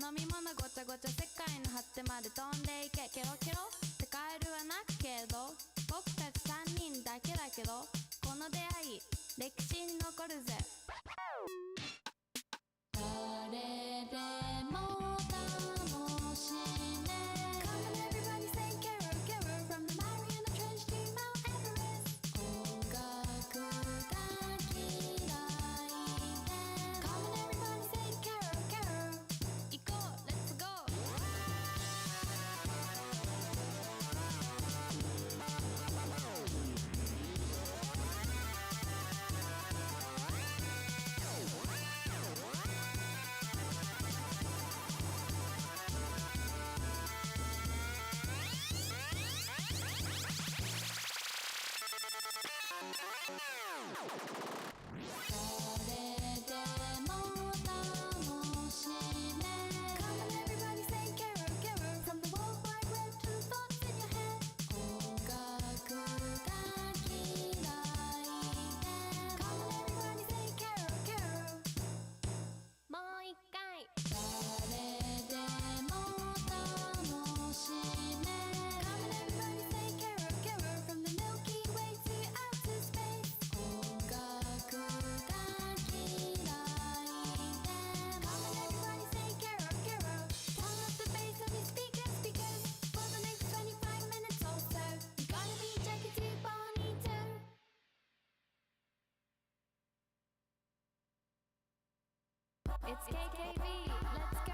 飲み物ごちゃごちゃ世界の果てまで飛んでいけケロケロってカエルは鳴くけど僕たち3人だけだけどこの出会い歴史に残るぜ誰でも楽しめ Come on everybody say carol carol from the Mariana Trench to Mount Everest 音楽が嫌いで Come on everybody say carol carol 行こう Let's go It's KKV, let's go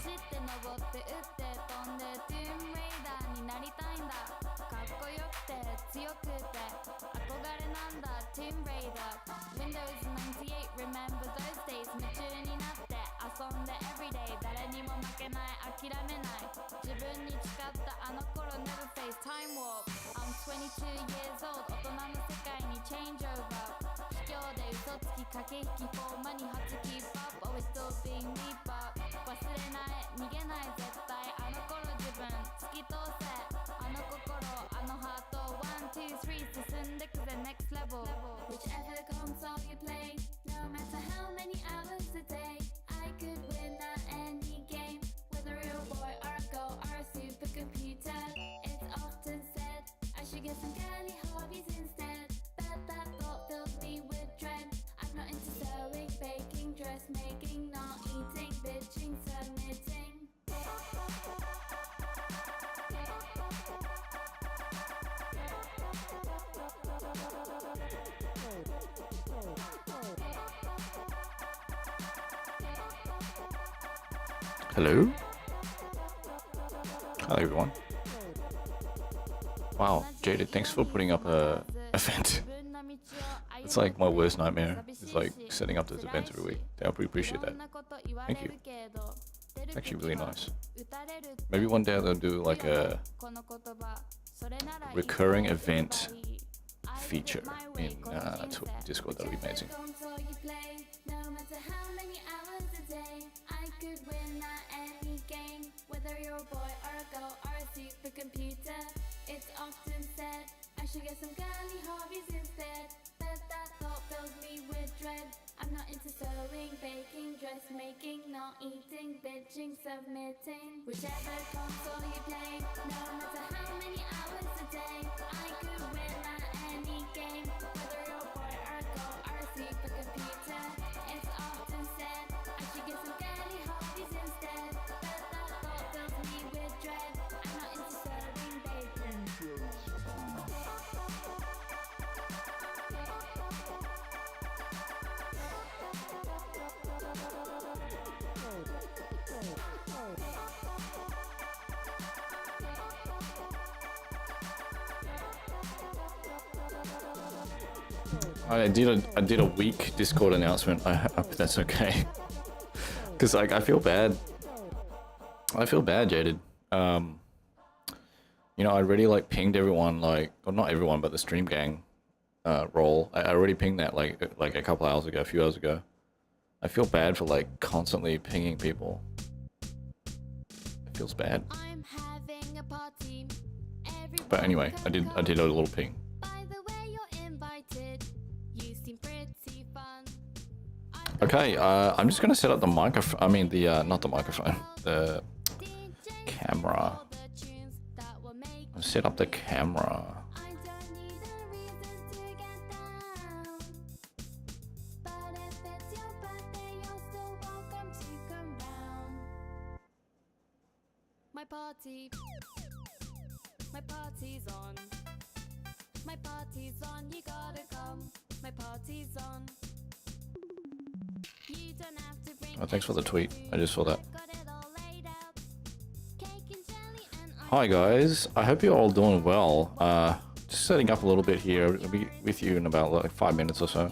走って登って打って飛んでトゥーンレイダーになりたいんだかっこよくて強くて憧れなんだトゥーンレイダー Windows 98 remember those days 夢中になって遊んで everyday 誰にも負けない諦めない自分に誓ったあの頃 never face time warp I'm 22 years old 大人の世界に change over卑怯で嘘つき駆け引きフォーマに初キープアップ Always still being me but 忘れない逃げない絶対あの頃自分突き通せあの心あのハート1、2、3進んでくぜ next level Whichever console you play No matter how many hours a day I could win at any game Whether you're a boy or a girl or a supercomputer It's often said I should get some girly hobbies instead But that thought fills me with dread I'm not into sewing, baking, dressmaking Not eating, bitching, submitting Hello? Hello everyone. Wow, Jaded, thanks for putting up a event. It's like my worst nightmare. It's like setting up this event every week. I really appreciate that. Thank you. It's actually really nice. Maybe one day they'll do like a recurring event feature in Discord. That'll be amazing. Whether you're a boy or a girl or a supercomputer, it's often said I should get some girly hobbies instead. But that thought fills me with dread. I'm not into sewing, baking, dressmaking, not eating, bitching, submitting. Whichever console you play, no matter how many hours a day, I could win at any game. Whether you're a boy or a girl or a supercomputer, it's often said I should get some girly hobbies instead. But that thought fills me with dread. I'm not into sewing, baking. I did a weak Discord announcement. I hope that's okay. Cause like I feel bad, Jaded. You know, I already like pinged everyone, like, well, not everyone, but the stream gang role. I already pinged that like a couple hours ago, a few hours ago. I feel bad for like constantly pinging people. It feels bad. But anyway, I did a little ping. Okay, I'm just gonna set up the microphone. I mean, the not the microphone, the camera. I'll set up the camera. My party's on. My party's on, you gotta come. My party's on. You don't have to bring. Oh, thanks for the tweet. I just saw that. Hi guys, I hope you're all doing well. Just setting up a little bit here. I'll be with you in about like 5 minutes or so.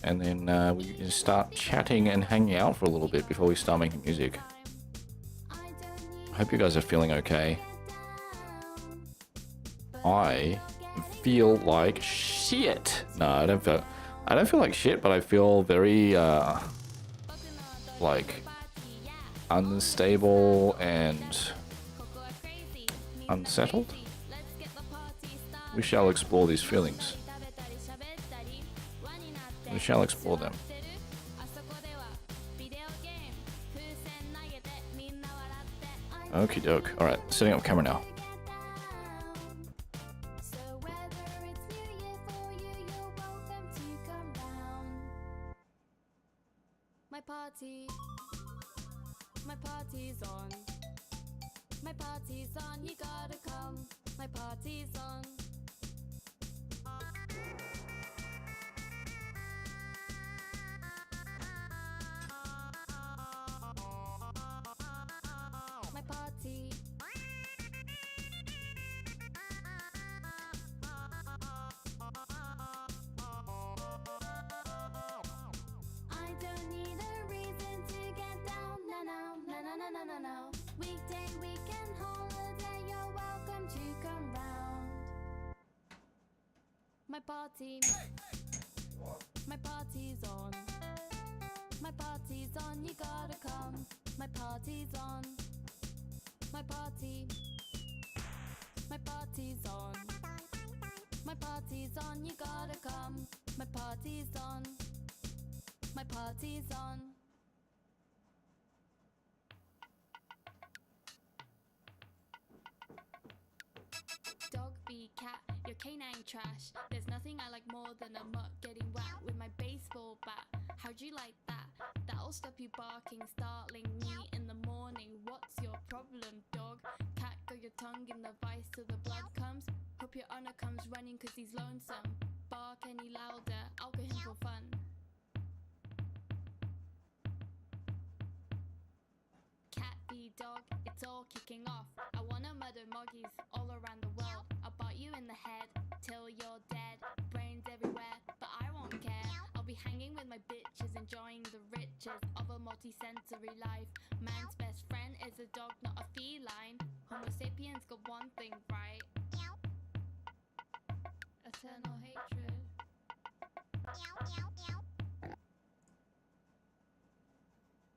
And then we can start chatting and hanging out for a little bit before we start making music. I hope you guys are feeling okay. I feel like shit. No, I don't feel like shit, but I feel very like unstable and unsettled. We shall explore these feelings. We shall explore them. Okie doke. Alright, setting up camera now. My party's on. My party's on, you gotta come. My party's on. My party. I don't need a reason to get down. No. Weekday, weekend, holiday, you're welcome to come round. My party. My party's on. My party's on, you gotta come. My party's on. My party. My party's on. My party's on, you gotta come. My party's on. My party's on. Dog v cat, your canine trash. There's nothing I like more than a mutt getting whacked with my baseball bat. How'd you like that? That'll stop you barking, startling me in the morning. What's your problem, dog? Cat, got your tongue in the vice till the blood comes. Hope your owner comes running cause he's lonesome. Bark any louder, I'll get him for fun. Cat v dog, it's all kicking off. I wanna murder moggies all around the world. I'll bite you in the head till you're dead. Brains everywhere, but I won't care. I'll be hanging with my bitches, enjoying the riches of a multi-sensory life. Man's best friend is a dog, not a feline. Homo sapiens got one thing right: eternal hatred.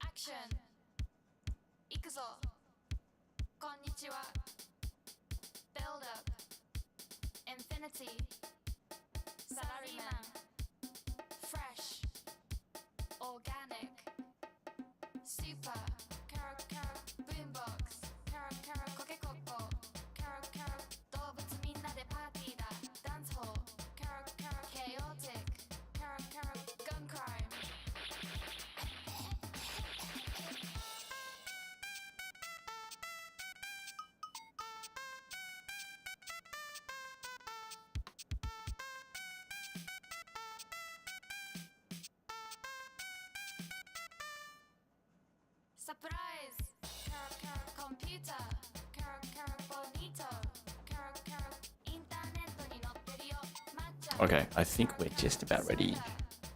Action. 行くぞ。こんにちは。Build up. Infinity. Salaryman. Fresh. Organic. Super. Karo Karo. Boombox. Karo Karo. Koke Koko. Karo Karo. 動物みんなでパーティーだ。Dance hall. Karo Karo. Chaotic. Karo Karo. Gun crime. Surprise! Karo Karo computer. Karo Karo bonito. Karo Karo インターネットに載ってるよ。抹茶。 Okay, I think we're just about ready.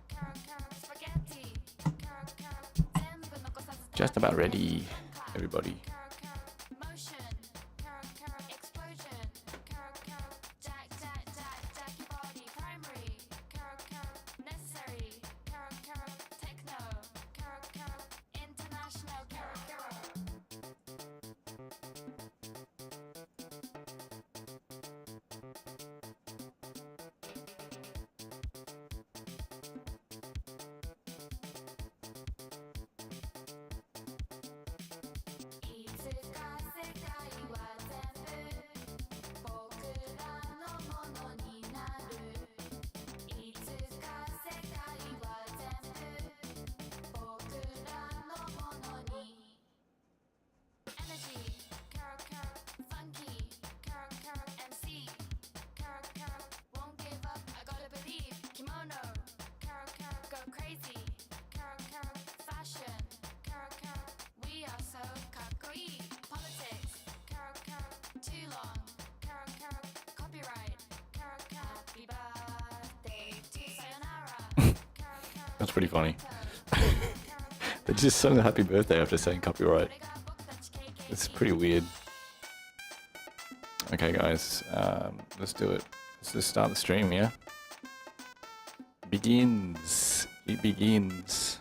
Karo Karo spaghetti. Karo Karo 全部残さず Just about ready, everybody. Karo Karo motion. Karo Karo explosion. Karo Karo jack jack jack jacky body primary. Karo Karo necessary. Karo Karo techno. Karo Karo international. Karo Karo. pretty funny. They just sung a happy birthday after saying copyright. It's pretty weird. Okay, guys, let's do it. Let's just start the stream, yeah? Begins. It begins.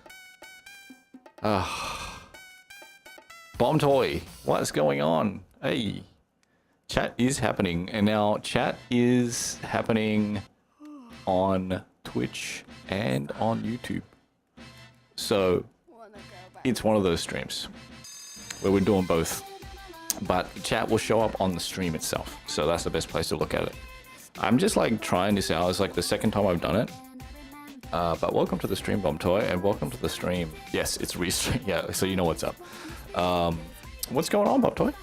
Bomb Toy, what's going on? Hey, chat is happening, and now chat is happening on Twitch and on YouTube. So it's one of those streams where we're doing both, but chat will show up on the stream itself. So that's the best place to look at it. I'm just like trying this out. It's like the second time I've done it. But welcome to the stream, Bomb Toy, and welcome to the stream. Yes, it's restream. Yeah, so you know what's up. What's going on, Bomb Toy?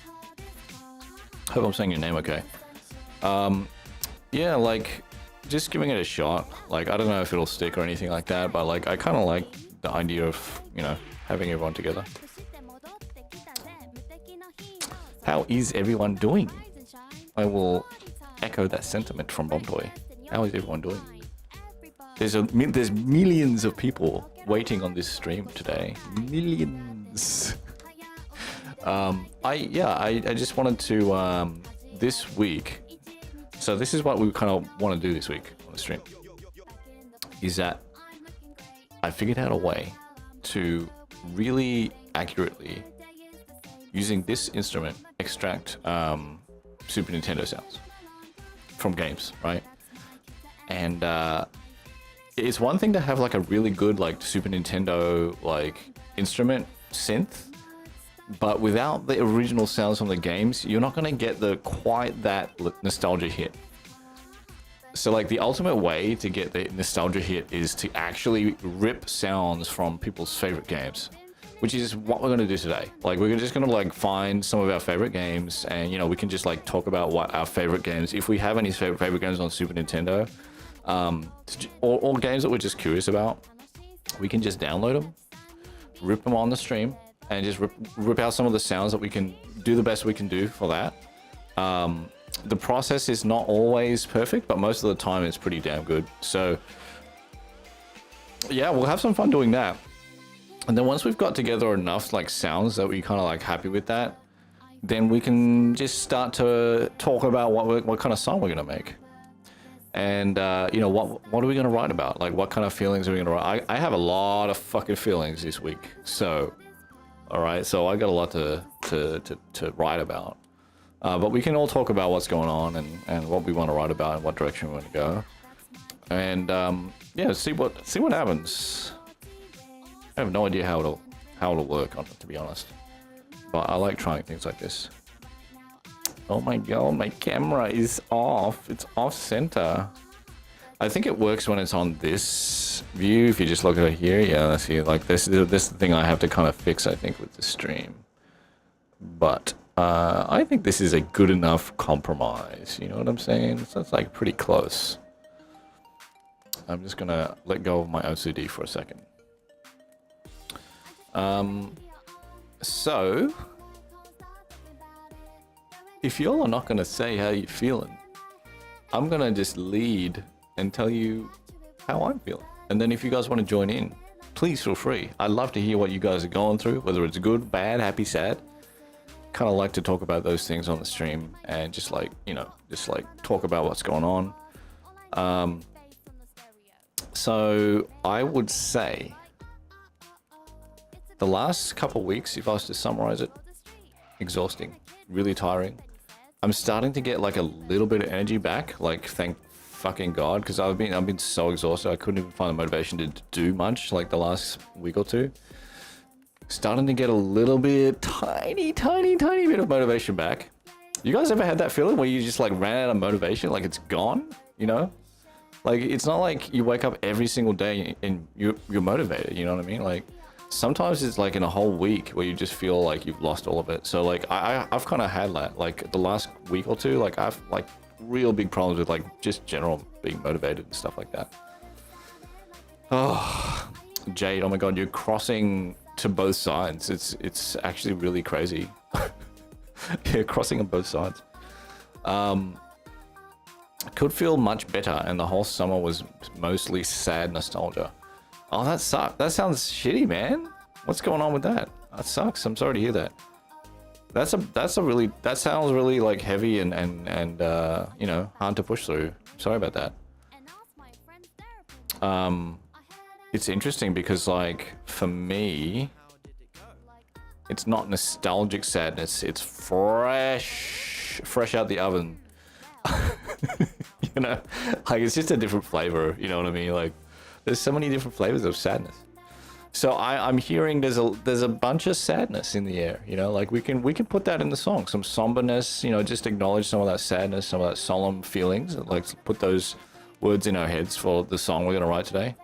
Hope I'm saying your name okay. Yeah, like just giving it a shot. Like I don't know if it'll stick or anything like that, but like I kind of like the idea of, you know, having everyone together. How is everyone doing? I will echo that sentiment from Bomb Toy. How is everyone doing? There's millions of people waiting on this stream today. Millions. I just wanted to this week. So this is what we kind of want to do this week on the stream. Is that I figured out a way to really accurately, using this instrument, extract Super Nintendo sounds from games, right? And it's one thing to have like a really good like Super Nintendo like instrument synth, but without the original sounds from the games, you're not gonna get the quite that nostalgia hit. So like the ultimate way to get the nostalgia hit is to actually rip sounds from people's favorite games, which is what we're gonna do today. Like we're just gonna like find some of our favorite games, and you know we can just like talk about what our favorite games, if we have any favorite games on Super Nintendo, or games that we're just curious about, we can just download them, rip them on the stream, and just rip out some of the sounds that we can do the best we can do for that. The process is not always perfect, but most of the time it's pretty damn good. So yeah, we'll have some fun doing that. And then once we've got together enough like sounds that we kind of like happy with that, then we can just start to talk about what kind of song we're gonna make. And you know, what are we gonna write about? Like what kind of feelings are we gonna write? I have a lot of fucking feelings this week. So all right, so I got a lot to write about. But we can all talk about what's going on and what we want to write about and what direction we want to go. And yeah, see what happens. I have no idea how it'll work on it, to be honest. But I like trying things like this. Oh my god, my camera is off. It's off center. I think it works when it's on this view. If you just look at it here, yeah, let's see. Like this is the thing I have to kind of fix, I think, with the stream. But I think this is a good enough compromise. You know what I'm saying? So it's like pretty close. I'm just gonna let go of my OCD for a second. So if y'all are not gonna say how you're feeling, I'm gonna just lead and tell you how I'm feeling. And then if you guys want to join in, please feel free. I'd love to hear what you guys are going through, whether it's good, bad, happy, sad. Kind of like to talk about those things on the stream and just like, you know, just like talk about what's going on. So I would say the last couple of weeks, if I was to summarize it, exhausting, really tiring. I'm starting to get like a little bit of energy back, like thank fucking God, because I've been so exhausted. I couldn't even find the motivation to do much like the last week or two. Starting to get a little bit, tiny bit of motivation back. You guys ever had that feeling where you just like ran out of motivation, like it's gone, you know? Like it's not like you wake up every single day and you're motivated, you know what I mean? Like sometimes it's like in a whole week where you just feel like you've lost all of it. So like I've kind of had that, like the last week or two, like I've like real big problems with like just general being motivated and stuff like that. Oh, Jade, oh my God, you're crossing to both sides. It's actually really crazy. Yeah, crossing on both sides. Could feel much better, and the whole summer was mostly sad nostalgia. Oh, that sucks. That sounds shitty, man. What's going on with that? That sucks. I'm sorry to hear that. That sounds really like heavy and you know, hard to push through. Sorry about that. It's interesting because, like, for me, it's not nostalgic sadness. It's fresh out the oven. You know, like, it's just a different flavor. You know what I mean? Like, there's so many different flavors of sadness. So I'm hearing there's a bunch of sadness in the air. You know, like we can put that in the song. Some somberness. You know, just acknowledge some of that sadness, some of that solemn feelings. Like, put those words in our heads for the song we're gonna write today.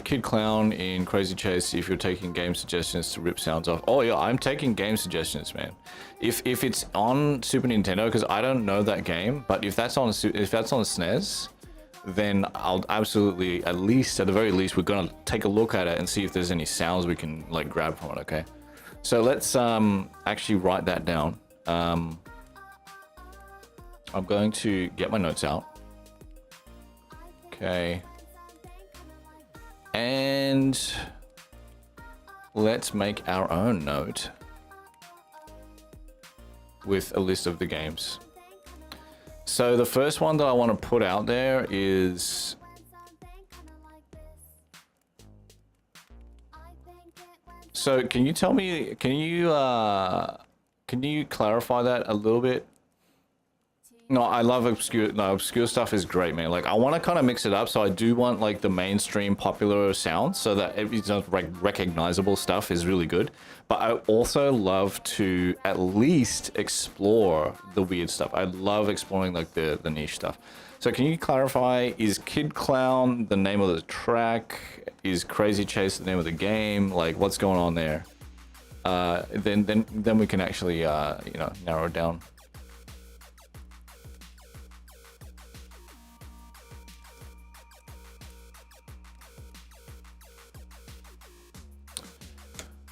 Kid Clown in Crazy Chase, if you're taking game suggestions to rip sounds off. Oh yeah, I'm taking game suggestions, man. If it's on Super Nintendo, because I don't know that game, but if that's on SNES, then I'll absolutely, at the very least, we're gonna take a look at it and see if there's any sounds we can like grab from it. Okay, so let's actually write that down. I'm going to get my notes out. Okay. And let's make our own note with a list of the games. So the first one that I want to put out there is so can you clarify that a little bit? No, I love obscure stuff is great, man. Like, I want to kind of mix it up, so I do want like the mainstream popular sounds, so that it's like recognizable stuff is really good. But I also love to at least explore the weird stuff. I love exploring like the niche stuff. So can you clarify, is Kid Clown the name of the track? Is Crazy Chase the name of the game? Like, what's going on there? Then we can actually you know, narrow it down.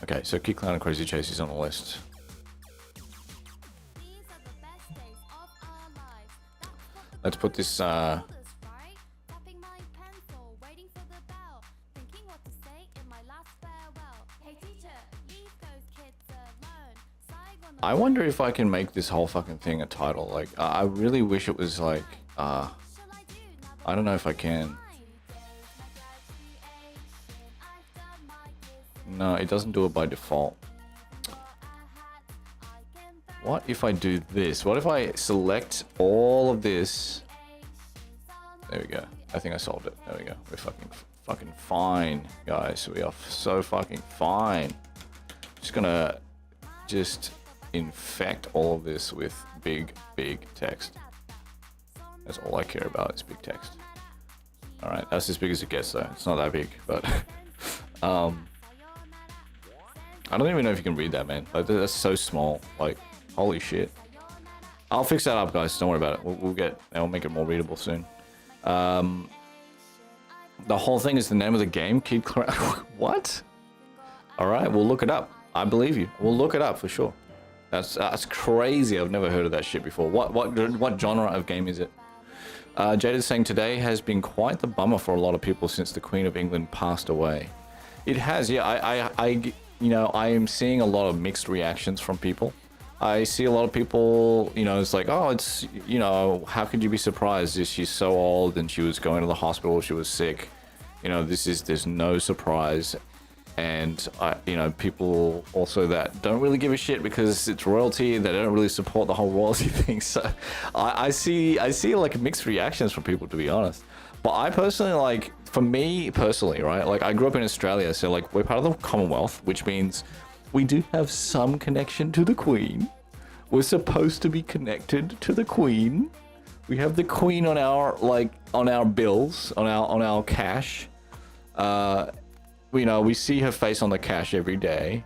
Okay, so Kid Clown and Crazy Chase is on the list. Let's put this I wonder if I can make this whole fucking thing a title. Like, I really wish it was like, I don't know if I can. No, it doesn't do it by default. What if I do this? What if I select all of this? There we go. I think I solved it. There we go. We're fucking fine, guys. We are so fucking fine. Just gonna infect all of this with big text. That's all I care about is big text. All right, that's as big as it gets though. It's not that big, but I don't even know if you can read that, man. Like, that's so small. Like, holy shit. I'll fix that up, guys. Don't worry about it. We'll make it more readable soon. The whole thing is the name of the game, Kid Clown. What? All right, we'll look it up. I believe you. We'll look it up for sure. That's crazy. I've never heard of that shit before. What genre of game is it? Jade is saying today has been quite the bummer for a lot of people since the Queen of England passed away. It has, yeah. You know, I am seeing a lot of mixed reactions from people. I see a lot of people, you know, it's like, oh, it's, you know, how could you be surprised? She's so old and she was going to the hospital, she was sick. You know, there's no surprise. And, you know, people also that don't really give a shit because it's royalty, they don't really support the whole royalty thing. So I see like mixed reactions from people, to be honest. But I personally, like, for me personally, right, like, I grew up in Australia, so like we're part of the Commonwealth, which means we do have some connection to the Queen. We're supposed to be connected to the Queen. We have the Queen on our bills, on our cash. You know, we see her face on the cash every day.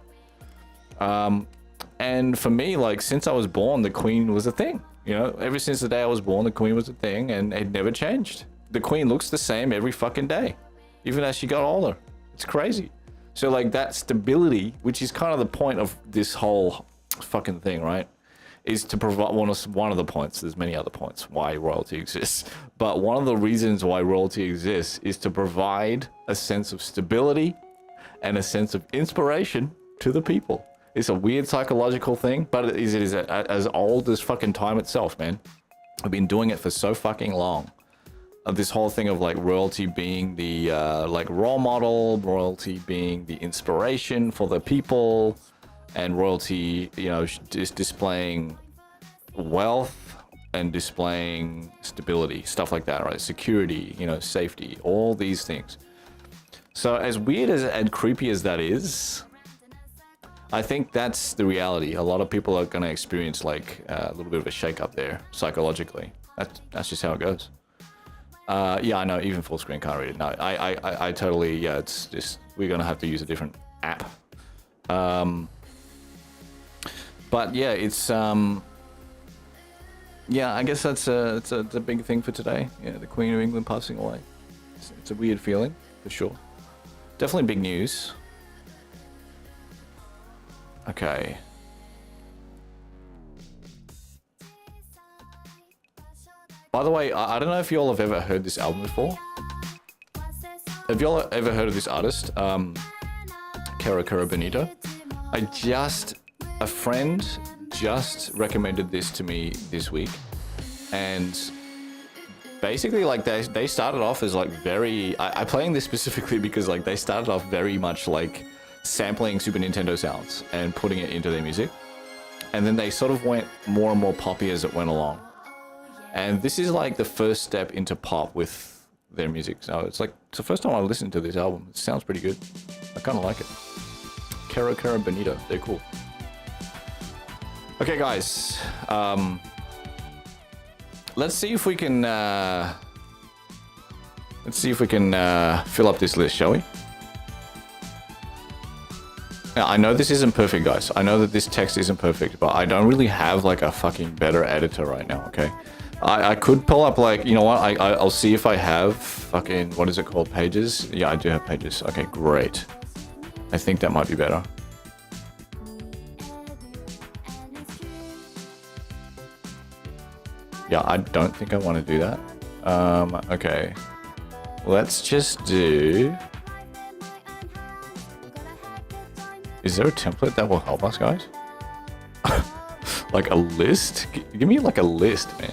And for me, like, since I was born, the Queen was a thing. You know, ever since the day I was born, the Queen was a thing, and it never changed. The Queen looks the same every fucking day, even as she got older. It's crazy. So, like, that stability, which is kind of the point of this whole fucking thing, right? is to provide one of the points. There's many other points why royalty exists, but one of the reasons why royalty exists is to provide a sense of stability and a sense of inspiration to the people. It's a weird psychological thing, but it is as old as fucking time itself, man. I've been doing it for so fucking long. This whole thing of like royalty being the like role model, royalty being the inspiration for the people, and royalty, you know, just displaying wealth and displaying stability, stuff like that, right? Security, you know, safety, all these things. So as weird as and creepy as that is, I think that's the reality. A lot of people are going to experience like a little bit of a shake up there psychologically. That's just how it goes. Yeah, I know, even full screen can't read it. No, I totally, yeah, it's just, we're going to have to use a different app. But yeah, it's, yeah, I guess it's a big thing for today. Yeah, the Queen of England passing away. It's a weird feeling, for sure. Definitely big news. Okay. By the way, I don't know if y'all have ever heard this album before. Have y'all ever heard of this artist? Kara Benito. A friend just recommended this to me this week, and basically like they started off as like very, I'm playing this specifically because like they started off very much like sampling Super Nintendo sounds and putting it into their music, and then they sort of went more and more poppy as it went along, and this is like the first step into pop with their music. So it's like, it's the first time I listened to this album. It sounds pretty good. I kind of like it. Kara Benito, they're cool. Okay, guys. Let's see if we can fill up this list, shall we? Now, I know this isn't perfect, guys. I know that this text isn't perfect, but I don't really have like a fucking better editor right now. Okay, I could pull up like, you know what? I'll see if I have fucking, what is it called? Pages? Yeah, I do have Pages. Okay, great. I think that might be better. Yeah, I don't think I want to do that. Okay. Let's just do... Is there a template that will help us, guys? Like a list? Give me like a list, man.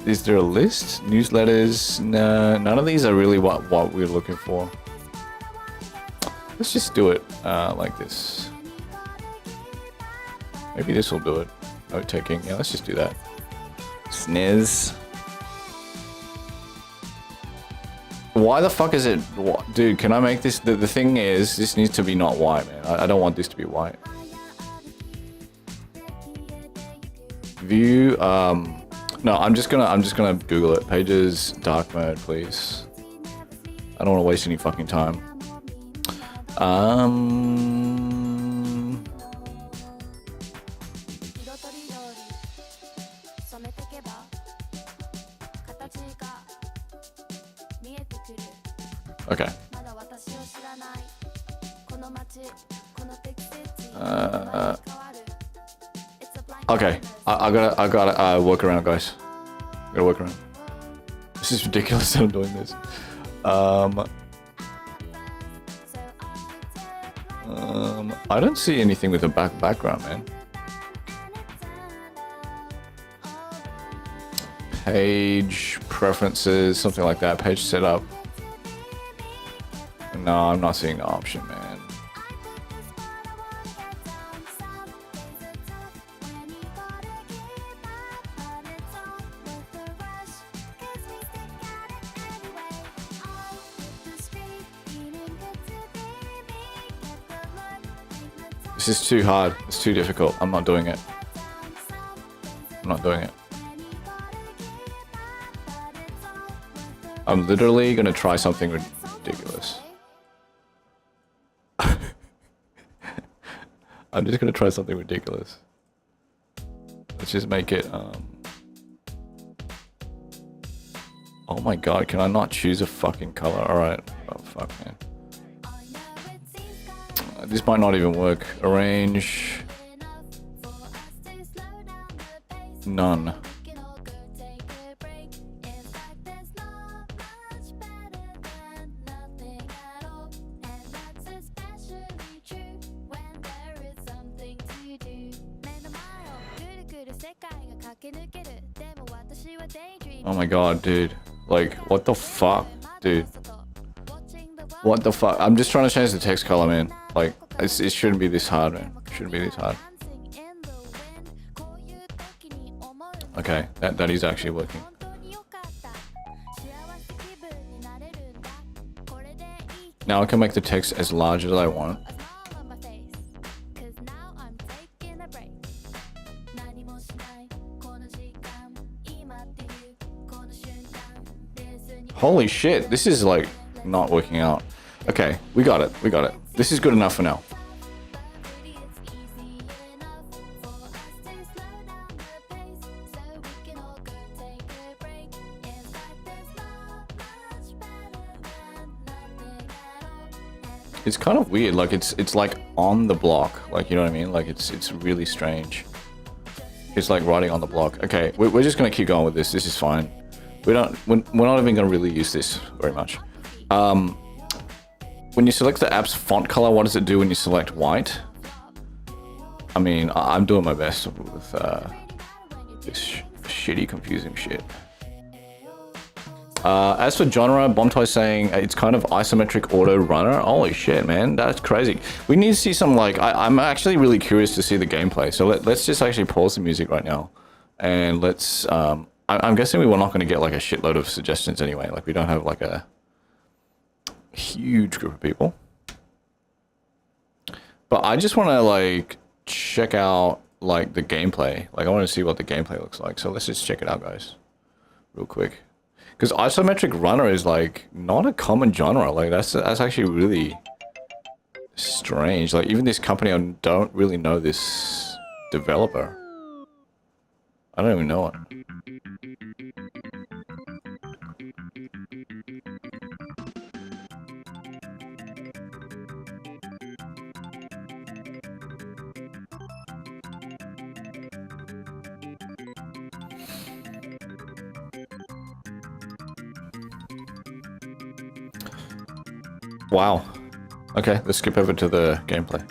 Is there a list? Newsletters? No, none of these are really what we're looking for. Let's just do it like this. Maybe this will do it. Note taking. Yeah, let's just do that. Sniz. Why the fuck is it... Dude, can I make this... The thing is, this needs to be not white, man. I don't want this to be white. View... No, I'm just gonna Google it. Pages, dark mode, please. I don't want to waste any fucking time. Okay. Okay. I gotta work around, guys. I gotta work around. This is ridiculous that I'm doing this. I don't see anything with a background, man. Page preferences, something like that. Page setup. No, I'm not seeing the option, man. This is too hard. It's too difficult. I'm not doing it. I'm not doing it. I'm literally gonna try something ridiculous. I'm just gonna try something ridiculous. Let's just make it, oh my god, can I not choose a fucking color? Alright. Oh fuck, man. This might not even work. Arrange. None. Oh my god, dude. Like, what the fuck, dude? What the fuck? I'm just trying to change the text color, man. Like, it shouldn't be this hard, man. It shouldn't be this hard. Okay, that is actually working. Now I can make the text as large as I want. Holy shit, this is like not working out. Okay, we got it, we got it. This is good enough for now. It's kind of weird, like it's like on the block, like, you know what I mean? Like it's really strange. It's like writing on the block. Okay, we're just gonna keep going with this. This is fine. We're not even gonna really use this very much. When you select the app's font color, what does it do when you select white? I mean, I'm doing my best with this shitty, confusing shit. As for genre, Bomtoy's saying it's kind of isometric auto runner. Holy shit, man, that's crazy. We need to see some, like, I'm actually really curious to see the gameplay. So let's just actually pause the music right now, and let's. I'm guessing we were not going to get like a shitload of suggestions anyway. Like, we don't have like a huge group of people. But I just want to like check out like the gameplay. Like, I want to see what the gameplay looks like. So let's just check it out, guys, real quick. Because isometric runner is like not a common genre. Like that's actually really strange. Like, even this company, I don't really know this developer. I don't even know it. Wow. Okay, let's skip over to the gameplay.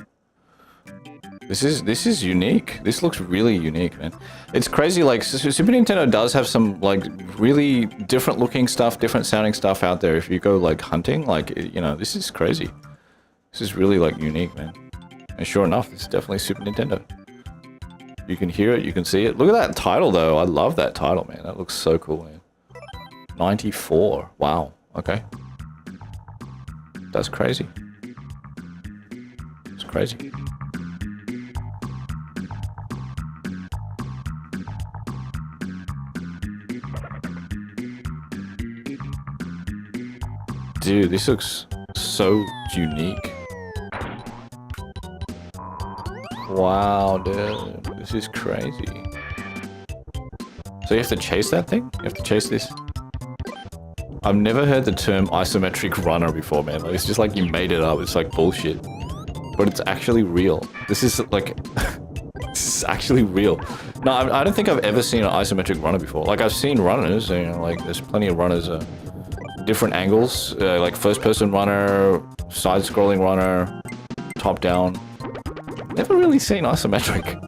This is unique. This looks really unique, man. It's crazy, like, Super Nintendo does have some, like, really different looking stuff, different sounding stuff out there. If you go, like, hunting, like, you know, this is crazy. This is really, like, unique, man. And sure enough, it's definitely Super Nintendo. You can hear it, you can see it. Look at that title, though. I love that title, man. That looks so cool, man. 94. Wow. Okay. That's crazy. It's crazy. Dude, this looks so unique. Wow, dude. This is crazy. So you have to chase that thing? You have to chase this? I've never heard the term isometric runner before, man. Like, it's just like you made it up. It's like bullshit. But it's actually real. This is like... this is actually real. No, I don't think I've ever seen an isometric runner before. Like, I've seen runners, you know, like, there's plenty of runners, different angles, like first-person runner, side-scrolling runner, top-down. Never really seen isometric.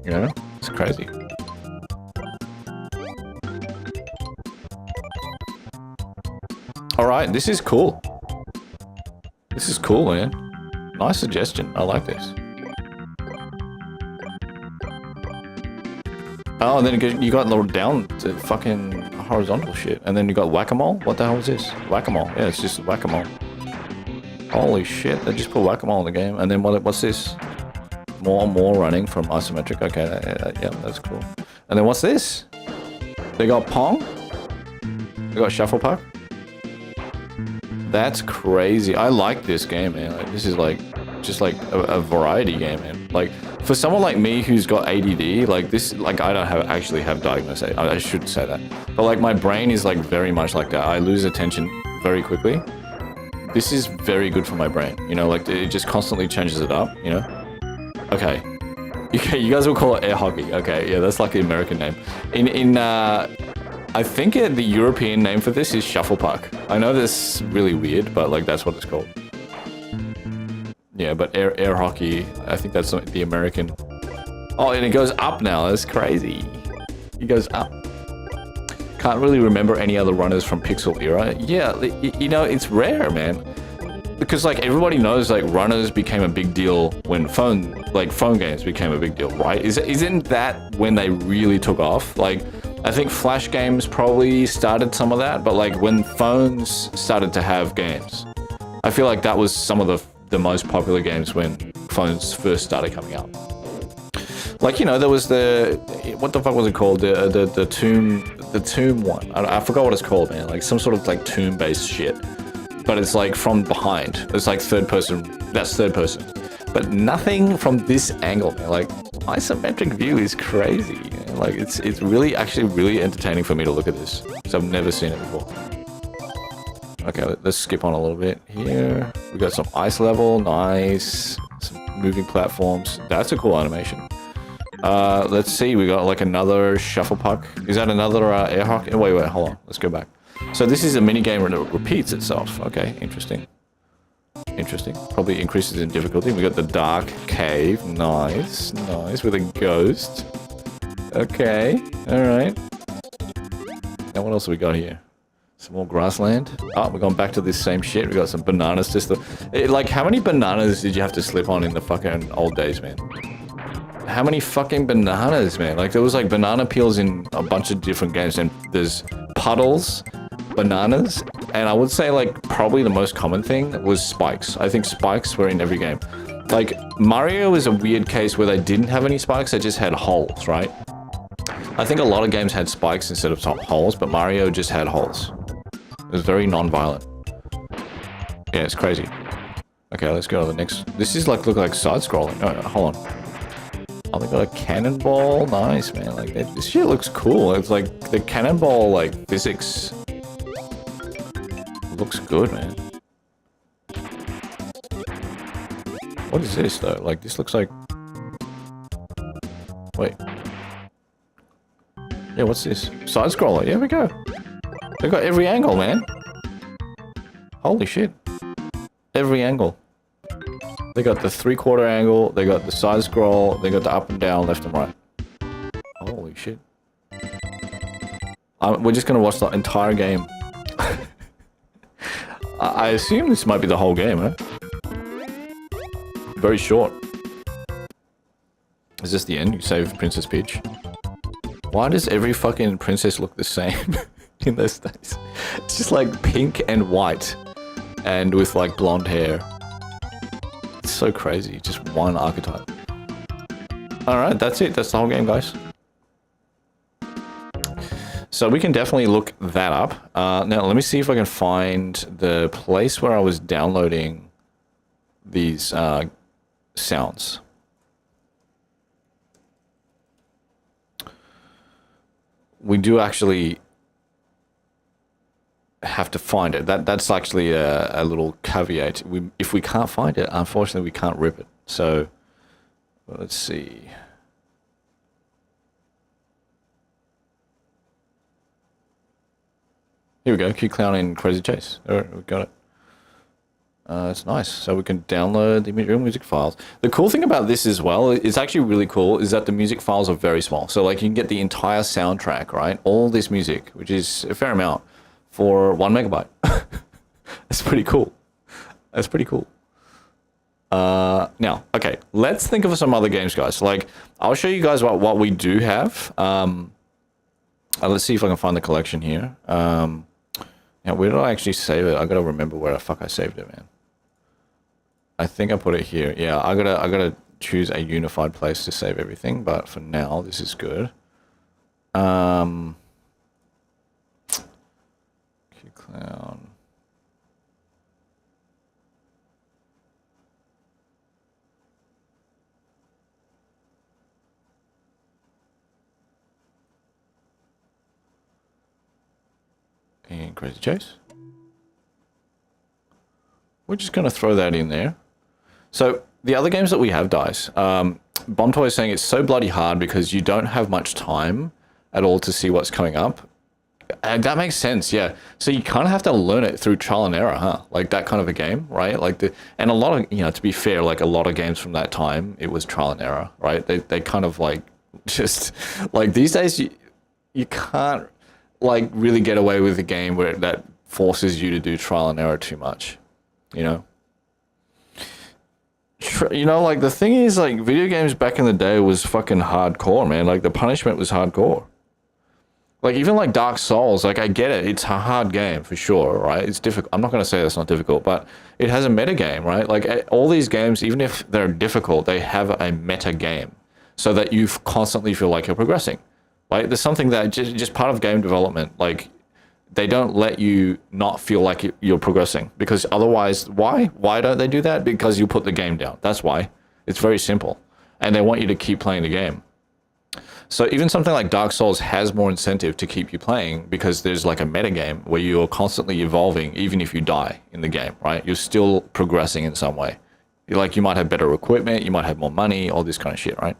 You know? It's crazy. Alright, this is cool. This is cool, man. Nice suggestion. I like this. Oh, and then you got down to fucking horizontal shit. And then you got whack-a-mole? What the hell is this? Whack-a-mole. Yeah, it's just whack-a-mole. Holy shit, they just put whack-a-mole in the game. And then what's this? More running from isometric. Okay, yeah, that's cool. And then what's this? They got Pong? They got Shuffle Puck? That's crazy. I like this game, man. Like, this is like just like a variety game, man. Like, for someone like me who's got ADD, like this, like I don't actually have diagnosis. I shouldn't say that, but like my brain is like very much like that. I lose attention very quickly. This is very good for my brain, you know. Like, it just constantly changes it up, you know. Okay, Okay, you guys will call it air hockey. Okay, yeah, that's like the American name. I think the European name for this is shuffle puck. I know this is really weird, but like that's what it's called. Yeah, but air hockey, I think that's the American. Oh, and it goes up now. That's crazy. It goes up. Can't really remember any other runners from Pixel era. Yeah, you know, it's rare, man. Because like everybody knows, like runners became a big deal when phone games became a big deal, right? Isn't that when they really took off? Like, I think Flash games probably started some of that, but like when phones started to have games, I feel like that was some of the most popular games when phones first started coming out. Like, you know, there was what the fuck was it called? The tomb one. I forgot what it's called, man. Like some sort of like tomb-based shit. But it's like from behind. It's like third person. That's third person. But nothing from this angle, man. Like isometric view is crazy. Man. Like it's actually really entertaining for me to look at this because I've never seen it before. Okay, let's skip on a little bit here. We got some ice level, nice. Some moving platforms. That's a cool animation. Let's see. We got like another shuffle puck. Is that another air hockey? Wait, hold on. Let's go back. So this is a mini game that repeats itself. Okay, interesting. Interesting. Probably increases in difficulty. We got the dark cave. Nice, nice. With a ghost. Okay, alright. Now what else have we got here? Some more grassland. Oh, we're going back to this same shit. We got some bananas system. Like, how many bananas did you have to slip on in the fucking old days, man? How many fucking bananas, man? Like, there was like banana peels in a bunch of different games, and there's puddles, bananas, and I would say like probably the most common thing was spikes. I think spikes were in every game. Like Mario is a weird case where they didn't have any spikes, they just had holes, right? I think a lot of games had spikes instead of holes, but Mario just had holes. It was very non-violent. Yeah, it's crazy. Okay, let's go to the next. This is like, look like side-scrolling. Oh, hold on. Oh, they got a cannonball. Nice, man. Like, this shit looks cool. It's like the cannonball, like, physics looks good, man. What is this, though? Like, this looks like... Wait. Yeah, what's this? Side-scroller. Yeah, we go. They got every angle, man. Holy shit. Every angle. They got the 3/4 angle, they got the side scroll, they got the up and down, left and right. Holy shit. We're just gonna watch the entire game. I assume this might be the whole game, huh? Very short. Is this the end? You save Princess Peach? Why does every fucking princess look the same in those days? It's just like pink and white. And with like blonde hair. It's so crazy, just one archetype. Alright, that's it. That's the whole game, guys. So we can definitely look that up. Now, let me see if I can find the place where I was downloading these sounds. We do actually have to find it. That's actually a little caveat. If we can't find it, unfortunately, we can't rip it. So, let's see. Here we go. Cute Clown in Crazy Chase. All right, we got it. It's nice. So we can download the real music files. The cool thing about this as well, it's actually really cool, is that the music files are very small. So like you can get the entire soundtrack, right? All this music, which is a fair amount, for 1 megabyte. That's pretty cool. That's pretty cool. Now, okay, let's think of some other games, guys. Like, I'll show you guys what we do have. Let's see if I can find the collection here. Now, where did I actually save it? I gotta remember where the fuck I saved it, man. I think I put it here. Yeah, I gotta choose a unified place to save everything, but for now, this is good. Clown. And Crazy Chase. We're just going to throw that in there. So the other games that we have, guys, Bontoy is saying it's so bloody hard because you don't have much time at all to see what's coming up. And that makes sense, yeah. So you kind of have to learn it through trial and error, huh? Like that kind of a game, right? And a lot of, to be fair, like a lot of games from that time, it was trial and error, right? They kind of like just like these days you can't like really get away with a game where that forces you to do trial and error too much, like the thing is, like, video games back in the day was fucking hardcore, man. Like the punishment was hardcore. Like even like Dark Souls, like I get it, it's a hard game for sure, right? It's difficult. I'm not going to say that's not difficult, but it has a meta game, right? Like all these games, even if they're difficult, they have a meta game so that you constantly feel like you're progressing. Like there's something that just part of game development, like they don't let you not feel like you're progressing, because otherwise, why? Why don't they do that? Because you put the game down. That's why. It's very simple. And they want you to keep playing the game. So even something like Dark Souls has more incentive to keep you playing because there's like a meta game where you're constantly evolving even if you die in the game, right? You're still progressing in some way. You might have better equipment, you might have more money, all this kind of shit, right?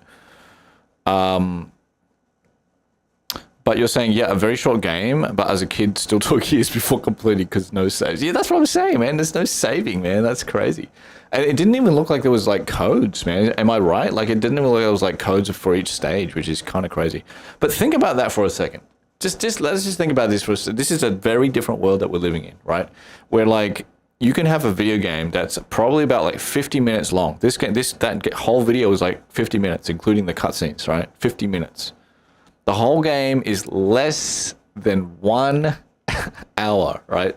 But you're saying, yeah, a very short game, but as a kid still took years before completing because no saves. Yeah, that's what I'm saying, man. There's no saving, man. That's crazy. And it didn't even look like there was like codes, man. Am I right? Like it didn't even look like there was like codes for each stage, which is kind of crazy. But think about that for a second. Just let's just think about this for a second. This is a very different world that we're living in, right? Where like you can have a video game that's probably about like 50 minutes long. That whole video is like 50 minutes, including the cutscenes, right? 50 minutes. The whole game is less than 1 hour, right?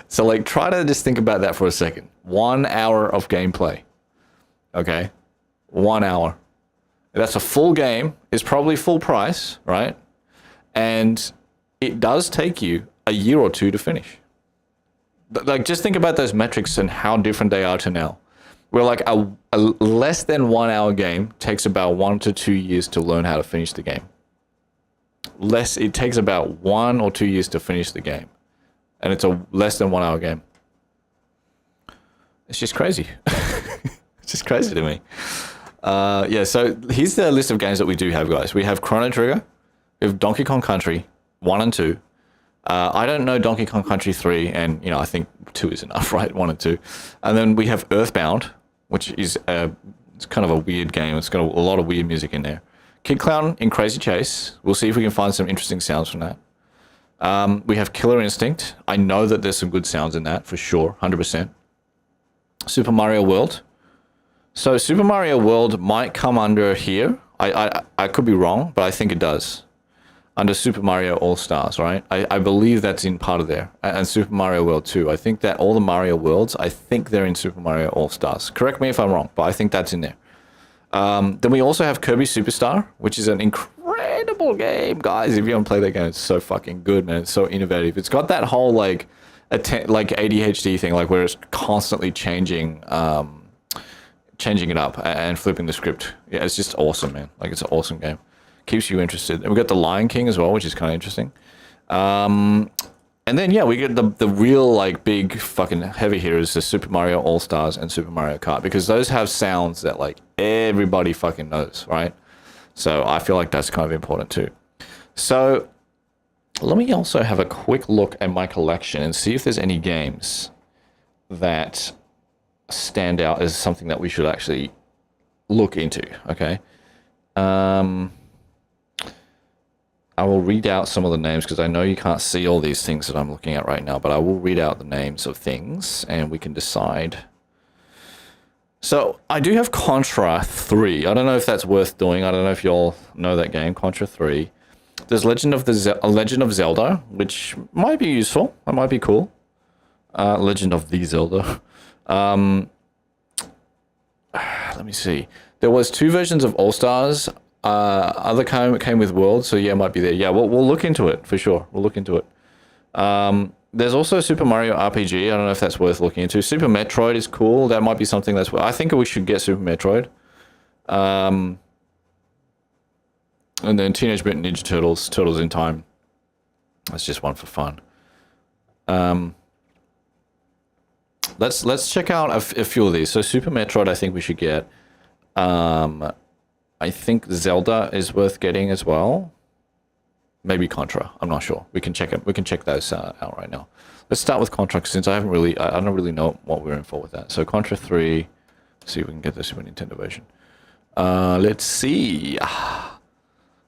So like try to just think about that for a second. 1 hour of gameplay. Okay? 1 hour. That's a full game. It's probably full price, right? And it does take you a year or two to finish. Like just think about those metrics and how different they are to now. Where like a less than 1 hour game takes about 1 to 2 years to learn how to finish the game. It takes about 1 or 2 years to finish the game, and it's a less than 1 hour game. It's just crazy. It's just crazy to me. Yeah, so here's the list of games that we do have, guys. We have Chrono Trigger, we have Donkey Kong Country 1 and 2. I don't know Donkey Kong Country 3, and I think 2 is enough, right? 1 and 2. And then we have Earthbound, which is it's kind of a weird game. It's got a lot of weird music in there. Kid Clown in Crazy Chase. We'll see if we can find some interesting sounds from that. We have Killer Instinct. I know that there's some good sounds in that, for sure, 100%. Super Mario World. So Super Mario World might come under here. I could be wrong, but I think it does. Under Super Mario All-Stars, right? I believe that's in part of there. And Super Mario World 2. I think that all the Mario Worlds, I think they're in Super Mario All-Stars. Correct me if I'm wrong, but I think that's in there. Then we also have Kirby Superstar, which is an incredible game, guys. If you haven't played that game, it's so fucking good, man. It's so innovative. It's got that whole like ADHD thing, like where it's constantly changing it up and flipping the script. Yeah, it's just awesome, man. Like it's an awesome game. Keeps you interested. And we got the Lion King as well, which is kind of interesting. And then, yeah, we get the real, like, big fucking heavy hitters, the Super Mario All-Stars and Super Mario Kart, because those have sounds that, like, everybody fucking knows, right? So I feel like that's kind of important, too. So let me also have a quick look at my collection and see if there's any games that stand out as something that we should actually look into, okay? I will read out some of the names because I know you can't see all these things that I'm looking at right now, but I will read out the names of things and we can decide. So I do have Contra 3. I don't know if that's worth doing. I don't know if you all know that game, Contra 3. There's Legend of Zelda, which might be useful. That might be cool. Legend of the Zelda. Let me see. There was 2 versions of All-Stars. Other came with World, so yeah, it might be there. Yeah, we'll look into it for sure. We'll look into it. There's also Super Mario RPG. I don't know if that's worth looking into. Super Metroid is cool. That might be something that's. I think we should get Super Metroid. And then Teenage Mutant Ninja Turtles, Turtles in Time. That's just one for fun. Let's check out a few of these. So Super Metroid, I think we should get. I think Zelda is worth getting as well. Maybe Contra. I'm not sure. We can check it. We can check those out right now. Let's start with Contra since I don't really know what we're in for with that. So Contra 3. See if we can get the Super Nintendo version. Let's see.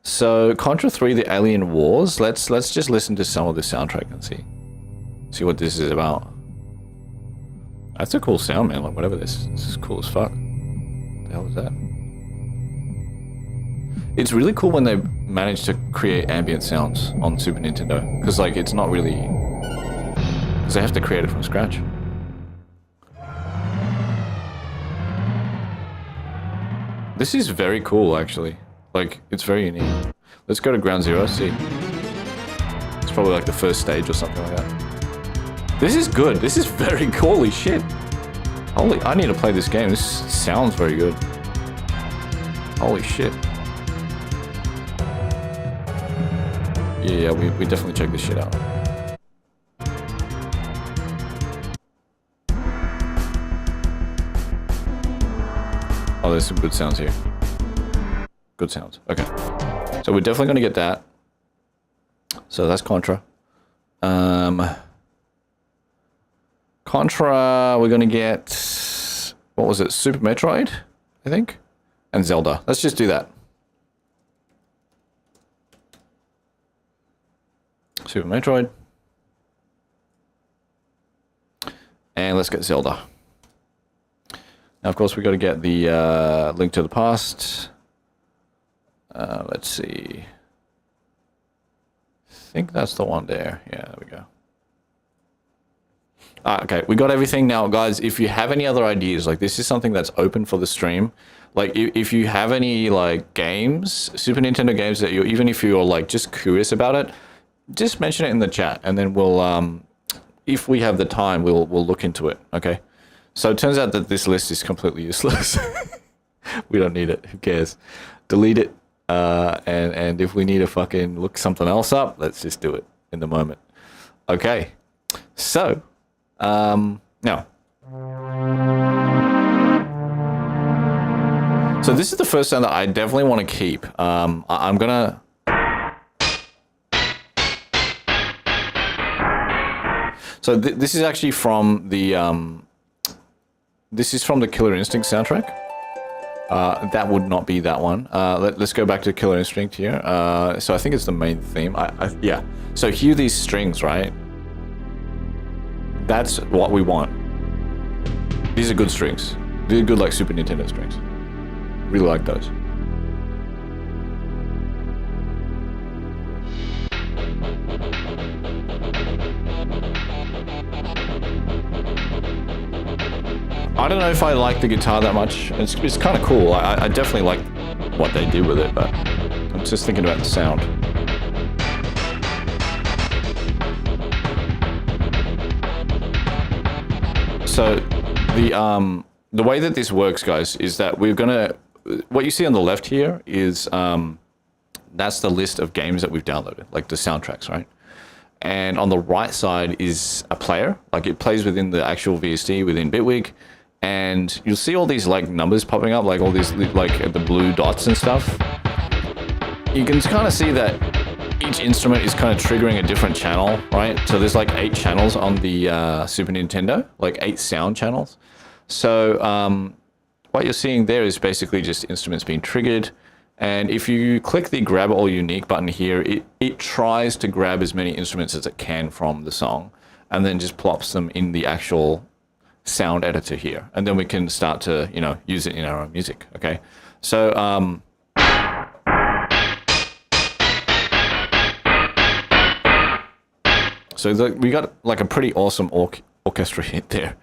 So Contra 3: The Alien Wars. Let's just listen to some of the soundtrack and see what this is about. That's a cool sound, man. Like whatever this is cool as fuck. What the hell is that? It's really cool when they manage to create ambient sounds on Super Nintendo, because like it's not really, because they have to create it from scratch. This is very cool, actually. Like it's very unique. Let's go to Ground Zero. See, it's probably like the first stage or something like that. This is good. This is very holy shit. Holy, I need to play this game. This sounds very good. Holy shit. Yeah, we definitely check this shit out. Oh, there's some good sounds here. Good sounds. Okay. So we're definitely going to get that. So that's Contra. Contra, we're going to get... What was it? Super Metroid, I think? And Zelda. Let's just do that. Super Metroid. And let's get Zelda. Now, of course, we got to get the Link to the Past. Let's see. I think that's the one there. Yeah, there we go. Okay, we got everything now, guys. If you have any other ideas, like this is something that's open for the stream. Like if you have any like games, Super Nintendo games that even if you're like just curious about it, just mention it in the chat, and then we'll, if we have the time, we'll look into it. Okay. So it turns out that this list is completely useless. We don't need it. Who cares? Delete it. And if we need to fucking look something else up, let's just do it in the moment. Okay. So, now. So this is the first sound that I definitely want to keep. I'm gonna... So this is actually from the, this is from the Killer Instinct soundtrack. That would not be that one. Let's go back to Killer Instinct here. So I think it's the main theme. Yeah. So hear these strings, right? That's what we want. These are good strings. These are good like Super Nintendo strings. Really like those. I don't know if I like the guitar that much. It's kind of cool. I definitely like what they did with it, but I'm just thinking about the sound. So the way that this works, guys, is that we're gonna... What you see on the left here is that's the list of games that we've downloaded, like the soundtracks, right? And on the right side is a player, like it plays within the actual VST within Bitwig. And you'll see all these like numbers popping up, like all these like the blue dots and stuff. You can kind of see that each instrument is kind of triggering a different channel, right? So there's like 8 channels on the Super Nintendo, like 8 sound channels. So what you're seeing there is basically just instruments being triggered. And if you click the grab all unique button here, it tries to grab as many instruments as it can from the song and then just plops them in the actual sound editor here, and then we can start to, you know, use it in our own music. Okay, so we got like a pretty awesome orchestra hit there.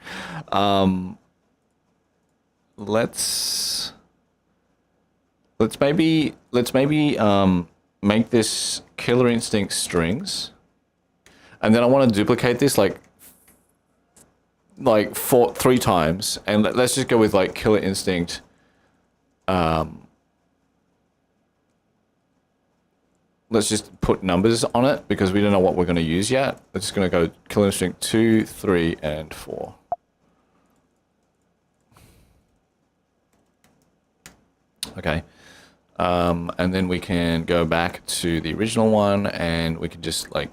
Let's maybe make this Killer Instinct strings, and then I want to duplicate this like 3 times, and let's just go with like Killer Instinct. Let's just put numbers on it because we don't know what we're going to use yet. We're just going to go Killer Instinct 2, 3, and 4. Okay. And then we can go back to the original one and we can just like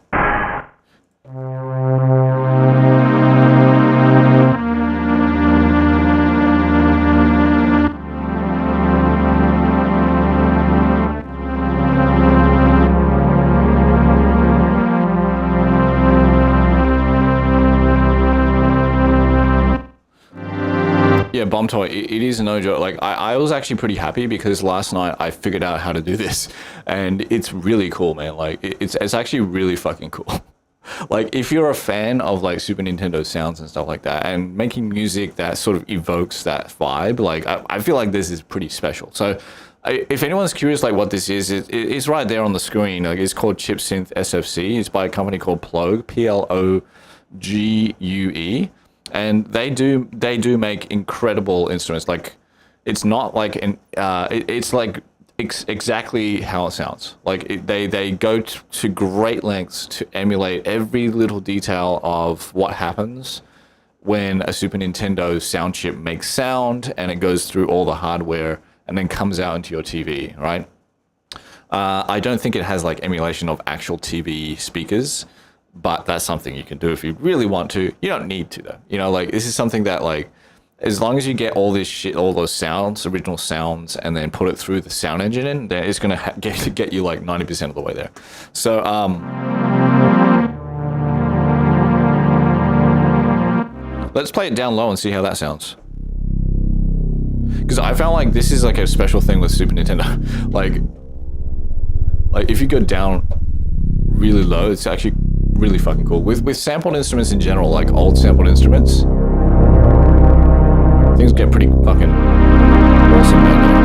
yeah, Bomb Toy, it is no joke. Like, I was actually pretty happy because last night I figured out how to do this, and it's really cool, man. Like, it's actually really fucking cool. Like, if you're a fan of like Super Nintendo sounds and stuff like that, and making music that sort of evokes that vibe, like I feel like this is pretty special. So, if anyone's curious, like what this is, it's right there on the screen. Like, it's called ChipSynth SFC. It's by a company called Plogue, Plogue, and they do make incredible instruments. Like, it's not like it's like exactly how it sounds. Like, they go to great lengths to emulate every little detail of what happens when a Super Nintendo sound chip makes sound and it goes through all the hardware and then comes out into your TV, right? I don't think it has like emulation of actual TV speakers, but that's something you can do if you really want to. You don't need to though. You know, like, this is something that, like, as long as you get all this shit, all those sounds, original sounds, and then put it through the sound engine in, then it's gonna get you like 90% of the way there. So let's play it down low and see how that sounds. Because I found like this is like a special thing with Super Nintendo. like if you go down really low, it's actually really fucking cool. With sampled instruments in general, like old sampled instruments, things get pretty fucking awesome down there.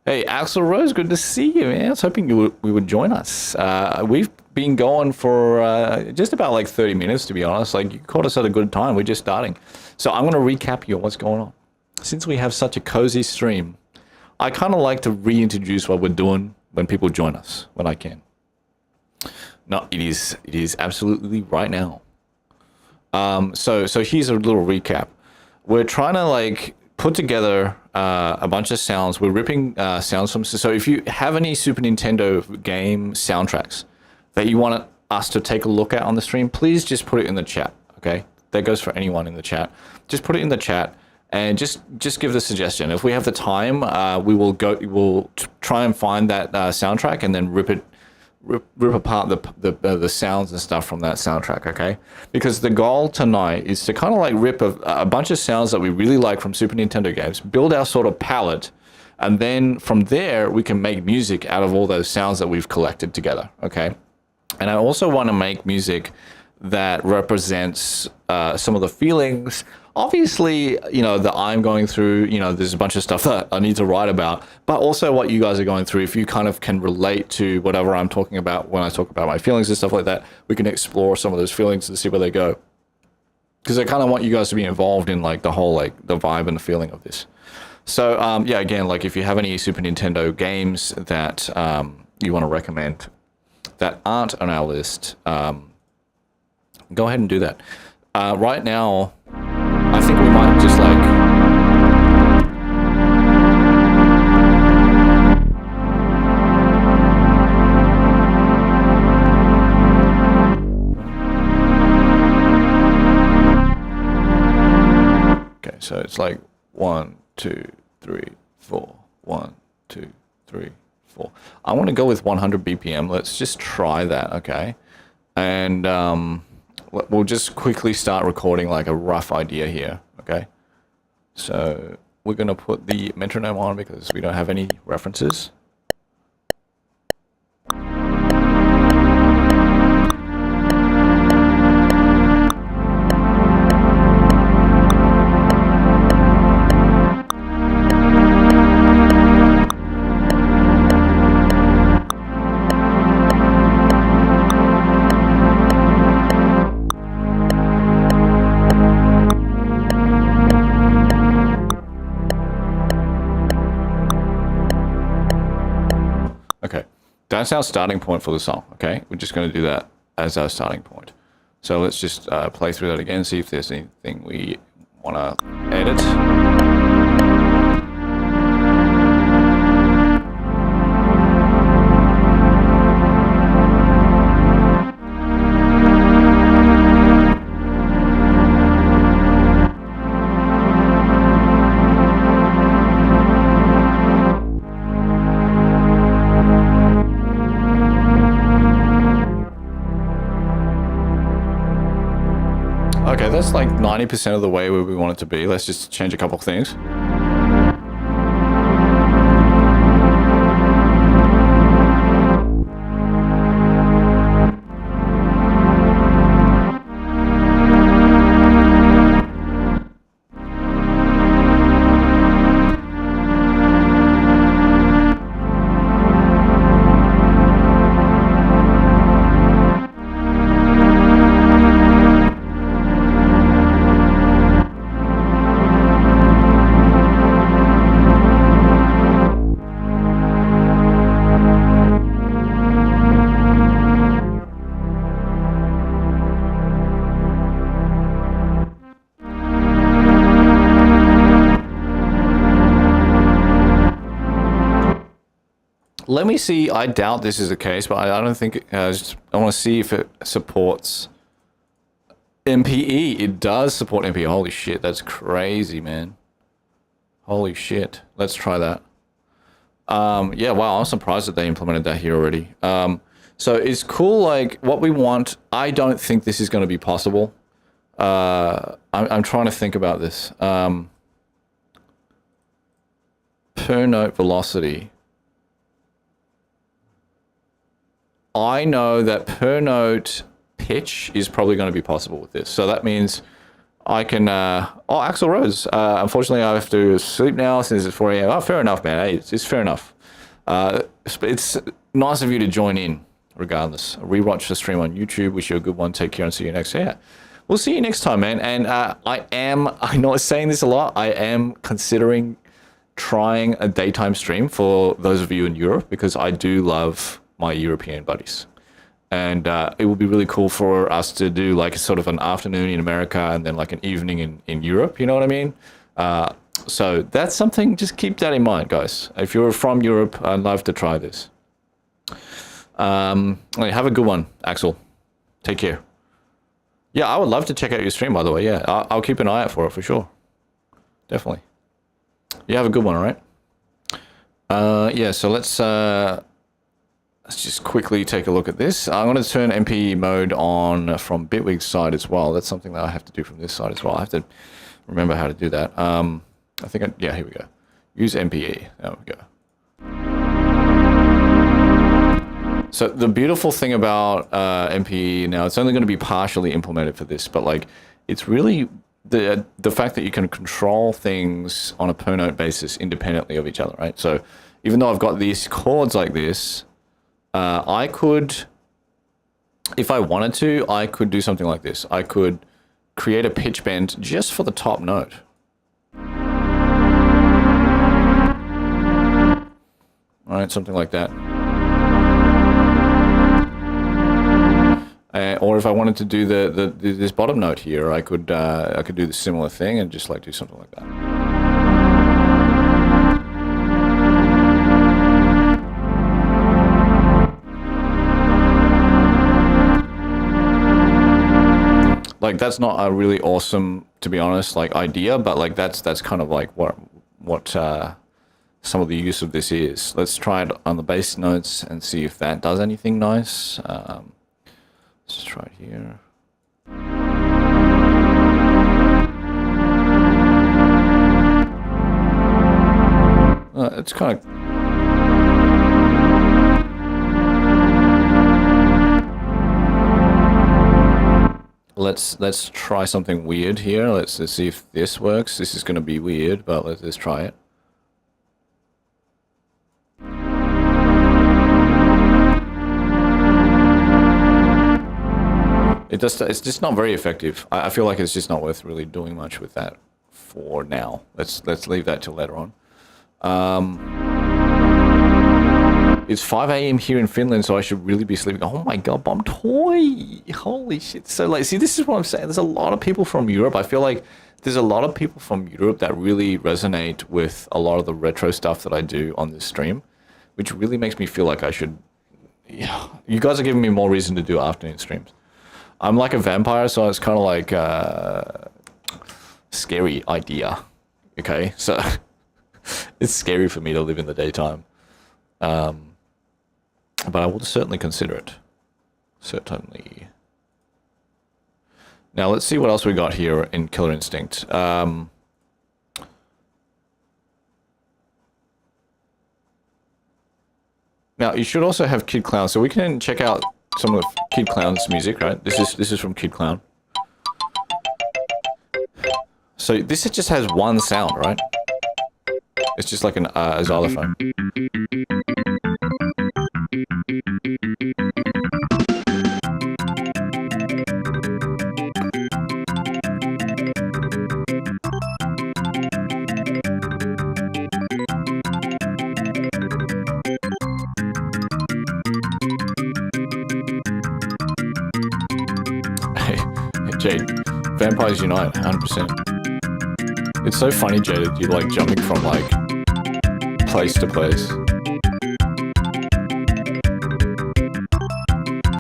Hey, Axel Rose, good to see you, man. I was hoping we would join us. We've been going for just about like 30 minutes, to be honest. Like, you caught us at a good time. We're just starting. So I'm going to recap you on what's going on. Since we have such a cozy stream, I kind of like to reintroduce what we're doing when people join us, when I can. No, it is absolutely right now. So here's a little recap. We're trying to like put together a bunch of sounds. We're ripping sounds from... So if you have any Super Nintendo game soundtracks that you want us to take a look at on the stream, please just put it in the chat, okay? That goes for anyone in the chat. Just put it in the chat and just give the suggestion. If we have the time, we'll try and find that soundtrack and then rip apart the sounds and stuff from that soundtrack, okay? Because the goal tonight is to kind of like rip a bunch of sounds that we really like from Super Nintendo games, build our sort of palette, and then from there we can make music out of all those sounds that we've collected together, okay? And I also want to make music that represents some of the feelings. Obviously, you know, that I'm going through, you know, there's a bunch of stuff that I need to write about, but also what you guys are going through. If you kind of can relate to whatever I'm talking about when I talk about my feelings and stuff like that, we can explore some of those feelings and see where they go. Because I kind of want you guys to be involved in like the whole, like the vibe and the feeling of this. So, yeah, again, like if you have any Super Nintendo games that you want to recommend that aren't on our list, go ahead and do that. Right now, I think we might just like... Okay, so it's like 1, 2, 3, 4. 1, 2, 3, 4. I want to go with 100 BPM. Let's just try that, okay? And we'll just quickly start recording like a rough idea here, okay? So we're going to put the metronome on because we don't have any references. that's our starting point for the song, okay? We're just going to do that as our starting point. So let's just play through that again, see if there's anything we want to edit. Okay, that's like 90% of the way where we want it to be. Let's just change a couple of things. Let me see. I doubt this is the case, but I don't think I want to see if it supports MPE. It does support MPE. Holy shit, that's crazy, man. Holy shit. Let's try that. Yeah, wow, I'm surprised that they implemented that here already. So it's cool, like, what we want. I don't think this is going to be possible. I'm trying to think about this. Per note velocity. I know that per note pitch is probably going to be possible with this. So that means I can... oh, Axel Rose. Unfortunately, I have to sleep now since it's 4 a.m. Oh, fair enough, man. Hey, it's fair enough. It's nice of you to join in, regardless. Rewatch the stream on YouTube. Wish you a good one. Take care and see you next. Yeah. We'll see you next time, man. And I know I'm saying this a lot. I am considering trying a daytime stream for those of you in Europe, because I do love my European buddies, and it would be really cool for us to do like sort of an afternoon in America and then like an evening in Europe, you know what I mean? So that's something, just keep that in mind, guys. If you're from Europe, I'd love to try this. Have a good one, Axel. Take care. Yeah, I would love to check out your stream, by the way. Yeah, I'll keep an eye out for it for sure. Definitely. You have a good one, all right? Yeah, so let's just quickly take a look at this. I'm going to turn MPE mode on from Bitwig's side as well. That's something that I have to do from this side as well. I have to remember how to do that. I think, yeah, here we go. Use MPE. There we go. So the beautiful thing about MPE now, it's only going to be partially implemented for this, but like, it's really the fact that you can control things on a per note basis independently of each other, right? So even though I've got these chords like this, I could, if I wanted to, I could do something like this. I could create a pitch bend just for the top note. All right, something like that. Or if I wanted to do this bottom note here, I could do the similar thing and just like do something like that. Like, that's not a really awesome, to be honest, like idea, but like that's kind of like what some of the use of this is. Let's try it on the bass notes and see if that does anything nice. Let's try it here. It's kind of... Let's try something weird here. Let's see if this works. This is going to be weird, but let's try it. It's just not very effective. I feel like it's just not worth really doing much with that for now. Let's leave that till later on. It's 5 a.m. here in Finland, so I should really be sleeping. Oh my god, Bomb Toy! Holy shit. So, like, see, this is what I'm saying. There's a lot of people from Europe. I feel like there's a lot of people from Europe that really resonate with a lot of the retro stuff that I do on this stream, which really makes me feel like I should... Yeah, you guys are giving me more reason to do afternoon streams. I'm like a vampire, so it's kind of like a scary idea. Okay, so it's scary for me to live in the daytime. But I will certainly consider it. Certainly. Now let's see what else we got here in Killer Instinct. Now you should also have Kid Clown, so we can check out some of Kid Clown's music, right? This is from Kid Clown. So this just has one sound, right? It's just like an a xylophone. Hey, Jade, Vampires Unite, 100%. It's so funny, Jade, that you're like jumping from like place to place.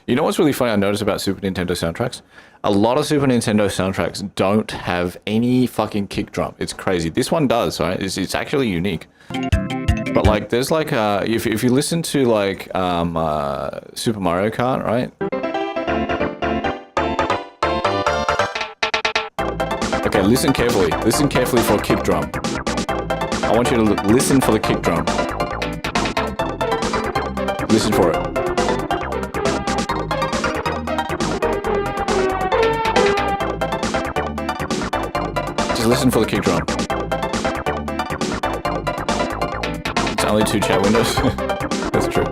You know what's really funny I noticed about Super Nintendo soundtracks? A lot of Super Nintendo soundtracks don't have any fucking kick drum. It's crazy. This one does, right? It's actually unique. But like, there's like, if you listen to like Super Mario Kart, right? Okay, listen carefully. Listen carefully for a kick drum. I want you to listen for the kick drum. Listen for it. Just listen for the kick drum. It's only 2 chat windows. That's true.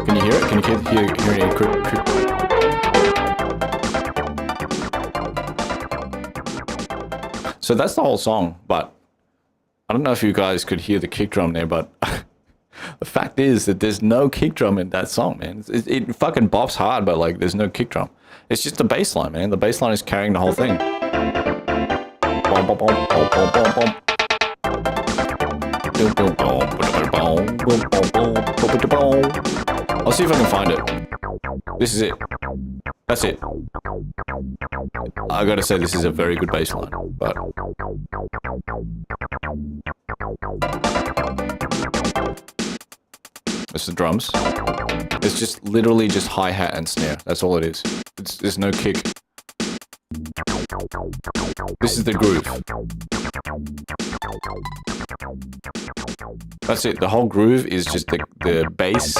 Can you hear it? Can you hear any quick? So that's the whole song, but I don't know if you guys could hear the kick drum there, but the fact is that there's no kick drum in that song, man. It fucking bops hard, but like there's no kick drum. It's just the bass line, man. The bass line is carrying the whole thing. I'll see if I can find it. This is it. That's it. I gotta say, this is a very good bass line, but... It's the drums. It's just literally just hi-hat and snare. That's all it is. There's no kick. This is the groove. That's it. The whole groove is just the bass,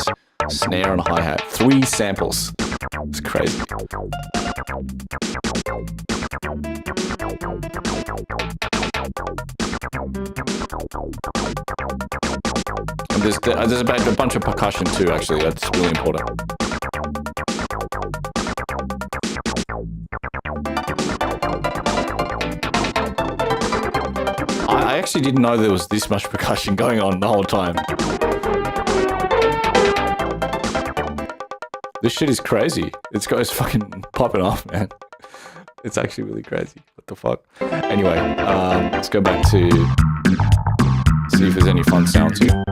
snare, and hi-hat. 3 samples. It's crazy. And there's a bunch of percussion too, actually. That's really important. I actually didn't know there was this much percussion going on the whole time. This shit is crazy. It's fucking popping off, man. It's actually really crazy. What the fuck? Anyway, let's go back to see if there's any fun sounds here.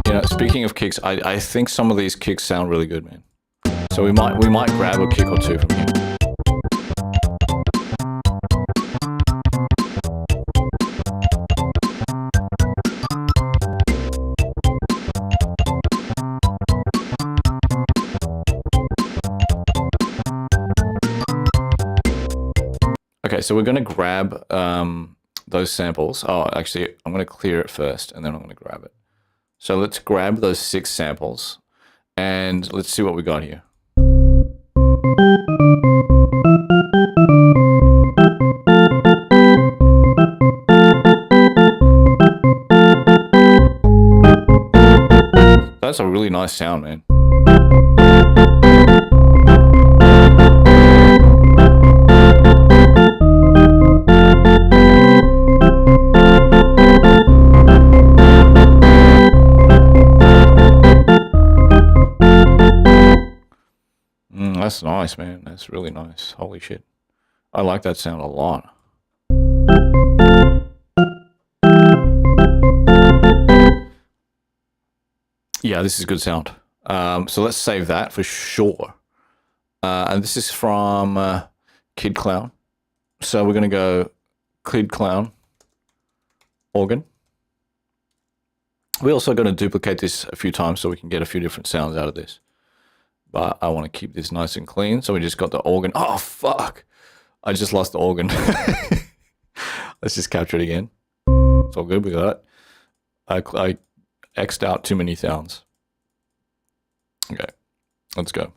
You know, speaking of kicks, I think some of these kicks sound really good, man. So we might grab a kick or two from here. Okay, so we're going to grab those samples. Oh, actually, I'm going to clear it first, and then I'm going to grab it. So let's grab those 6 samples, and let's see what we got here. That's a really nice sound, man. That's nice, man. That's really nice. Holy shit. I like that sound a lot. Yeah, this is good sound. So let's save that for sure. And this is from Kid Clown. So we're going to go Kid Clown, organ. We're also going to duplicate this a few times so we can get a few different sounds out of this. But I want to keep this nice and clean. So we just got the organ. Oh, fuck. I just lost the organ. Let's just capture it again. It's all good. We got it. I X'd out too many sounds. Okay. Let's go.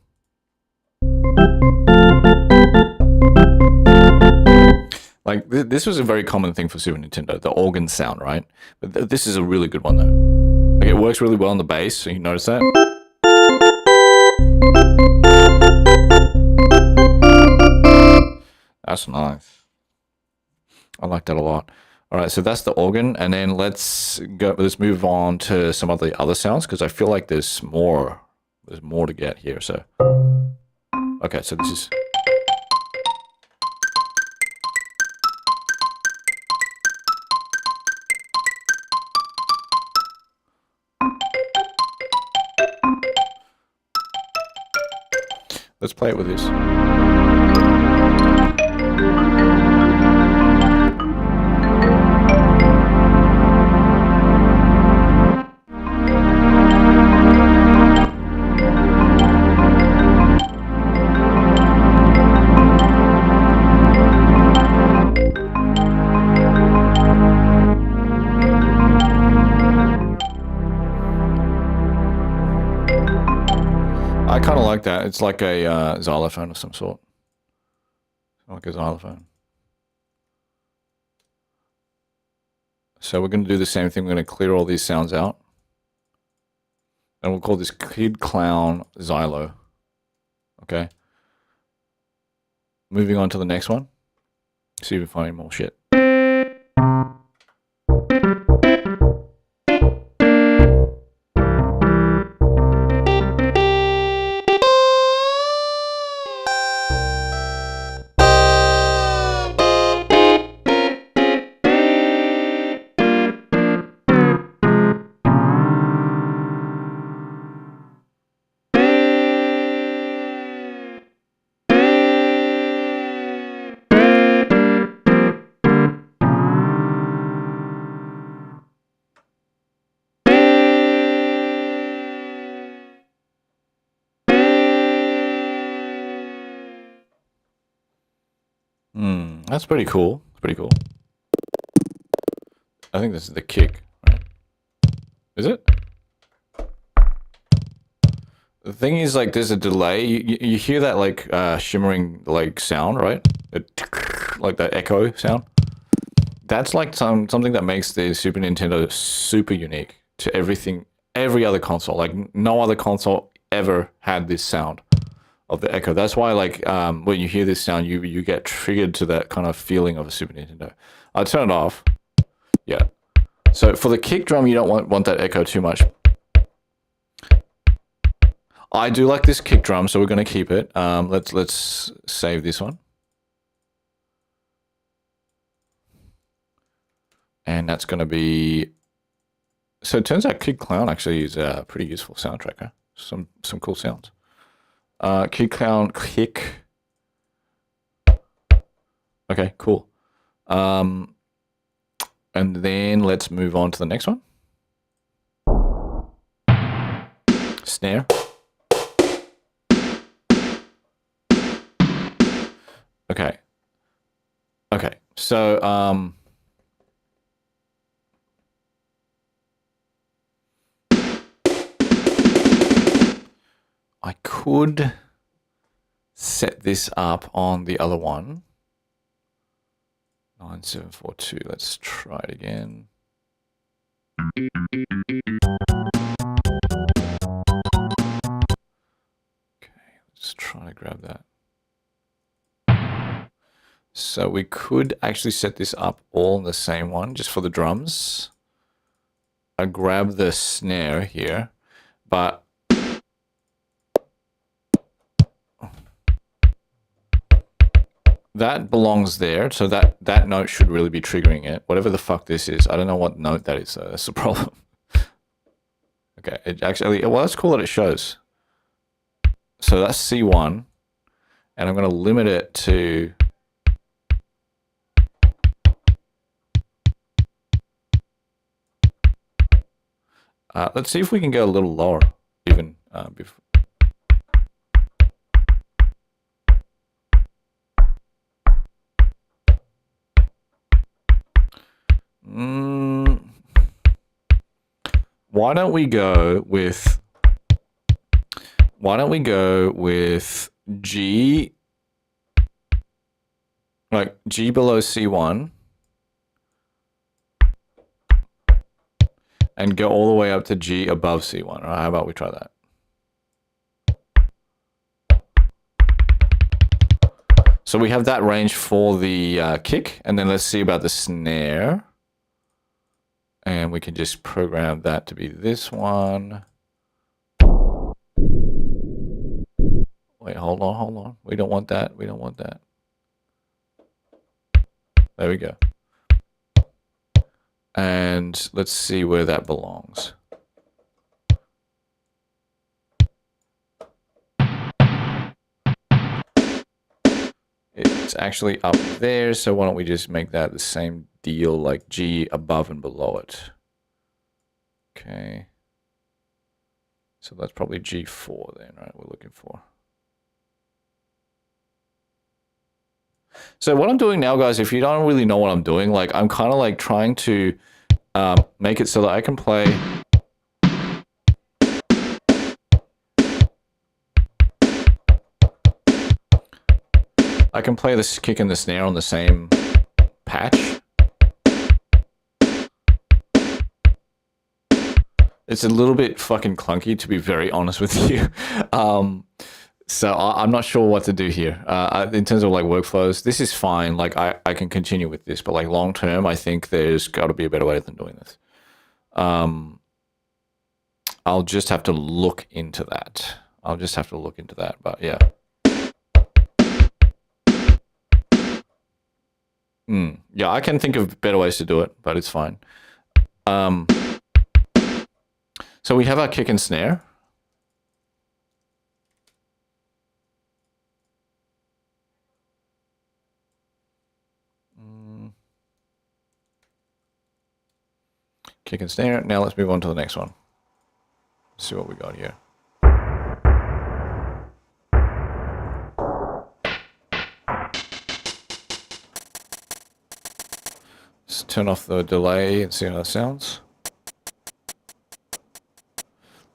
Like, this was a very common thing for Super Nintendo, the organ sound, right? But this is a really good one, though. Like, it works really well on the bass, so you notice that? That's nice. I like that a lot. All right, so that's the organ, and then let's move on to some of the other sounds, because I feel like there's more to get here, so. Okay, so this is... Let's play it with this. I kind of like that. It's like a xylophone of some sort. Like a xylophone. So we're going to do the same thing. We're going to clear all these sounds out. And we'll call this Kid Clown Xylo. Okay. Moving on to the next one. See if we find any more shit. That's pretty cool. It's pretty cool. I think this is the kick, right? Is it? The thing is, like, there's a delay. You hear that, like, shimmering, like, sound, right? Like that echo sound. That's like something that makes the Super Nintendo super unique to every other console. Like, no other console ever had this sound of the echo. That's why, like, when you hear this sound, you get triggered to that kind of feeling of a Super Nintendo. I'll turn it off. Yeah. So for the kick drum, you don't want that echo too much. I do like this kick drum, so we're going to keep it. Let's save this one. And that's going to be... So it turns out Kid Clown actually is a pretty useful soundtrack. Huh? Some cool sounds. Kid Clown kick. Okay, cool. And then let's move on to the next one. Snare. Okay. Okay. So I could set this up on the other one. 9742. Let's try it again. Okay, let's try to grab that. So we could actually set this up all in the same one, just for the drums. I grab the snare here, but that belongs there. So that note should really be triggering it. Whatever the fuck this is. I don't know what note that is, though. That's the problem. Okay, it actually, well, that's cool that it shows. So that's C1. And I'm going to limit it to... let's see if we can go a little lower, even before. Why don't we go with G, like G below C1, and go all the way up to G above C1. All right, how about we try that? So we have that range for the kick, and then let's see about the snare. And we can just program that to be this one. Wait, hold on. We don't want that. We don't want that. There we go. And let's see where that belongs. It's actually up there, so why don't we just make that the same deal, like G above and below it. Okay. So that's probably G4 then, right? We're looking for. So what I'm doing now, guys, if you don't really know what I'm doing, like I'm kind of like trying to make it so that I can play. I can play this kick and the snare on the same patch. It's a little bit fucking clunky, to be very honest with you. So I'm not sure what to do here. In terms of like workflows, this is fine. Like I can continue with this, but like long term, I think there's got to be a better way than doing this. I'll just have to look into that. But yeah. Yeah, I can think of better ways to do it, but it's fine. So we have our kick and snare. Kick and snare. Now let's move on to the next one. Let's see what we got here. Let's turn off the delay and see how that sounds.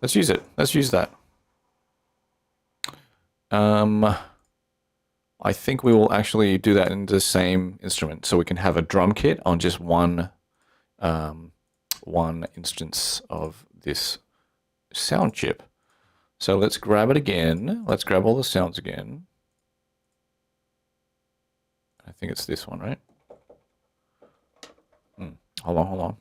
Let's use it. Let's use that. I think we will actually do that in the same instrument, so we can have a drum kit on just one instance of this sound chip. So let's grab it again. Let's grab all the sounds again. I think it's this one, right? Hold on.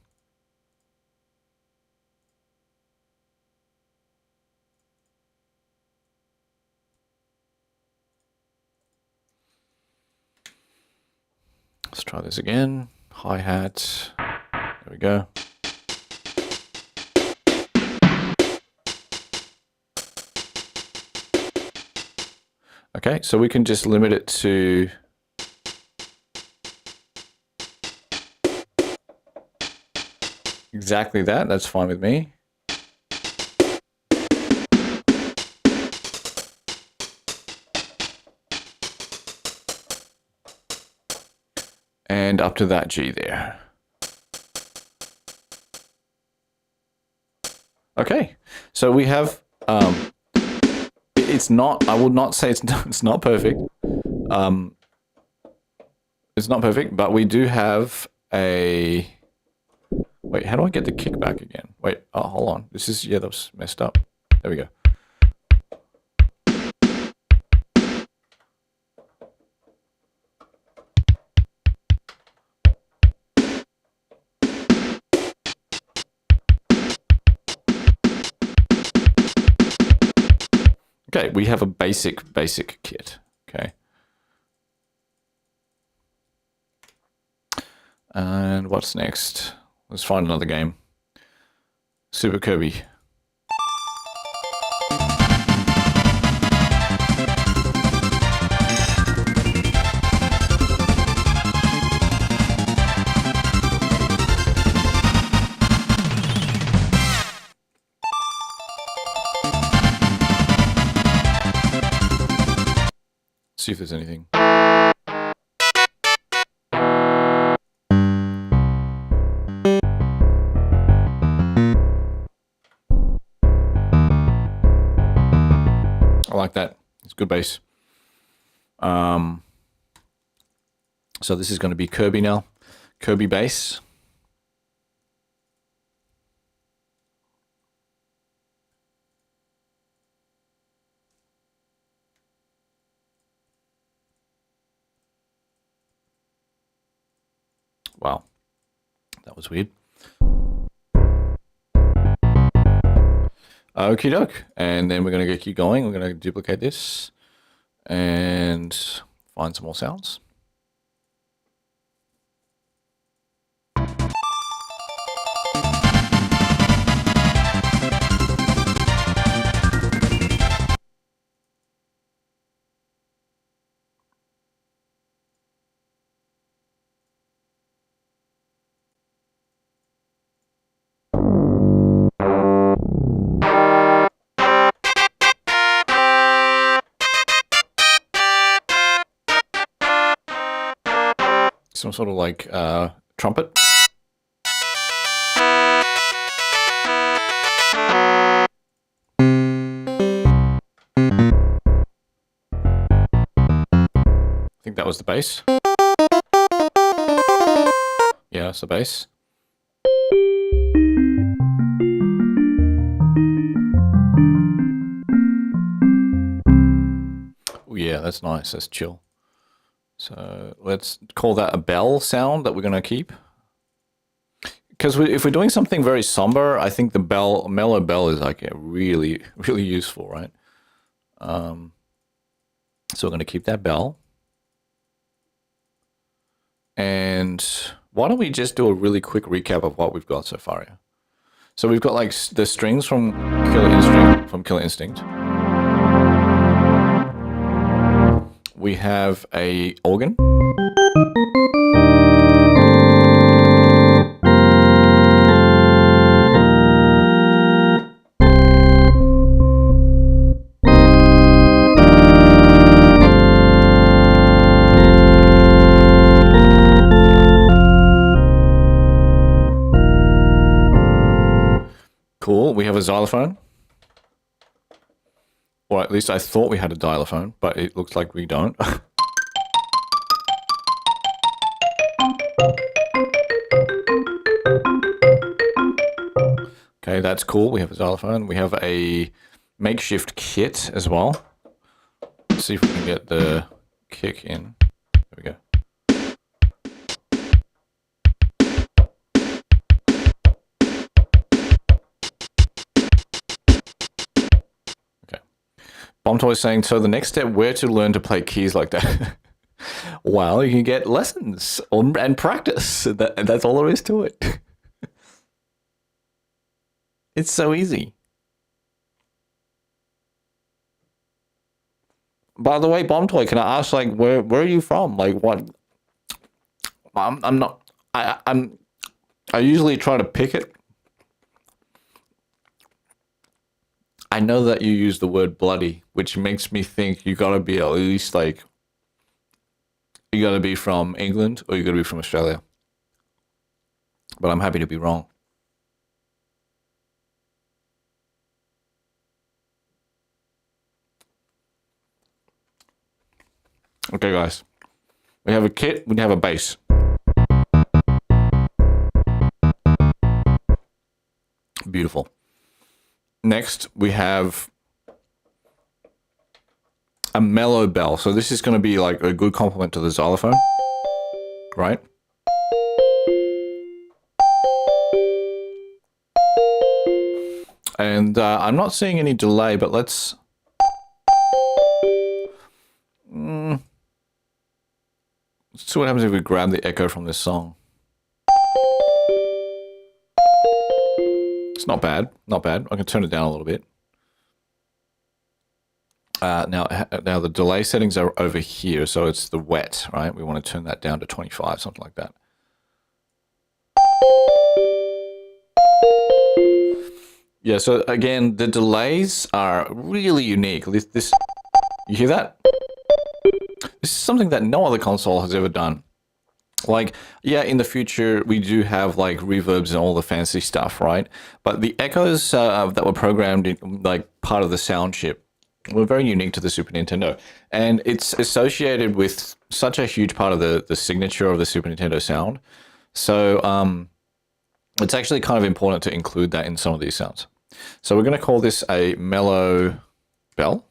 Let's try this again. Hi-hat. There we go. Okay, so we can just limit it to exactly that. That's fine with me. And up to that G there. Okay, so we have, it's not, I would not say it's not perfect. It's not perfect, but we do have a, wait, how do I get the kick back again? Wait, oh, hold on. This is, yeah, that was messed up. There we go. Okay, we have a basic kit, okay? And what's next? Let's find another game. Super Kirby. See if there's anything. I like that. It's good bass. So this is going to be Kirby now. Kirby bass. Wow. That was weird. Okie doke. And then we're going to keep going. We're going to duplicate this and find some more sounds. Some sort of like trumpet. I think that was the bass. Yeah, that's the bass. Oh yeah, that's nice. That's chill. So let's call that a bell sound that we're going to keep. Because if we're doing something very somber, I think the mellow bell is like really, really useful, right? So we're going to keep that bell. And why don't we just do a really quick recap of what we've got so far here? So we've got like the strings from Killer Instinct. We have a organ. Cool. We have a xylophone. Or at least I thought we had a xylophone, but it looks like we don't. Okay, that's cool. We have a xylophone. We have a makeshift kit as well. Let's see if we can get the kick in. There we go. Bomb Toy is saying, so the next step, where to learn to play keys like that? Well, you can get lessons and practice. That's all there is to it. It's so easy. By the way, Bomb Toy, can I ask, like, where are you from? Like, what? I'm not. I usually try to pick it. I know that you use the word bloody, which makes me think you gotta be at least like, you gotta be from England or you gotta be from Australia. But I'm happy to be wrong. Okay, guys. We have a kit, we have a bass. Beautiful. Next, we have a mellow bell. So this is going to be like a good complement to the xylophone, right? And I'm not seeing any delay, but let's... Let's see what happens if we grab the echo from this song. It's not bad. Not bad. I can turn it down a little bit. Now the delay settings are over here, so it's the wet, right? We want to turn that down to 25, something like that. Yeah, so again, the delays are really unique. This you hear that? This is something that no other console has ever done. Like, yeah, in the future, we do have like reverbs and all the fancy stuff, right? But the echoes that were programmed in like part of the sound chip were very unique to the Super Nintendo. And it's associated with such a huge part of the signature of the Super Nintendo sound. So it's actually kind of important to include that in some of these sounds. So we're going to call this a mellow bell.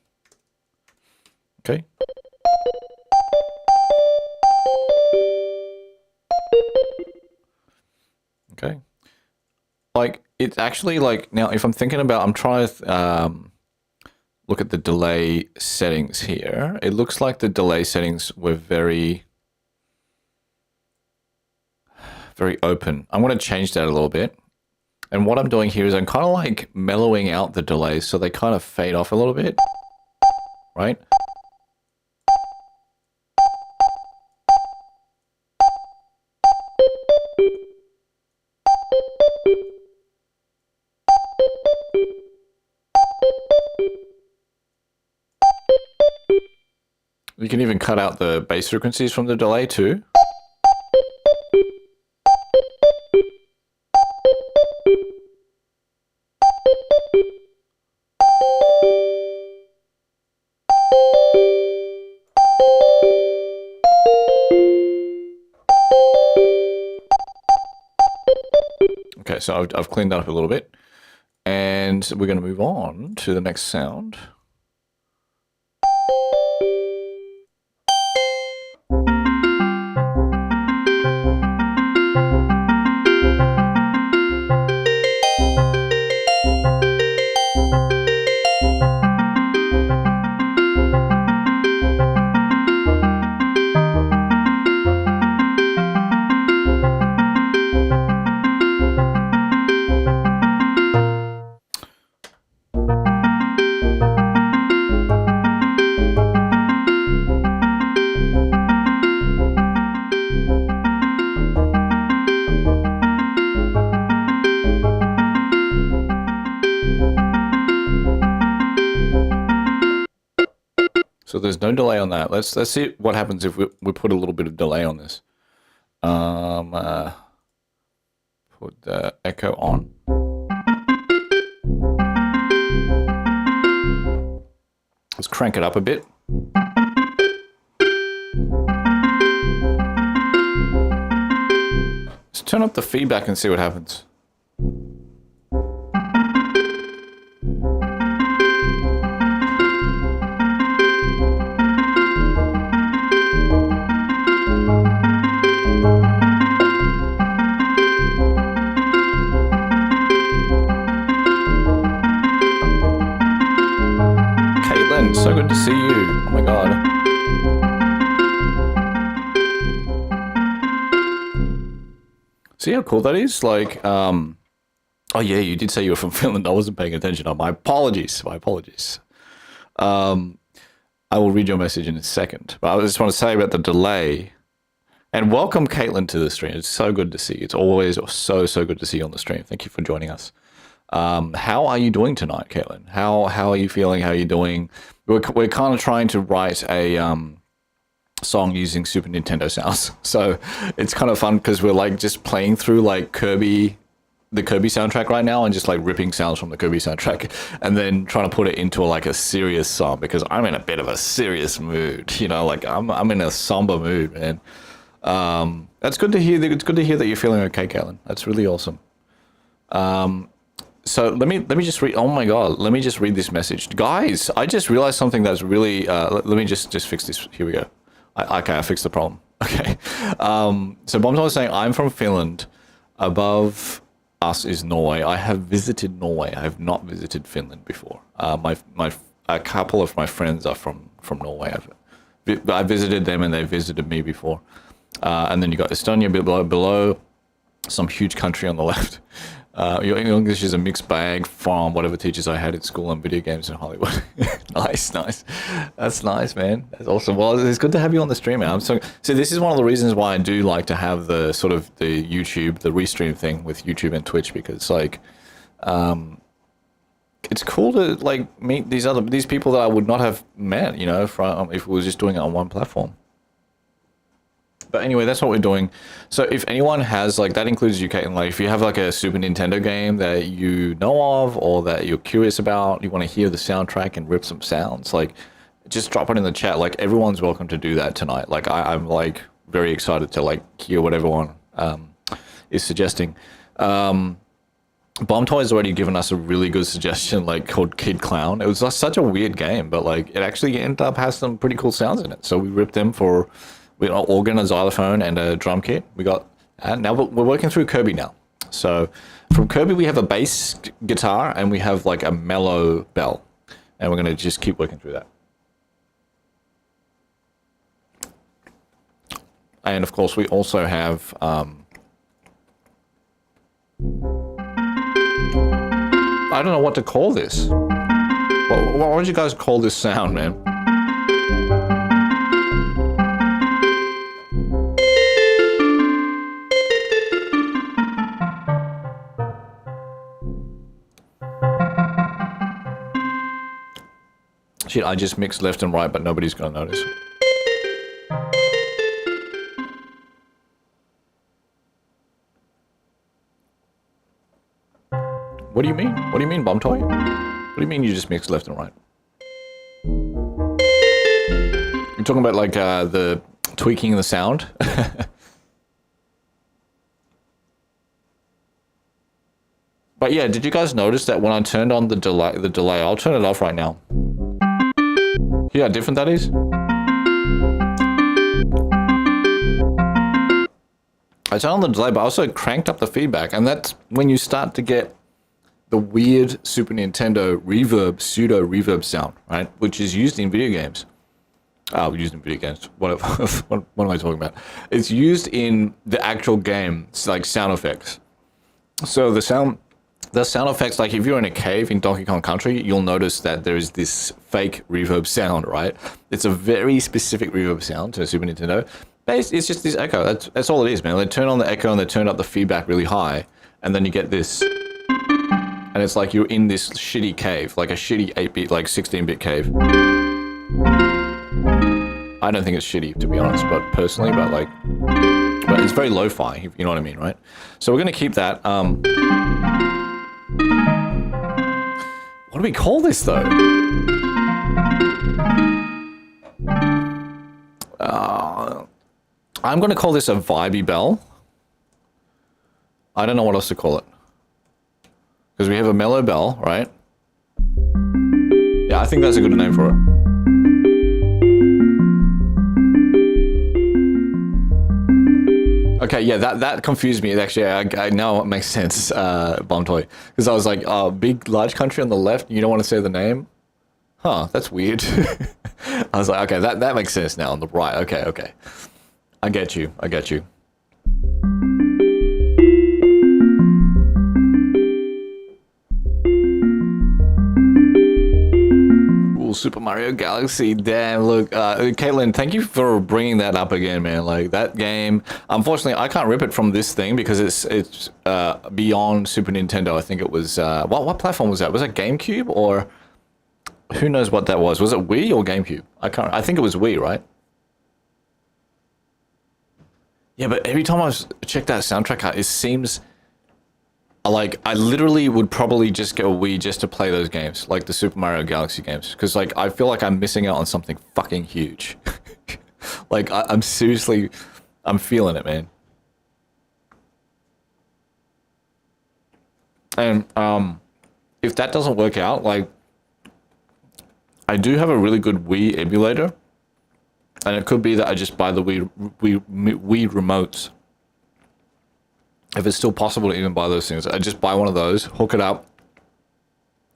Okay. Okay. Like, it's actually like, now if I'm thinking about, I'm trying to look at the delay settings here. It looks like the delay settings were very open. I'm going to change that a little bit. And what I'm doing here is I'm kind of like mellowing out the delays so they kind of fade off a little bit, right? You can even cut out the bass frequencies from the delay too. Okay, so I've cleaned that up a little bit, and we're going to move on to the next sound. So there's no delay on that. Let's see what happens if we put a little bit of delay on this. Put the echo on. Let's crank it up a bit. Let's turn up the feedback and see what happens. So good to see you. Oh my god. See how cool that is? Like, oh yeah, you did say you were from Finland. I wasn't paying attention. Oh, my apologies. My apologies. I will read your message in a second. But I just want to say about the delay. And welcome, Caitlin, to the stream. It's so good to see you. It's always so good to see you on the stream. Thank you for joining us. How are you doing tonight, Caitlin? How are you feeling? How are you doing? We're kind of trying to write a song using Super Nintendo sounds, so it's kind of fun because we're like just playing through like the Kirby soundtrack right now and just like ripping sounds from the Kirby soundtrack and then trying to put it into like a serious song because I'm in a bit of a serious mood, you know, like I'm in a somber mood, man. That's good to hear. It's good to hear that you're feeling okay, Caitlin. That's really awesome. So let me just read. Oh my god, let me just read this message, guys. I just realized something that's really. Let me just fix this. Here we go. Okay, I fixed the problem. Okay. So Bombs was saying, I'm from Finland. Above us is Norway. I have visited Norway. I have not visited Finland before. A couple of my friends are from Norway. I visited them and they visited me before. And then you got Estonia below, some huge country on the left. Your English is a mixed bag from whatever teachers I had at school and video games in Hollywood. Nice. That's nice, man. That's awesome. Well, it's good to have you on the stream, man. So this is one of the reasons why I do like to have the sort of the YouTube, the restream thing with YouTube and Twitch, because like, it's cool to like meet these people that I would not have met, you know, from if we were just doing it on one platform. But anyway, that's what we're doing. So if anyone has, like, that includes UK, and like if you have like a Super Nintendo game that you know of or that you're curious about, you want to hear the soundtrack and rip some sounds, like just drop it in the chat. Like everyone's welcome to do that tonight. Like I'm like very excited to like hear what everyone is suggesting. Bomb Toy has already given us a really good suggestion, like called Kid Clown. It was just such a weird game, but like it actually ended up has some pretty cool sounds in it. So we ripped them for. We got an organ, a xylophone, and a drum kit. We got, and now we're working through Kirby now. So from Kirby, we have a bass guitar and we have like a mellow bell, and we're gonna just keep working through that. And of course, we also have. I don't know what to call this. What would you guys call this sound, man? Shit, I just mixed left and right, but nobody's gonna notice. What do you mean? What do you mean, Bomb Toy? What do you mean you just mixed left and right? You're talking about like the tweaking the sound? But yeah, did you guys notice that when I turned on the delay, I'll turn it off right now. Yeah, different that is. I turned on the delay, but I also cranked up the feedback, and that's when you start to get the weird Super Nintendo reverb, pseudo reverb sound, right? Which is used in video games. Used in video games. What am I talking about? It's used in the actual game, it's like sound effects. So the sound effects, like if you're in a cave in Donkey Kong Country, you'll notice that there is this fake reverb sound, right? It's a very specific reverb sound to Super Nintendo. It's just this echo. That's all it is, man. They turn on the echo and they turn up the feedback really high, and then you get this. And it's like you're in this shitty cave, like a shitty 8-bit, like 16-bit cave. I don't think it's shitty, to be honest, but personally, but it's very lo-fi, if you know what I mean, right? So we're gonna keep that. What do we call this, though? I'm going to call this a vibey bell. I don't know what else to call it. Because we have a mellow bell, right? Yeah, I think that's a good name for it. Okay, yeah, that confused me. Actually, I now it makes sense, Bomb Toy. Because I was like, big, large country on the left, you don't want to say the name? Huh, that's weird. I was like, okay, that makes sense now on the right. Okay. I get you. Super Mario Galaxy, damn, look, Caitlin, thank you for bringing that up again, man. Like, that game, unfortunately, I can't rip it from this thing because it's beyond Super Nintendo. I think it was, what platform was that? Was that GameCube, or who knows what that was? Was it Wii or GameCube? I think it was Wii, right? Yeah, but every time I check that soundtrack out, it seems like I literally would probably just go Wii just to play those games, like the Super Mario Galaxy games, because like I feel like I'm missing out on something fucking huge. Like I'm seriously, I'm feeling it, man. And if that doesn't work out, like I do have a really good Wii emulator, and it could be that I just buy the Wii remotes. If it's still possible to even buy those things, I just buy one of those, hook it up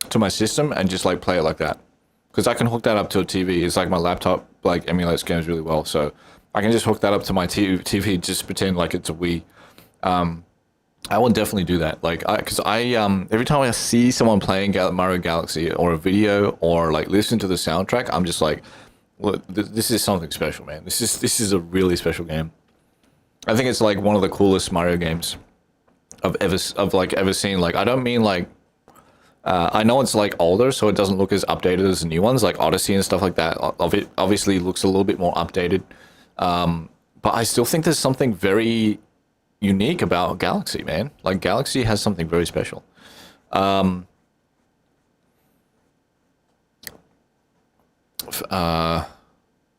to my system, and just like play it like that. Because I can hook that up to a TV. It's like my laptop like emulates games really well, so I can just hook that up to my TV, just pretend like it's a Wii. I will definitely do that. Like, because every time I see someone playing Mario Galaxy or a video or like listen to the soundtrack, I'm just like, well, this is something special, man. This is a really special game. I think it's like one of the coolest Mario games I've ever seen. Like, I don't mean like, I know it's like older, so it doesn't look as updated as the new ones, like Odyssey and stuff like that. It obviously looks a little bit more updated, but I still think there's something very unique about Galaxy, man. Like, Galaxy has something very special. And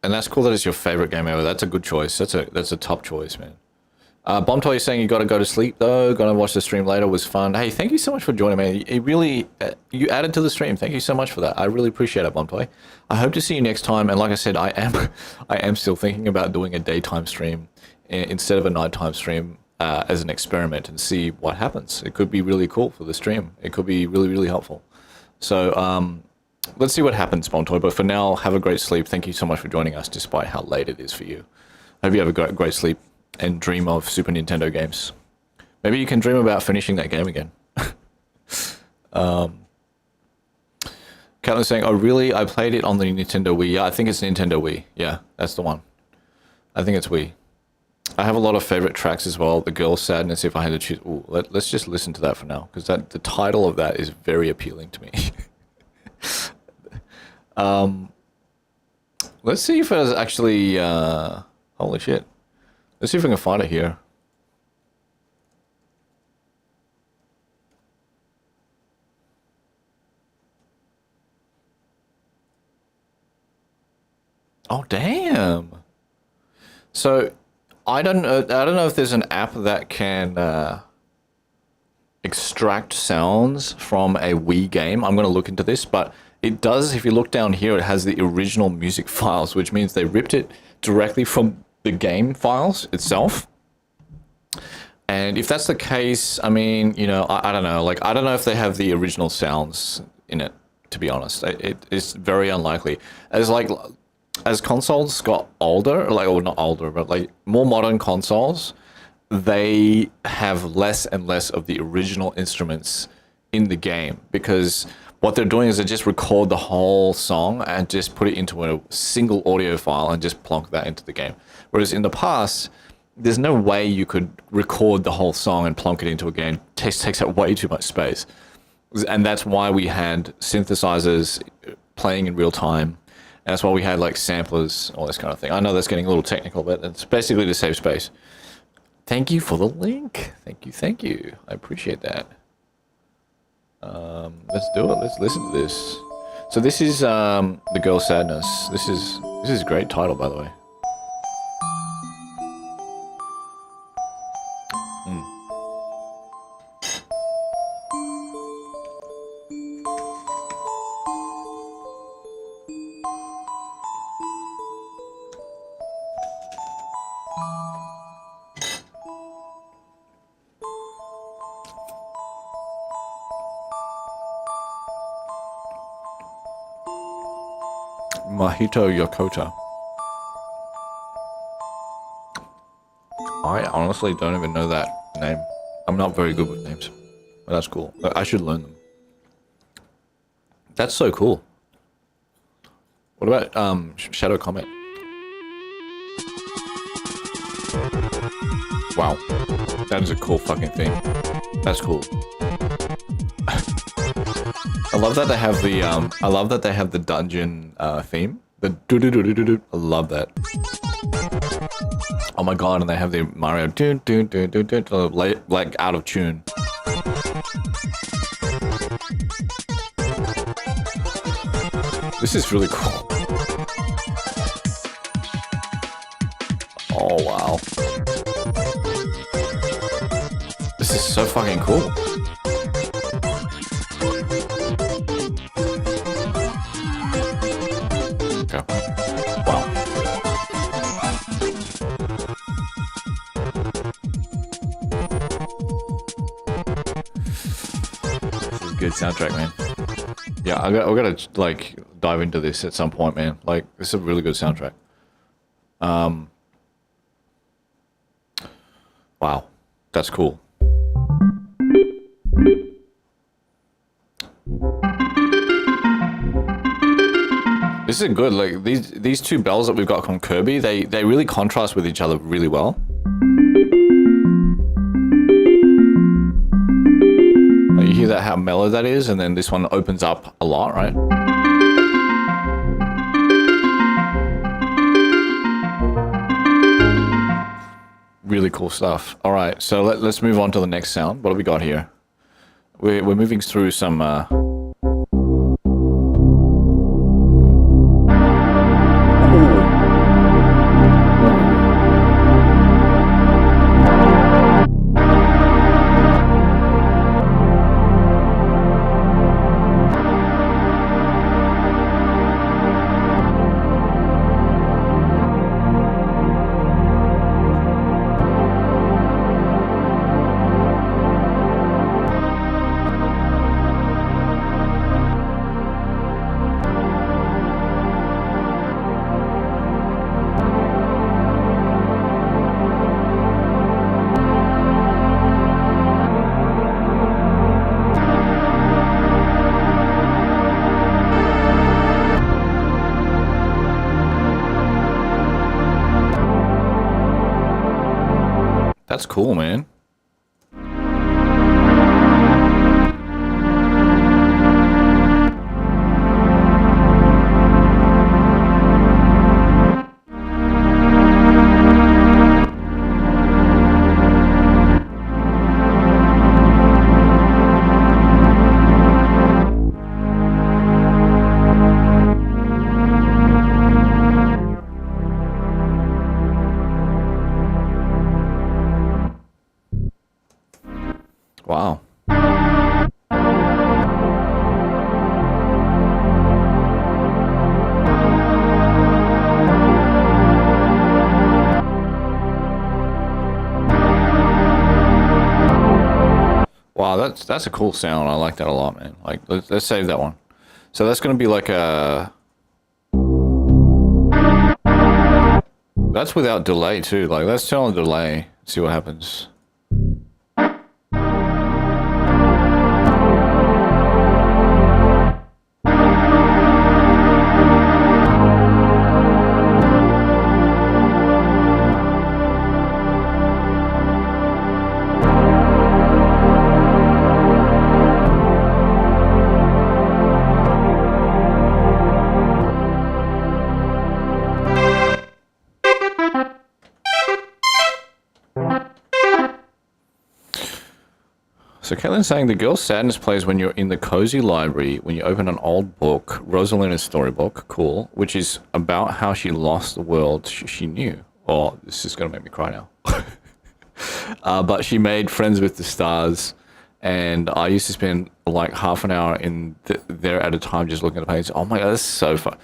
that's cool that it's your favorite game ever. That's a good choice. That's a top choice, man. Bombtoy is saying you got to go to sleep though. Gonna watch the stream later. Was fun. Hey, thank you so much for joining me. It really you added to the stream. Thank you so much for that. I really appreciate it, Bombtoy. I hope to see you next time. And like I said, I am still thinking about doing a daytime stream instead of a nighttime stream as an experiment and see what happens. It could be really cool for the stream. It could be really, really helpful. So let's see what happens, Bombtoy. But for now, have a great sleep. Thank you so much for joining us, despite how late it is for you. Hope you have a great sleep. And dream of Super Nintendo games. Maybe you can dream about finishing that game again. Caitlin's saying, oh really? I played it on the Nintendo Wii. Yeah, I think it's Nintendo Wii. Yeah, that's the one. I think it's Wii. I have a lot of favorite tracks as well. The Girl Sadness, if I had to choose. Ooh, let's just listen to that for now, because the title of that is very appealing to me. Let's see if it's actually... holy shit. Let's see if we can find it here. Oh damn! So I don't know if there's an app that can extract sounds from a Wii game. I'm gonna look into this, but it does. If you look down here, it has the original music files, which means they ripped it directly from the game files itself. And if that's the case, I mean, you know, I don't know. Like, I don't know if they have the original sounds in it, to be honest. It's very unlikely. As consoles got older, like, or not older, but like more modern consoles, they have less and less of the original instruments in the game, because what they're doing is they just record the whole song and just put it into a single audio file and just plonk that into the game. Whereas in the past, there's no way you could record the whole song and plonk it into a game. It takes up way too much space. And that's why we had synthesizers playing in real time. And that's why we had like samplers, all this kind of thing. I know that's getting a little technical, but it's basically to save space. Thank you for the link. Thank you. I appreciate that. Let's do it. Let's listen to this. So this is The Girl Sadness. This is a great title, by the way. Mahito Yokota. I honestly don't even know that name. I'm not very good with names. But that's cool. I should learn them. That's so cool. What about Shadow Comet? Wow. That is a cool fucking thing. That's cool. I love that they have the dungeon theme. The do do do do do. I love that. Oh my god, and they have the Mario do do do do do like out of tune. This is really cool. Oh wow. This is so fucking cool. Good soundtrack, man. Yeah, I gotta like dive into this at some point, man. Like, this is a really good soundtrack. Wow, that's cool. This is good. Like these two bells that we've got from Kirby, they really contrast with each other really well. Like, you hear that how mellow that is, and then this one opens up a lot, right? Really cool stuff. All right, so let's move on to the next sound. What do we got here? We're moving through some. That's cool, man. Wow. Wow, that's a cool sound. I like that a lot, man. Like, let's save that one. So that's gonna be like a. That's without delay too. Like, let's turn on the delay. See what happens. So Caitlin's saying the girl's sadness plays when you're in the cozy library, when you open an old book, Rosalina's storybook, cool, which is about how she lost the world she knew. Oh, this is going to make me cry now. But she made friends with the stars, and I used to spend like half an hour in there at a time just looking at the page. Oh my god, that's so fun.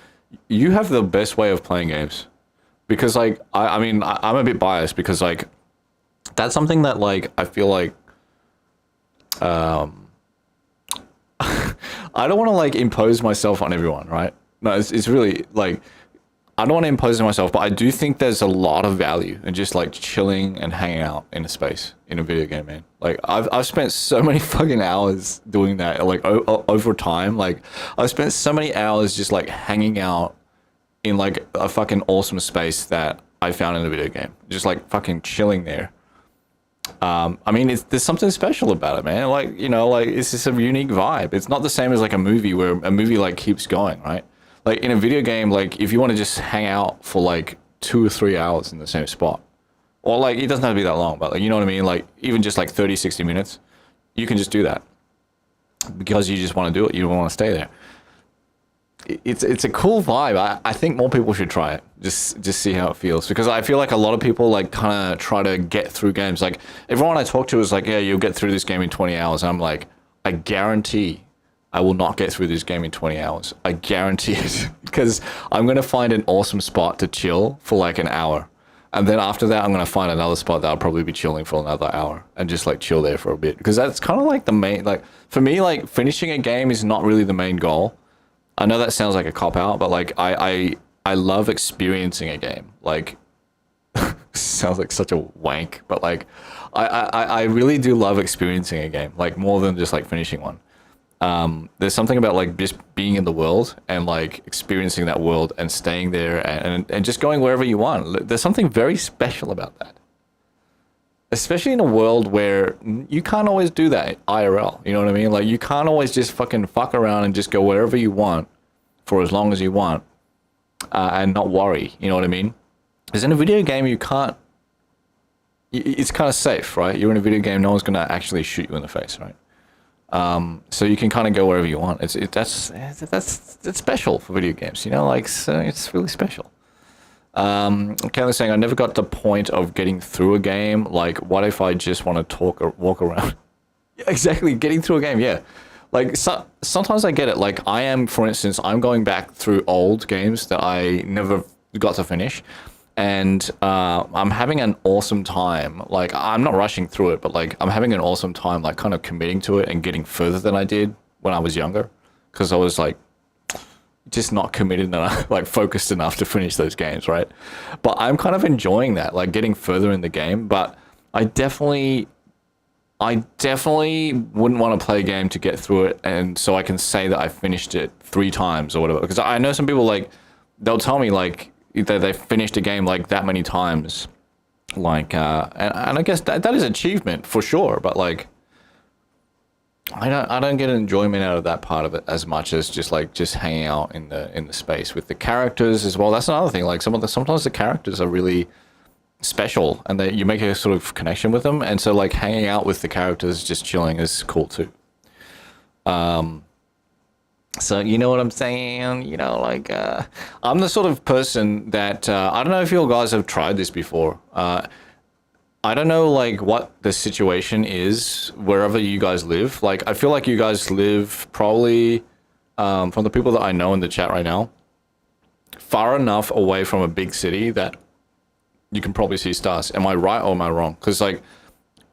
You have the best way of playing games. Because like, I mean, I'm a bit biased because like, that's something that like, I feel like, I don't want to like impose myself on everyone, right? No, it's really like, I don't want to impose on myself, but I do think there's a lot of value in just like chilling and hanging out in a space in a video game, man. Like I've spent so many fucking hours doing that, like over time. Like I've spent so many hours just like hanging out in like a fucking awesome space that I found in a video game, just like fucking chilling there. I mean, there's something special about it, man. Like, you know, like it's just a unique vibe. It's not the same as like a movie where a movie like keeps going, right? Like in a video game, like if you want to just hang out for like 2 or 3 hours in the same spot, or like it doesn't have to be that long, but like, you know what I mean? Like even just like 30, 60 minutes, you can just do that because you just want to do it. You don't want to stay there. It's a cool vibe. I think more people should try it. Just see how it feels, because I feel like a lot of people like kind of try to get through games. Like everyone I talk to is like, yeah, you'll get through this game in 20 hours. And I'm like, I guarantee I will not get through this game in 20 hours. I guarantee it, because I'm going to find an awesome spot to chill for like an hour. And then after that, I'm going to find another spot that I'll probably be chilling for another hour and just like chill there for a bit. Because that's kind of like the main, like for me, like finishing a game is not really the main goal. I know that sounds like a cop-out, but like I love experiencing a game. Like, sounds like such a wank, but like I really do love experiencing a game, like more than just like finishing one. There's something about like just being in the world and like experiencing that world and staying there and just going wherever you want. There's something very special about that. Especially in a world where you can't always do that IRL. You know what I mean? Like you can't always just fucking fuck around and just go wherever you want for as long as you want and not worry. You know what I mean? Because in a video game, you can't. It's kind of safe, right? You're in a video game, no one's gonna actually shoot you in the face, right? So you can kind of go wherever you want. That's special for video games, you know. Like so it's really special. Kayla's saying I never got to the point of getting through a game. Like, what if I just want to talk or walk around? Yeah, exactly, getting through a game. Yeah, like sometimes I get it. Like I am, for instance, I'm going back through old games that I never got to finish. And I'm having an awesome time. Like, I'm not rushing through it, but like I'm having an awesome time, like kind of committing to it and getting further than I did when I was younger, because I was like just not committed enough, like focused enough to finish those games, right? But I'm kind of enjoying that, like getting further in the game. But I definitely wouldn't want to play a game to get through it, and so I can say that I finished it 3 times or whatever. Because I know some people, like, they'll tell me like they finished a game like that many times, like and I guess that is achievement for sure, but like I don't get enjoyment out of that part of it as much as just hanging out in the space with the characters as well. That's another thing. Like sometimes the characters are really special and you make a sort of connection with them, and so like hanging out with the characters, just chilling, is cool too. So you know what I'm saying? You know, like I'm the sort of person that I don't know if you guys have tried this before. I don't know like what the situation is wherever you guys live. Like I feel like you guys live probably from the people that I know in the chat right now, far enough away from a big city that you can probably see stars. Am I right or am I wrong? Because like,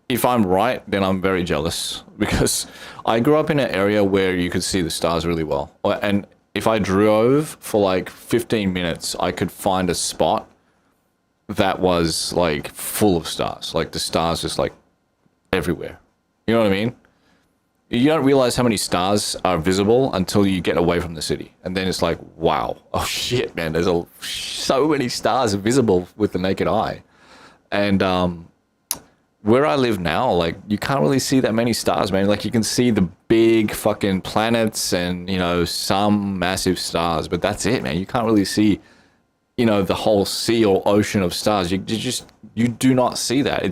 if I'm right, then I'm very jealous, because I grew up in an area where you could see the stars really well. And if I drove for like 15 minutes, I could find a spot that was like full of stars. Like the stars just like everywhere. You know what I mean? You don't realize how many stars are visible until you get away from the city. And then it's like, wow, oh shit, man, there's so many stars visible with the naked eye. And where I live now, like you can't really see that many stars, man. Like you can see the big fucking planets and, you know, some massive stars, but that's it, man. You can't really see, you know, the whole sea or ocean of stars. You do not see that.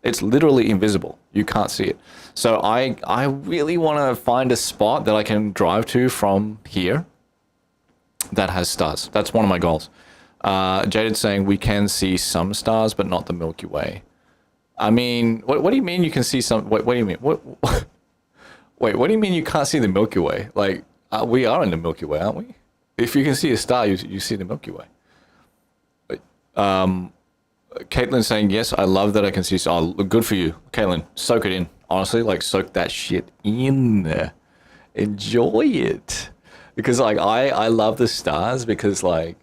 It's literally invisible. You can't see it. So I really want to find a spot that I can drive to from here that has stars. That's one of my goals. Jaded's saying we can see some stars, but not the Milky Way. I mean, what do you mean you can see some? What do you mean? Wait, what do you mean you can't see the Milky Way? Like, we are in the Milky Way, aren't we? If you can see a star, you see the Milky Way. Caitlin's saying, yes, I love that I can see stars. Oh, good for you, Caitlin. Soak it in. Honestly, like, soak that shit in. Enjoy it. Because, like, I love the stars because, like,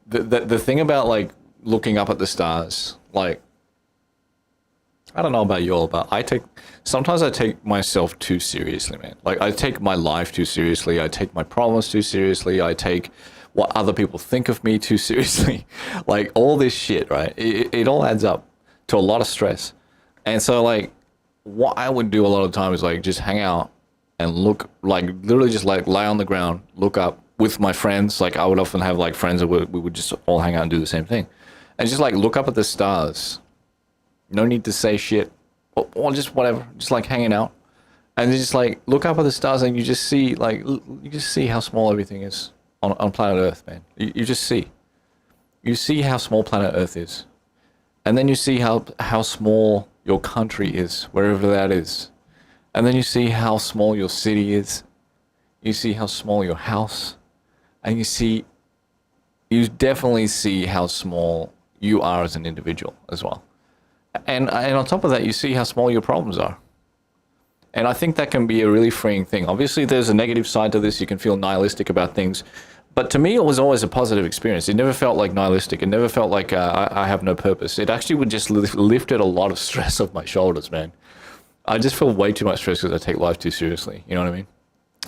the thing about, like, looking up at the stars, like, I don't know about you all, but sometimes I take myself too seriously, man. Like I take my life too seriously. I take my problems too seriously. I take what other people think of me too seriously. Like all this shit, right? It all adds up to a lot of stress. And so like what I would do a lot of the time is like just hang out and look, like literally just like lie on the ground, look up with my friends. Like I would often have like friends that we would just all hang out and do the same thing. And just like look up at the stars. No need to say shit or just whatever, just like hanging out, and then just like look up at the stars and you just see like how small everything is on planet Earth, man. You just see how small planet Earth is, and then you see how small your country is, wherever that is, and then you see how small your city is, you see how small your house, and you definitely see how small you are as an individual as well. And on top of that, you see how small your problems are. And I think that can be a really freeing thing. Obviously, there's a negative side to this. You can feel nihilistic about things. But to me, it was always a positive experience. It never felt like nihilistic. It never felt like I have no purpose. It actually would just lifted a lot of stress off my shoulders, man. I just feel way too much stress because I take life too seriously. You know what I mean?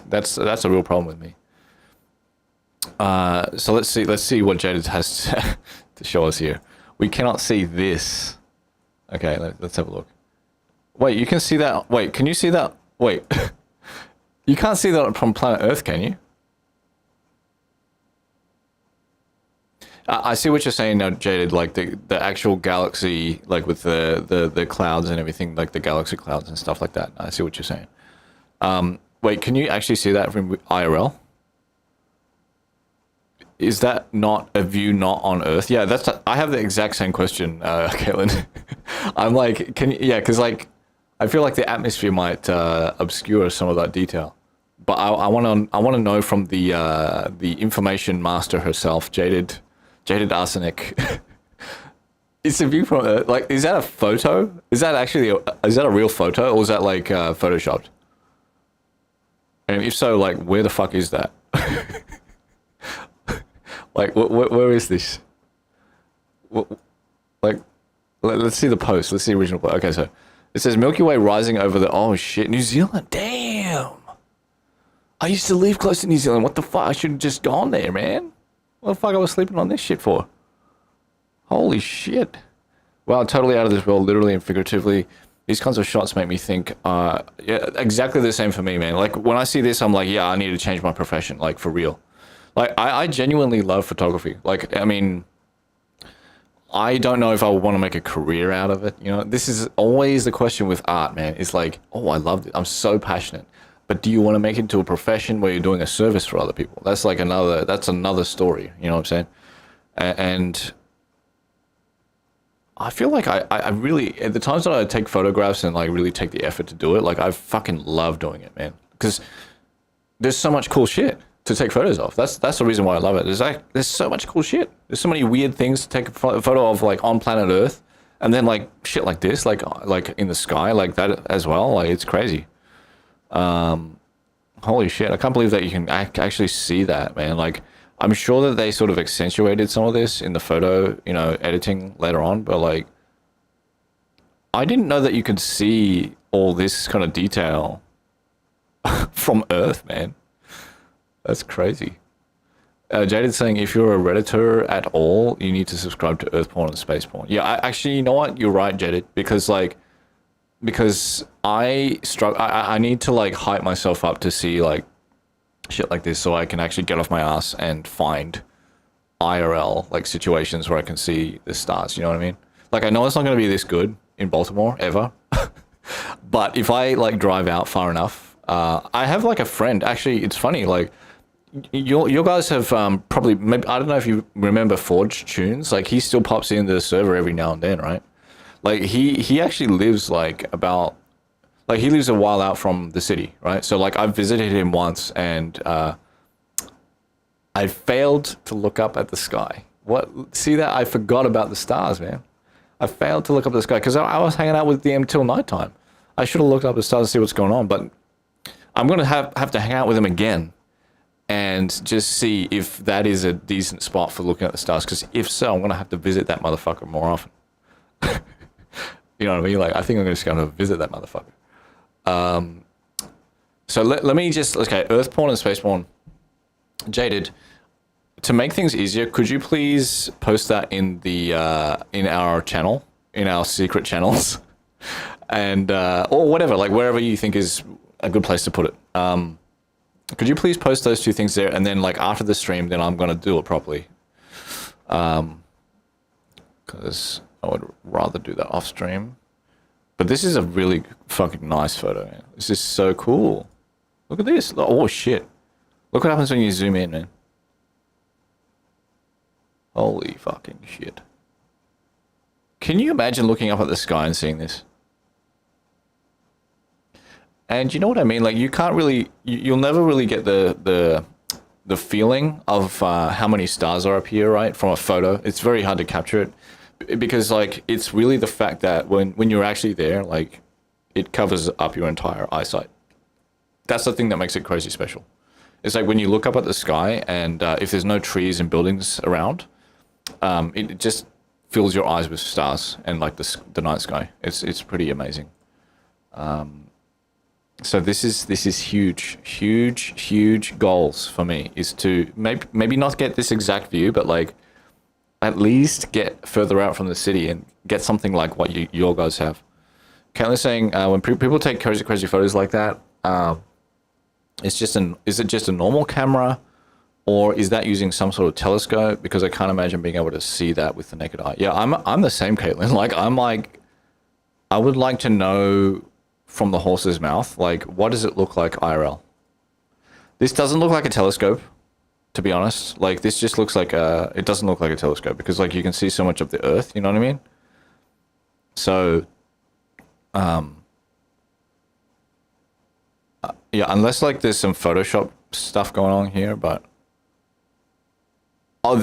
That's a real problem with me. So let's see what Jaded has to show us here. We cannot see this. Okay, let's have a look. Wait, you can see that? Wait, can you see that? Wait, you can't see that from planet Earth, can you? I see what you're saying now, Jaded. Like the actual galaxy, like with the clouds and everything, like the galaxy clouds and stuff like that. I see what you're saying. Wait, can you actually see that from IRL? Is that not a view not on Earth? Yeah, I have the exact same question, Caitlin. I'm like, yeah, because like, I feel like the atmosphere might obscure some of that detail. But I want to know from the information master herself, Jaded Arsenic. It's a view from Earth. Like, is that a photo? Is that actually is that a real photo, or is that like photoshopped? And if so, like, where the fuck is that? Like, where is this? Like, let's see the post. Let's see the original post. Okay, so it says Milky Way rising over the... Oh, shit. New Zealand. Damn. I used to live close to New Zealand. What the fuck? I should have just gone there, man. What the fuck I was sleeping on this shit for? Holy shit. Wow, totally out of this world, literally and figuratively. These kinds of shots make me think, yeah, exactly the same for me, man. Like, when I see this, I'm like, yeah, I need to change my profession, like, for real. Like, I genuinely love photography. Like, I mean, I don't know if I want to make a career out of it. You know, this is always the question with art, man. It's like, oh, I love it. I'm so passionate. But do you want to make it into a profession where you're doing a service for other people? That's like that's another story. You know what I'm saying? And I feel like I really, at the times that I take photographs and like really take the effort to do it, like I fucking love doing it, man. Because there's so much cool shit to take photos of. That's the reason why I love it. There's so much cool shit. There's so many weird things to take a photo of, like on planet Earth, and then like shit like this, like in the sky, like that as well. Like, it's crazy. Holy shit! I can't believe that you can actually see that, man. Like, I'm sure that they sort of accentuated some of this in the photo, you know, editing later on, but like, I didn't know that you could see all this kind of detail from Earth, man. That's crazy. Jaded's saying, if you're a Redditor at all, you need to subscribe to Earth porn and space porn. Yeah, actually, you know what? You're right, Jaded, because I need to like hype myself up to see like shit like this so I can actually get off my ass and find IRL like situations where I can see the stars. You know what I mean? Like, I know it's not going to be this good in Baltimore ever, but if I like drive out far enough, I have like a friend. Actually, it's funny. Like, you guys have probably, maybe, I don't know if you remember Forge Tunes. Like, he still pops into the server every now and then, right? Like, he actually lives like about, like, he lives a while out from the city, right? So like, I've visited him once, and I failed to look up at the sky. What? See that? I forgot about the stars, man. I failed to look up at the sky because I was hanging out with DM till nighttime. I should have looked up at the stars to see what's going on, but I'm gonna have to hang out with him again and just see if that is a decent spot for looking at the stars. Because if so, I'm gonna have to visit that motherfucker more often. You know what I mean? Like, I think I'm just gonna visit that motherfucker. So let me just, okay, Earth porn and space porn. Jaded, to make things easier, could you please post that in the in our channel, in our secret channels, and or whatever, like wherever you think is a good place to put it. Could you please post those two things there, and then like after the stream, then I'm gonna do it properly. Because I would rather do that off stream. But this is a really fucking nice photo, man. This is so cool. Look at this. Oh, shit. Look what happens when you zoom in, man. Holy fucking shit. Can you imagine looking up at the sky and seeing this? And you know what I mean? Like, you can't really... You'll never really get the feeling of how many stars are up here, right? From a photo. It's very hard to capture it. Because, like, it's really the fact that when you're actually there, like, it covers up your entire eyesight. That's the thing that makes it crazy special. It's like when you look up at the sky and if there's no trees and buildings around, it just fills your eyes with stars and, like, the night sky. It's pretty amazing. So this is huge goals for me, is to maybe not get this exact view, but like at least get further out from the city and get something like what your guys have. Caitlin's saying when people take crazy photos like that, is it just a normal camera, or is that using some sort of telescope? Because I can't imagine being able to see that with the naked eye. Yeah, I'm the same, Caitlin. Like I would like to know from the horse's mouth, like, what does it look like IRL? This doesn't look like a telescope, to be honest. Like, this just looks like it doesn't look like a telescope, because like you can see so much of the earth, you know what I mean? So, yeah, unless like there's some Photoshop stuff going on here, but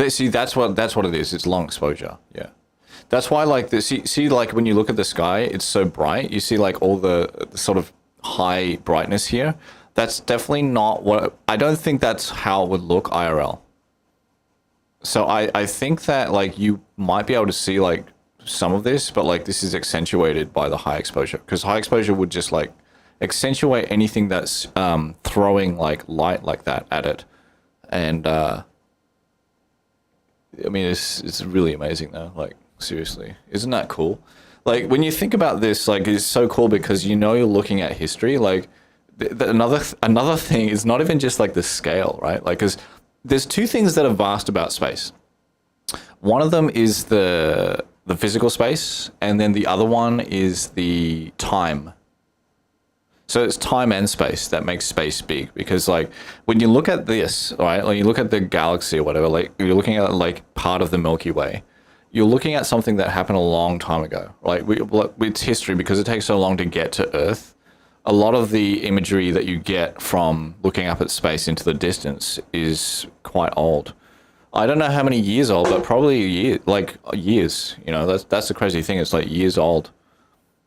see, that's what it is. It's long exposure. Yeah. That's why, like, see, like, when you look at the sky, it's so bright. You see, like, all the sort of high brightness here. That's definitely not what... I don't think that's how it would look IRL. So I think that, like, you might be able to see, like, some of this, but, like, this is accentuated by the high exposure. Because high exposure would just, like, accentuate anything that's throwing, like, light like that at it. And, I mean, it's really amazing, though. Like, seriously, isn't that cool? Like, when you think about this, like, it's so cool because you know you're looking at history. Like, another thing is not even just like the scale, right? Like, because there's two things that are vast about space. One of them is the physical space, and then the other one is the time. So it's time and space that makes space big, because like when you look at this, right, when you look at the galaxy or whatever, like you're looking at like part of the Milky Way, you're looking at something that happened a long time ago. Like it's history, because it takes so long to get to Earth. A lot of the imagery that you get from looking up at space into the distance is quite old. I don't know how many years old, but probably years. You know, that's the crazy thing. It's like years old.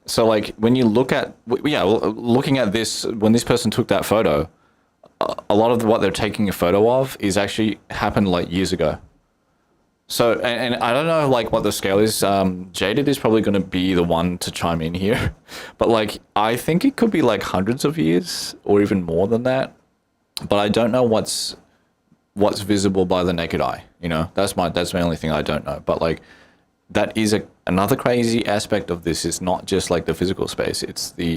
So like when you look at, looking at this, when this person took that photo, a lot of what they're taking a photo of is actually happened like years ago. So, and I don't know like what the scale is. Jaded is probably going to be the one to chime in here, but like I think it could be like hundreds of years or even more than that. But I don't know what's visible by the naked eye. You know, that's my only thing I don't know. But like that is another crazy aspect of this. Is not just like the physical space. It's the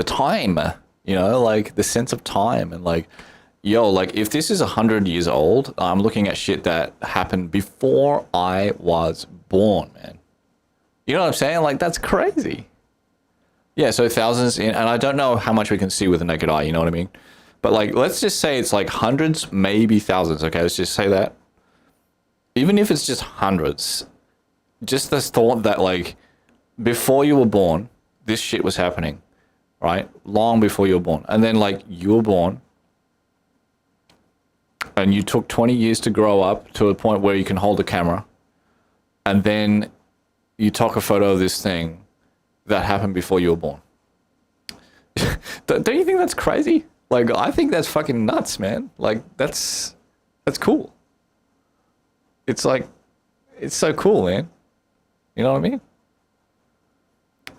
time. You know, like the sense of time, and like, yo, like if this is 100 years old, I'm looking at shit that happened before I was born, man. You know what I'm saying? Like that's crazy. Yeah, so thousands in, and I don't know how much we can see with the naked eye, you know what I mean? But like, let's just say it's like hundreds, maybe thousands, okay? Let's just say that. Even if it's just hundreds, just this thought that like, before you were born, this shit was happening, right? Long before you were born. And then like, you were born, and you took 20 years to grow up to a point where you can hold a camera, and then you took a photo of this thing that happened before you were born. Don't you think that's crazy? Like, I think that's fucking nuts, man. Like, that's cool. It's like, it's so cool, man. You know what I mean?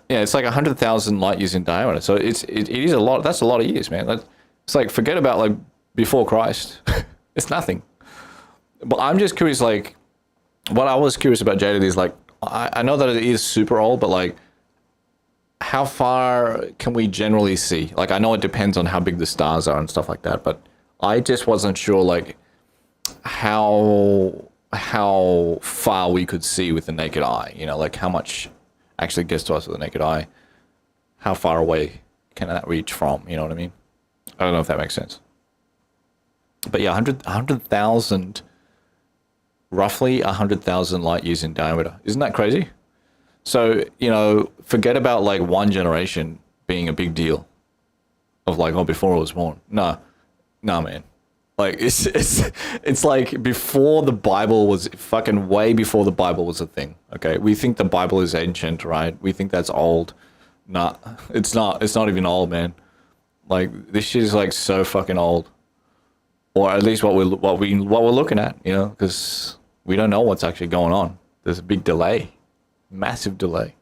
Yeah, it's like 100,000 light years in diameter. So it is a lot. That's a lot of years, man. It's like, forget about like before Christ. It's nothing. But I'm just curious, like, what I was curious about Jaded is like, I know that it is super old, but like, how far can we generally see? Like, I know it depends on how big the stars are and stuff like that, but I just wasn't sure like how far we could see with the naked eye, you know, like how much actually gets to us with the naked eye. How far away can that reach from, you know what I mean? I don't know if that makes sense. But yeah, 100,000, roughly 100,000 light years in diameter. Isn't that crazy? So, you know, forget about like one generation being a big deal of like, oh, before I was born. No, man. Like it's like before the Bible was fucking way before the Bible was a thing. Okay. We think the Bible is ancient, right? We think that's old. Nah, it's not even old, man. Like this shit is like so fucking old. Or at least what we're looking at, you know, because we don't know what's actually going on. There's a big delay, massive delay.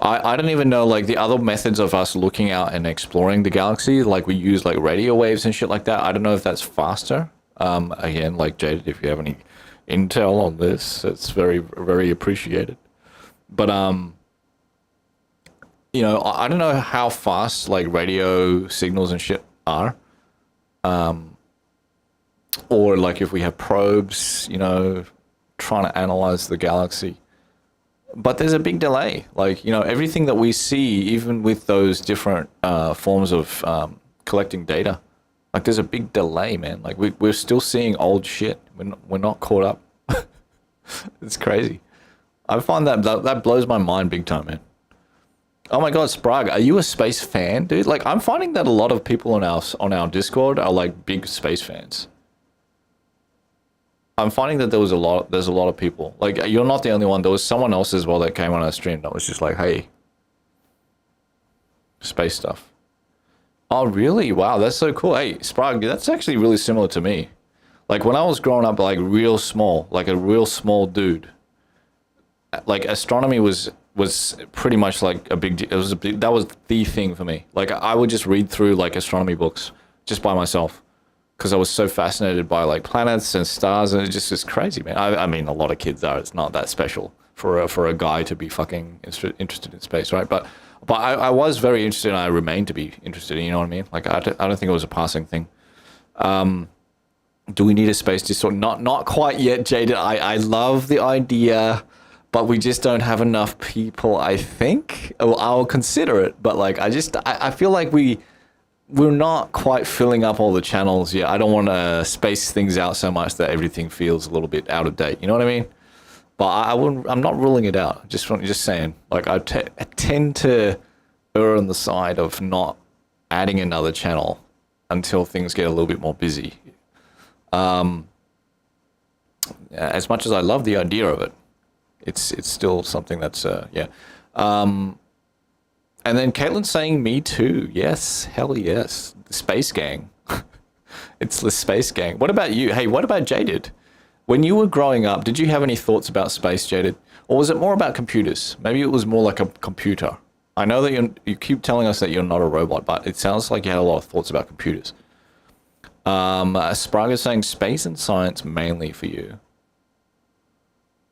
I don't even know like the other methods of us looking out and exploring the galaxy. Like we use like radio waves and shit like that. I don't know if that's faster. Again, like Jaded, if you have any intel on this, it's very, very appreciated. But you know, I don't know how fast like radio signals and shit are. Or like if we have probes, you know, trying to analyze the galaxy. But there's a big delay. Like, you know, everything that we see, even with those different forms of collecting data, like there's a big delay, man. Like we're still seeing old shit. We're not caught up. It's crazy. I find that blows my mind big time, man. Oh my God, Sprague, are you a space fan, dude? Like I'm finding that a lot of people on our Discord are like big space fans. I'm finding that there's a lot of people. Like you're not the only one. There was someone else as well that came on our stream that was just like, hey, space stuff. Oh really? Wow, that's so cool. Hey, Sprague, that's actually really similar to me. Like when I was growing up, like real small, like a real small dude. Like astronomy was pretty much like a big. It was a big, that was the thing for me. Like I would just read through like astronomy books just by myself. Because I was so fascinated by like planets and stars, and it's just crazy, man. I mean, a lot of kids are. It's not that special for a guy to be fucking interested in space, right? But I was very interested, and I remain to be interested. You know what I mean? Like I don't think it was a passing thing. Do we need a space disorder? Not quite yet, Jaded. I love the idea, but we just don't have enough people. I think I'll consider it, but like I feel like we're not quite filling up all the channels yet. I don't want to space things out so much that everything feels a little bit out of date. You know what I mean? But I'm not ruling it out. Just saying. Like I tend to err on the side of not adding another channel until things get a little bit more busy. As much as I love the idea of it, it's still something that's yeah. And then Caitlin's saying, me too. Yes, hell yes. The Space Gang. It's the Space Gang. What about you? Hey, what about Jaded? When you were growing up, did you have any thoughts about space, Jaded? Or was it more about computers? Maybe it was more like a computer. I know that you keep telling us that you're not a robot, but it sounds like you had a lot of thoughts about computers. Sprague is saying space and science mainly for you.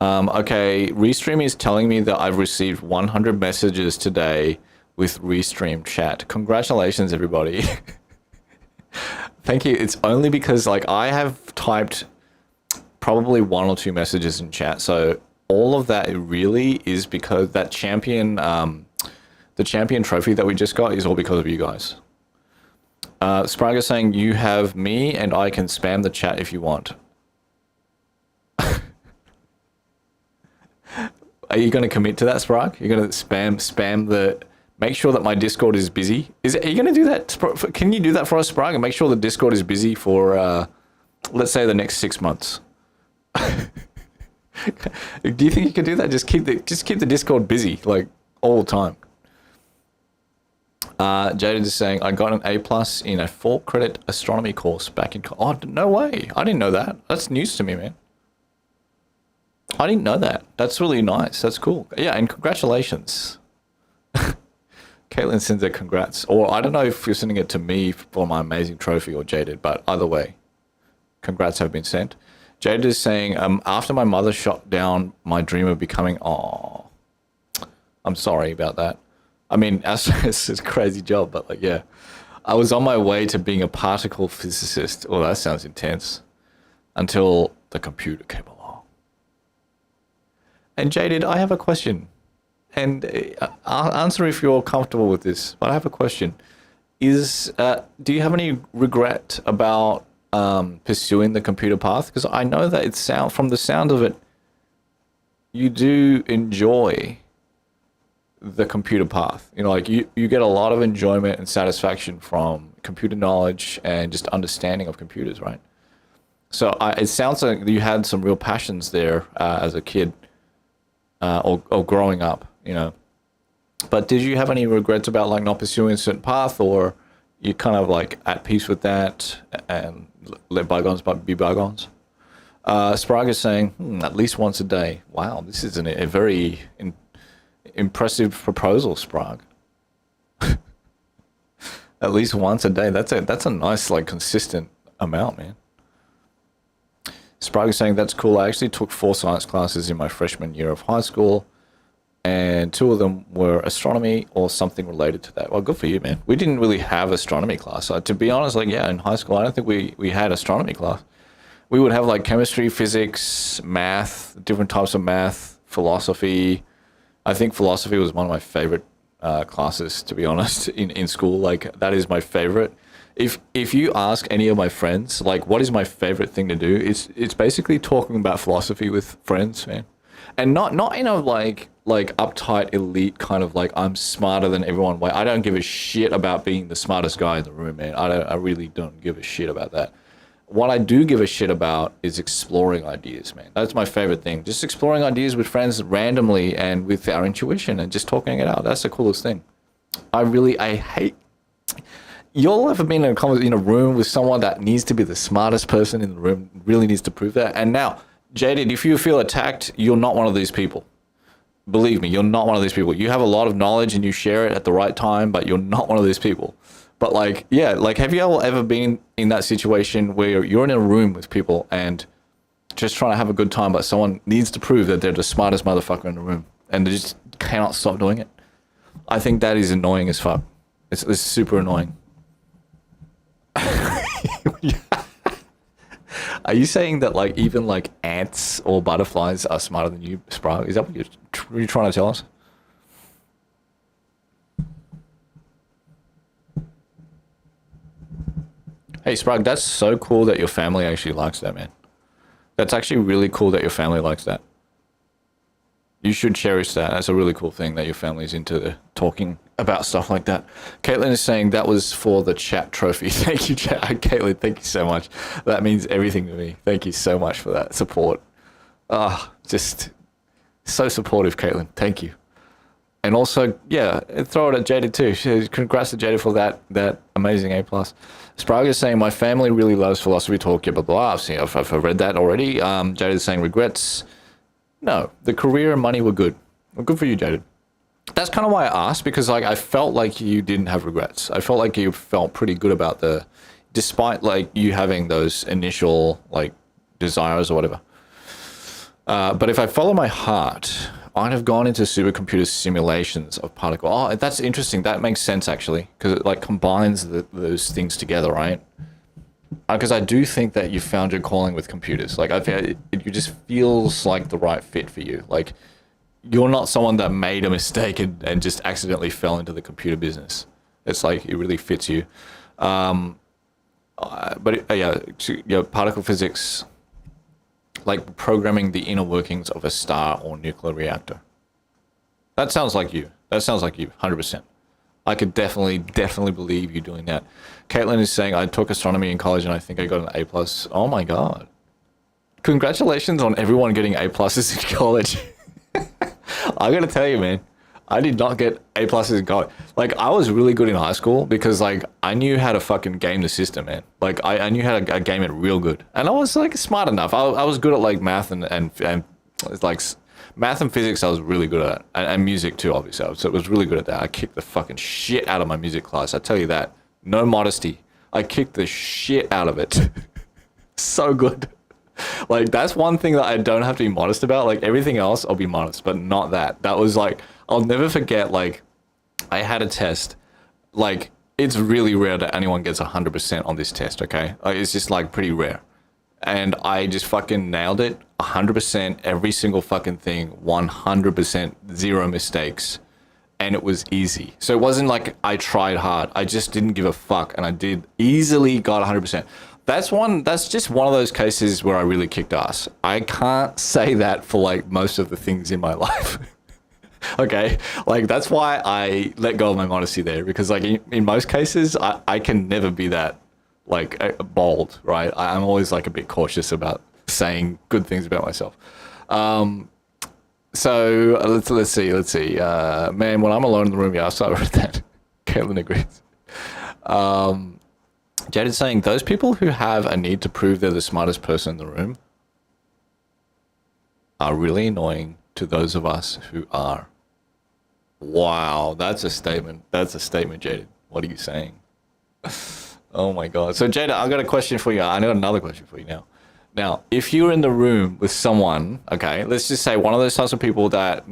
Okay, Restream is telling me that I've received 100 messages today with Restream chat. Congratulations, everybody. Thank you. It's only because like I have typed probably 1 or 2 messages in chat. So all of that really is because that champion, the champion trophy that we just got is all because of you guys. Sprague is saying you have me and I can spam the chat if you want. Are you going to commit to that, Sprague? You're going to spam the... Make sure that my Discord is busy. Are you going to do that? Can you do that for us, Sprague, and make sure the Discord is busy for, let's say, the next 6 months? Do you think you can do that? Just keep the Discord busy, like, all the time. Jaded is saying, I got an A+ in a 4-credit astronomy course back in... Oh, no way. I didn't know that. That's news to me, man. I didn't know that. That's really nice. That's cool. Yeah, and congratulations. Caitlin sends a congrats. Or I don't know if you're sending it to me for my amazing trophy or Jaded, but either way, congrats have been sent. Jaded is saying, after my mother shot down my dream of becoming... Oh, I'm sorry about that. I mean, it's a crazy job, but like, yeah. I was on my way to being a particle physicist. Oh, that sounds intense. Until the computer came along. And Jaded, I have a question. And I'll answer if you're comfortable with this, but I have a question. Do you have any regret about pursuing the computer path? Because I know that from the sound of it, you do enjoy the computer path. You know, like you get a lot of enjoyment and satisfaction from computer knowledge and just understanding of computers, right? So it sounds like you had some real passions there as a kid or growing up. You know, but did you have any regrets about like not pursuing a certain path, or you kind of like at peace with that and let bygones be bygones? Sprague is saying at least once a day. Wow, this is a very impressive proposal, Sprague. At least once a day. That's a nice, like, consistent amount, man. Sprague is saying, that's cool. I actually took 4 science classes in my freshman year of high school, and 2 of them were astronomy or something related to that. Well, good for you, man. We didn't really have astronomy class. To be honest, like, yeah, in high school, I don't think we had astronomy class. We would have, like, chemistry, physics, math, different types of math, philosophy. I think philosophy was one of my favorite classes, to be honest, in school. Like, that is my favorite. If you ask any of my friends, like, what is my favorite thing to do, it's basically talking about philosophy with friends, man. And not in a like uptight elite kind of like I'm smarter than everyone way. I don't give a shit about being the smartest guy in the room, man. I really don't give a shit about that. What I do give a shit about is exploring ideas, man. That's my favorite thing. Just exploring ideas with friends randomly and with our intuition and just talking it out. That's the coolest thing. I hate... You'll ever been in a room with someone that needs to be the smartest person in the room, really needs to prove that? And now, Jaded, if you feel attacked, you're not one of these people. Believe me, you're not one of these people. You have a lot of knowledge and you share it at the right time, but you're not one of these people. But like, yeah, like, have you ever been in that situation where you're in a room with people and just trying to have a good time, but someone needs to prove that they're the smartest motherfucker in the room and they just cannot stop doing it? I think that is annoying as fuck. It's super annoying. Are you saying that, like, even like ants or butterflies are smarter than you, Sprague? Is that what you're trying to tell us? Hey, Sprague, that's so cool that your family actually likes that, man. That's actually really cool that your family likes that. You should cherish that. That's a really cool thing that your family's into talking about stuff like that. Caitlin is saying that was for the chat trophy. Thank you, Caitlin. Thank you so much. That means everything to me. Thank you so much for that support. Just so supportive, Caitlin. Thank you. And also, yeah, throw it at Jaded too. Congrats to Jaded for that amazing A+. Sprague is saying, my family really loves philosophy talk, blah, blah, blah. I've read that already. Jaded is saying, regrets. No, the career and money were good. Well, good for you, Jaded. That's kind of why I asked, because like I felt like you didn't have regrets. I felt like you felt pretty good about despite like you having those initial like desires or whatever. But if I follow my heart, I'd have gone into supercomputer simulations of particle. Oh, that's interesting. That makes sense actually, because it like combines those things together, right? Because I do think that you found your calling with computers. Like, I feel it just feels like the right fit for you. Like, you're not someone that made a mistake and just accidentally fell into the computer business. It's like, it really fits you. Yeah, particle physics, like programming the inner workings of a star or nuclear reactor. That sounds like you. That sounds like you, 100%. I could definitely believe you doing that. Caitlin is saying, I took astronomy in college and I think I got an A+. Oh my God. Congratulations on everyone getting A+ in college. I gotta tell you, man, I did not get A+ in college. Like, I was really good in high school because, like, I knew how to fucking game the system, man. Like, I knew how to game it real good. And I was, like, smart enough. I was good at, like, math and like, math and physics I was really good at. And music, too, obviously. So it was really good at that. I kicked the fucking shit out of my music class. I tell you that. No modesty. I kicked the shit out of it. So good. Like, that's one thing that I don't have to be modest about. Like, everything else, I'll be modest, but not that. That was, like, I'll never forget, like, I had a test. Like, it's really rare that anyone gets 100% on this test, okay? Like, it's just, like, pretty rare. And I just fucking nailed it. 100%, every single fucking thing. 100%, zero mistakes. And it was easy. So it wasn't like I tried hard. I just didn't give a fuck. And I did easily got 100%. That's just one of those cases where I really kicked ass. I can't say that for like most of the things in my life. Okay, like that's why I let go of my modesty there, because like in most cases I can never be that like bold, right? I'm always like a bit cautious about saying good things about myself. So let's see. Man, when I'm alone in the room, yeah, I started with that. Caitlin agrees. Jade is saying, those people who have a need to prove they're the smartest person in the room are really annoying to those of us who are. Wow, that's a statement. That's a statement, Jaded. What are you saying? Oh my god. So Jada, I got a question for you. I got another question for you now. Now, if you're in the room with someone, okay, let's just say one of those types of people that,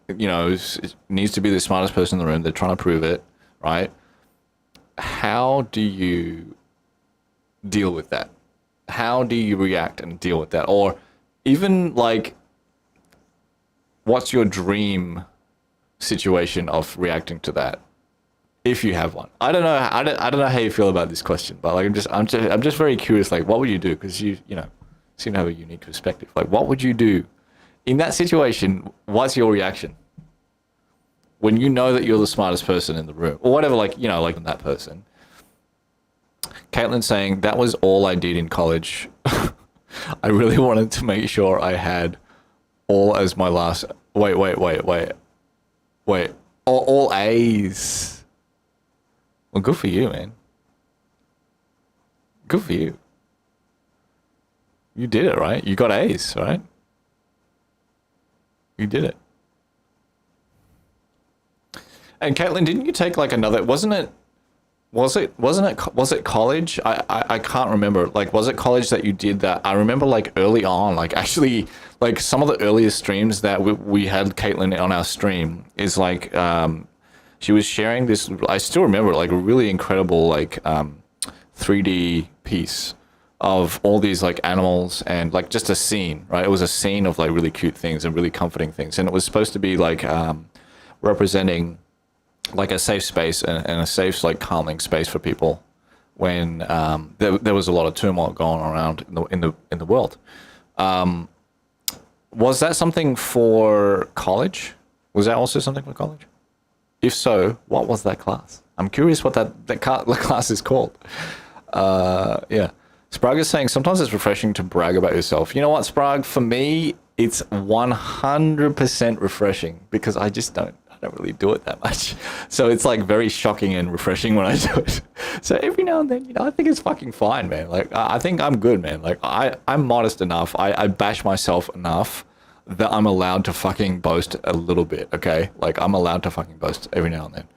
you know, needs to be the smartest person in the room, they're trying to prove it, right? How do you deal with that? How do you react and deal with that? Or even like, what's your dream situation of reacting to that, if you have one? I don't know. I don't know how you feel about this question, but like I'm just very curious. Like, what would you do? Because you know, seem to have a unique perspective. Like, what would you do in that situation? What's your reaction when you know that you're the smartest person in the room, or whatever? Like, you know, like that person. Caitlin saying that was all I did in college. I really wanted to make sure I had all as my last. Wait. All A's. Well, good for you, man. Good for you. You did it, right? You got A's, right? You did it. And Caitlin, didn't you take like another? Was it college? I can't remember. Like, was it college that you did that? I remember like early on, like actually, like some of the earliest streams that we had Caitlin on our stream is like, she was sharing this. I still remember like a really incredible like 3D piece of all these like animals and like just a scene, right? It was a scene of like really cute things and really comforting things, and it was supposed to be like representing like a safe space and a safe, like calming space for people when there was a lot of turmoil going around in the world. Was that something for college? Was that also something for college? If so, what was that class? I'm curious what that class is called. Yeah. Sprague is saying sometimes it's refreshing to brag about yourself. You know what, Sprague? For me, it's 100% refreshing because I don't really do it that much. So it's like very shocking and refreshing when I do it. So every now and then, you know, I think it's fucking fine, man. Like, I think I'm good, man. Like, I'm modest enough. I bash myself enough that I'm allowed to fucking boast a little bit, okay? Like, I'm allowed to fucking boast every now and then.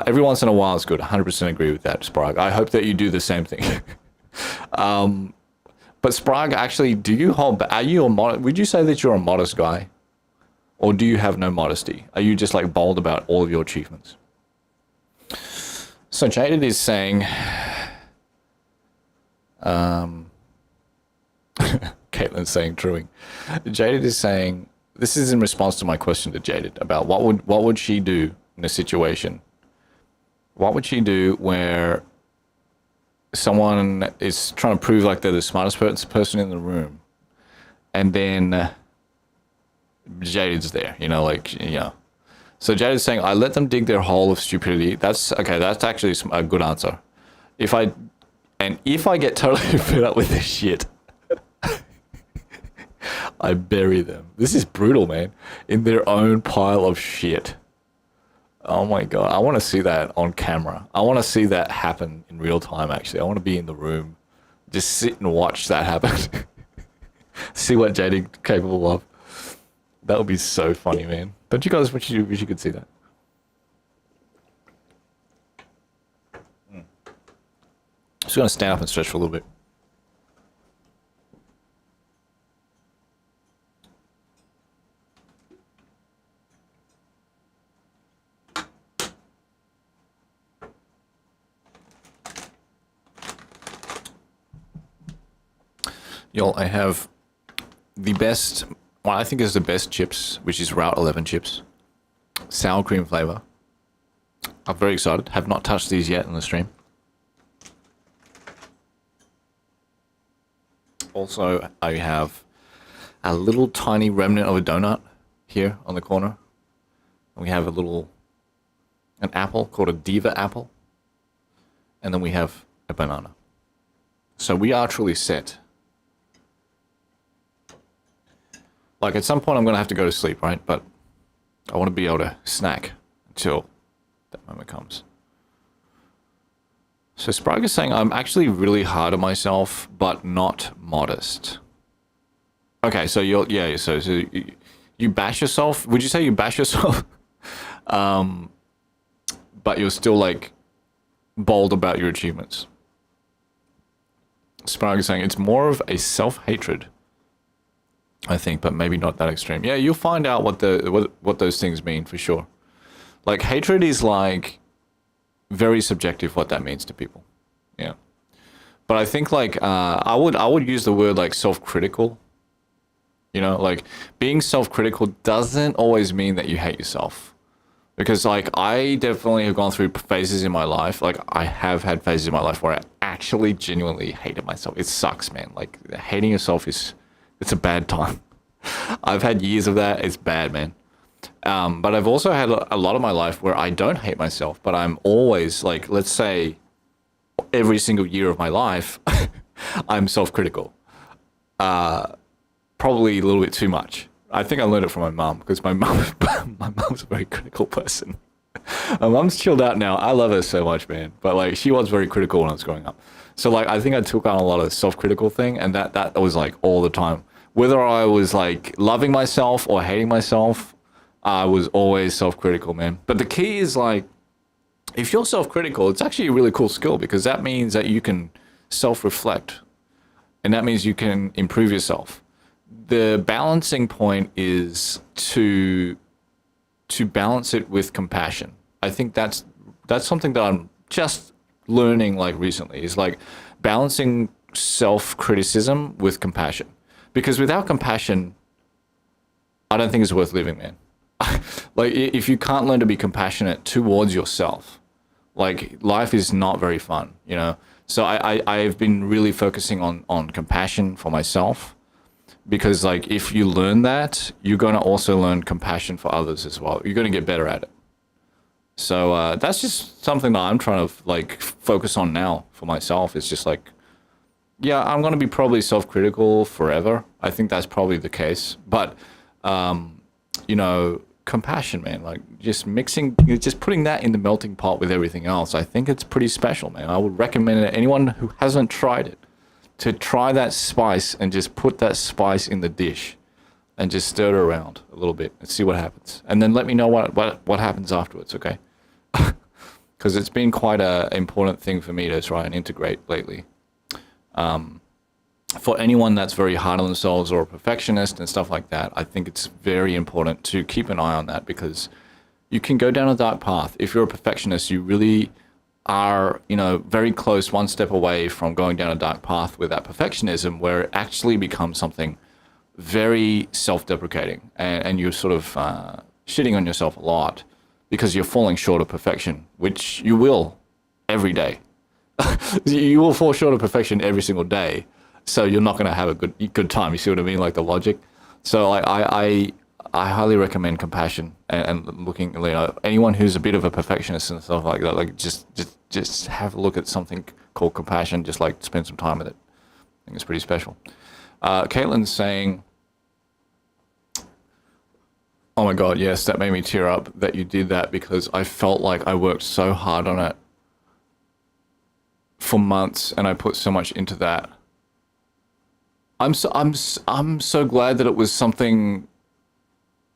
Every once in a while is good. 100% agree with that, Sprague. I hope that you do the same thing. But Sprague, actually, do you hold back? Are you would you say that you're a modest guy? Or do you have no modesty? Are you just like bold about all of your achievements? So Jaded is saying, Caitlin's saying truing. Jaded is saying, this is in response to my question to Jaded about what would she do in a situation? What would she do where someone is trying to prove like they're the smartest person in the room, and then Jaded's there, you know, like, you know. So Jaded's saying, I let them dig their hole of stupidity. That's okay. That's actually a good answer. If I get totally fed up with this shit, I bury them. This is brutal, man. In their own pile of shit. Oh my God. I want to see that on camera. I want to see that happen in real time, actually. I want to be in the room. Just sit and watch that happen. See what Jaded's capable of. That would be so funny, man. Don't you guys wish you could see that? Just gonna stand up and stretch for a little bit. Y'all, I have the best, what I think is the best chips, which is Route 11 chips. Sour cream flavor. I'm very excited. Have not touched these yet in the stream. Also, I have a little tiny remnant of a donut here on the corner. We have an apple called a Diva apple. And then we have a banana. So we are truly set. Like, at some point I'm going to have to go to sleep, right? But I want to be able to snack until that moment comes. So Sprague is saying, I'm actually really hard on myself, but not modest. Okay, so so you bash yourself? Would you say you bash yourself? but you're still like bold about your achievements. Spark is saying it's more of a self-hatred, I think, but maybe not that extreme. Yeah, you'll find out what those things mean for sure. Like hatred is like very subjective what that means to people. Yeah. But I think like I would use the word like self-critical. You know, like being self-critical doesn't always mean that you hate yourself. Because like I definitely have gone through phases in my life. Like I have had phases in my life where I actually genuinely hated myself. It sucks, man. Like hating yourself it's a bad time. I've had years of that. It's bad, man. But I've also had a lot of my life where I don't hate myself, but I'm always like, let's say every single year of my life, I'm self-critical. Probably a little bit too much. I think I learned it from my mum because my mum's a very critical person. My mum's chilled out now. I love her so much, man. But like she was very critical when I was growing up. So like I think I took on a lot of self-critical thing, and that was like all the time. Whether I was like loving myself or hating myself, I was always self-critical, man. But the key is like, if you're self-critical, it's actually a really cool skill because that means that you can self-reflect, and that means you can improve yourself. The balancing point is to balance it with compassion. I think that's something that I'm just learning like recently, is like balancing self-criticism with compassion. Because without compassion, I don't think it's worth living, man. Like if you can't learn to be compassionate towards yourself, like life is not very fun, you know? So I've been really focusing on compassion for myself, because like if you learn that, you're going to also learn compassion for others as well. You're going to get better at it. So that's just something that I'm trying to like focus on now for myself. It's just like, yeah, I'm going to be probably self-critical forever. I think that's probably the case. But, you know, compassion, man, like just putting that in the melting pot with everything else, I think it's pretty special, man. I would recommend it to anyone who hasn't tried it to try that spice and just put that spice in the dish and just stir it around a little bit and see what happens. And then let me know what happens afterwards, okay? Because it's been quite an important thing for me to try and integrate lately. For anyone that's very hard on themselves or a perfectionist and stuff like that, I think it's very important to keep an eye on that, because you can go down a dark path. If you're a perfectionist, you really are, you know, very close, one step away from going down a dark path with that perfectionism, where it actually becomes something very self-deprecating, and you're sort of shitting on yourself a lot because you're falling short of perfection, which you will every day. You will fall short of perfection every single day, so you're not going to have a good time. You see what I mean? Like the logic. So like I highly recommend compassion and looking, you know, anyone who's a bit of a perfectionist and stuff like that, like just have a look at something called compassion. Just like spend some time with it. I think it's pretty special. Caitlin's saying, oh my God, yes, that made me tear up that you did that, because I felt like I worked so hard on it for months and I put so much into that. I'm so glad that it was something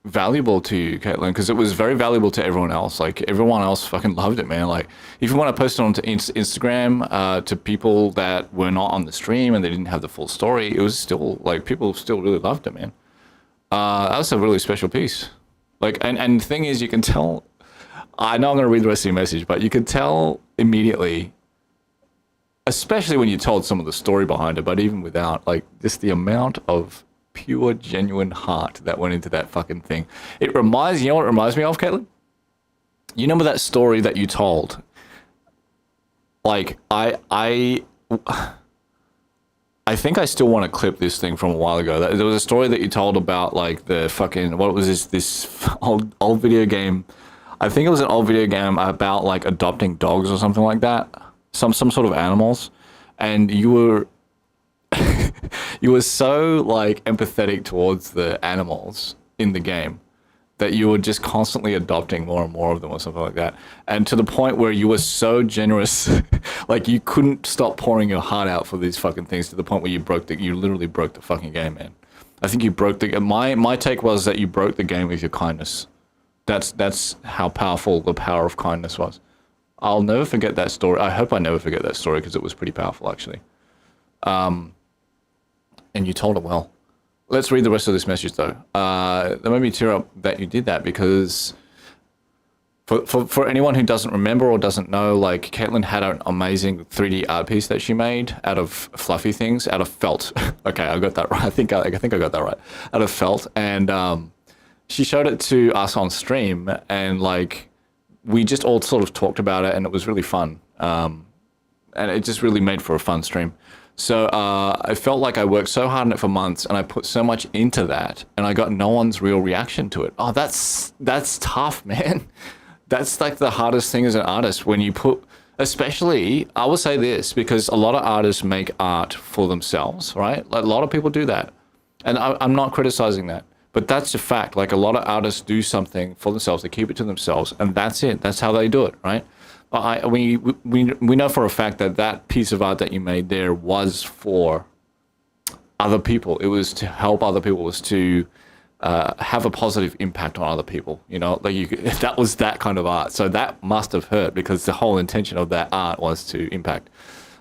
valuable to you, Caitlin, because it was very valuable to everyone else. Like everyone else fucking loved it, man. Like if you want to post it onto Instagram to people that were not on the stream and they didn't have the full story, it was still like people still really loved it, man. That was a really special piece. Like, and the thing is, you can tell, I know I'm going to read the rest of your message, but you could tell immediately, especially when you told some of the story behind it, but even without, like, just the amount of pure, genuine heart that went into that fucking thing. It reminds, you know what it reminds me of, Caitlin? You remember that story that you told? Like, I think I still want to clip this thing from a while ago. There was a story that you told about, like, the fucking, what was this old video game? I think it was an old video game about, like, adopting dogs or something like that. Some sort of animals. And you were you were so, like, empathetic towards the animals in the game that you were just constantly adopting more and more of them or something like that. And to the point where you were so generous, like you couldn't stop pouring your heart out for these fucking things, to the point where you literally broke the fucking game, man. I think you broke my take was that you broke the game with your kindness That's how powerful the power of kindness was. I'll never forget that story. I hope I never forget that story because it was pretty powerful, actually. And you told it well. Let's read the rest of this message, though. That made me tear up that you did that because for anyone who doesn't remember or doesn't know, like, Caitlin had an amazing 3D art piece that she made out of fluffy things, out of felt. Okay, I got that right. I think I got that right. Out of felt. And she showed it to us on stream, and, like, we just all sort of talked about it, and it was really fun. And it just really made for a fun stream. So I felt like I worked so hard on it for months, and I put so much into that, and I got no one's real reaction to it. Oh, that's tough, man. That's like the hardest thing as an artist when you put, especially, I will say this, because a lot of artists make art for themselves, right? Like, a lot of people do that. And I'm not criticizing that, but that's a fact. Like, a lot of artists do something for themselves, they keep it to themselves, and that's it. That's how they do it, right? We know for a fact that that piece of art that you made there was for other people. It was to help other people, it was to have a positive impact on other people, you know, like that was that kind of art. So that must have hurt because the whole intention of that art was to impact.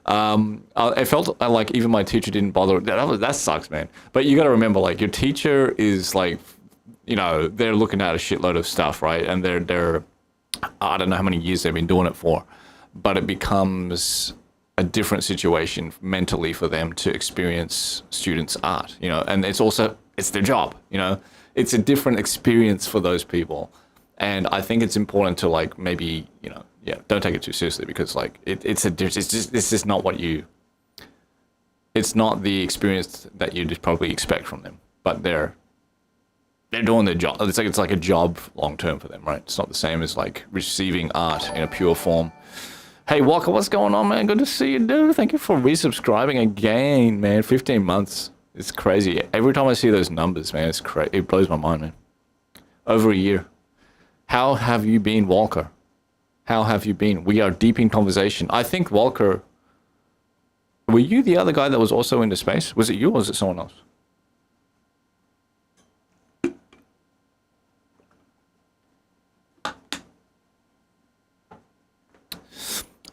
I felt like even my teacher didn't bother. That sucks, man. But you got to remember, like, your teacher is like, you know, they're looking at a shitload of stuff, right? And they're I don't know how many years they've been doing it for, but it becomes a different situation mentally for them to experience students' art, you know, and it's their job, you know, it's a different experience for those people. And I think it's important to, like, maybe, you know, yeah, don't take it too seriously because, like, this is not it's not the experience that you'd probably expect from them, but they're doing their job. It's like a job long term for them, right? It's not the same as, like, receiving art in a pure form. Hey, Walker, what's going on, man? Good to see you, dude. Thank you for resubscribing again, man. 15 months. It's crazy. Every time I see those numbers, man, it's crazy. It blows my mind, man. Over a year. How have you been, Walker? How have you been? We are deep in conversation. I think, Walker, were you the other guy that was also into space? Was it you or was it someone else?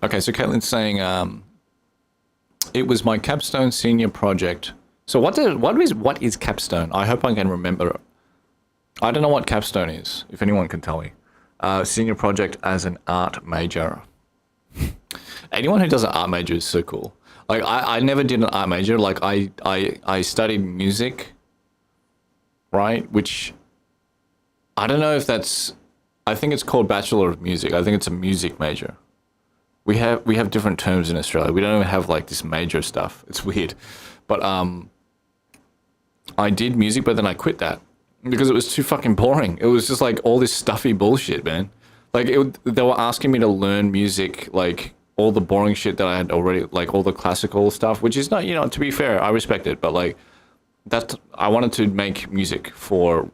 Okay, so Caitlin's saying, it was my capstone senior project. So what is capstone? I hope I can remember. I don't know what capstone is, if anyone can tell me. Senior project as an art major. Anyone who does an art major is so cool. Like, I never did an art major. Like, I studied music, right? Which, I don't know if that's, I think it's called Bachelor of Music. I think it's a music major. We have different terms in Australia. We don't even have, like, this major stuff. It's weird. But I did music, but then I quit that because it was too fucking boring. It was just, like, all this stuffy bullshit, man. Like, they were asking me to learn music, like, all the boring shit that I had already, like, all the classical stuff, which is not, you know, to be fair, I respect it. But, like, I wanted to make music for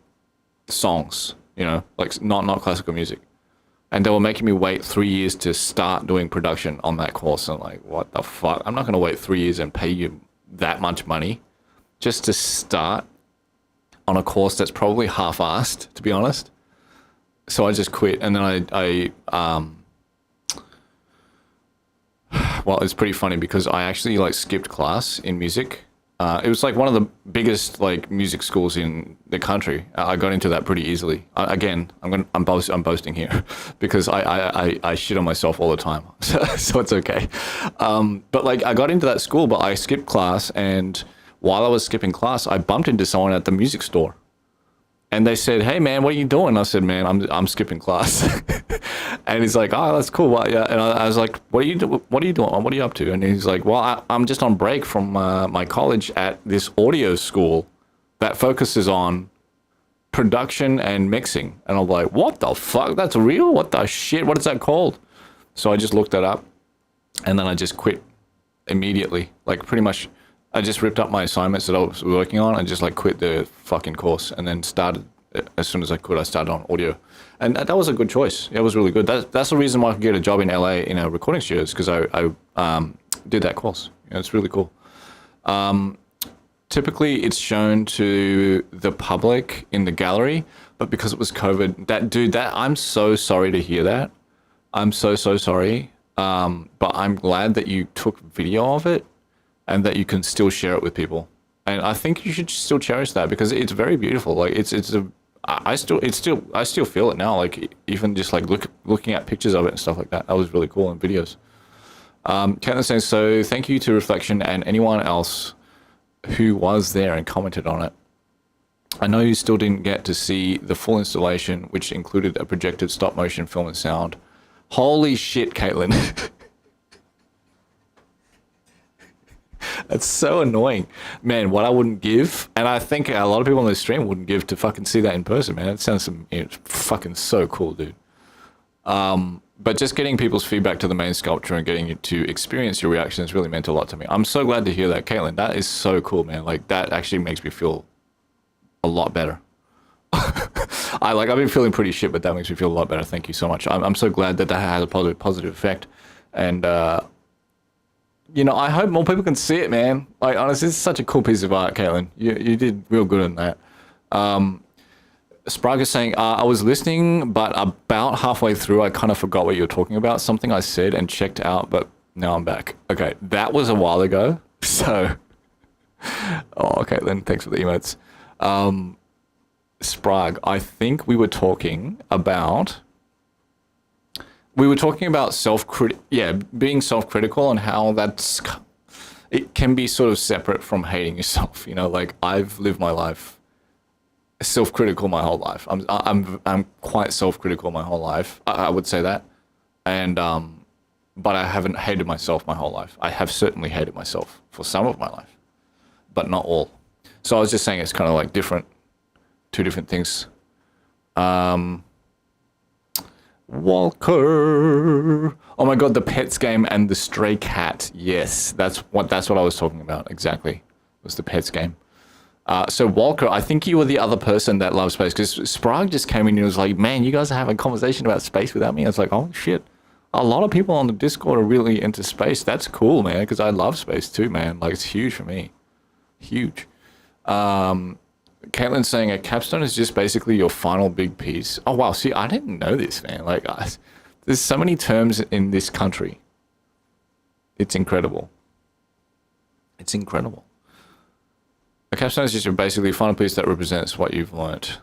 songs, you know, like, not classical music. And they were making me wait 3 years to start doing production on that course. And, like, what the fuck? I'm not going to wait 3 years and pay you that much money just to start on a course that's probably half-assed, to be honest. So I just quit. And then well, it's pretty funny because I actually, like, skipped class in music. It was, like, one of the biggest, like, music schools in the country. I got into that pretty easily. Again, I'm boasting here because I shit on myself all the time, so it's okay. But, like, I got into that school, but I skipped class, and while I was skipping class, I bumped into someone at the music store. And they said, "Hey, man, what are you doing?" I said, "Man, I'm skipping class." And he's like, "Oh, that's cool." Well, yeah. And I was like, What are you doing? What are you up to?" And he's like, "Well, I'm just on break from my college at this audio school that focuses on production and mixing." And I'm like, "What the fuck? That's real? What the shit? What is that called?" So I just looked that up, and then I just quit immediately. Like, pretty much, I just ripped up my assignments that I was working on and just, like, quit the fucking course and then started, as soon as I could, I started on audio. And that was a good choice. It was really good. That's the reason why I could get a job in LA in a recording studio, is because I did that course. You know, it's really cool. Typically, it's shown to the public in the gallery, but because it was COVID, that I'm so sorry to hear that. I'm so sorry. But I'm glad that you took video of it and that you can still share it with people. And I think you should still cherish that because it's very beautiful. Like I still feel it now. Like even just like looking at pictures of it and stuff like that. That was really cool in videos. Caitlin saying, so thank you to Reflection and anyone else who was there and commented on it. I know you still didn't get to see the full installation, which included a projected stop motion film and sound. Holy shit, Caitlin. That's so annoying. Man, what I wouldn't give, and I think a lot of people on this stream wouldn't give to fucking see that in person, man. That sounds fucking so cool, dude. But just getting people's feedback to the main sculpture and getting you to experience your reactions really meant a lot to me. I'm so glad to hear that, Caitlin. That is so cool, man. Like, that actually makes me feel a lot better. I've been feeling pretty shit, but that makes me feel a lot better. Thank you so much. I'm so glad that has a positive effect. And, you know, I hope more people can see it, man. Like, honestly, it's such a cool piece of art, Caitlin. You did real good on that. Sprague is saying, I was listening, but about halfway through, I kind of forgot what you were talking about. Something I said and checked out, but now I'm back. Okay, that was a while ago. So, oh, Caitlin, thanks for the emotes. Sprague, I think we were talking about being self-critical and how it can be sort of separate from hating yourself. You know, like I've lived my life self-critical my whole life. I'm quite self-critical my whole life. I would say that, and but I haven't hated myself my whole life. I have certainly hated myself for some of my life, but not all. So I was just saying it's kind of like two different things. Walker. Oh my god, the Pets game and the Stray Cat. Yes, that's what I was talking about. Exactly. It was the Pets game. So Walker, I think you were the other person that loves space, because Sprague just came in and was like, man, you guys are having a conversation about space without me. I was like, oh shit. A lot of people on the Discord are really into space. That's cool, man, because I love space too, man. Like, it's huge for me. Huge. Caitlin's saying a capstone is just basically your final big piece. Oh, wow. See, I didn't know this, man. Like, there's so many terms in this country. It's incredible. It's incredible. A capstone is just basically a final piece that represents what you've learnt.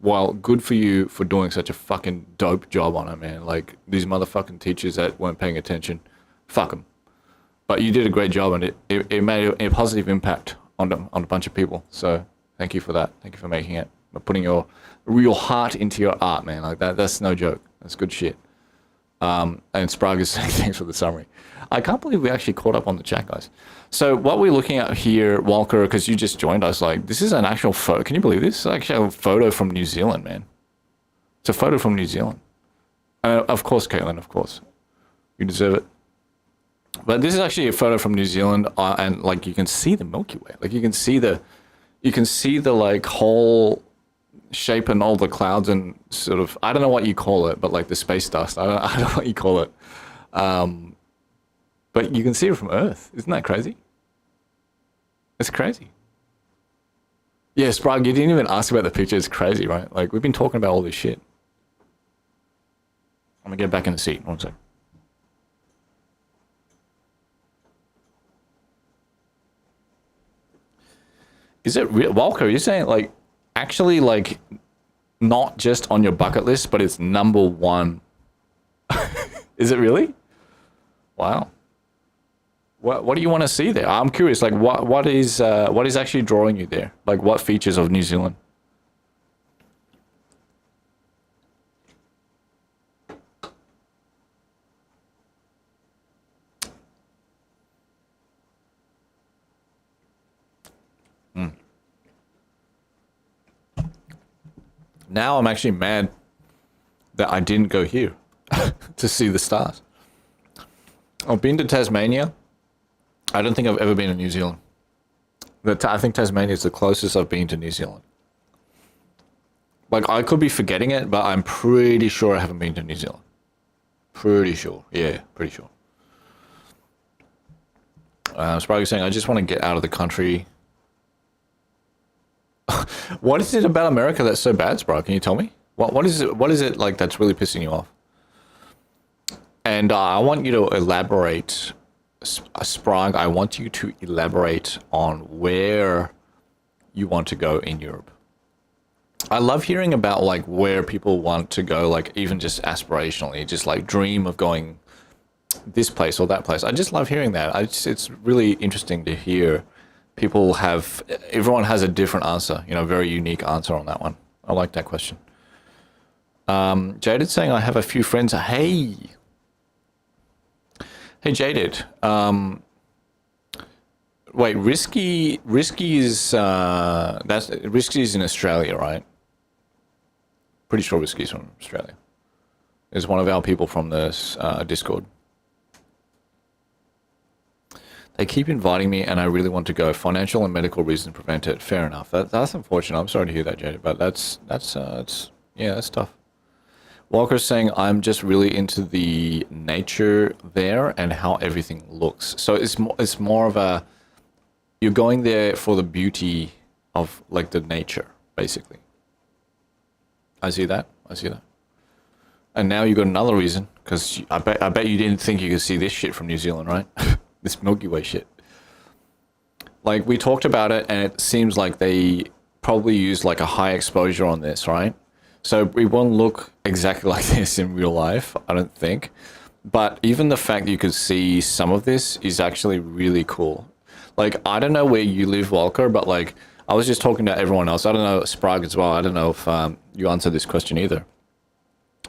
Well, good for you for doing such a fucking dope job on it, man. Like, these motherfucking teachers that weren't paying attention, fuck them. But you did a great job, and it made a positive impact on a bunch of people. So thank you for that. Thank you for making it, for putting your real heart into your art, man. Like that's no joke. That's good shit. And Sprague is saying thanks for the summary. I can't believe we actually caught up on the chat, guys. So what we're looking at here, Walker, because you just joined us, like, this is an actual photo. Can you believe this? It's actually a photo from New Zealand, man. It's a photo from New Zealand. Of course, Caitlin, of course. You deserve it. But this is actually a photo from New Zealand, and like you can see the Milky Way. Like you can see the like whole shape and all the clouds and sort of, I don't know what you call it, but like the space dust. I don't know what you call it. But you can see it from Earth. Isn't that crazy? It's crazy. Yeah, Sprague, you didn't even ask about the picture. It's crazy, right? Like, we've been talking about all this shit. I'm gonna get back in the seat. One sec. Is it real? Walker, you're saying, like, actually, like, not just on your bucket list, but it's #1. Is it really? Wow. What do you want to see there? I'm curious. Like, what is actually drawing you there? Like, what features of New Zealand? Now I'm actually mad that I didn't go here to see the stars. I've been to Tasmania. I don't think I've ever been to New Zealand. I think Tasmania is the closest I've been to New Zealand. Like, I could be forgetting it, but I'm pretty sure I haven't been to New Zealand. Pretty sure. Yeah, pretty sure. Sprague is saying, I just want to get out of the country. What is it about America that's so bad, Sprague? Can you tell me? What is it? What is it like that's really pissing you off? And I want you to elaborate, Sprague. I want you to elaborate on where you want to go in Europe. I love hearing about like where people want to go, like even just aspirationally, just like dream of going this place or that place. I just love hearing that. It's really interesting to hear people have, everyone has a different answer, you know, very unique answer on that one. I like that question. Jaded saying, I have a few friends. Hey, Jaded. Wait, Risky is Risky is in Australia, right? Pretty sure Risky's from Australia. Is one of our people from this Discord. They keep inviting me, and I really want to go. Financial and medical reasons prevent it. Fair enough. That's unfortunate. I'm sorry to hear that, Jaded, but that's tough. Walker's saying, I'm just really into the nature there and how everything looks. So it's more of a, you're going there for the beauty of like the nature, basically. I see that. And now you got another reason, because I bet you didn't think you could see this shit from New Zealand, right? This Milky Way shit. Like, we talked about it, and it seems like they probably used like a high exposure on this, right? So it won't look exactly like this in real life, I don't think. But even the fact that you could see some of this is actually really cool. Like, I don't know where you live, Walker, but like, I was just talking to everyone else. I don't know, Sprague as well. I don't know if you answered this question either.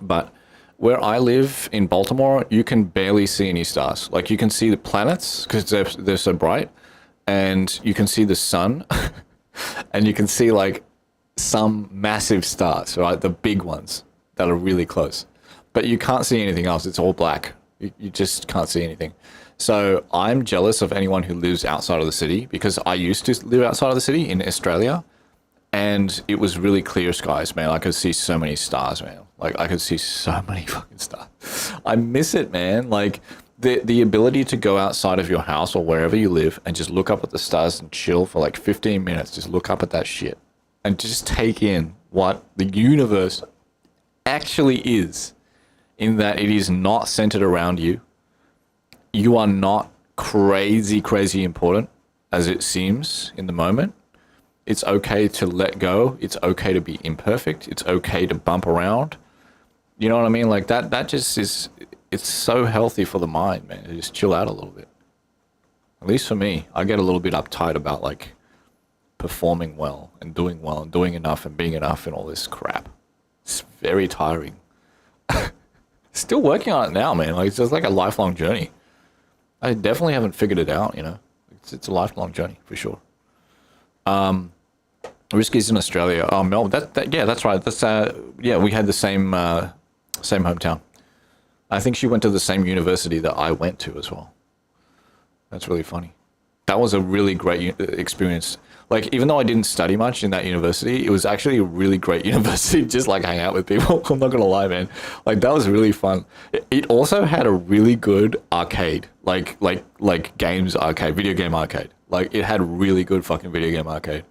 But where I live in Baltimore, you can barely see any stars. Like, you can see the planets because they're so bright, and you can see the sun, and you can see like some massive stars, right? The big ones that are really close. But you can't see anything else. It's all black. You just can't see anything. So I'm jealous of anyone who lives outside of the city, because I used to live outside of the city in Australia, and it was really clear skies, man. I could see so many stars, man. Like, I could see so many fucking stars. I miss it, man. Like, the ability to go outside of your house or wherever you live and just look up at the stars and chill for like 15 minutes. Just look up at that shit and just take in what the universe actually is, in that it is not centered around you. You are not crazy important as it seems in the moment. It's okay to let go. It's okay to be imperfect. It's okay to bump around. You know what I mean? Like that just is, it's so healthy for the mind, man, to just chill out a little bit. At least for me, I get a little bit uptight about like performing well and doing enough and being enough and all this crap. It's very tiring. Still working on it now, man. Like, it's just like a lifelong journey. I definitely haven't figured it out, you know. It's a lifelong journey for sure. Risky's in Australia. Oh, Melbourne. Yeah, that's right. That's yeah, we had the same hometown. I think she went to the same university that I went to as well. That's really funny. That was a really great experience. Like, even though I didn't study much in that university, it was actually a really great university. Just like hang out with people. I'm not gonna lie, man. Like, that was really fun. It also had a really good arcade, like games arcade, video game arcade. Like, it had really good fucking video game arcade.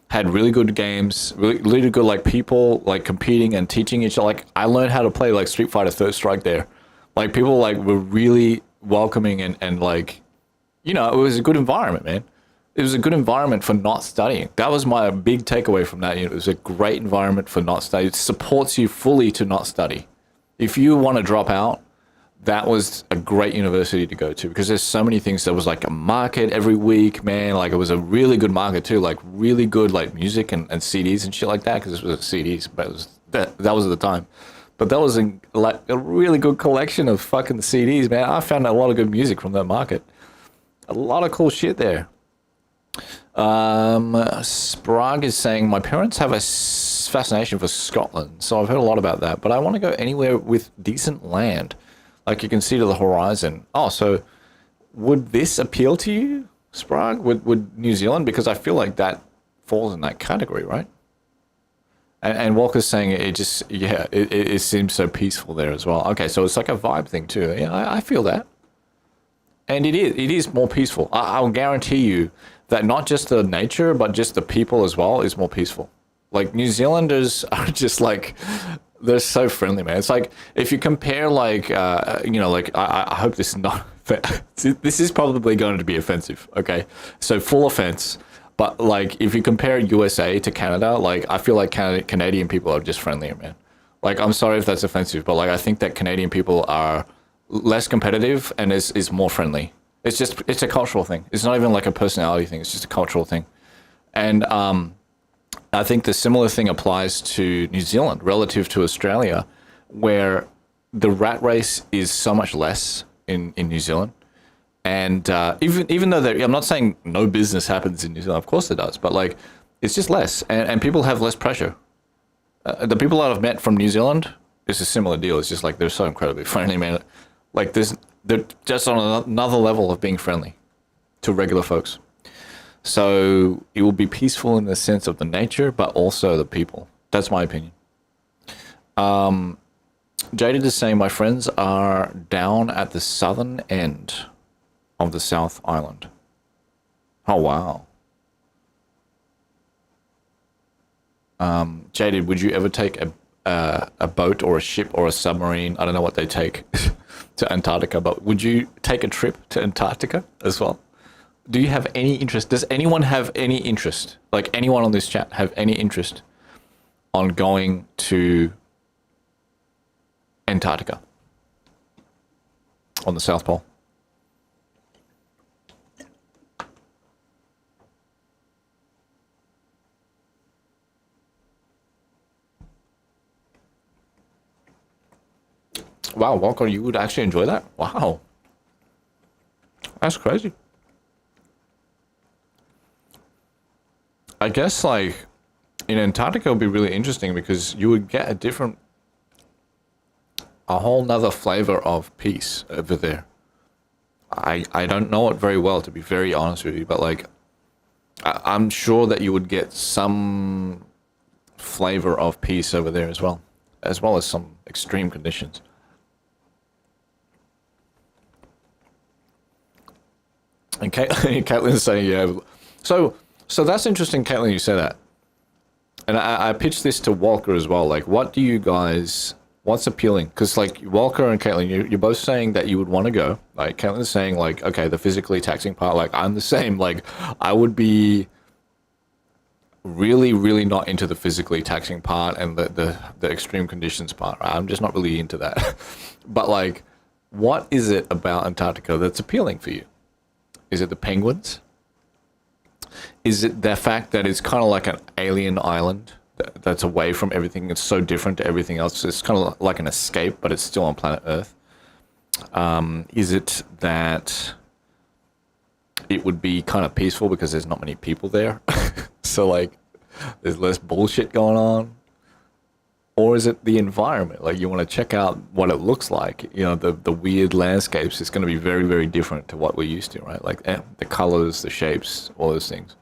Had really good games, really good like people like competing and teaching each other. Like, I learned how to play like Street Fighter Third Strike there. Like, people like were really welcoming and like, you know, it was a good environment, man. It was a good environment for not studying. That was my big takeaway from that. It was a great environment for not studying. It supports you fully to not study. If you want to drop out, that was a great university to go to, because there's so many things. There was like a market every week, man. Like, it was a really good market too, like really good like music and CDs and shit like that, because it was CDs, but it was that was at the time. But that was like a really good collection of fucking CDs, man. I found a lot of good music from that market. A lot of cool shit there. Sprague is saying, my parents have a fascination for Scotland, so I've heard a lot about that, but I want to go anywhere with decent land, like you can see to the horizon. Oh, so would this appeal to you, Sprague? Would New Zealand? Because I feel like that falls in that category, right? And Walker's saying it just, yeah, it seems so peaceful there as well. Okay, so it's like a vibe thing too. Yeah, I feel that. And it is more peaceful. I'll guarantee you that not just the nature, but just the people as well is more peaceful. Like New Zealanders are just like they're so friendly, man. It's like if you compare like like I hope this is not this is probably going to be offensive. Okay, so full offense. But like if you compare USA to Canada, like I feel like Canadian people are just friendlier, man. Like I'm sorry if that's offensive, but like I think that Canadian people are less competitive and is more friendly. It's a cultural thing. It's not even like a personality thing. It's just a cultural thing. And I think the similar thing applies to New Zealand relative to Australia, where the rat race is so much less in New Zealand. And even though I'm not saying no business happens in New Zealand, of course it does, but like it's just less, and people have less pressure. The people that I've met from New Zealand, it's a similar deal. It's just like they're so incredibly friendly, man. Like they're just on another level of being friendly to regular folks. So it will be peaceful in the sense of the nature, but also the people. That's my opinion. Jaded is saying my friends are down at the southern end of the South Island. Oh, wow. Jaded, would you ever take a boat or a ship or a submarine? I don't know what they take to Antarctica, but would you take a trip to Antarctica as well? Do you have any interest? Does anyone have any interest? Like anyone on this chat have any interest on going to Antarctica on the South Pole? Wow, Walker, you would actually enjoy that? Wow. That's crazy. I guess like in Antarctica would be really interesting because you would get a whole nother flavor of peace over there. I don't know it very well, to be very honest with you, but like I'm sure that you would get some flavor of peace over there as well as some extreme conditions. And Caitlin's saying, yeah. So that's interesting, Caitlin, you say that. And I pitched this to Walker as well. Like, what's appealing? Because, like, Walker and Caitlin, you're both saying that you would want to go. Like, Caitlin's saying, like, okay, the physically taxing part, like, I'm the same. Like, I would be really, really not into the physically taxing part and the extreme conditions part. Right? I'm just not really into that. But, like, what is it about Antarctica that's appealing for you? Is it the penguins? Is it the fact that it's kind of like an alien island that's away from everything? It's so different to everything else. It's kind of like an escape, but it's still on planet Earth. Is it that it would be kind of peaceful because there's not many people there? So like there's less bullshit going on? Or is it the environment? Like you want to check out what it looks like, you know, the weird landscapes. It's going to be very, very different to what we're used to, right? Like the colors, the shapes, all those things.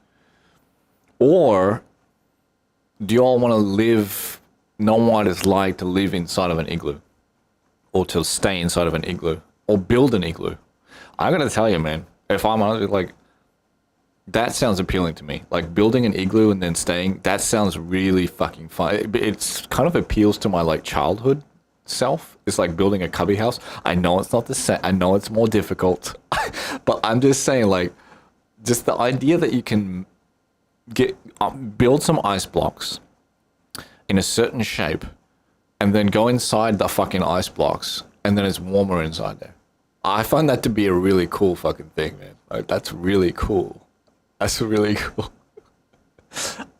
Or do you all want to know what it's like to live inside of an igloo? Or to stay inside of an igloo? Or build an igloo? I got to tell you, man, if I'm honest, like, that sounds appealing to me. Like building an igloo and then staying, that sounds really fucking fun. It's kind of appeals to my like childhood self. It's like building a cubby house. I know it's not the same. I know it's more difficult, but I'm just saying like, just the idea that you can build some ice blocks in a certain shape and then go inside the fucking ice blocks and then it's warmer inside there. I find that to be a really cool fucking thing, man. Like that's really cool. That's really cool.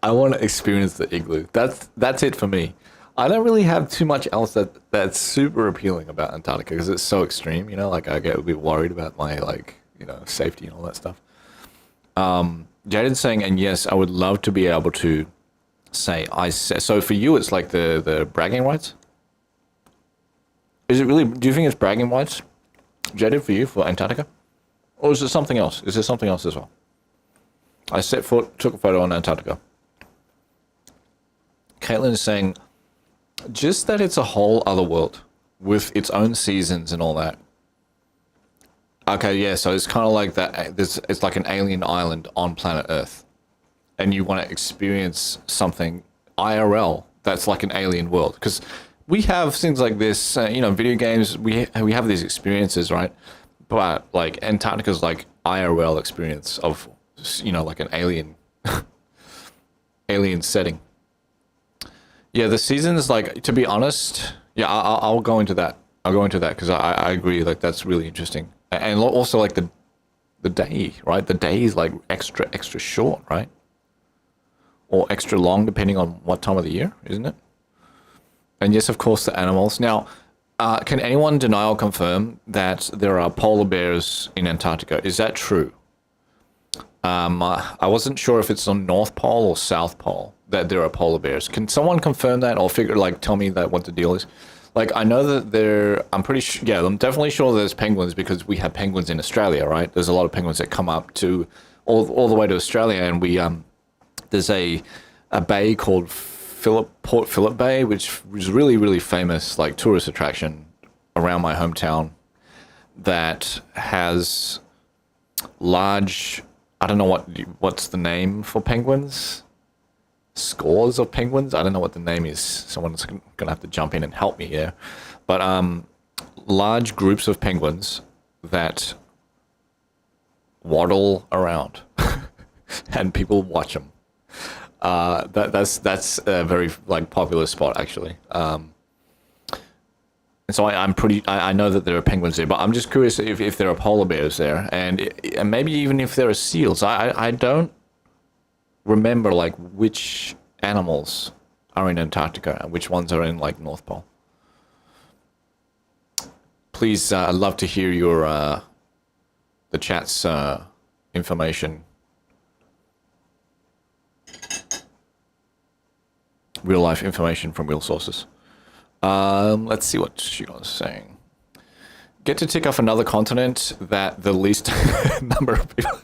I want to experience the igloo. That's it for me. I don't really have too much else that's super appealing about Antarctica because it's so extreme, you know, like I get a bit worried about my like, you know, safety and all that stuff. Jaden's saying, and yes, I would love to be able to say, so for you, it's like the bragging rights? Is it really, do you think it's bragging rights, Jaden, for you, for Antarctica? Or is it something else? Is there something else as well? I took a photo on Antarctica. Caitlin is saying, just that it's a whole other world with its own seasons and all that. Okay, yeah, so it's kind of like that. It's like an alien island on planet Earth. And you want to experience something IRL that's like an alien world? Because we have things like this, video games. We have these experiences, right? But like Antarctica's like IRL experience of, like an alien alien setting. Yeah, the seasons, like, to be honest, yeah, I'll go into that. I'll go into that because I agree, like, that's really interesting. And also, like, the day, right? The day is, like, extra short, right? Or extra long, depending on what time of the year, isn't it? And yes, of course, the animals. Now, can anyone deny or confirm that there are polar bears in Antarctica? Is that true? I wasn't sure if it's on North Pole or South Pole that there are polar bears. Can someone confirm that or tell me that what the deal is? Like, I know that I'm pretty sure, yeah, I'm definitely sure there's penguins because we have penguins in Australia, right? There's a lot of penguins that come up to all the way to Australia, and there's a bay called Port Phillip Bay, which is really, really famous, like, tourist attraction around my hometown that has large, I don't know what's the name for penguins? Scores of penguins? I don't know what the name is. Someone's gonna have to jump in and help me here. But large groups of penguins that waddle around and people watch them. That's a very like popular spot actually. And so I know that there are penguins there, but I'm just curious if there are polar bears there, and maybe even if there are seals. I don't remember like which animals are in Antarctica and which ones are in like North Pole. Please, I'd love to hear your the chat's information. Real life information from real sources. Let's see what she was saying. Get to tick off another continent that the least number of people.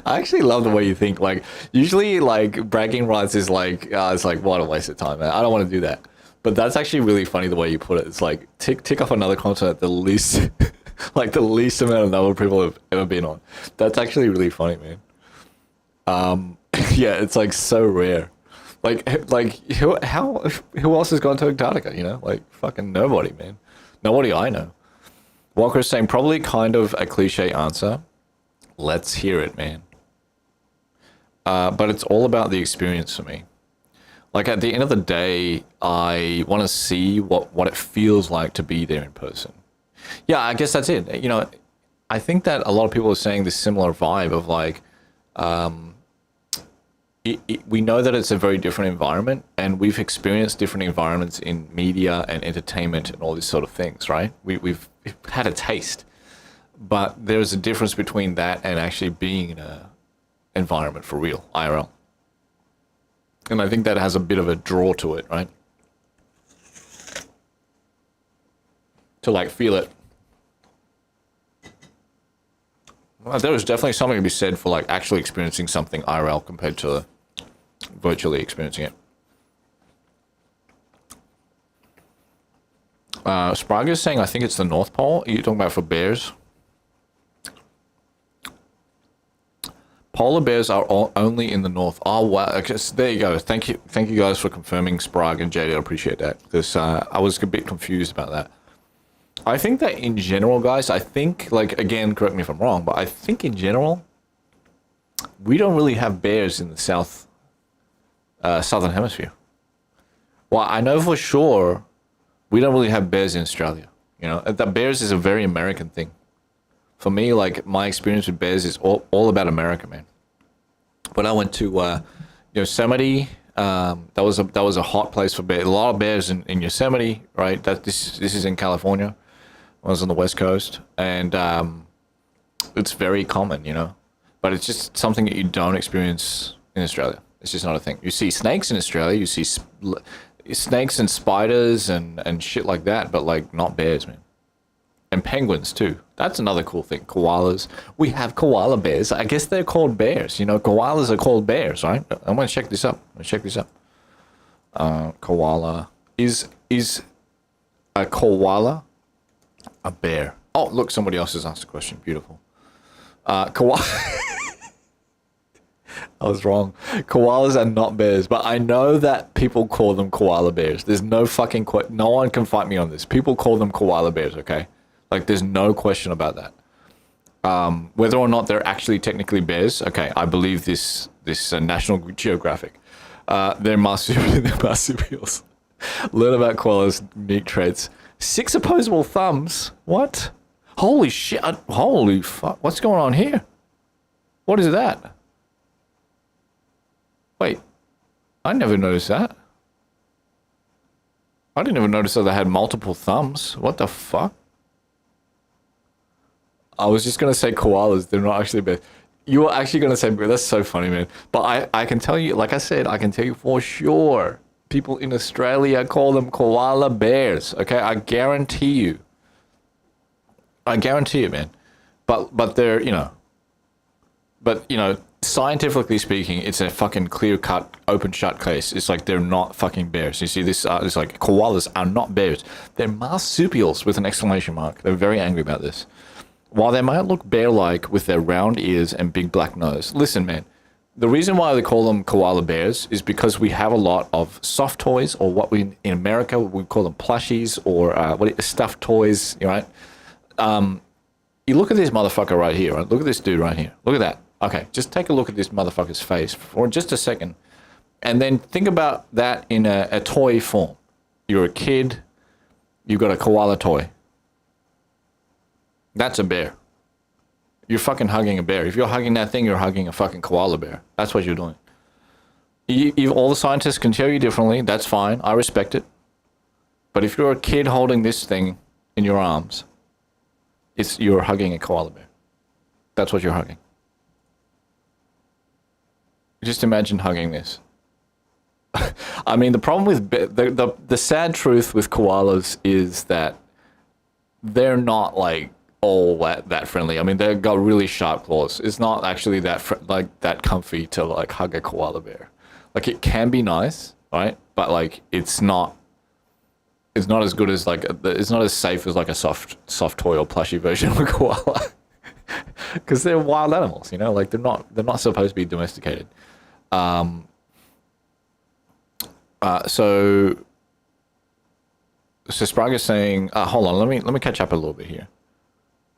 I actually love the way you think. Like, usually, like, bragging rights is like, it's like, what a waste of time, man. I don't want to do that. But that's actually really funny the way you put it. It's like, tick off another continent the least, like, the least amount of number of people have ever been on. That's actually really funny, man. Yeah, it's like so rare. Like who else has gone to Antarctica? Like fucking nobody, man. Nobody I know. Walker's saying probably kind of a cliche answer. Let's hear it, man. But it's all about the experience for me. Like at the end of the day, I want to see what it feels like to be there in person. Yeah, I guess that's it. I think that a lot of people are saying this similar vibe of like, we know that it's a very different environment, and we've experienced different environments in media and entertainment and all these sort of things, right? We've had a taste, but there's a difference between that and actually being in a environment for real, IRL. And I think that has a bit of a draw to it, right? To like feel it. Well, there was definitely something to be said for like actually experiencing something IRL compared to virtually experiencing it. Sprague is saying, I think it's the North Pole. Are you talking about for bears? Polar bears are only in the north. Oh, wow. Okay, so there you go. Thank you guys for confirming, Sprague and JD. I appreciate that. Because I was a bit confused about that. I think that in general, guys, like, again, correct me if I'm wrong, but I think in general, we don't really have bears in the southern hemisphere. Well, I know for sure we don't really have bears in Australia. The bears is a very American thing. For me, like, my experience with bears is all about America, man. When I went to Yosemite, that was a hot place for bears. A lot of bears in Yosemite, right? This is in California. I was on the West Coast, and it's very common, But it's just something that you don't experience in Australia. It's just not a thing. You see snakes in Australia. You see snakes and spiders and shit like that, but like not bears, man. And penguins too. That's another cool thing. Koalas. We have koala bears. I guess they're called bears. Koalas are called bears, right? I'm gonna check this up. Koala is a koala a bear? Oh, look, somebody else has asked a question. Beautiful. Koala. I was wrong. Koalas are not bears, but I know that people call them koala bears. There's no fucking no one can fight me on this. People call them koala bears, okay? Like, there's no question about that. Whether or not they're actually technically bears, okay, I believe this National Geographic. They're marsupials. Learn about koalas' unique traits. 6 opposable thumbs. What? Holy shit! Holy fuck! What's going on here? What is that? Wait, I never noticed that. I didn't even notice that they had multiple thumbs. What the fuck? I was just gonna say koalas. They're not actually bears. You were actually gonna say bears. That's so funny, man. But I can tell you, like I said, I can tell you for sure. People in Australia call them koala bears. Okay, I guarantee you. I guarantee it, man. But they're, you know. But, you know, scientifically speaking, it's a fucking clear-cut, open-shut case. It's like they're not fucking bears. You see, this it's like koalas are not bears. They're marsupials with an exclamation mark. They're very angry about this. While they might look bear-like with their round ears and big black nose, listen, man. The reason why they call them koala bears is because we have a lot of soft toys, or what we in America we call them plushies, or stuffed toys, right? You look at this motherfucker right here, right? Look at this dude right here. Look at that. Okay, just take a look at this motherfucker's face for just a second. And then think about that in a toy form. You're a kid, you've got a koala toy. That's a bear. You're fucking hugging a bear. If you're hugging that thing, you're hugging a fucking koala bear. That's what you're doing. All the scientists can tell you differently. That's fine. I respect it. But if you're a kid holding this thing in your arms, you're hugging a koala bear. That's what you're hugging. Just imagine hugging this. I mean, the problem with the sad truth with koalas is that they're not like all that friendly. I mean, they've got really sharp claws. It's not actually that comfy to like hug a koala bear. Like, it can be nice, right? But like, it's not as good as like it's not as safe as like a soft toy or plushy version of a koala. Because they're wild animals, you know, like they're not supposed to be domesticated. So Sprague is saying, hold on, let me catch up a little bit here.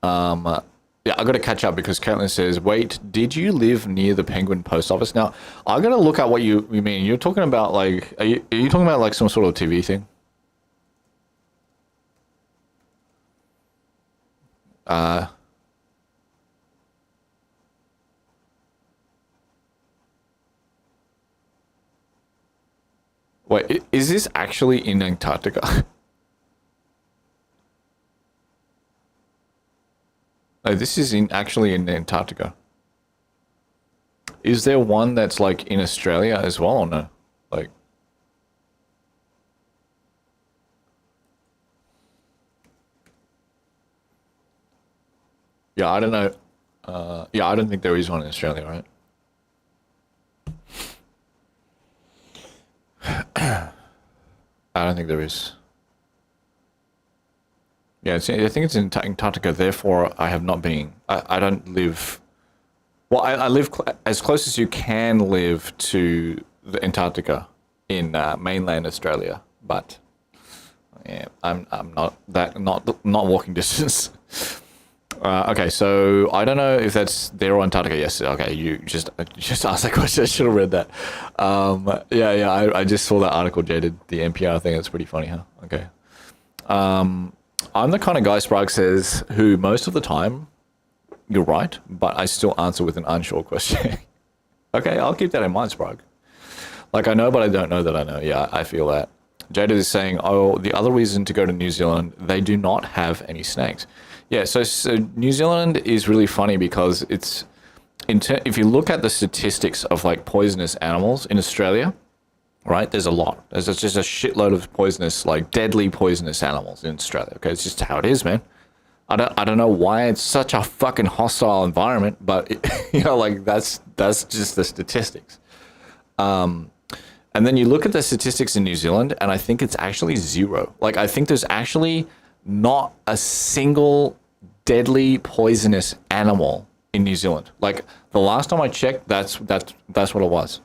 Yeah, I got to catch up because Caitlin says, wait, did you live near the Penguin post office? Now, I got to look at what you mean. You're talking about like, are you talking about like some sort of TV thing? Wait, is this actually in Antarctica? No, this is actually in Antarctica. Is there one that's like in Australia as well or no? Like, yeah, I don't know. Yeah, I don't think there is one in Australia, right? I don't think there is. Yeah, I think it's in Antarctica. Therefore, I have not been. I don't live. Well, I live as close as you can live to the Antarctica in mainland Australia, but yeah, I'm not walking distance. Okay, so I don't know if that's there or Antarctica. Yes, okay, you just asked that question. I should have read that. Yeah, I just saw that article, Jaded, the NPR thing. It's pretty funny, huh? Okay. I'm the kind of guy, Sprague says, who most of the time, you're right, but I still answer with an unsure question. Okay, I'll keep that in mind, Sprague. Like, I know, but I don't know that I know. Yeah, I feel that. Jaded is saying, oh, the other reason to go to New Zealand, they do not have any snakes. Yeah, so New Zealand is really funny because it's, if you look at the statistics of like poisonous animals in Australia, right, there's a lot. There's just a shitload of poisonous, like deadly poisonous animals in Australia. Okay, it's just how it is, man. I don't know why it's such a fucking hostile environment, but you know, like that's just the statistics. And then you look at the statistics in New Zealand, and I think it's actually zero. Like, I think there's actually not a single deadly poisonous animal in New Zealand. Like the last time I checked, that's what it was.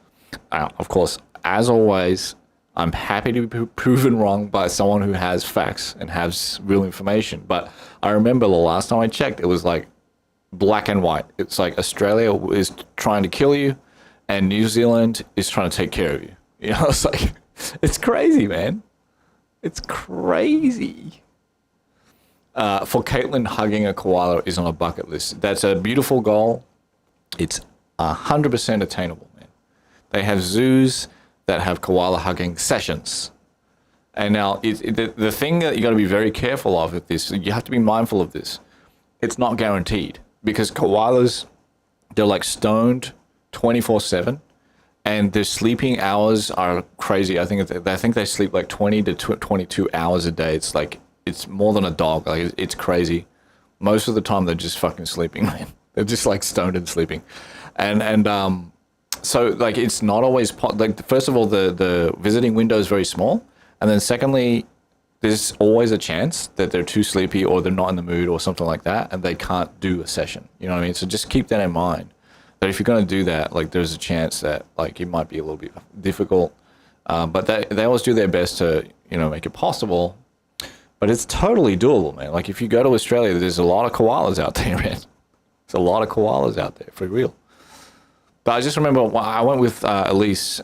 Of course, as always, I'm happy to be proven wrong by someone who has facts and has real information. But I remember the last time I checked, it was like black and white. It's like Australia is trying to kill you and New Zealand is trying to take care of you. You know, it's like, it's crazy, man. It's crazy. For Caitlin, hugging a koala is on a bucket list. That's a beautiful goal. It's 100% attainable, man. They have zoos that have koala hugging sessions. And now, the thing that you got to be very careful of with this, you have to be mindful of this. It's not guaranteed because koalas, they're like stoned 24/7, and their sleeping hours are crazy. I think they sleep like 20 to 22 hours a day. It's like it's more than a dog. Like it's crazy. Most of the time they're just fucking sleeping, man. They're just like stoned and sleeping, and so like it's not always like first of all the visiting window is very small, and then secondly, there's always a chance that they're too sleepy or they're not in the mood or something like that, and they can't do a session. You know what I mean? So just keep that in mind. That if you're going to do that, like there's a chance that like it might be a little bit difficult, but they always do their best to make it possible. But it's totally doable, man. Like if you go to Australia, there's a lot of koalas out there, man. There's a lot of koalas out there for real. But I just remember I went with Elise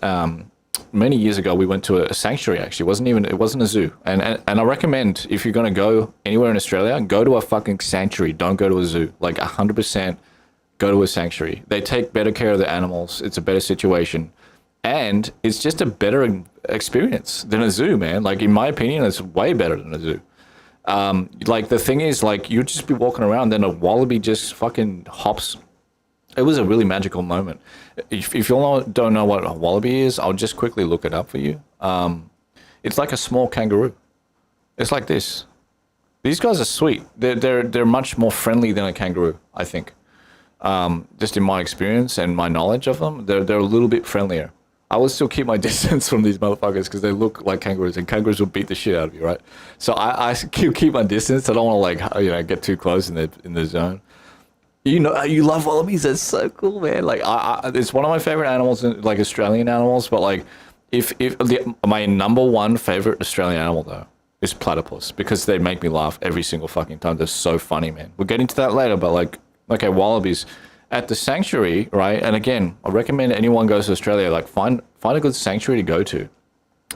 many years ago. We went to a sanctuary. Actually, it wasn't a zoo. And I recommend if you're going to go anywhere in Australia, go to a fucking sanctuary. Don't go to a zoo. Like 100%. Go to a sanctuary. They take better care of the animals. It's a better situation. And it's just a better experience than a zoo, man. Like, in my opinion, it's way better than a zoo. Like, the thing is, like, you'd just be walking around, then a wallaby just fucking hops. It was a really magical moment. If you don't know what a wallaby is, I'll just quickly look it up for you. It's like a small kangaroo. It's like this. These guys are sweet. They're much more friendly than a kangaroo, I think. Just in my experience and my knowledge of them, they're a little bit friendlier. I will still keep my distance from these motherfuckers because they look like kangaroos, and kangaroos will beat the shit out of you, right? So I keep my distance. I don't want to get too close in the zone. You love wallabies. That's so cool, man. Like it's one of my favorite animals, like Australian animals. But like, my number one favorite Australian animal though is platypus, because they make me laugh every single fucking time. They're so funny, man. We'll get into that later, but like. Okay, wallabies at the sanctuary, right? And again, I recommend anyone goes to Australia, like find a good sanctuary to go to.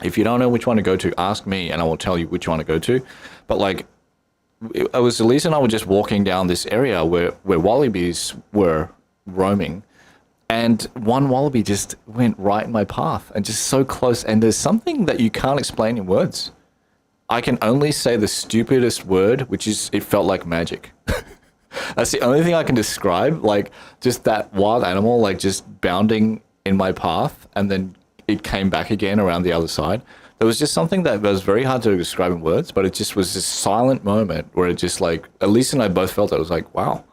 If you don't know which one to go to, ask me and I will tell you which one to go to. But like, it was Elise and I were just walking down this area where wallabies were roaming, and one wallaby just went right in my path and just so close. And there's something that you can't explain in words. I can only say the stupidest word, which is it felt like magic. That's the only thing I can describe, like just that wild animal, like just bounding in my path, and then it came back again around the other side. There was just something that was very hard to describe in words, but it just was this silent moment where it just like, Elise and I both felt it. It was like, wow,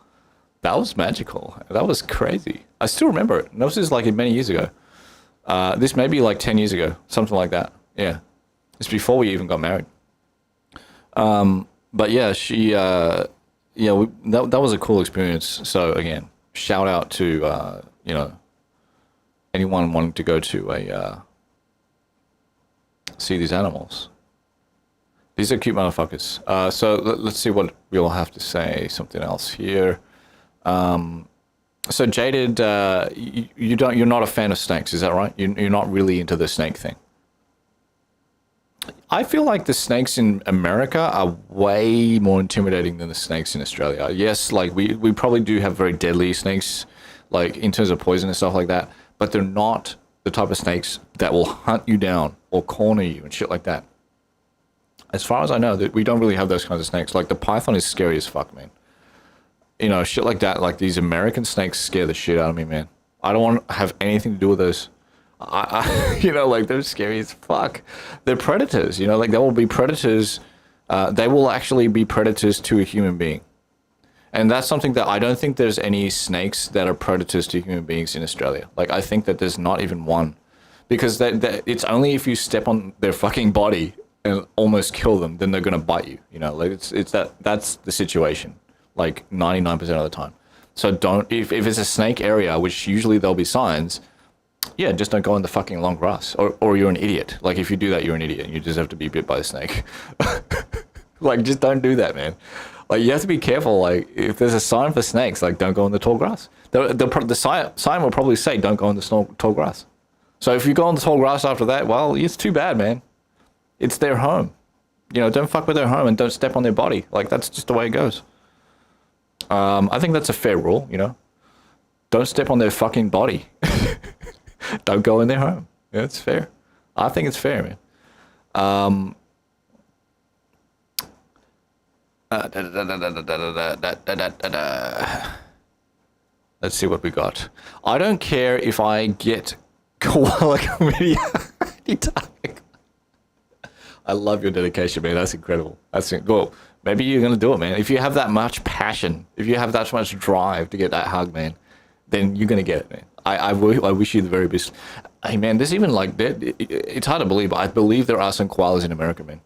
that was magical. That was crazy. I still remember it. And this is like many years ago. This may be like 10 years ago, something like that. Yeah. It's before we even got married. But yeah, she... that was a cool experience. So again, shout out to anyone wanting to go to see these animals. These are cute motherfuckers. So let's see what we'll have to say. Something else here. So Jaded, you're not a fan of snakes, is that right? You're not really into the snake thing. I feel like the snakes in America are way more intimidating than the snakes in Australia. Yes, like we probably do have very deadly snakes, like in terms of poison and stuff like that, but they're not the type of snakes that will hunt you down or corner you and shit like that. As far as I know, we don't really have those kinds of snakes. Like the python is scary as fuck, man. Shit like that. Like these American snakes scare the shit out of me, man. I don't want to have anything to do with those. Like they're scary as fuck. They're predators, like they will be predators. They will actually be predators to a human being. And that's something that I don't think there's any snakes that are predators to human beings in Australia. Like I think that there's not even one, because it's only if you step on their fucking body and almost kill them, then they're going to bite you. Like that's the situation. Like 99% of the time. So don't, if it's a snake area, which usually there'll be signs, yeah, just don't go in the fucking long grass. Or you're an idiot. Like, if you do that, you're an idiot and you deserve to be bit by a snake. Like, just don't do that, man. Like, you have to be careful. Like, if there's a sign for snakes, like, don't go in the tall grass. The sign will probably say, don't go in the tall grass. So if you go in the tall grass after that, well, it's too bad, man. It's their home. You know, don't fuck with their home and don't step on their body. Like, that's just the way it goes. I think that's a fair rule, you know. Don't step on their fucking body. Don't go in their home. Yeah, it's fair. I think it's fair, man. Let's see what we got. I don't care if I get koala chlamydia anytime. I love your dedication, man. That's incredible. That's well. Maybe you're gonna do it, man. If you have that much passion, if you have that much drive to get that hug, man, then you're gonna get it, man. I wish you the very best. Hey, man, there's even like it's hard to believe, but I believe there are some koalas in America, man.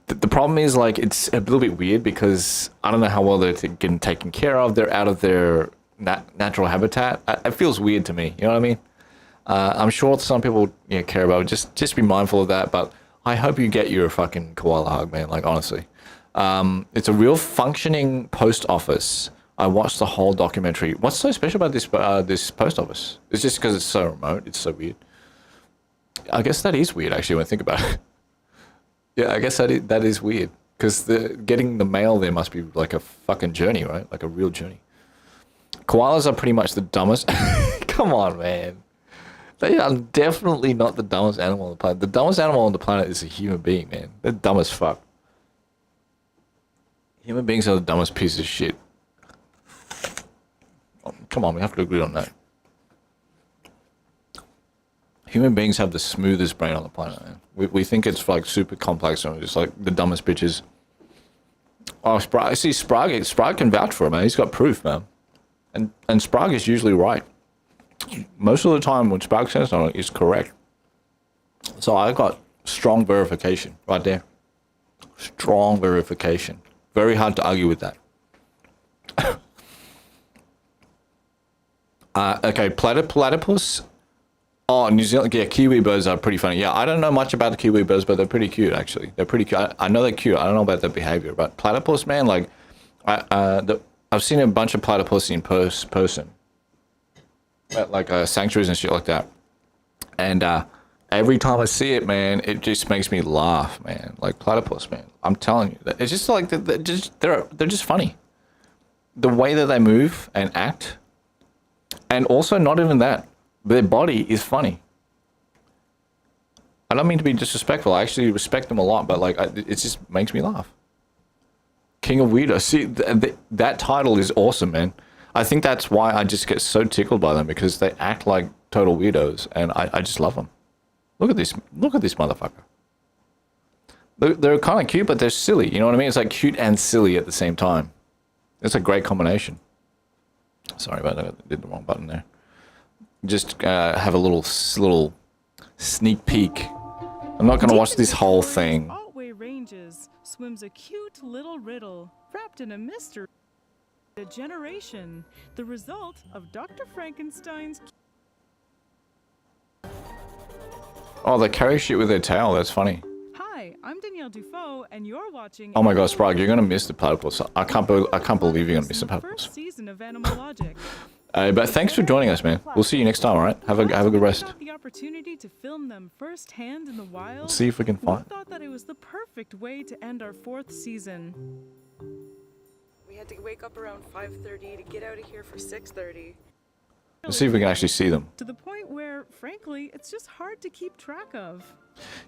The problem is, like, it's a little bit weird because I don't know how well they're getting taken care of. They're out of their natural habitat. It feels weird to me. You know what I mean? I'm sure some people care about it. Just be mindful of that. But I hope you get your fucking koala hug, man. Like, honestly. It's a real functioning post office. I watched the whole documentary. What's so special about this post office? It's just because it's so remote. It's so weird. I guess that is weird, actually, when I think about it. Yeah, I guess that is weird. Because getting the mail there must be like a fucking journey, right? Like a real journey. Koalas are pretty much the dumbest. Come on, man. They are definitely not the dumbest animal on the planet. The dumbest animal on the planet is a human being, man. They're dumb as fuck. Human beings are the dumbest piece of shit. Oh, come on, we have to agree on that. Human beings have the smoothest brain on the planet, man. We think it's like super complex and it's like the dumbest bitches. Oh, I see Sprague. Sprague can vouch for it, man. He's got proof, man. And Sprague is usually right. Most of the time when Sprague says something, it's correct. So I got strong verification right there. Strong verification. Very hard to argue with that. Okay, platypus. Oh, New Zealand, yeah, kiwi birds are pretty funny. Yeah, I don't know much about the kiwi birds, but they're pretty cute, actually. They're pretty cute. I know they're cute. I don't know about their behavior, but platypus, man, like, I've seen a bunch of platypus in person. At, like, sanctuaries and shit like that. And every time I see it, man, it just makes me laugh, man. Like, platypus, man. I'm telling you. It's just like, they're just funny. The way that they move and act. And also, not even that. Their body is funny. I don't mean to be disrespectful. I actually respect them a lot, but like, it just makes me laugh. King of Weirdos. See, that title is awesome, man. I think that's why I just get so tickled by them, because they act like total weirdos, and I just love them. Look at this motherfucker. They're kind of cute, but they're silly. You know what I mean? It's like cute and silly at the same time. It's a great combination. Sorry about that. I did the wrong button there. Just have a little sneak peek. I'm not going to watch this whole thing. Otway Ranges swims a cute little riddle wrapped in a mystery. A generation, the result of Dr. Frankenstein's. Oh, they carry shit with their tail. That's funny. Hi, I'm Danielle Dufault, and you're watching. Oh my God, Sprague, you're gonna miss the platypus. I can't believe you're gonna miss the platypus. First season of Animal Logic. But thanks for joining us, man. We'll see you next time, all right? Have a good rest. The opportunity to film them firsthand in the wild. Let's see if we can find. We thought that it was the perfect way to end our 4th season. We had to wake up around 5:30 to get out of here for 6:30. Let's see if we can actually see them. To the point where, frankly, it's just hard to keep track of.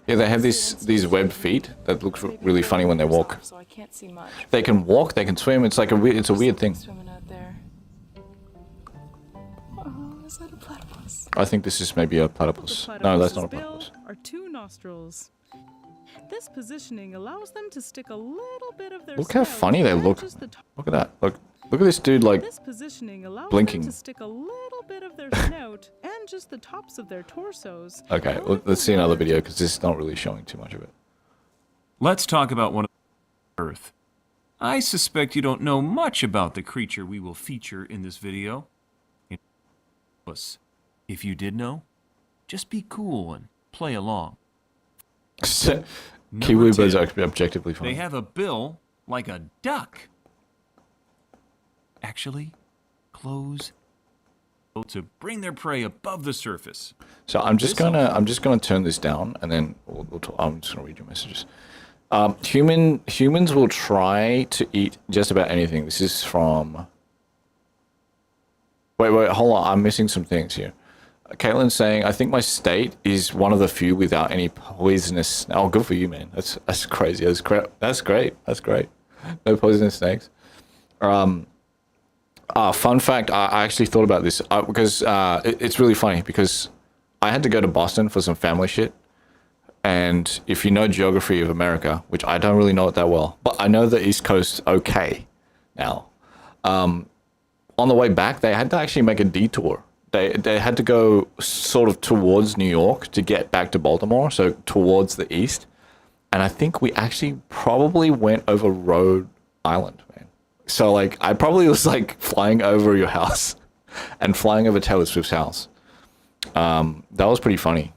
Yeah, they have these webbed feet that look really funny when they walk. So I can't see much. They can walk, they can swim. It's like a weird thing. Swimming out there. Oh, is that a platypus? I think this is maybe a platypus. No, that's not a platypus. Are 2 nostrils. This positioning allows them to stick a little bit of their Look how snout funny they and look. just the Look at that. Look at this dude, like, This positioning allows blinking. them to stick a little bit of their snout and just the tops of their torsos. Okay, let's see another video because this is not really showing too much of it. Let's talk about one of Earth. I suspect you don't know much about the creature we will feature in this video. If you did know, just be cool and play along. Kiwi birds are objectively funny. They have a bill like a duck. Actually, close to bring their prey above the surface. So I'm just gonna turn this down, and then we'll talk. I'm just gonna read your messages. Humans will try to eat just about anything. This is from. Wait, hold on. I'm missing some things here. Caitlin's saying, I think my state is one of the few without any poisonous. Oh, good for you, man. That's crazy. That's great. No poisonous snakes. Fun fact, I actually thought about this because it's really funny because I had to go to Boston for some family shit. And if you know geography of America, which I don't really know it that well, but I know the East Coast okay now. On the way back, they had to actually make a detour. They had to go sort of towards New York to get back to Baltimore, so towards the east. And I think we actually probably went over Rhode Island, man. So, like, I probably was, like, flying over your house and flying over Taylor Swift's house. That was pretty funny.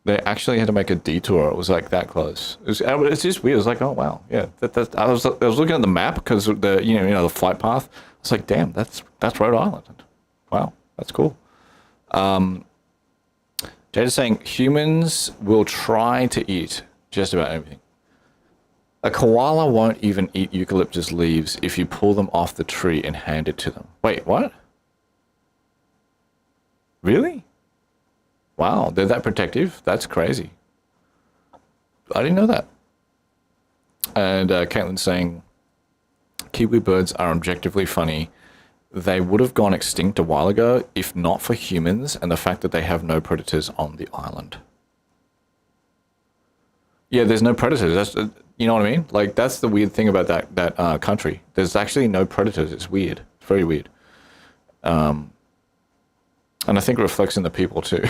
They actually had to make a detour. It was, like, that close. It's just weird. It was like, oh, wow. Yeah. I was looking at the map because of the, you know, the flight path. It's like, damn, that's Rhode Island. Wow, that's cool. Jada's saying humans will try to eat just about everything. A koala won't even eat eucalyptus leaves if you pull them off the tree and hand it to them. Wait, what? Really? Wow, they're that protective? That's crazy. I didn't know that. And Caitlin's saying, Kiwi birds are objectively funny. They would have gone extinct a while ago if not for humans and the fact that they have no predators on the island. Yeah, there's no predators. That's you know what I mean? Like, that's the weird thing about that country. There's actually no predators. It's weird. It's very weird. And I think it reflects in the people too.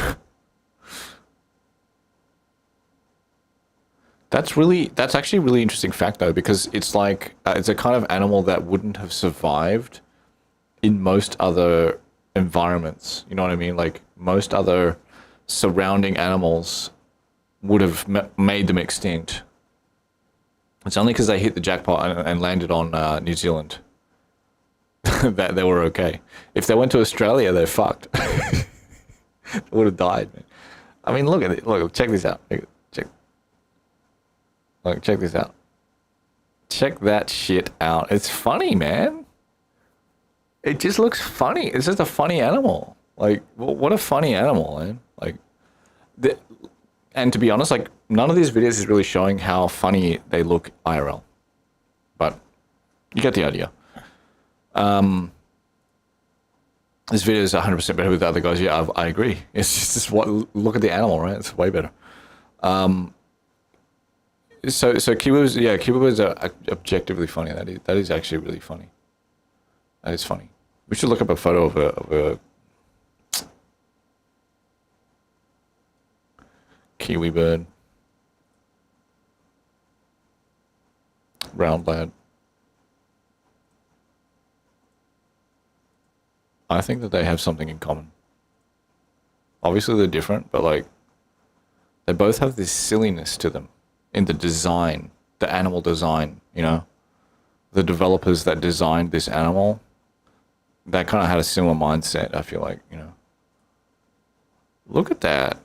That's actually a really interesting fact though, because it's like it's a kind of animal that wouldn't have survived in most other environments. You know what I mean? Like, most other surrounding animals would have made them extinct. It's only because they hit the jackpot and landed on New Zealand that they were okay. If they went to Australia, they're fucked. They would have died, man. I mean, look at it. Look, check this out. Check this out. Check that shit out. It's funny, man. It just looks funny. It's just a funny animal. Like, what a funny animal, man. Like, and to be honest, like, none of these videos is really showing how funny they look IRL. But you get the idea. This video is 100% better with the other guys. Yeah, I agree. It's just look at the animal, right? It's way better. So kiwis are objectively funny. That is actually really funny. That is funny. We should look up a photo of a kiwi bird. Round lad. I think that they have something in common. Obviously they're different, but like, they both have this silliness to them in the design, the animal design, you know? The developers that designed this animal, that kind of had a similar mindset, I feel like, you know? Look at that.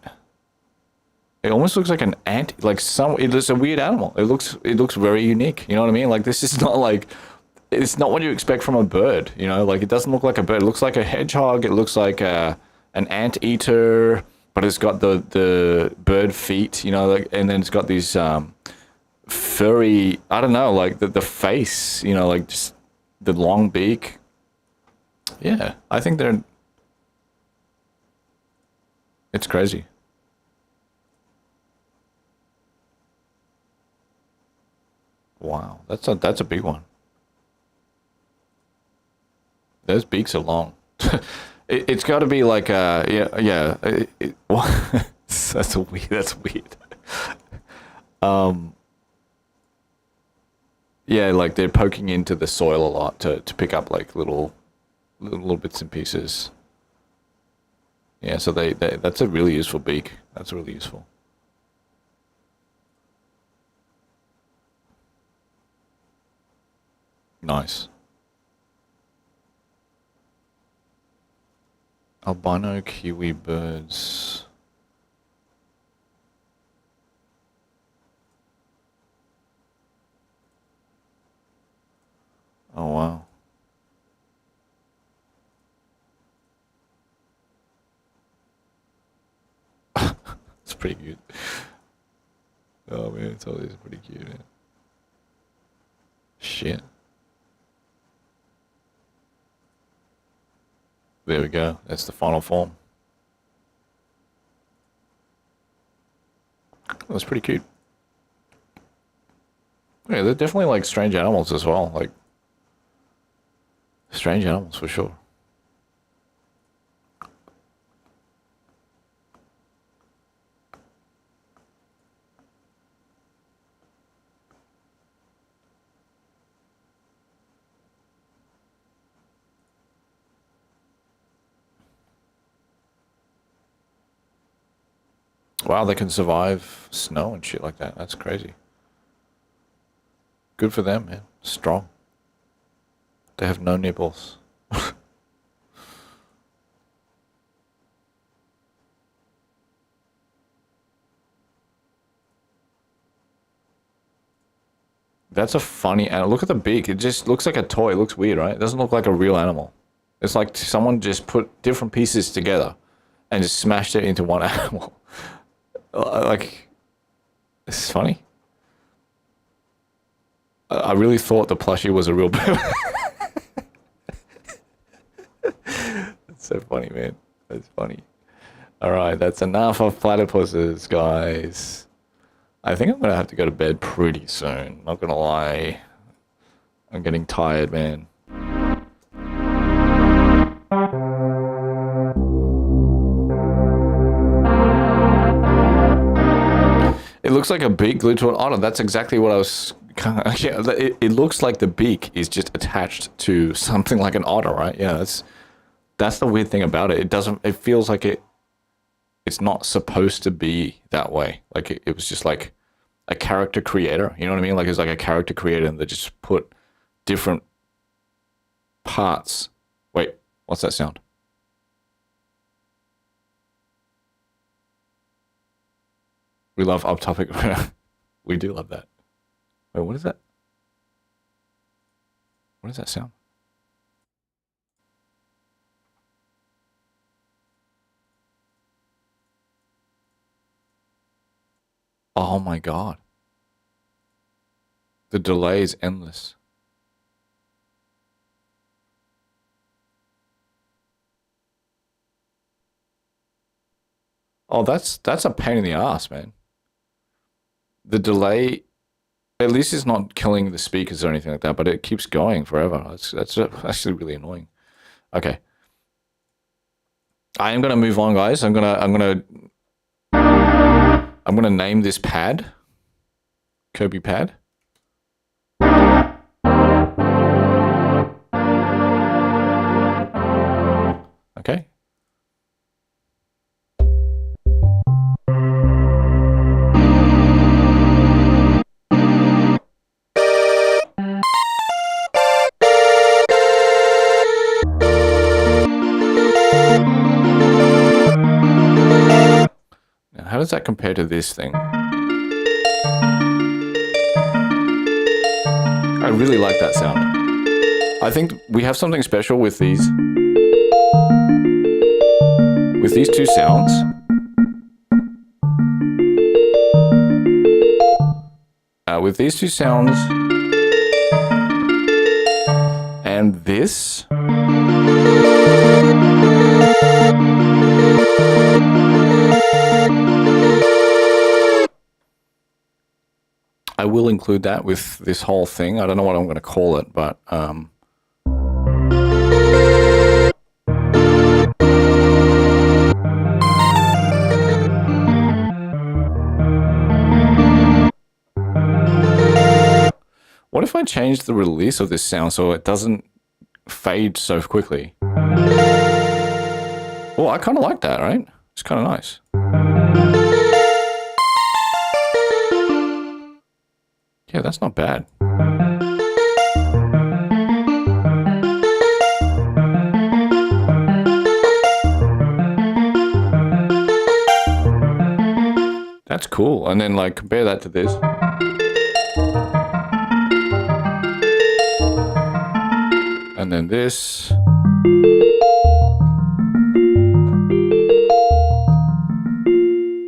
It almost looks like an ant, like it's a weird animal. It looks very unique, you know what I mean? Like, this is not like, it's not what you expect from a bird, you know? Like, it doesn't look like a bird. It looks like a hedgehog. It looks like an anteater, but it's got the bird feet, you know, like, and then it's got these furry, I don't know, like the face, you know, like just the long beak. Yeah, I think it's crazy. Wow, that's a big one. Those beaks are long. It's got to be like yeah. That's weird. Yeah, like they're poking into the soil a lot to pick up like little bits and pieces. Yeah, so they that's a really useful beak. That's really useful. Nice. Albino kiwi birds. Oh wow. It's pretty cute. Oh man, it's always pretty cute, man. Shit. There we go. That's the final form. That's pretty cute. Yeah, they're definitely like strange animals as well. Like strange animals for sure. Wow, they can survive snow and shit like that. That's crazy. Good for them, man. Strong. They have no nipples. That's a funny animal. Look at the beak. It just looks like a toy. It looks weird, right? It doesn't look like a real animal. It's like someone just put different pieces together and just smashed it into one animal. Like, this is funny. I really thought the plushie was a real bird. That's so funny, man. That's funny. All right, that's enough of platypuses, guys. I think I'm gonna have to go to bed pretty soon. Not gonna lie. I'm getting tired, man. It looks like a beak glued to an otter. That's exactly what I was kind of... Yeah, it looks like the beak is just attached to something like an otter, right? Yeah, that's the weird thing about it. It doesn't... It feels like it's not supposed to be that way. Like, it was just like a character creator. You know what I mean? Like, it's like a character creator and they just put different parts... Wait, what's that sound? We love off-topic. We do love that. Wait, what is that? What does that sound? Oh my god. The delay is endless. Oh, that's a pain in the ass, man. The delay, at least it's not killing the speakers or anything like that, but it keeps going forever. That's actually really annoying. Okay. I am gonna move on, guys. I'm gonna name this pad Kirby pad. Okay. How does that compare to this thing? I really like that sound. I think we have something special with these two sounds. With these two sounds and this. I will include that with this whole thing. I don't know what I'm going to call it, but What if I change the release of this sound so it doesn't fade so quickly? Well, I kind of like that, right? It's kind of nice. Yeah, that's not bad. That's cool. And then like compare that to this. And then this.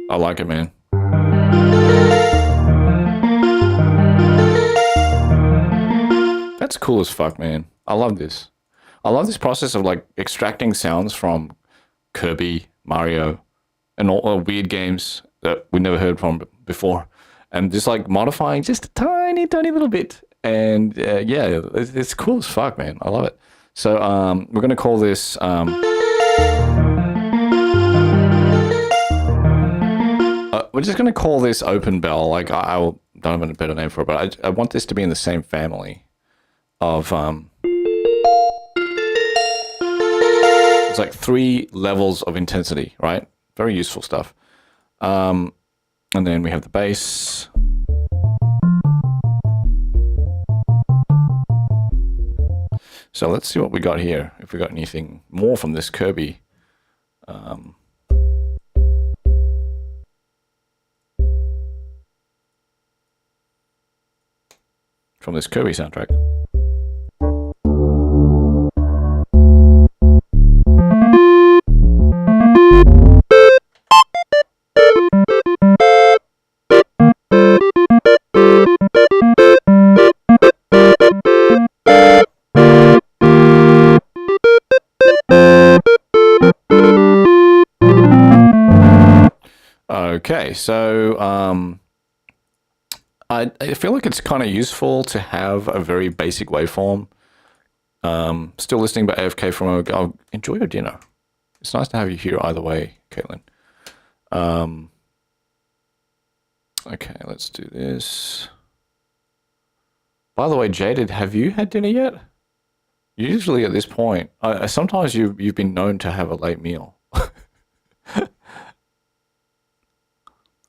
I like it, man. That's cool as fuck, man. I love this. I love this process of like extracting sounds from Kirby, Mario, and all weird games that we never heard from before, and just like modifying just a tiny little bit. And yeah, it's cool as fuck, man. I love it. So we're gonna call this we're just gonna call this Open Bell. Like I don't have a better name for it, but I want this to be in the same family of it's like 3 levels of intensity, right? Very useful stuff. And then we have the bass. So let's see what we got here. If we got anything more from this Kirby. From this Kirby soundtrack. Okay, so I feel like it's kind of useful to have a very basic waveform. Still listening by AFK from I'll enjoy your dinner. It's nice to have you here either way, Caitlin. Okay, let's do this. By the way, Jaded, have you had dinner yet? Usually at this point, sometimes you've been known to have a late meal.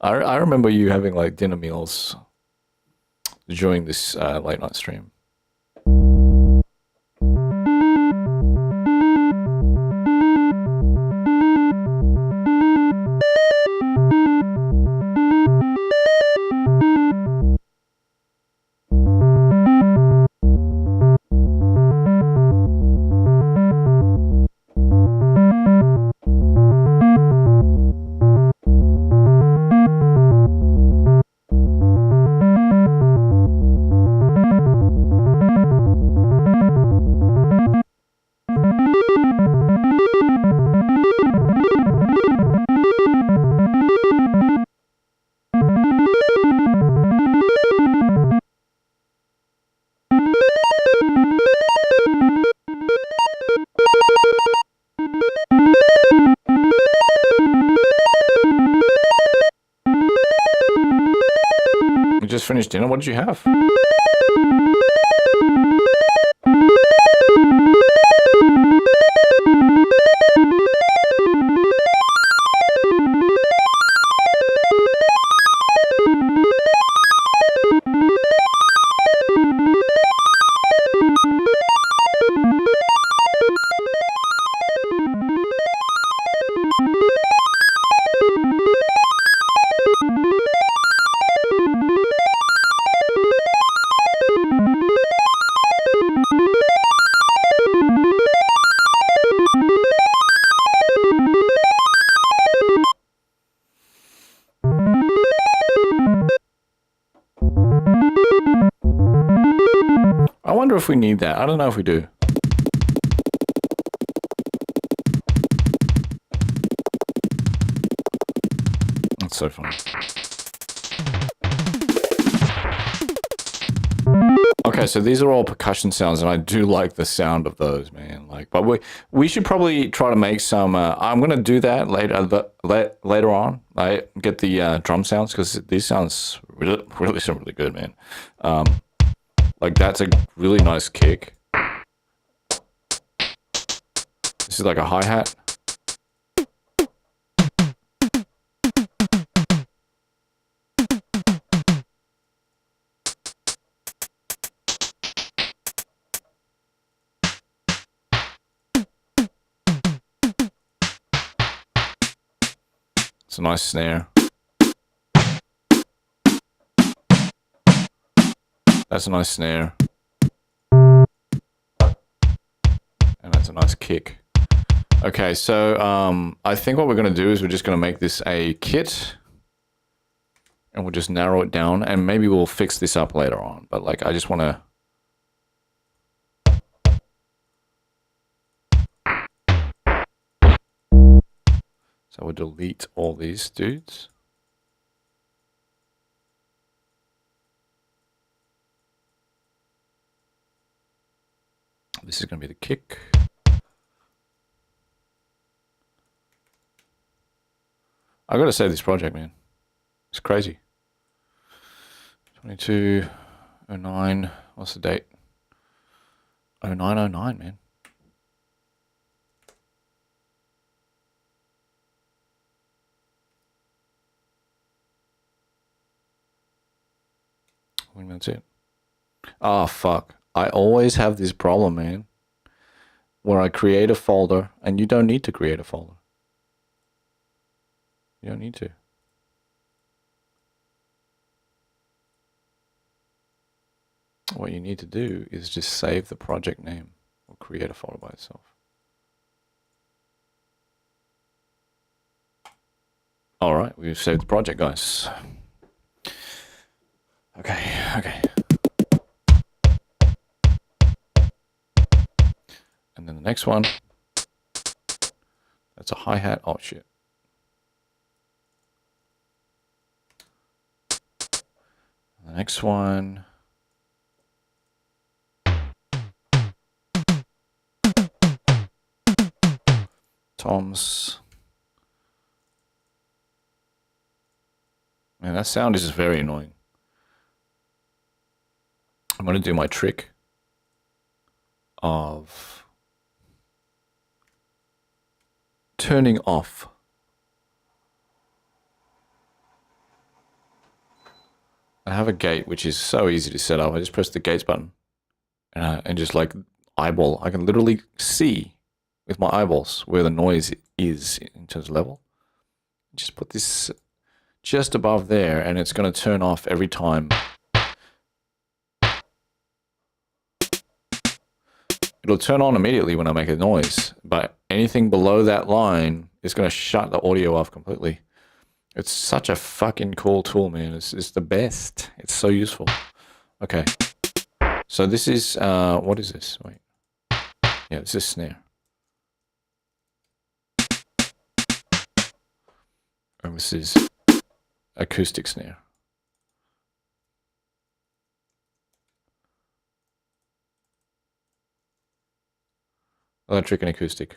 I remember you having like dinner meals during this late night stream. You just finished dinner? What did you have? I wonder if we need that. I don't know if we do. That's so funny. Okay, so these are all percussion sounds, and I do like the sound of those, man. Like, but we should probably try to make some. I'm gonna do that later on. I get the drum sounds because these sounds really good, man. Like, that's a really nice kick. This is like a hi-hat. It's a nice snare. That's a nice snare. And that's a nice kick. Okay, so I think what we're going to do is we're just going to make this a kit. And we'll just narrow it down. And maybe we'll fix this up later on. But like, I just want to... So we'll delete all these dudes. This is going to be the kick. I got to save this project, man. It's crazy. 2209. What's the date? 0909, man. I think that's it. Oh, fuck. I always have this problem, man, where I create a folder, and you don't need to create a folder. You don't need to. What you need to do is just save the project name or create a folder by itself. All right, we've saved the project, guys. Okay. And then the next one, that's a hi-hat. Oh, shit. The next one. Toms. Man, that sound is just very annoying. I'm going to do my trick of turning off. I have a gate which is so easy to set up. I just press the gates button and just like eyeball. I can literally see with my eyeballs where the noise is in terms of level. Just put this just above there and it's going to turn off every time. It'll turn on immediately when I make a noise, but anything below that line is going to shut the audio off completely. It's such a fucking cool tool, man. It's the best. It's so useful. Okay. So this is, what is this? Wait. Yeah, this is snare. And this is acoustic snare. Electric and acoustic.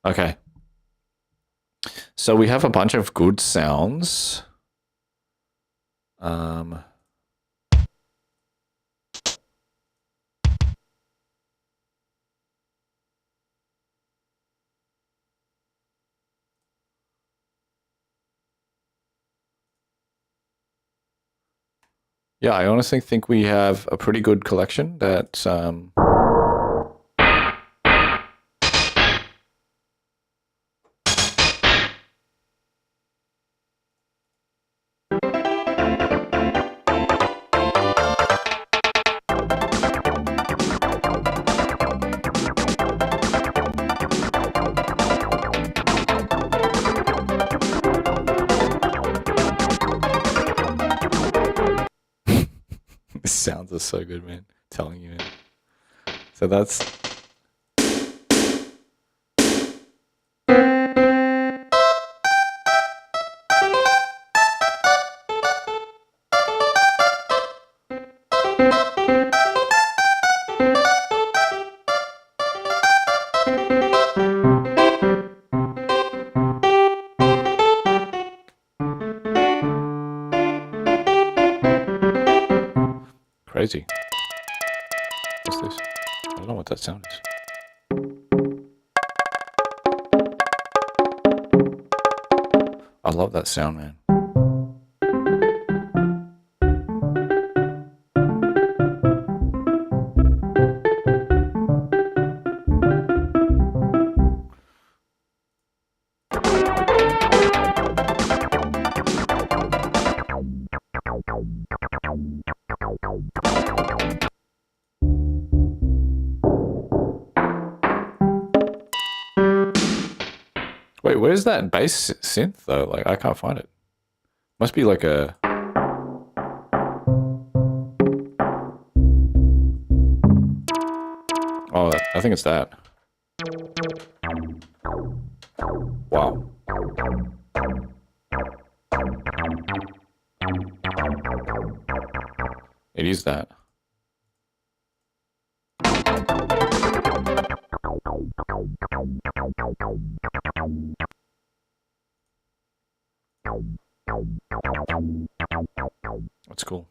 Okay. So we have a bunch of good sounds. Yeah, I honestly think we have a pretty good collection that This sounds are so good, man. I'm telling you, man. So that's what that sound is. I love that sound, man. Wait, where's that bass synth though? Like, I can't find it. Must be like a... Oh, I think it's that. Wow. It is that. That's cool.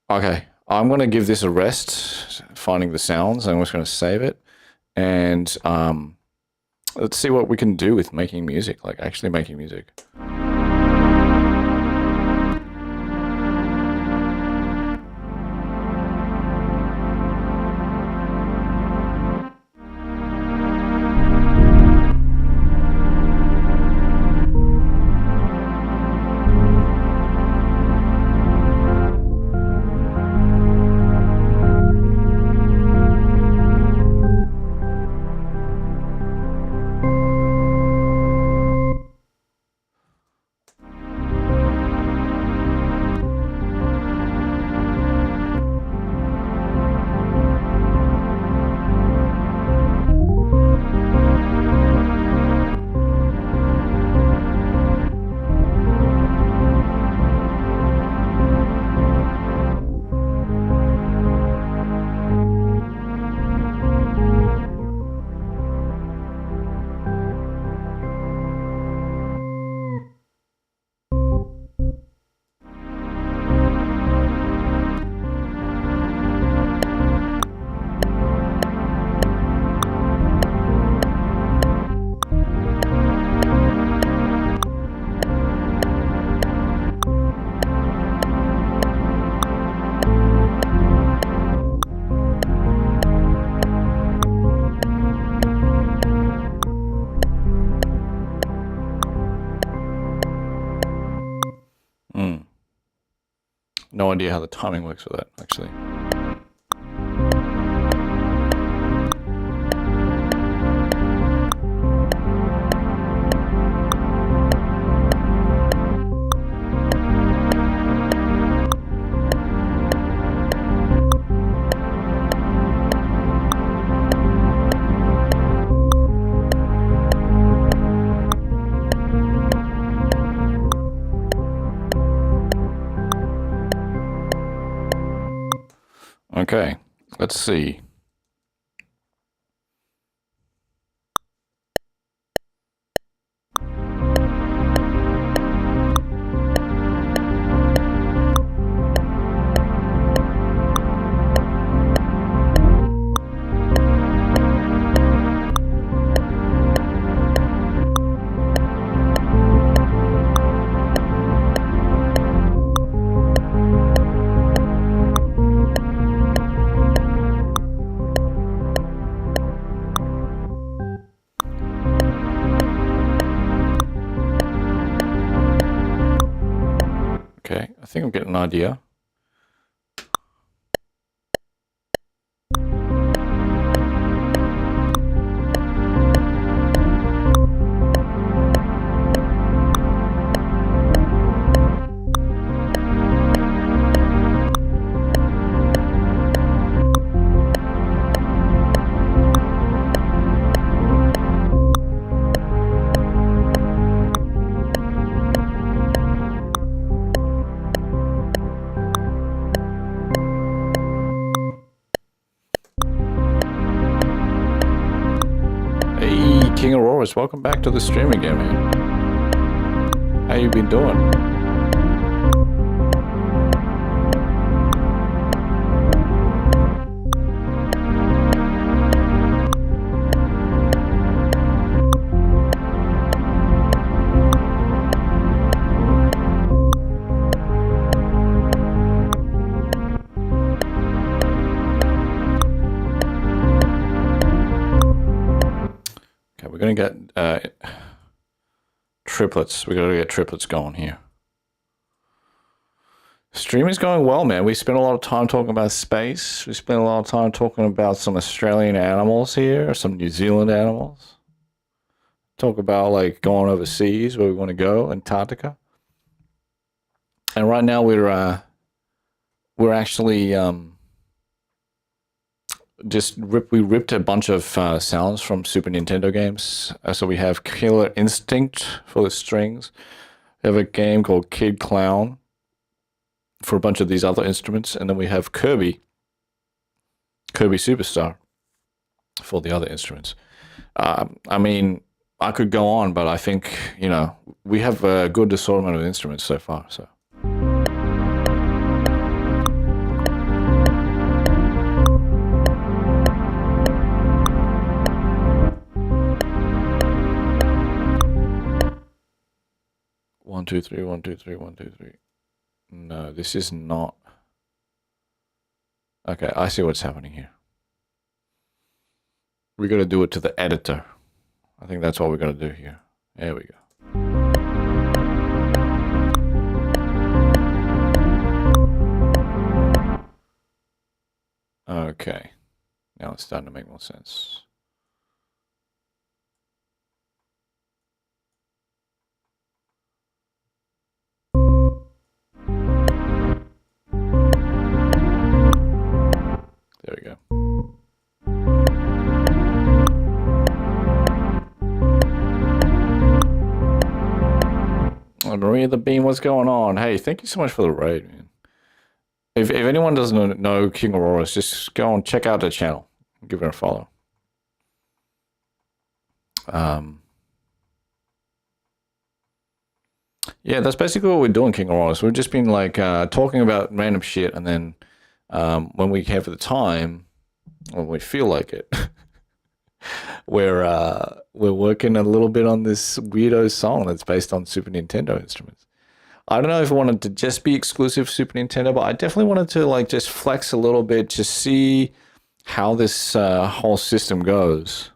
Okay, I'm going to give this a rest, finding the sounds. I'm just going to save it. And let's see what we can do with making music, like actually making music. No idea how the timing works for that, actually. Okay, let's see. Okay, I think I'm getting an idea. King Auroras, welcome back to the stream again, man. How you been doing? gonna get triplets. We gotta get triplets going here. Stream is going well, man. We spent a lot of time talking about space. We spent a lot of time talking about some Australian animals here, some New Zealand animals. Talk about like going overseas where we want to go, Antarctica. And right now we're actually we ripped a bunch of sounds from Super Nintendo games. So we have Killer Instinct for the strings. We have a game called Kid Clown for a bunch of these other instruments, and then we have Kirby Superstar for the other instruments. I mean, I could go on, but I think, you know, we have a good assortment of instruments so far, so. One, two, three, 1, 2, 3, 1, 2, 3. No, this is not. Okay, I see what's happening here. We got to do it to the editor. I think that's what we're going to do here. There we go. Okay. Now it's starting to make more sense. There we go. Oh, Maria the Beam, what's going on? Hey, thank you so much for the raid, man. If anyone doesn't know King Aurorus, just go and check out the channel. Give her a follow. Yeah, that's basically what we're doing, King Aurorus. We've just been like talking about random shit, and then when we have the time, when we feel like it, we're working a little bit on this weirdo song that's based on Super Nintendo instruments. I don't know if I wanted to just be exclusive Super Nintendo, but I definitely wanted to like just flex a little bit to see how this whole system goes.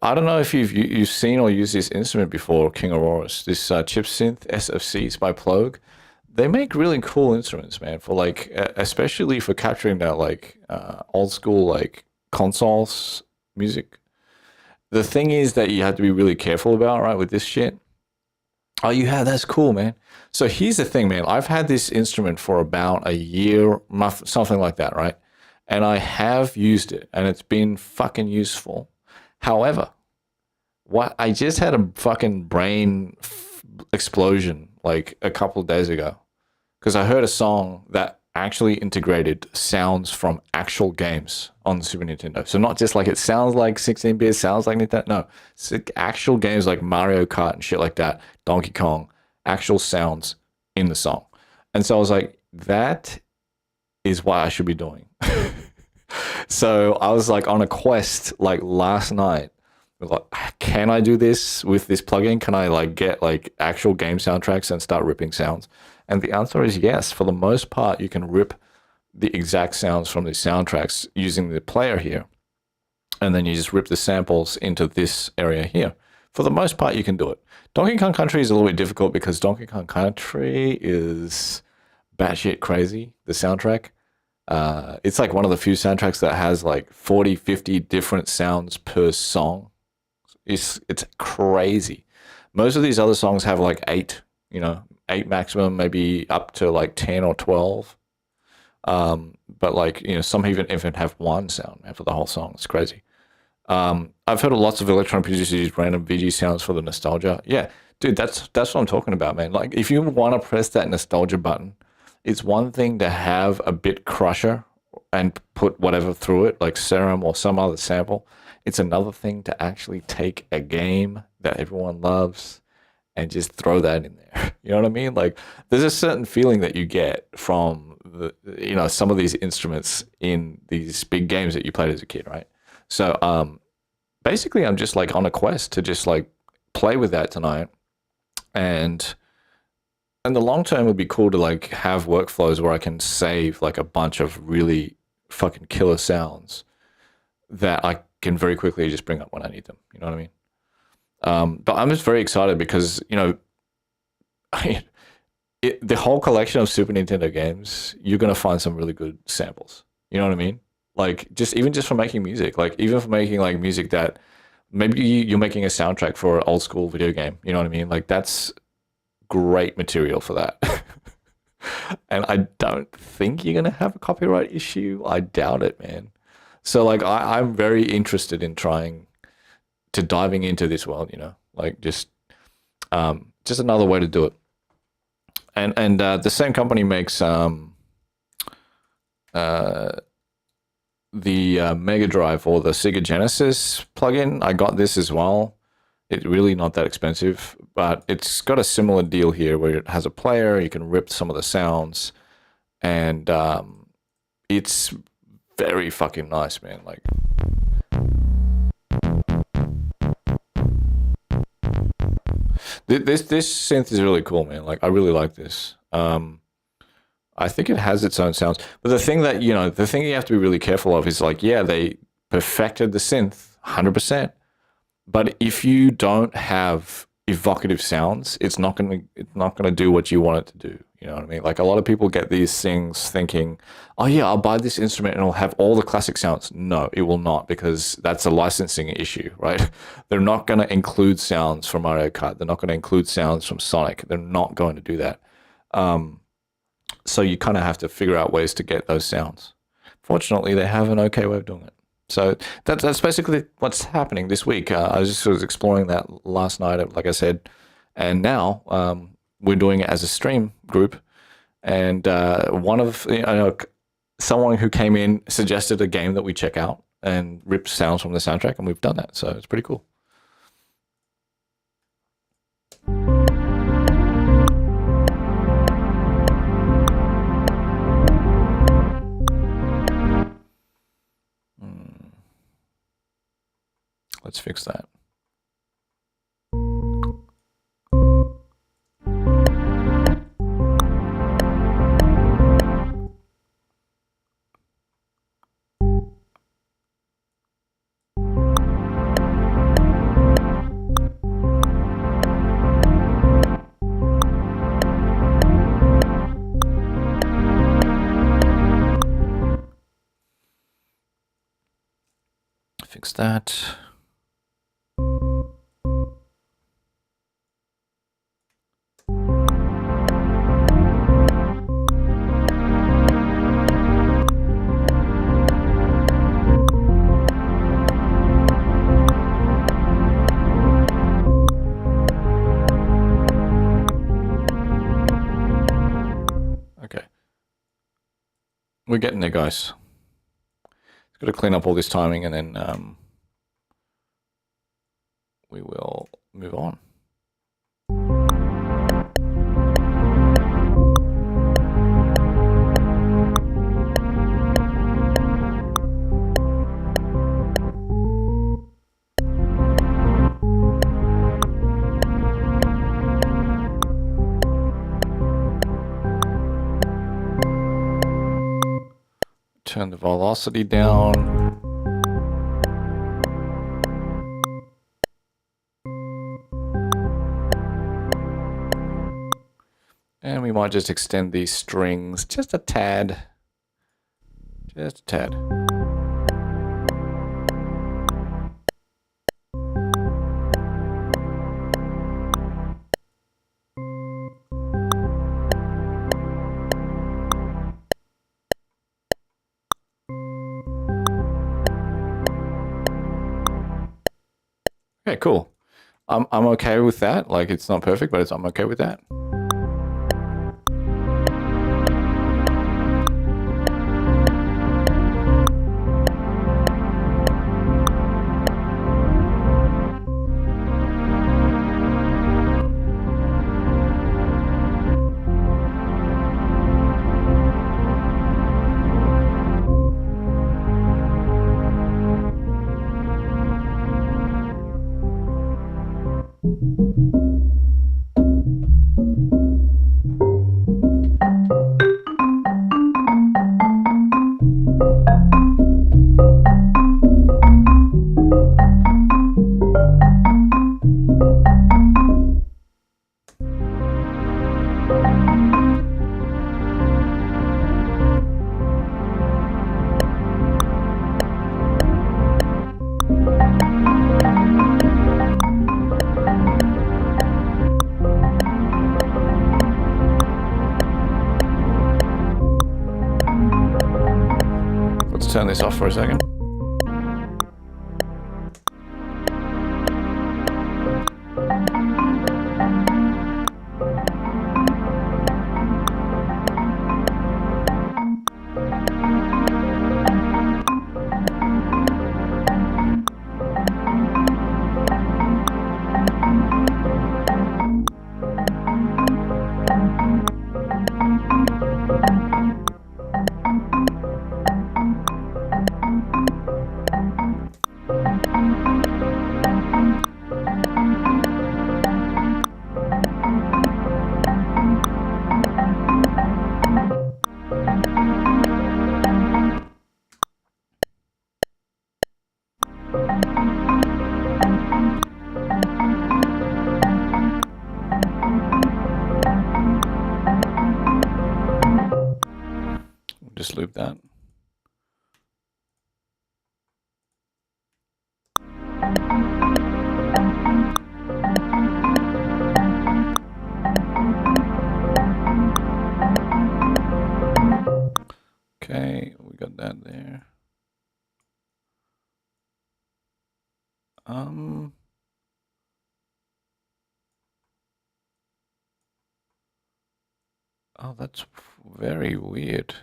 I don't know if you've seen or used this instrument before, King Aurorus. This chip synth SFCs by Plogue. They make really cool instruments, man. For like, especially for capturing that like old school like consoles music. The thing is that you have to be really careful about, right, with this shit. Oh, you have, that's cool, man. So here's the thing, man. I've had this instrument for about a year, something like that, right? And I have used it, and it's been fucking useful. However, I just had a fucking brain explosion like a couple of days ago because I heard a song that actually integrated sounds from actual games on the Super Nintendo. So not just like it sounds like 16-bit, sounds like Nintendo. No, it's like actual games like Mario Kart and shit like that, Donkey Kong, actual sounds in the song. And so I was like, that is what I should be doing. So I was like on a quest like last night. Like, can I do this with this plugin? Can I like get like actual game soundtracks and start ripping sounds? And the answer is yes. For the most part, you can rip the exact sounds from the soundtracks using the player here. And then you just rip the samples into this area here. For the most part, you can do it. Donkey Kong Country is a little bit difficult because Donkey Kong Country is batshit crazy, the soundtrack. It's like one of the few soundtracks that has like 40, 50 different sounds per song. It's crazy. Most of these other songs have like 8 maximum, maybe up to like 10 or 12. But like, some even have 1 sound for the whole song. It's crazy. I've heard of lots of electronic producers use random VG sounds for the nostalgia. Yeah, dude, that's what I'm talking about, man. Like if you want to press that nostalgia button, it's one thing to have a bit crusher and put whatever through it, like Serum or some other sample. It's another thing to actually take a game that everyone loves and just throw that in there. You know what I mean? Like there's a certain feeling that you get from some of these instruments in these big games that you played as a kid, right? So basically I'm just like on a quest to just like play with that tonight. And in the long term, it would be cool to like have workflows where I can save like a bunch of really fucking killer sounds that I can very quickly just bring up when I need them. You know what I mean? But I'm just very excited because, you know, the whole collection of Super Nintendo games, you're gonna find some really good samples. You know what I mean? Like even just for making music, like even for making like music that maybe you're making a soundtrack for an old school video game. You know what I mean? Like that's great material for that. And I don't think you're gonna have a copyright issue. I doubt it, man. So like I'm very interested in trying to diving into this world, you know, like just another way to do it. And the same company makes the Mega Drive or the Sega Genesis plugin. I got this as well. It's really not that expensive, but it's got a similar deal here where it has a player. You can rip some of the sounds, and it's very fucking nice, man. Like, this synth is really cool, man. Like, I really like this. I think it has its own sounds, but the thing that you have to be really careful of is like, yeah, they perfected the synth 100%, but if you don't have evocative sounds, it's not gonna do what you want it to do. You know what I mean? Like a lot of people get these things thinking, oh yeah, I'll buy this instrument and it'll have all the classic sounds. No, it will not, because that's a licensing issue, right? They're not going to include sounds from Mario Kart. They're not going to include sounds from Sonic. They're not going to do that. So you kind of have to figure out ways to get those sounds. Fortunately, they have an okay way of doing it. So that's basically what's happening this week. I was just exploring that last night, like I said, and now we're doing it as a stream group. And one of someone who came in suggested a game that we check out and rip sounds from the soundtrack, and we've done that. So it's pretty cool. Let's fix that. Fix that. Okay. We're getting there, guys. Got to clean up all this timing, and then we will move on. Turn the velocity down. And we might just extend these strings just a tad. Just a tad. Okay, cool. I'm okay with that. Like, it's not perfect, but I'm okay with that. this off for a second. Just loop that. Okay, we got that there. Oh, that's very weird.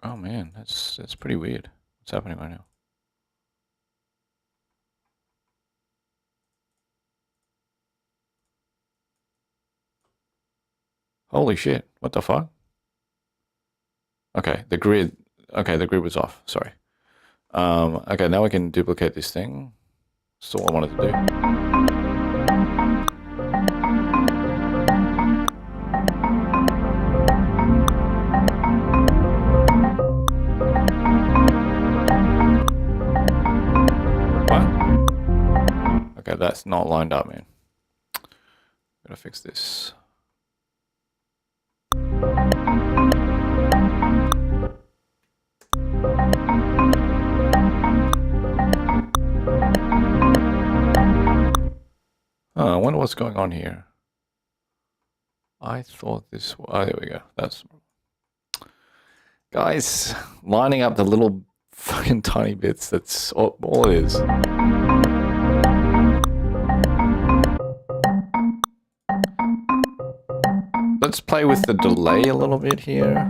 Oh man, that's pretty weird. What's happening right now? Holy shit, what the fuck? Okay, the grid was off, sorry. Okay, now we can duplicate this thing. That's all I wanted to do. What? Okay, that's not lined up, man. Gotta fix this. I wonder what's going on here. I thought this. Oh, there we go. That's. Guys, lining up the little fucking tiny bits. That's all it is. Let's play with the delay a little bit here.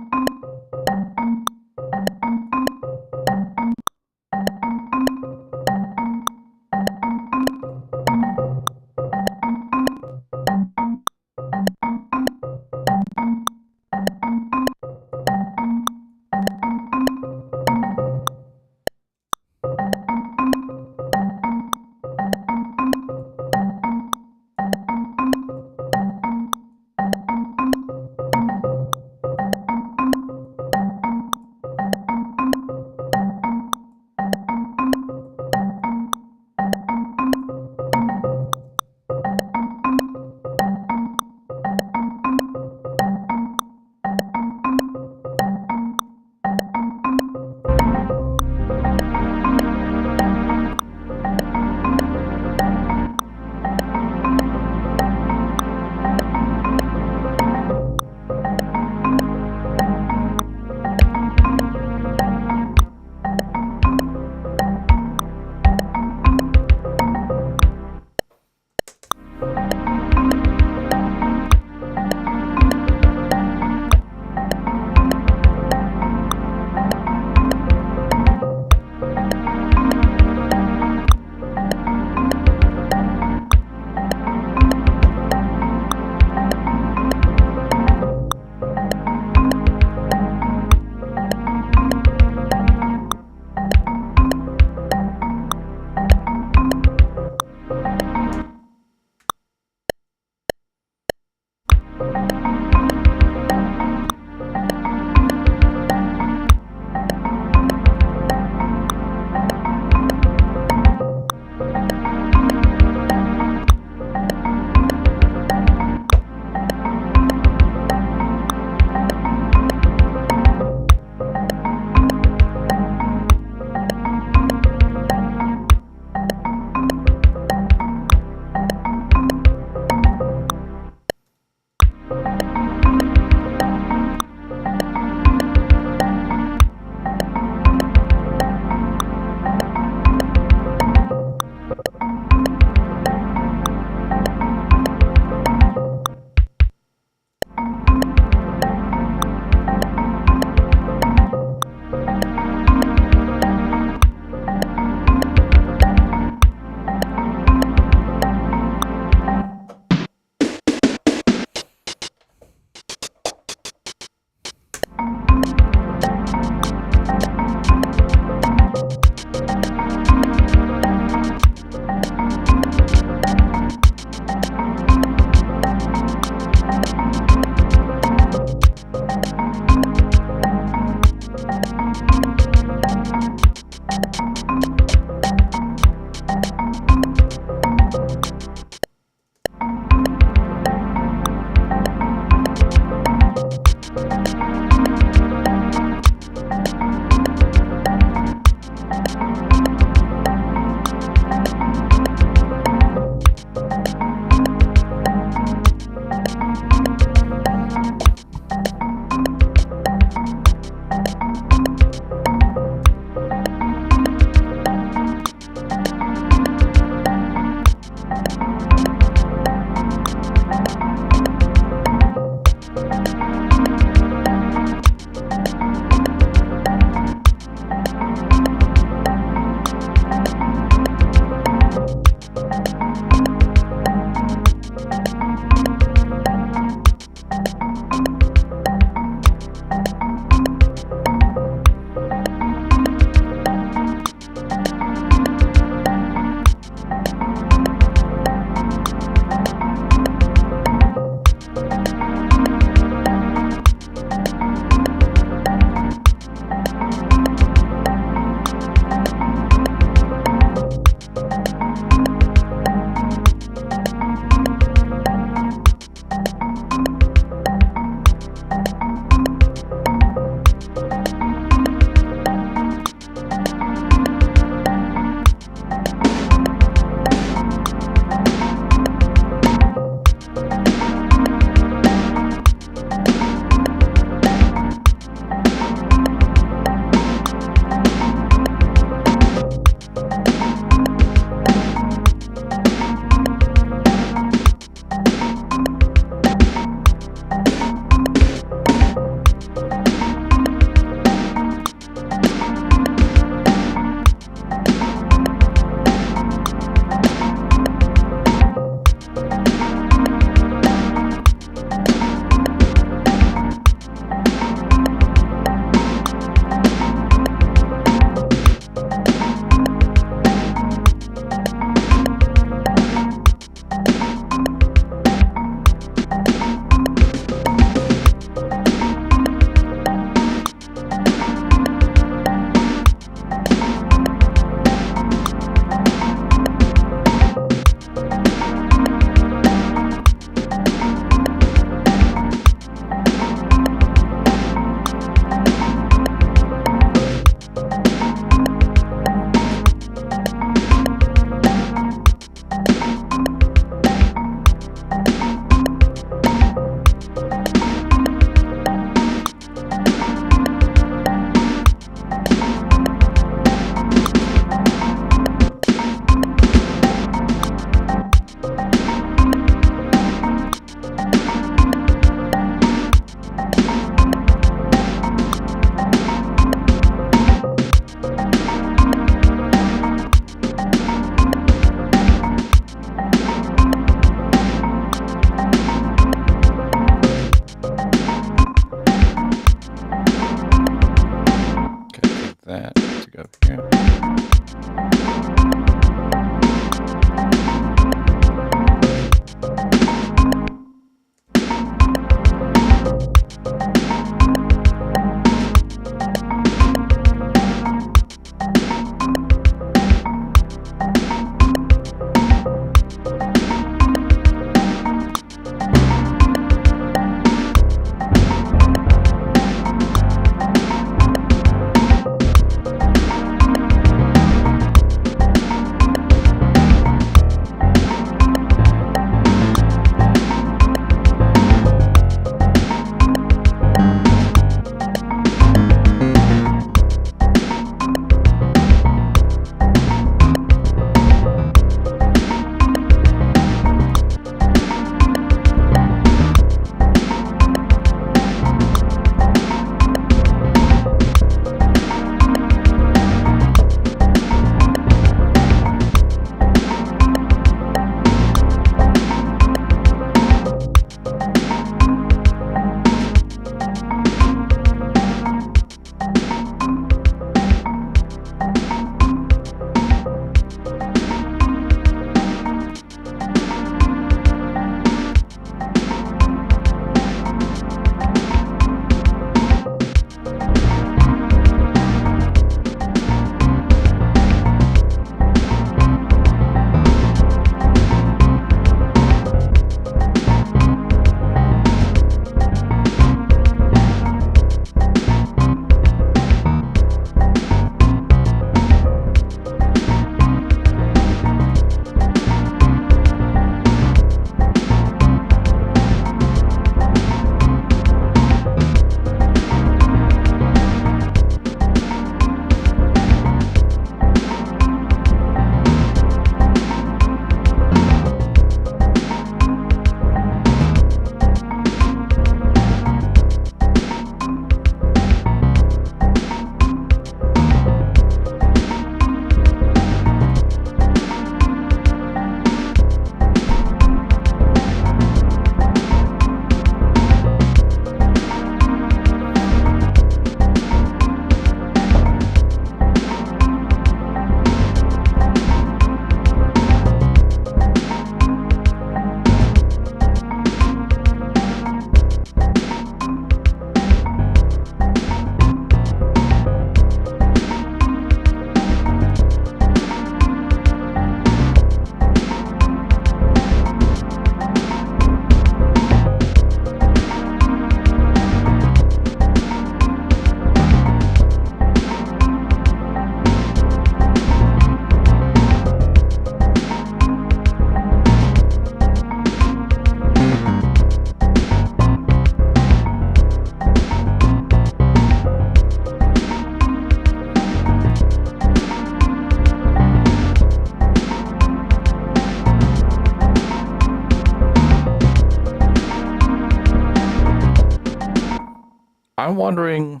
I'm wondering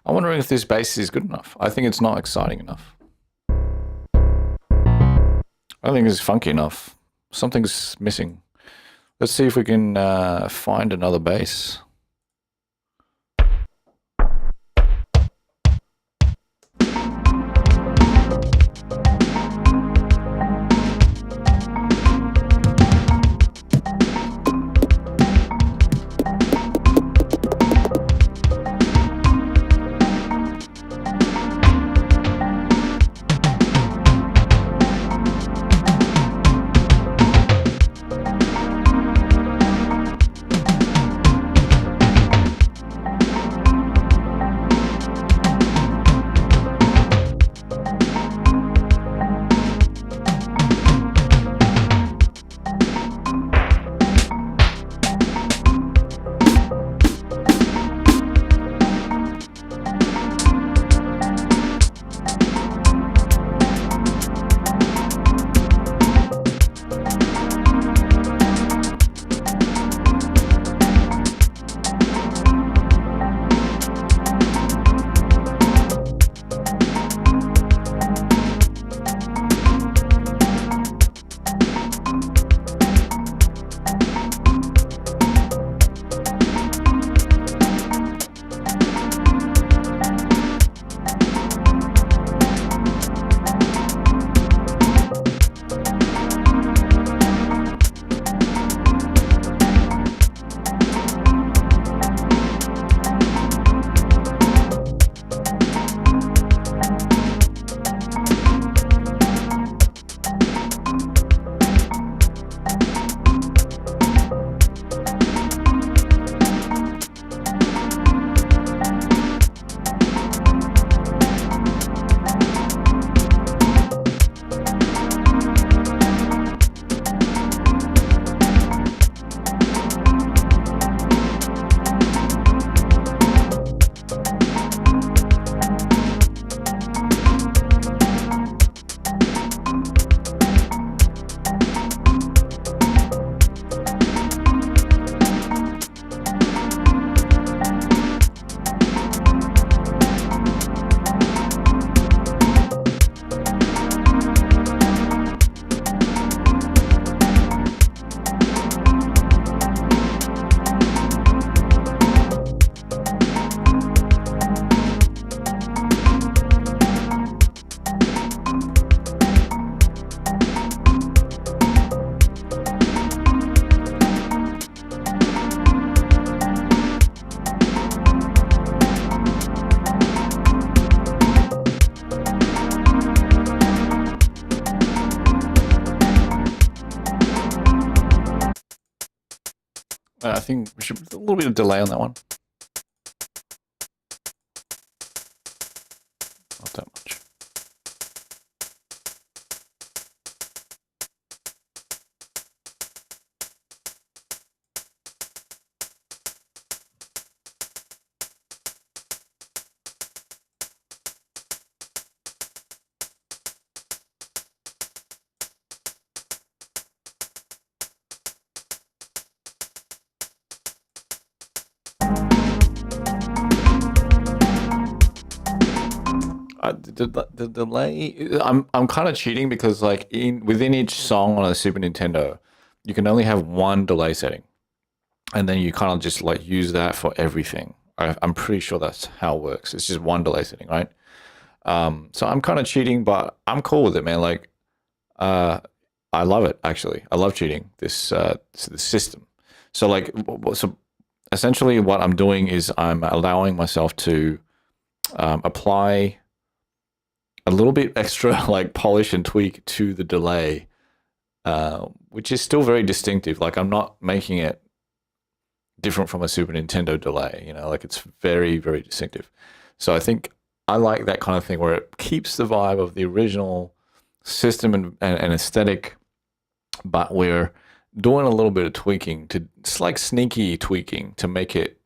if this bass is good enough. I think it's not exciting enough. I think it's funky enough. Something's missing. Let's see if we can find another bass. I think we should a little bit of delay on that one. Not that much. The delay, I'm kind of cheating because like within each song on a Super Nintendo, you can only have one delay setting, and then you kind of just like use that for everything. I'm pretty sure that's how it works. It's just one delay setting, right? So I'm kind of cheating, but I'm cool with it, man. Like, I love it actually. I love cheating this system. So like, so essentially, what I'm doing is I'm allowing myself to apply a little bit extra like polish and tweak to the delay, which is still very distinctive. Like I'm not making it different from a Super Nintendo delay, you know, like it's very, very distinctive. So I think I like that kind of thing where it keeps the vibe of the original system and aesthetic, but we're doing a little bit of tweaking it's like sneaky tweaking to make it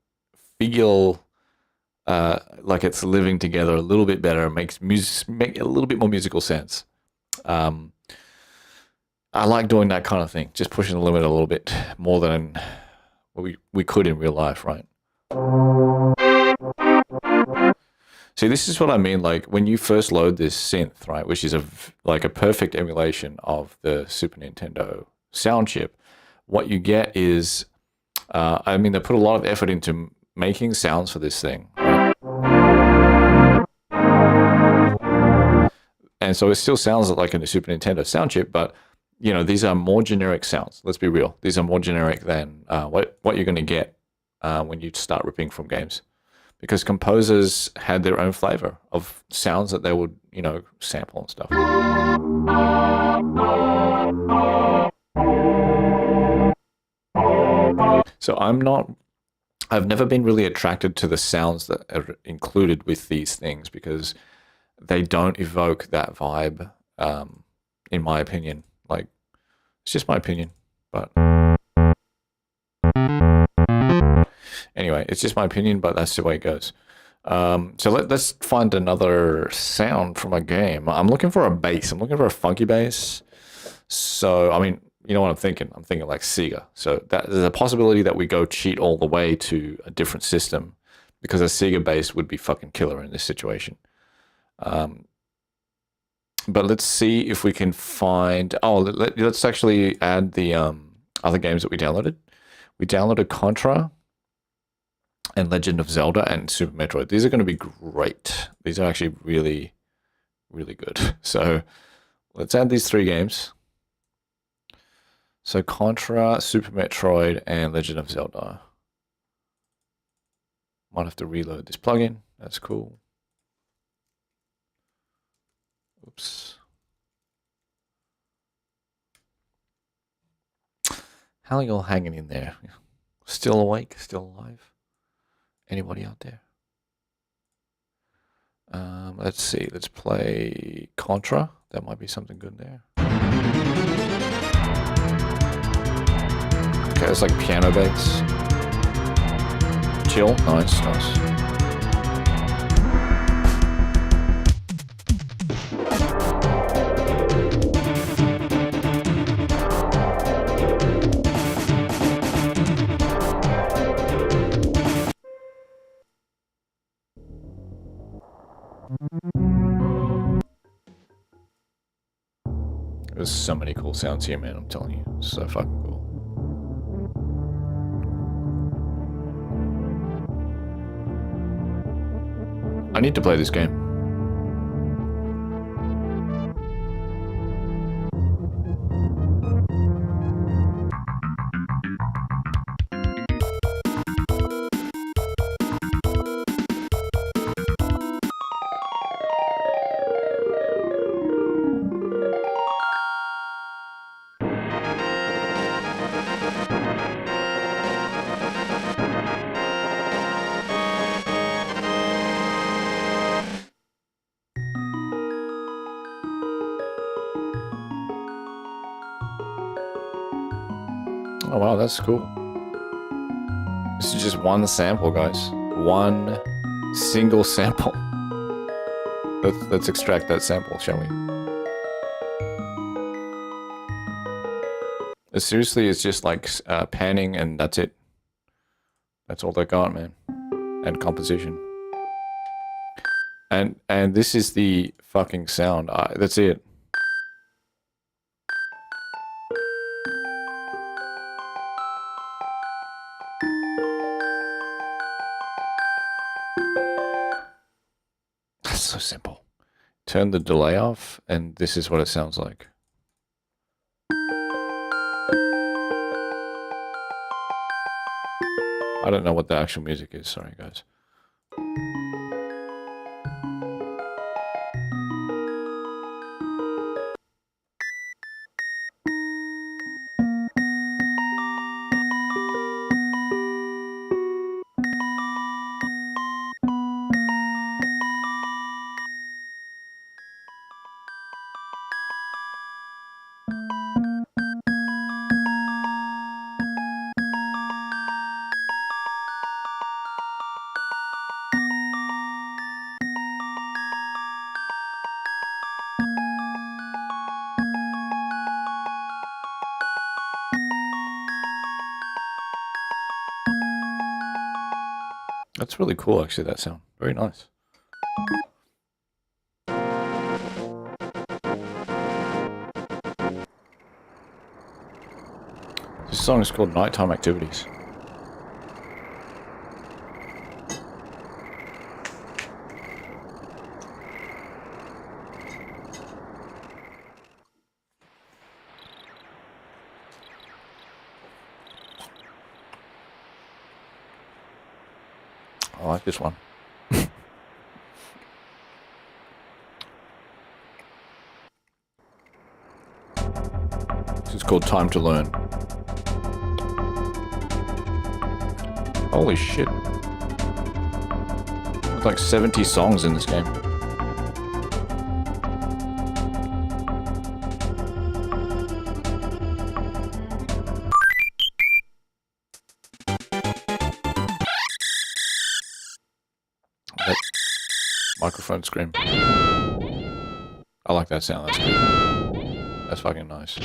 feel like it's living together a little bit better, make a little bit more musical sense. I like doing that kind of thing, just pushing the limit a little bit more than we could in real life, right? See, this is what I mean. Like when you first load this synth, right, which is like a perfect emulation of the Super Nintendo sound chip, what you get is, I mean, they put a lot of effort into making sounds for this thing, right? And so it still sounds like in the Super Nintendo sound chip, but you know, these are more generic sounds. Let's be real; these are more generic than what you're going to get when you start ripping from games. Because composers had their own flavor of sounds that they would, you know, sample and stuff. So I've never been really attracted to the sounds that are included with these things because they don't evoke that vibe, in my opinion. Like, it's just my opinion, but... Anyway, it's just my opinion, but that's the way it goes. So let's find another sound from a game. I'm looking for a bass. I'm looking for a funky bass. So, I mean, you know what I'm thinking? I'm thinking like Sega. So there's a possibility that we go cheat all the way to a different system because a Sega bass would be fucking killer in this situation. But let's see if we can find... Oh, let's actually add the other games that we downloaded. We downloaded Contra and Legend of Zelda and Super Metroid. These are going to be great. These are actually really, really good. So let's add these 3 games. So Contra, Super Metroid, and Legend of Zelda. Might have to reload this plugin. That's cool. Oops. How are you all hanging in there? Still awake? Still alive? Anybody out there? Let's see. Let's play Contra. That might be something good there. Okay, it's like piano bass. Chill. Nice, nice. There's so many cool sounds here, man. I'm telling you. It's so fucking cool. I need to play this game. Oh wow, that's cool. This is just one sample, guys. One single sample. Let's extract that sample, shall we? Seriously, it's just like panning and that's it. That's all they got, man. And composition. And this is the fucking sound. That's it. That's so simple. Turn the delay off, and this is what it sounds like. I don't know what the actual music is, sorry guys. That's really cool, actually, that sound. Very nice. This song is called Nighttime Activities. I like this one. This is called Time to Learn. Holy shit. There's like 70 songs in this game. That microphone scream. I like that sound, that's good. That's fucking nice.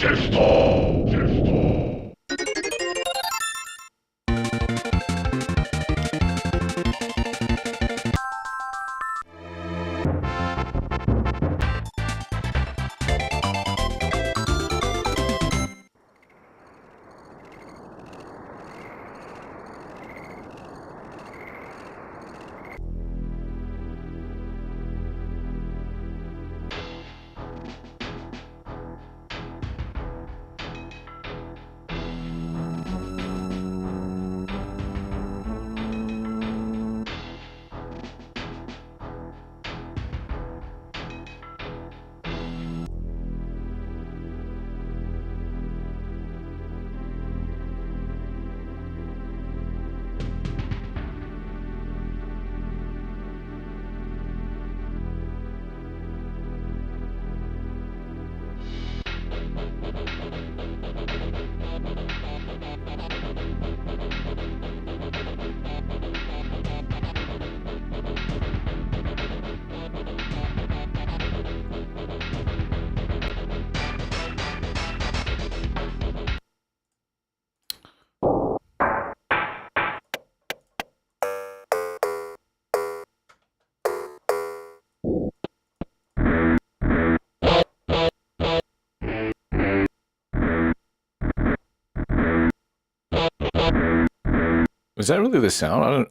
Was that really the sound? I don't...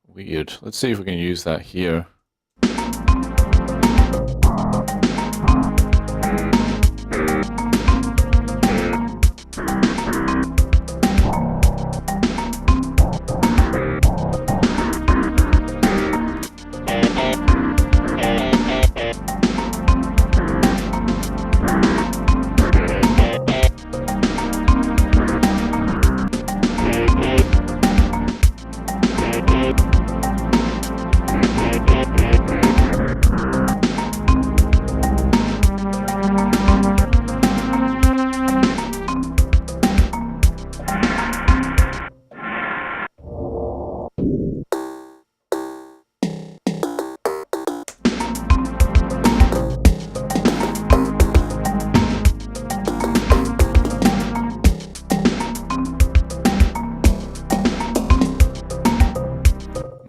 Weird. Let's see if we can use that here.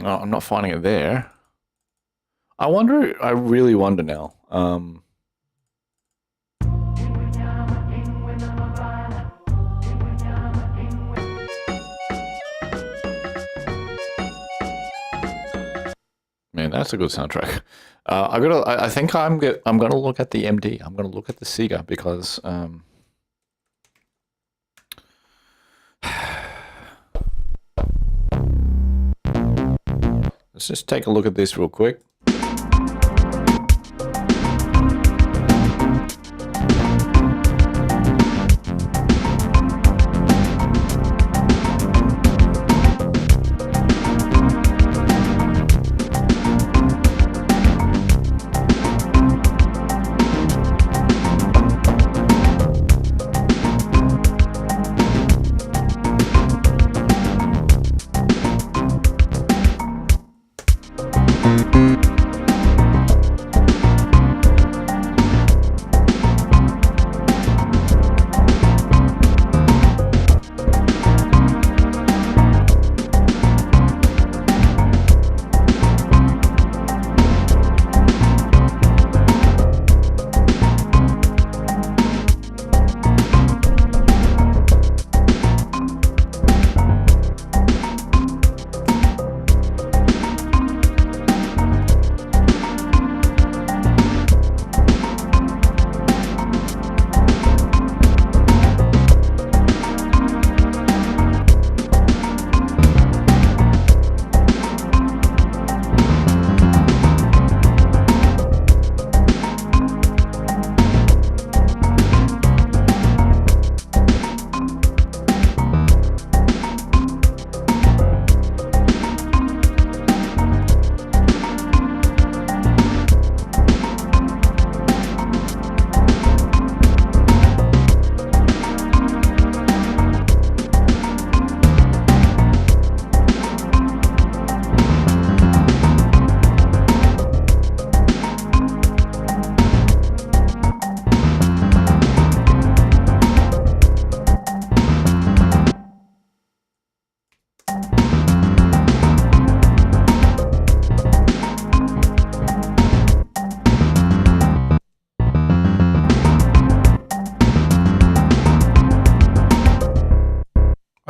No, I'm not finding it there. I wonder, I really wonder now. Man, that's a good soundtrack. I think I'm gonna look at the MD. I'm gonna look at the Sega because let's just take a look at this real quick.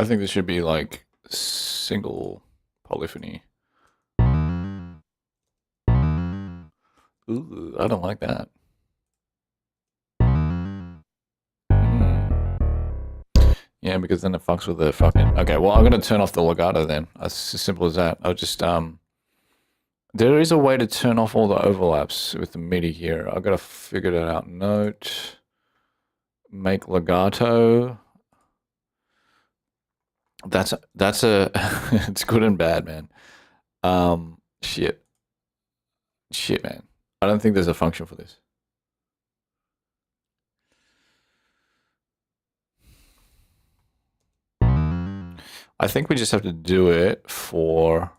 I think this should be like single polyphony. Ooh, I don't like that. Yeah, because then it fucks with the fucking... Okay, well, I'm going to turn off the legato then. It's as simple as that. I'll just... There is a way to turn off all the overlaps with the MIDI here. I've got to figure it out. Note. Make legato. That's a... It's good and bad, man. Shit, man. I don't think there's a function for this. I think we just have to do it for...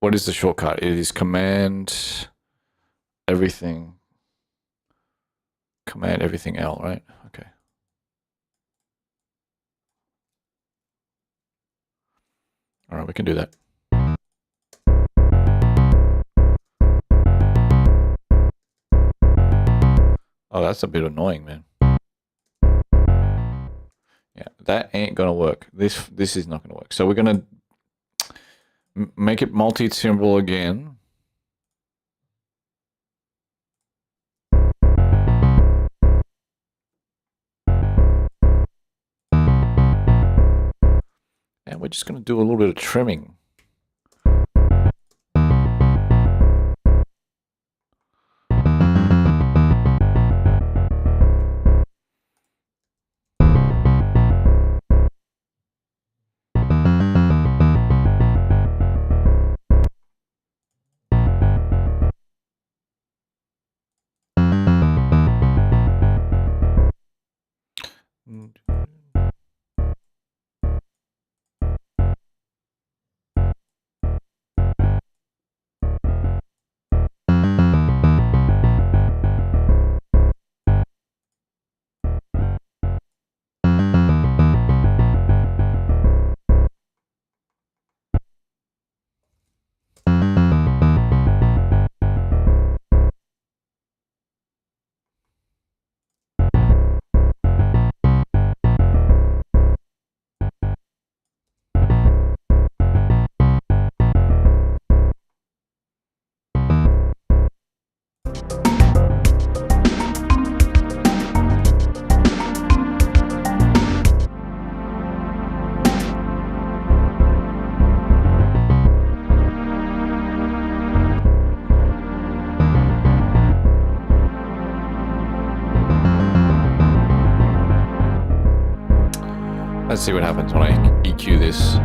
What is the shortcut? It is command everything. Command everything L, right? Okay. All right, we can do that. Oh, that's a bit annoying, man. Yeah, that ain't gonna work. This is not gonna work. So we're gonna make it multi-timbral again. And we're just gonna do a little bit of trimming. Let's see what happens when I EQ this.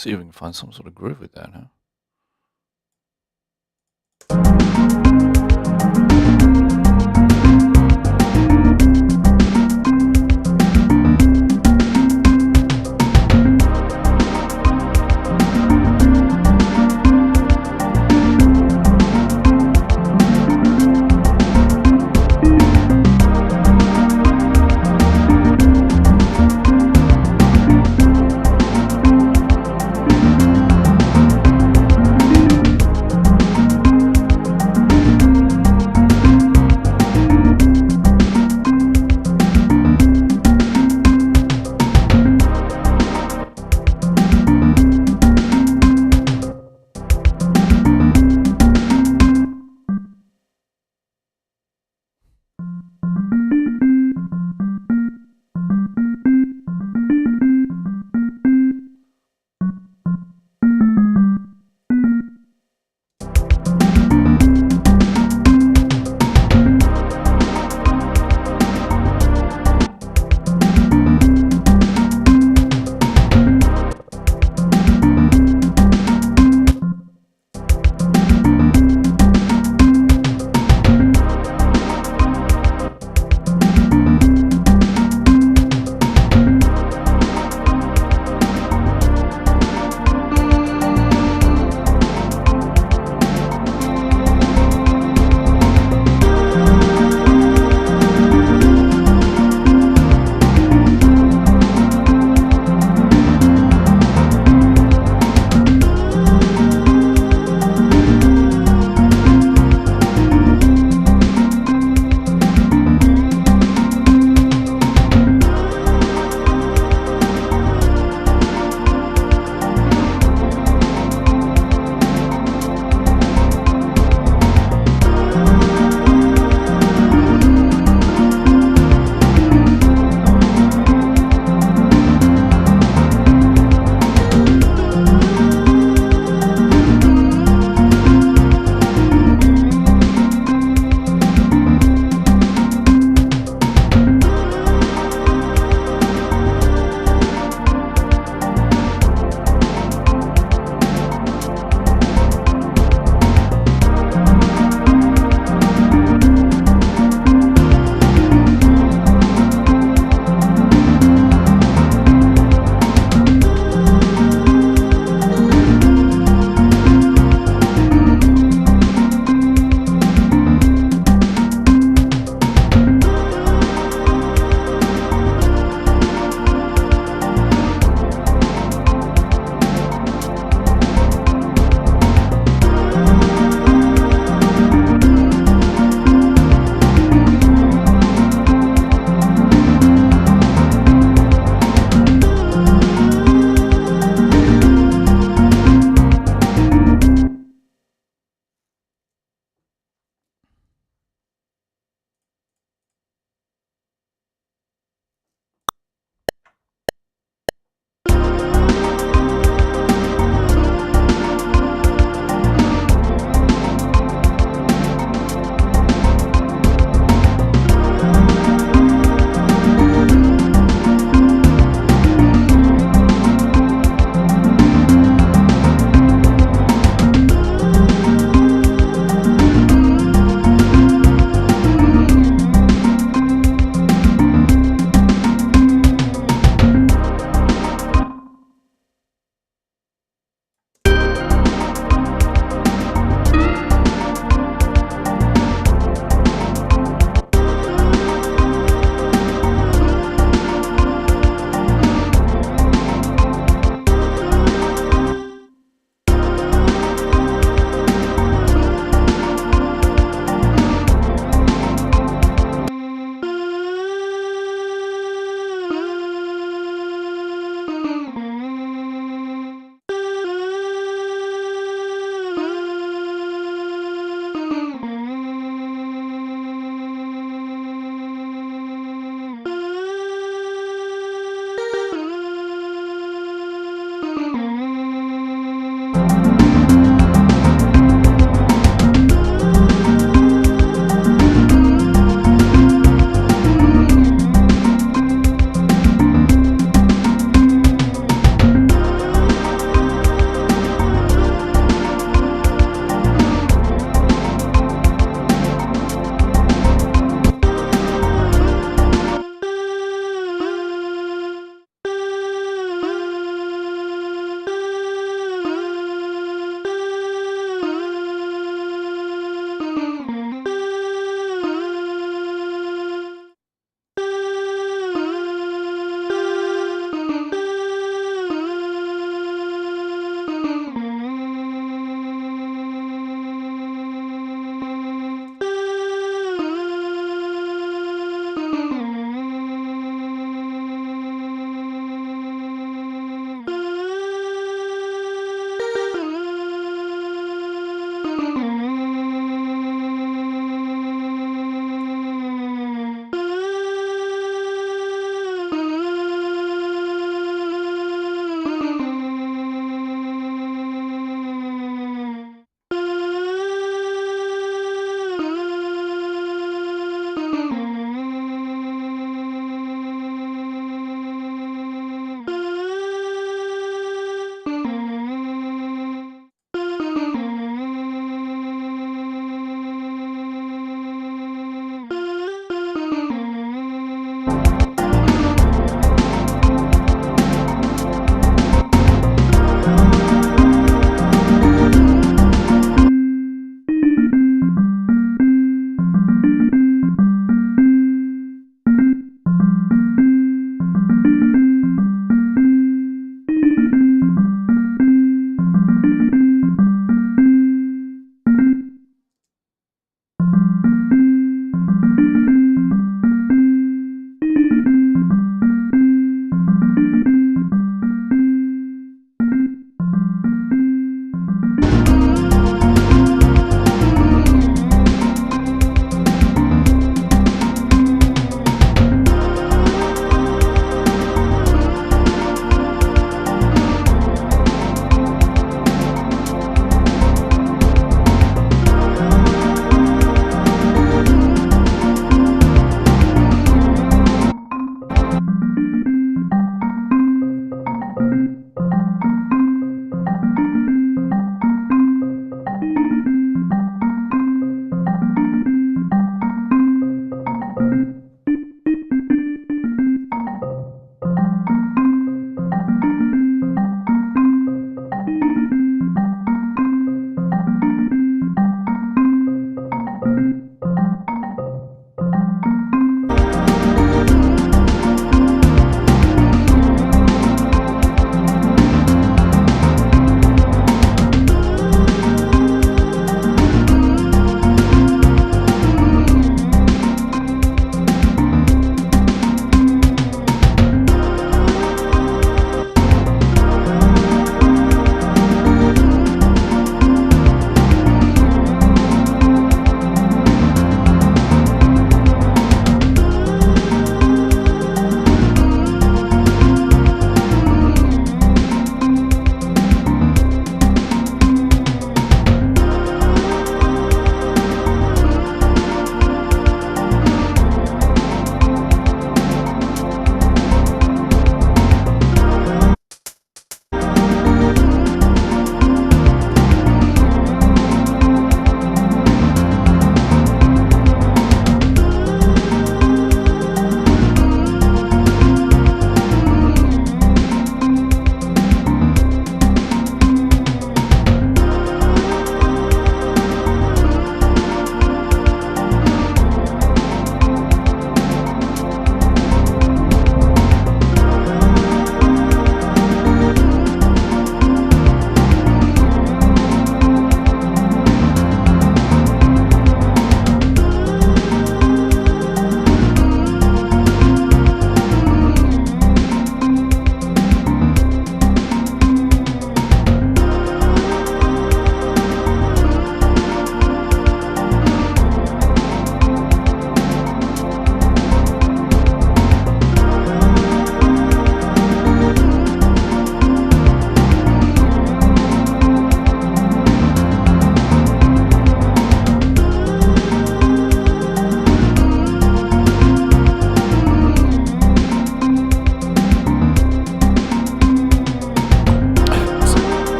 See if we can find some sort of groove with that, huh?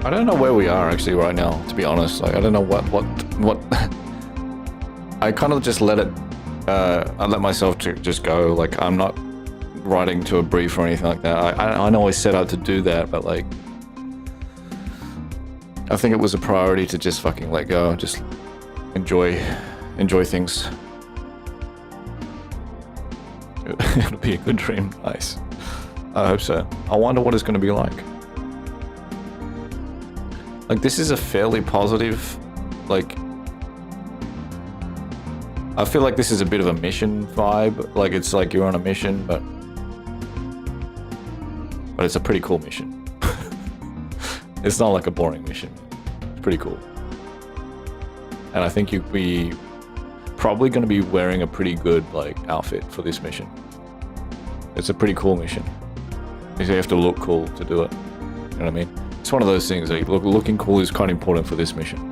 I don't know where we are actually right now, to be honest. Like, I don't know what I kind of just let it, I let myself to just go. Like, I'm not writing to a brief or anything like that. I know I set out to do that, but like, I think it was a priority to just fucking let go, just enjoy things. It'll be a good dream. Nice. I hope so. I wonder what it's going to be like. Like, this is a fairly positive, like, I feel like this is a bit of a mission vibe. Like, it's like you're on a mission, but it's a pretty cool mission. It's not like a boring mission. It's pretty cool. And I think you'd be probably going to be wearing a pretty good, like, outfit for this mission. It's a pretty cool mission. You have to look cool to do it. You know what I mean? It's one of those things, like, looking cool is kind of important for this mission.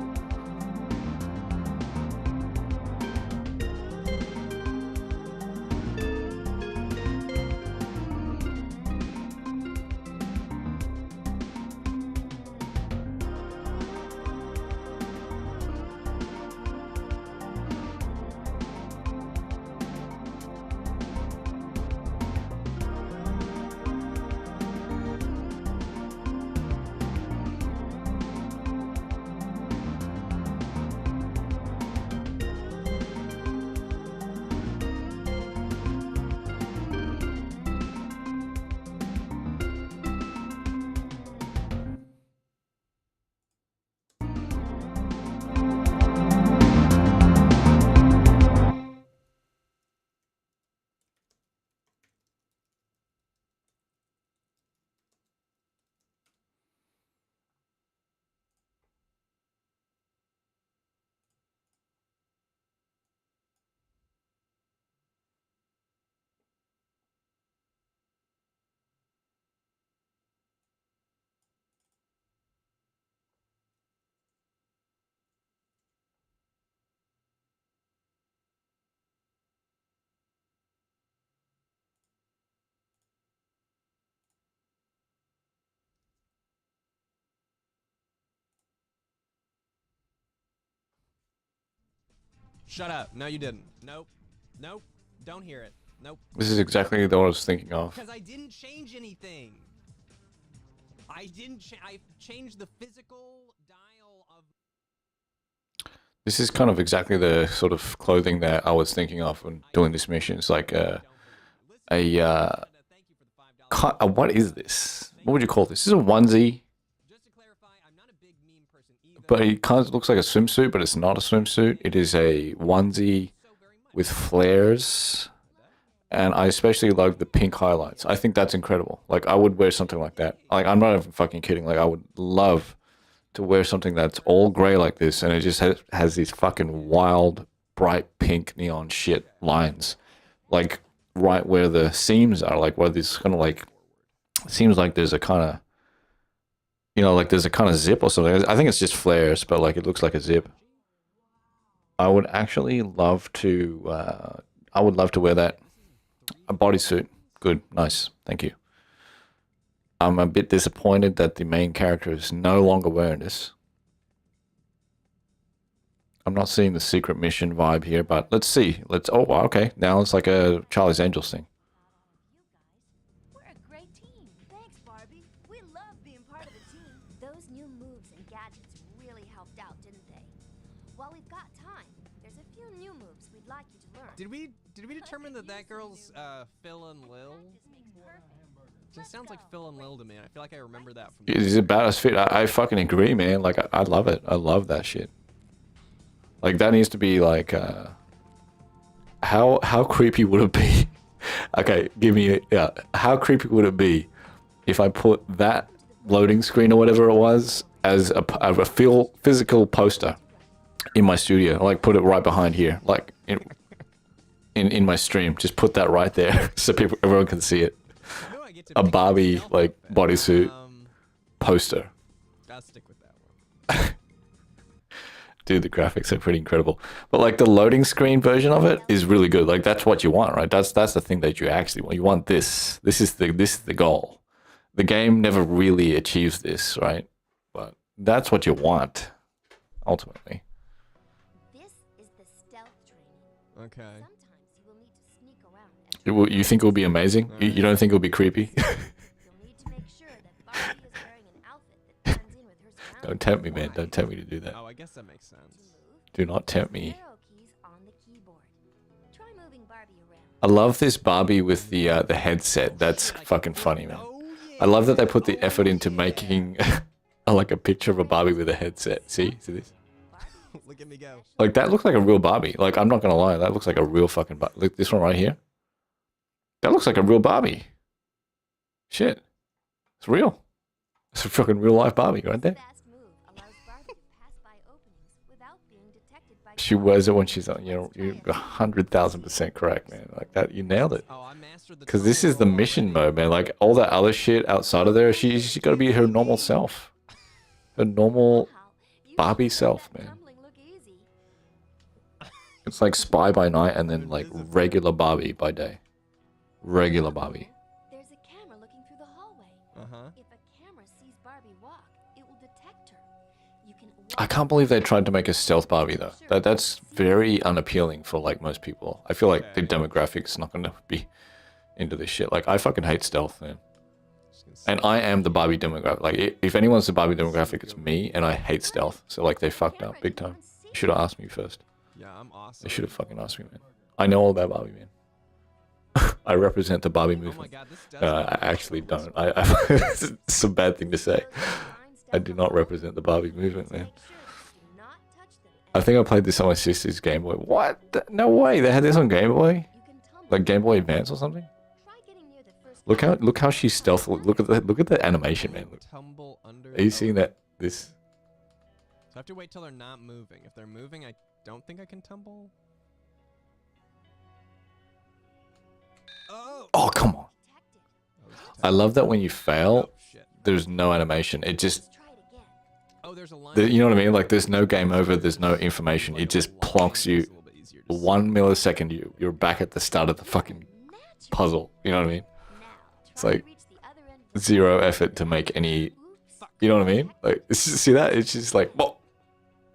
Shut up. No, you didn't. Nope. Nope. Don't hear it. Nope. This is exactly what I was thinking of. Because I didn't change anything. I changed the physical dial of... This is kind of exactly the sort of clothing that I was thinking of when doing this mission. It's like what is this? What would you call this? This is a onesie. But it kind of looks like a swimsuit, but it's not a swimsuit. It is a onesie with flares. And I especially like the pink highlights. I think that's incredible. Like, I would wear something like that. Like, I'm not even fucking kidding. Like, I would love to wear something that's all gray like this. And it just has these fucking wild, bright pink neon shit lines. Like, right where the seams are. Like, where this kind of like... Seems like there's a kind of... You know, like there's a kind of zip or something. I think it's just flares, but like it looks like a zip. I would actually love to, wear that. A bodysuit. Good. Nice. Thank you. I'm a bit disappointed that the main character is no longer wearing this. I'm not seeing the secret mission vibe here, but let's see. Oh, okay. Now it's like a Charlie's Angels thing. Did we determine that girl's Phil and Lil? Just sounds like Phil and Lil to me. I feel like I remember that from. It's about as fit. I fucking agree, man. Like I love it. I love that shit. Like that needs to be like. How creepy would it be? Okay, give me how creepy would it be if I put that loading screen or whatever it was as a physical poster in my studio? Like put it right behind here, like in my stream. Just put that right there so everyone can see it. A Barbie like bodysuit poster. I'll stick with that one. Dude, the graphics are pretty incredible. But like the loading screen version of it is really good. Like that's what you want, right? That's the thing that you actually want. You want this is the goal. The game never really achieves this, right? But that's what you want, ultimately. This is the stealth training. Okay. Sometimes you will need to sneak around and You think it will be amazing? You don't think it will be creepy? you'll need to make sure that Barbie is wearing an outfit that blends in with her surroundings. Don't tempt me, man. Don't tempt me to do that. Oh, I guess that makes sense. Do not tempt me. Arrow keys on the keyboard. Try moving Barbie around. I love this Barbie with the headset. That's fucking funny, man. I love that they put the effort into making like a picture of a Barbie with a headset. See this? Look at me go. Like that looks like a real Barbie. Like I'm not gonna lie, that looks like a real fucking Barbie. Look, this one right here. That looks like a real Barbie. Shit, it's real. It's a fucking real life Barbie right there. Fast move allows Barbie to pass by openings without being detected by She wears it when she's on. You're 100,000% correct, man. Like that, you nailed it. Oh, I mastered the. Because this is the mission mode, man. Like all that other shit outside of there, she's got to be her normal self, her normal Barbie self, man. It's like Spy by night and then like regular Barbie by day. Regular Barbie. There's a camera looking through the hallway. Uh-huh. If a camera sees Barbie walk, it will detect her. You can I can't believe they tried to make a stealth Barbie though. That's very unappealing for like most people. I feel like the demographics not gonna be into this shit. Like I fucking hate stealth, man. And I am the Barbie demographic. Like if anyone's the Barbie demographic, it's me, and I hate stealth. So like they fucked up big time. You should have asked me first. Yeah, I'm awesome. They should have fucking asked me, man. I know all about Barbie, man. I represent the Barbie Oh my movement. god, this does. I actually don't. It's a bad thing to say. I do not represent the Barbie movement, man. I think I played this on my sister's Game Boy. What? No way. They had this on Game Boy? Like Game Boy Advance or something? Look how she's stealthily. Look at the animation, man. Look. Tumble under. Are you seeing that? This. So I have to wait till they're not moving. If they're moving, I don't think I can tumble. Oh. Oh, come on. I love that when you fail, Oh, shit. there's no animation. It just, Oh, there's a line. you know what I mean? Like there's no game over. There's no information. It just plonks you. 1 millisecond, you're back at the start of the fucking puzzle. You know what I mean? It's like zero effort to make any. You know what I mean? Like, see that? It's just like, whoa.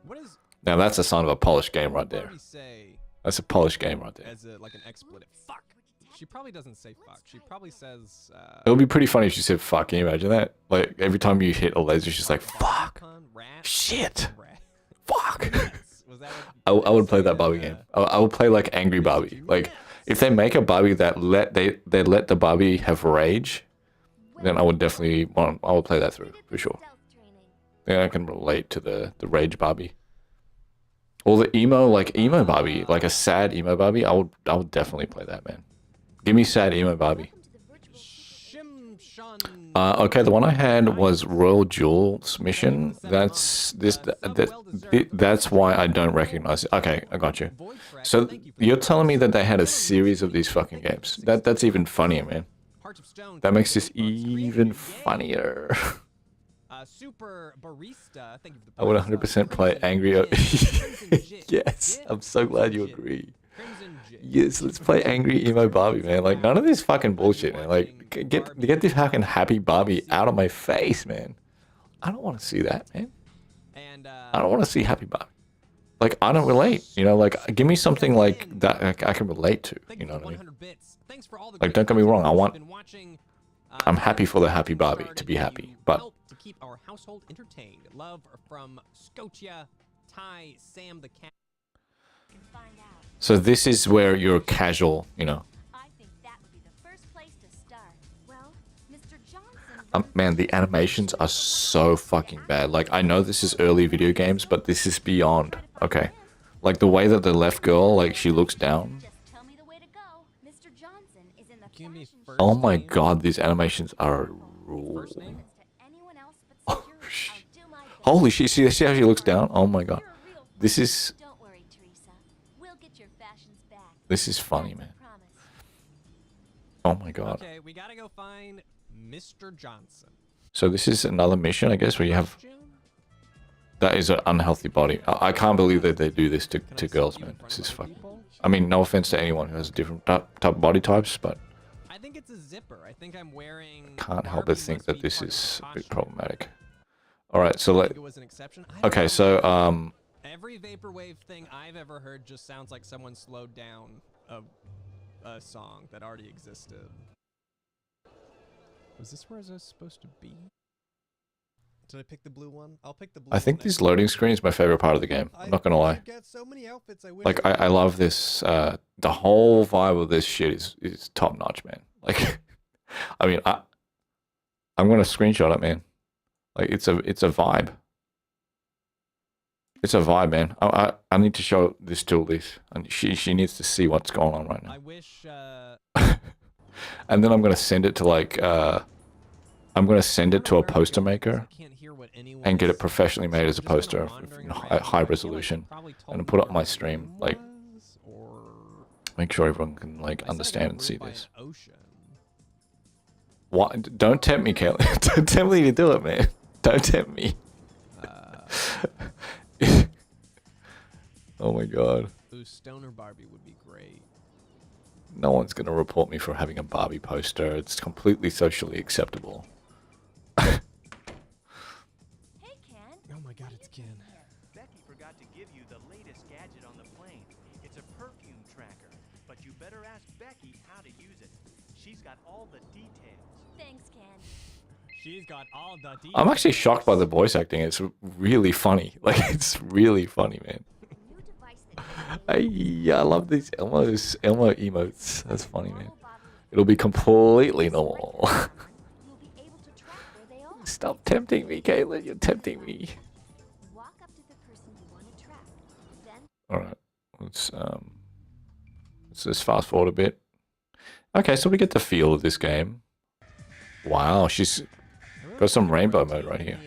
What is Now that's a sign of a polished game right there. Barbie say That's a polished game right there. as a, like an expletive? Fuck. She probably doesn't say fuck. She probably says. It would be pretty funny if she said fuck. Can you imagine that? Like every time you hit a laser, she's like, fuck, Rat, shit, rat. fuck. Was that I would play that Barbie game. I would play like Angry Barbie. Like if they make a Barbie that they let the Barbie have rage, then I would definitely want. I would play that through for sure. Then I can relate to the rage Barbie. Or the emo Barbie, like a sad emo Barbie. I would definitely play that, man. Give me sad emo Barbie. Shim Shun. Okay, the one I had was Royal Jewel's mission. That's why I don't recognize it. Okay, I got you. So you're telling me that they had a series of these fucking games. That's even funnier, man. Hearts of Stone. That makes this even funnier. Super Barista. Thank you for the I would 100% play Angry. Yes, I'm so glad you agree. Yes, let's play Angry Emo Barbie, man. Like none of this fucking bullshit, man. Like get this fucking happy Barbie out of my face, man. I don't want to see that, man. I don't want to see happy Barbie. Like I don't relate, you know. Like give me something like that I can relate to. You know what I mean? Like don't get me wrong. I'm happy for the happy Barbie to be happy, but to keep our household entertained. Love from Scotia, Ty, Sam the cat. so this is where you're casual, you know. I think that would be the first place to start. Well, Mr. Johnson. Man, the animations are so fucking bad. Like I know this is early video games, but this is beyond. Okay, like the way that the left girl, like she looks down. Just tell me the way to go. Mr. Johnson is in the Give me fashion first Oh my name. god, these animations are. First name? to anyone else but Oh, security. sh- I'll do my best. Holy shit! See how she looks down? Oh my god, You're a real this is Don't worry, Teresa. We'll get your fashions back. this is funny, That's a man. promise. Oh my god. Okay, we gotta go find Mr. Johnson. So this is another mission, I guess, where you have. June? That is an unhealthy body. I can't believe that they do this to Can I girls, sit you in man. front This of is other fucking. people? I mean, no offense to anyone who has different type of body types, but I think it's a zipper. I think I'm wearing. can't help Barbie but think must that be this part of is the a bit costume. problematic. All right, so I let. think it was an exception. I don't Okay, know. so Every vaporwave thing I've ever heard just sounds like someone slowed down a song that already existed. Was this where I was supposed to be? Did I pick the blue one? I'll pick the blue I think one this next. loading screen is my favorite part of the game. I'm not gonna lie. I've got so many outfits I wish Like I I love this. The whole vibe of this shit is top notch, man. Like, I mean, I'm gonna screenshot it, man. Like it's a vibe. It's a vibe, man. I need to show this to Elise, and she needs to see what's going on right now. I wish And then I'm gonna send it to like I'm gonna send it to a poster maker I can't hear what anyone and get is it professionally made as a just kinda poster wandering in around. high I feel like resolution, you probably told and me put it on where my my stream. room Like, was, or make sure everyone can like I said I got understand and see rooted by this. an ocean. What? Don't tempt me, Caitlin. Don't tempt me to do it, man. Don't tempt me. Oh my god. Ooh, Stoner Barbie would be great. No one's gonna report me for having a Barbie poster. It's completely socially acceptable. Hey, Ken. Oh my god, it's Ken. Becky forgot to give you the latest gadget on the plane. It's a perfume tracker, but you better ask Becky how to use it. She's got all the details. Thanks, Ken. She's got all the details. I'm actually shocked by the voice acting. It's really funny. Like, it's really funny, man. New device that I love these Elmo emotes. That's funny, man. It'll be completely normal. you'll be able to track where they are. Stop tempting me, Caitlin. You're tempting me. Walk up to the person you want to track. Then All right. Let's just fast forward a bit. Okay, so we get the feel of this game. Wow, she's got some rainbow mode right here.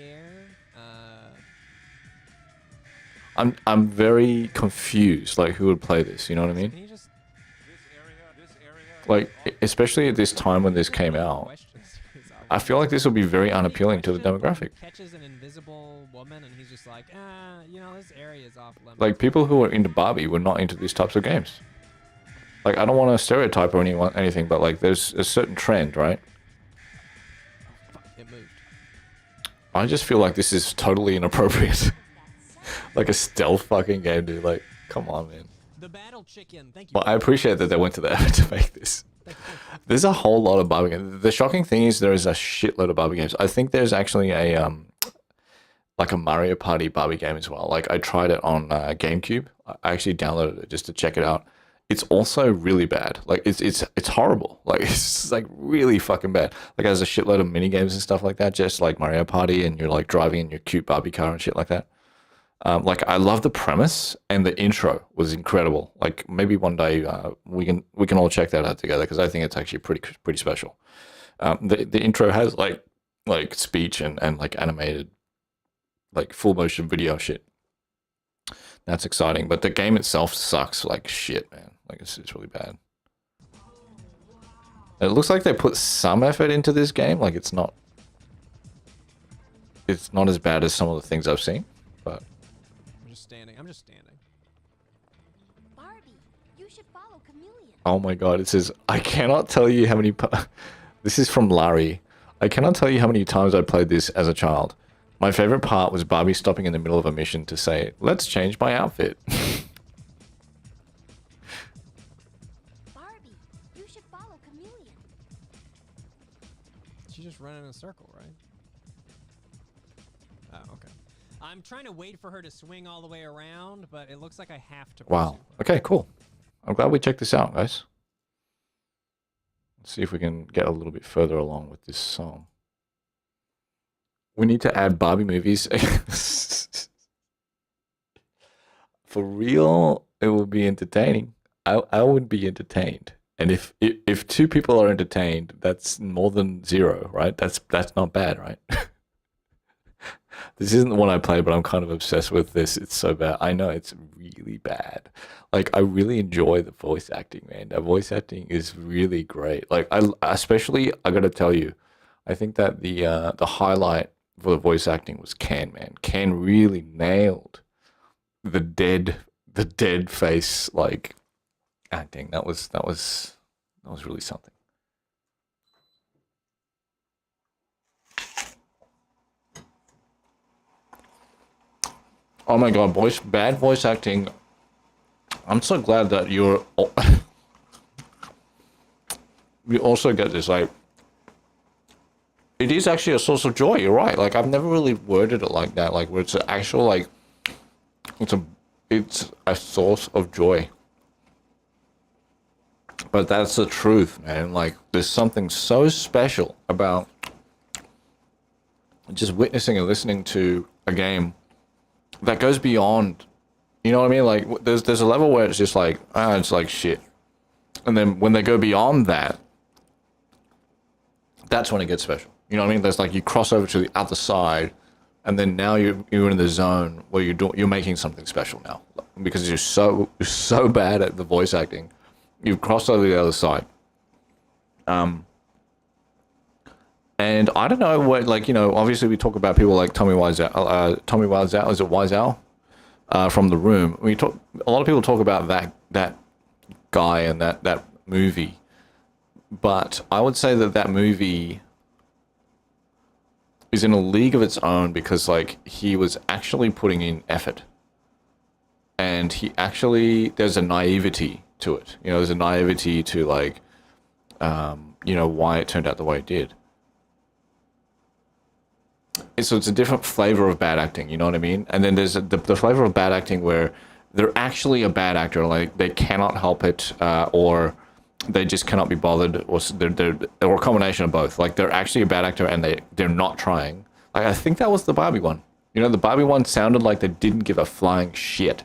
I'm very confused. Like, who would play this? You know what I mean? Can you just Like, especially at this time when this came out, I feel like this will be very unappealing to the demographic. Catches an invisible woman and he's just like, you know, this area is off limits. Like, people who are into Barbie were not into these types of games. Like, I don't want to stereotype or anything, but like, there's a certain trend, right? It moved. I just feel like this is totally inappropriate. Like a stealth fucking game, dude. Like, come on, man. The battle chicken. Thank you. But I appreciate that they went to the effort to make this. There's a whole lot of Barbie games. The shocking thing is there is a shitload of Barbie games. I think there's actually a like a Mario Party Barbie game as well. Like, I tried it on GameCube. I actually downloaded it just to check it out. It's also really bad. Like, it's horrible. Like, it's like really fucking bad. Like, it has a shitload of mini games and stuff like that, just like Mario Party, and you're like driving in your cute Barbie car and shit like that. Like, I love the premise, and the intro was incredible. Like, maybe one day we can all check that out together, because I think it's actually pretty special. The intro has like speech and like animated, like full motion video shit. That's exciting, but the game itself sucks like shit, man. Like, it's really bad. It looks like they put some effort into this game. Like, it's not as bad as some of the things I've seen, but I'm just standing. Barbie, you should follow Chameleon. oh my god, it says, I cannot tell you how many this is from Larry. I cannot tell you how many times I played this as a child. My favorite part was Barbie stopping in the middle of a mission to say, let's change my outfit. Barbie, you should follow Chameleon. She's just running in a circle, right? Oh, okay. I'm trying to wait for her to swing all the way around, but it looks like I have to. Wow. Okay, cool. I'm glad we checked this out, guys. Let's see if we can get a little bit further along with this song. We need to add Barbie movies. For real, it will be entertaining. I would be entertained. And if two people are entertained, that's more than zero, right? That's not bad, right? This isn't the one I played, but I'm kind of obsessed with this. It's so bad. I know it's really bad. Like, I really enjoy the voice acting, man. The voice acting is really great. Like, I gotta tell you, I think that the highlight for the voice acting was Ken, man. Ken really nailed the dead face, like, acting. That was really something. Oh my god, bad voice acting. I'm so glad that you're. We also get this, like, it is actually a source of joy. You're right. Like, I've never really worded it like that. Like, where it's an actual, like, it's a source of joy. But that's the truth, man. Like, there's something so special about just witnessing and listening to a game that goes beyond, you know what I mean? Like, there's a level where it's just like, it's like shit. And then when they go beyond that, that's when it gets special. You know what I mean? There's like, you cross over to the other side, and then now you're in the zone where you're making something special now, because you're so bad at the voice acting. You've crossed over to the other side. And I don't know what, like, you know, obviously we talk about people like Tommy Wiseau, is it Wiseau? From The Room. A lot of people talk about that guy and that movie. But I would say that movie is in a league of its own, because, like, he was actually putting in effort. And there's a naivety to it. You know, there's a naivety to, like, you know, why it turned out the way it did. So it's a different flavor of bad acting, you know what I mean? And then there's the flavor of bad acting where they're actually a bad actor, like they cannot help it, or they just cannot be bothered, or or a combination of both. Like, they're actually a bad actor and they're not trying. Like, I think that was the Barbie one. You know, the Barbie one sounded like they didn't give a flying shit.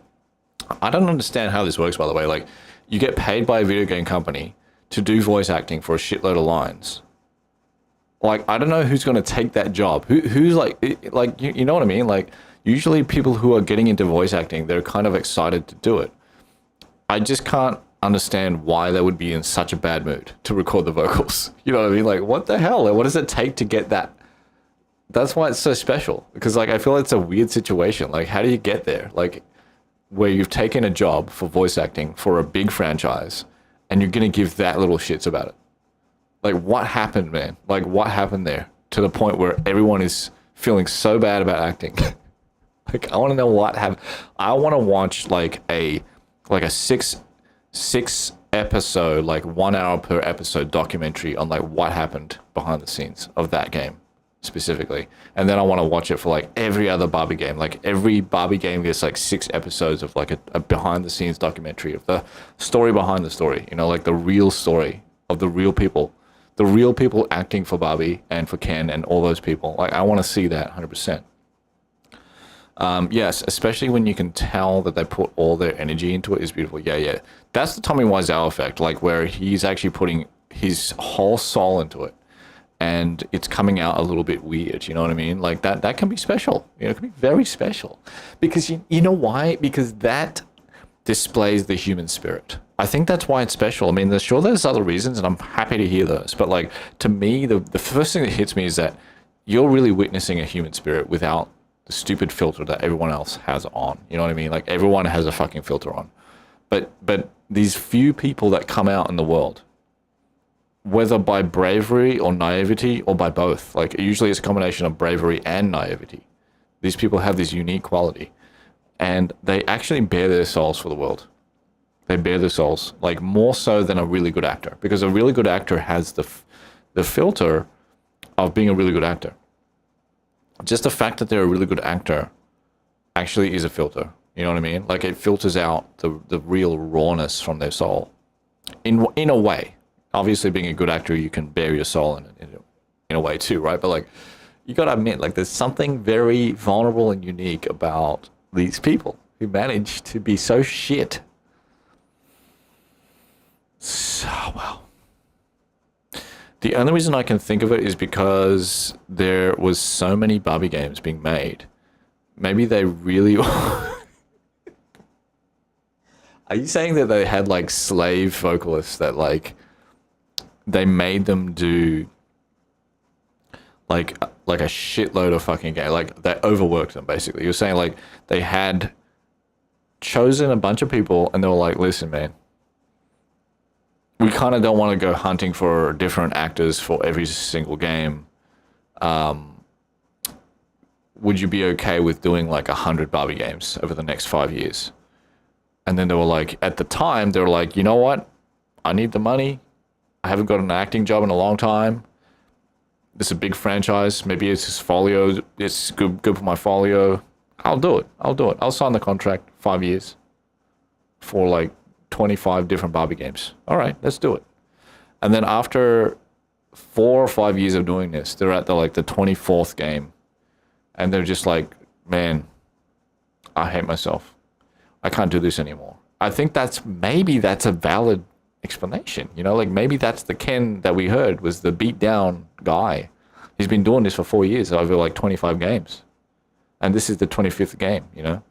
I don't understand how this works, by the way. Like, you get paid by a video game company to do voice acting for a shitload of lines. Like, I don't know who's going to take that job. Who's like you know what I mean? Like, usually people who are getting into voice acting, they're kind of excited to do it. I just can't understand why they would be in such a bad mood to record the vocals. You know what I mean? Like, what the hell? Like, what does it take to get that? That's why it's so special. Because, like, I feel it's a weird situation. Like, how do you get there? Like, where you've taken a job for voice acting for a big franchise, and you're going to give that little shits about it. Like, what happened, man? Like, what happened there to the point where everyone is feeling so bad about acting? Like, I want to know what happened. I want to watch like a six episode, like 1 hour per episode documentary on like what happened behind the scenes of that game specifically. And then I want to watch it for like every other Barbie game. Like, every Barbie game gets like 6 episodes of like a behind the scenes documentary of the story behind the story, you know, like the real story of the real people acting for Barbie and for Ken and all those people. Like, I want to see that 100%. Yes, especially when you can tell that they put all their energy into it, is beautiful. Yeah. That's the Tommy Wiseau effect, like, where he's actually putting his whole soul into it, and it's coming out a little bit weird, you know what I mean? Like, that can be special. You know, it can be very special. Because you know why? Because that displays the human spirit. I think that's why it's special. I mean, there's other reasons, and I'm happy to hear those. But, like, to me, the first thing that hits me is that you're really witnessing a human spirit without the stupid filter that everyone else has on. You know what I mean? Like, everyone has a fucking filter on. But these few people that come out in the world, whether by bravery or naivety or by both, like, usually it's a combination of bravery and naivety. These people have this unique quality, and they actually bare their souls for the world. They bare their souls, like, more so than a really good actor, because a really good actor has the filter of being a really good actor. Just the fact that they're a really good actor actually is a filter. You know what I mean? Like, it filters out the real rawness from their soul. In a way. Obviously, being a good actor, you can bare your soul in a way too, right? But, like, you gotta admit, like, there's something very vulnerable and unique about these people who manage to be so shit. So well. The only reason I can think of it is because there was so many Barbie games being made. Maybe they really... Are you saying that they had, like, slave vocalists that, like, they made them do like a shitload of fucking game? Like, they overworked them, basically. You're saying, like, they had chosen a bunch of people and they were like, listen, man, we kind of don't want to go hunting for different actors for every single game. would you be okay with doing like 100 Barbie games over the next 5 years? And then they were like, at the time, they were like, you know what? I need the money. I haven't got an acting job in a long time. This is a big franchise. Maybe it's his folio. It's good for my folio. I'll do it. I'll sign the contract 5 years for like 25 different Barbie games. All right, let's do it. And then after 4 or 5 years of doing this, they're at the 24th game. And they're just like, man, I hate myself. I can't do this anymore. I think maybe that's a valid explanation. You know, like maybe that's the Ken that we heard was the beat down guy. He's been doing this for 4 years over like 25 games. And this is the 25th game, you know?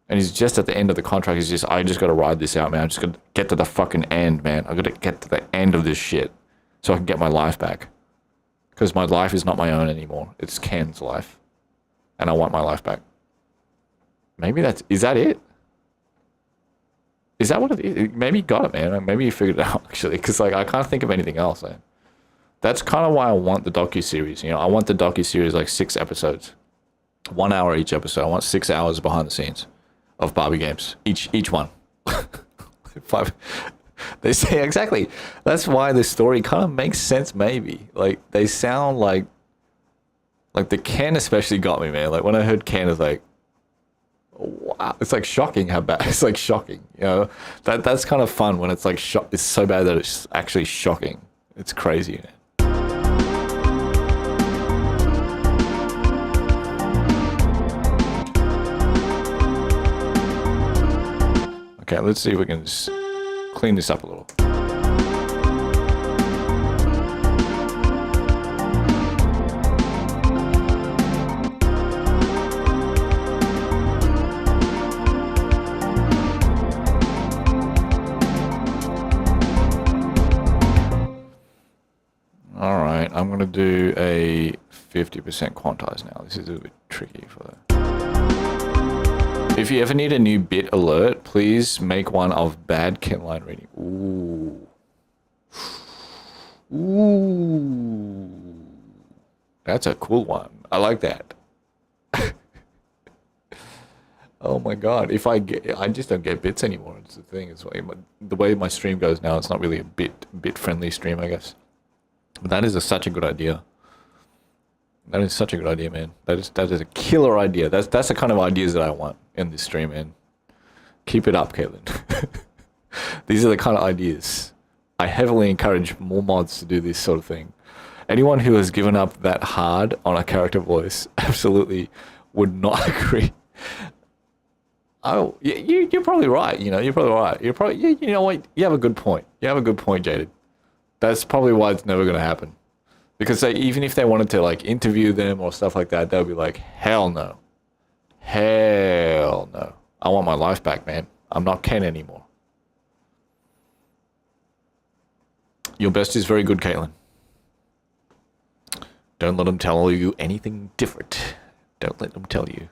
And he's just at the end of the contract. He's just, I just got to ride this out, man. I'm just going to get to the fucking end, man. I got to get to the end of this shit so I can get my life back. Because my life is not my own anymore. It's Ken's life. And I want my life back. Maybe is that it? Is that what it is? Maybe he got it, man. Maybe he figured it out, actually. Because like, I can't think of anything else, man. That's kind of why I want the docuseries. You know, I want the docuseries like 6 episodes. 1 hour each episode. I want 6 hours behind the scenes of Barbie games. Each one. 5. They say exactly. That's why this story kind of makes sense, maybe. Like, they sound like the Ken especially got me, man. Like, when I heard Ken, it's like, wow. It's like shocking how bad. It's like shocking, you know? That's kind of fun when it's like, it's so bad that it's actually shocking. It's crazy, man. Okay, let's see if we can just clean this up a little. All right, I'm going to do a 50% quantize now. This is a bit tricky for that. If you ever need a new bit alert, please make one of bad Ken line reading. Ooh. Ooh. That's a cool one. I like that. Oh my god. I just don't get bits anymore. It's the thing. It's like the way my stream goes now, it's not really a bit friendly stream, I guess. But that is such a good idea. That is such a good idea, man. That is a killer idea. That's the kind of ideas that I want in this stream, man. Keep it up, Caitlin. These are the kind of ideas. I heavily encourage more mods to do this sort of thing. Anyone who has given up that hard on a character voice absolutely would not agree. Oh, you're probably right. You know, you're probably right. You know what? You have a good point. You have a good point, Jaded. That's probably why it's never going to happen. Because even if they wanted to like interview them or stuff like that, they'll be like, hell no. Hell no. I want my life back, man. I'm not Ken anymore. Your best is very good, Caitlin. Don't let them tell you anything different. Don't let them tell you.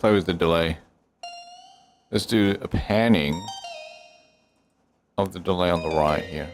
play with the delay. Let's do a panning of the delay on the right here.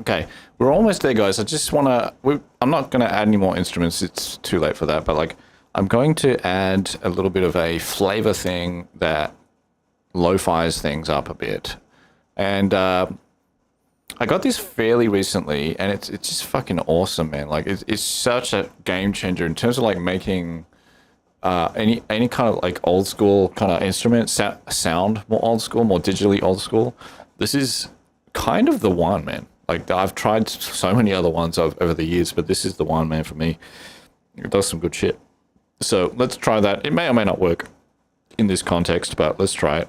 Okay, we're almost there, guys. I just want to... I'm not going to add any more instruments. It's too late for that. But, like, I'm going to add a little bit of a flavor thing that lo-fi's things up a bit. And I got this fairly recently, and it's just fucking awesome, man. Like, it's such a game changer in terms of, like, making any kind of, like, old school kind of instrument sound more old school, more digitally old school. This is kind of the one, man. Like, I've tried so many other ones over the years, but this is the one, man, for me. It does some good shit. So let's try that. It may or may not work in this context, but let's try it.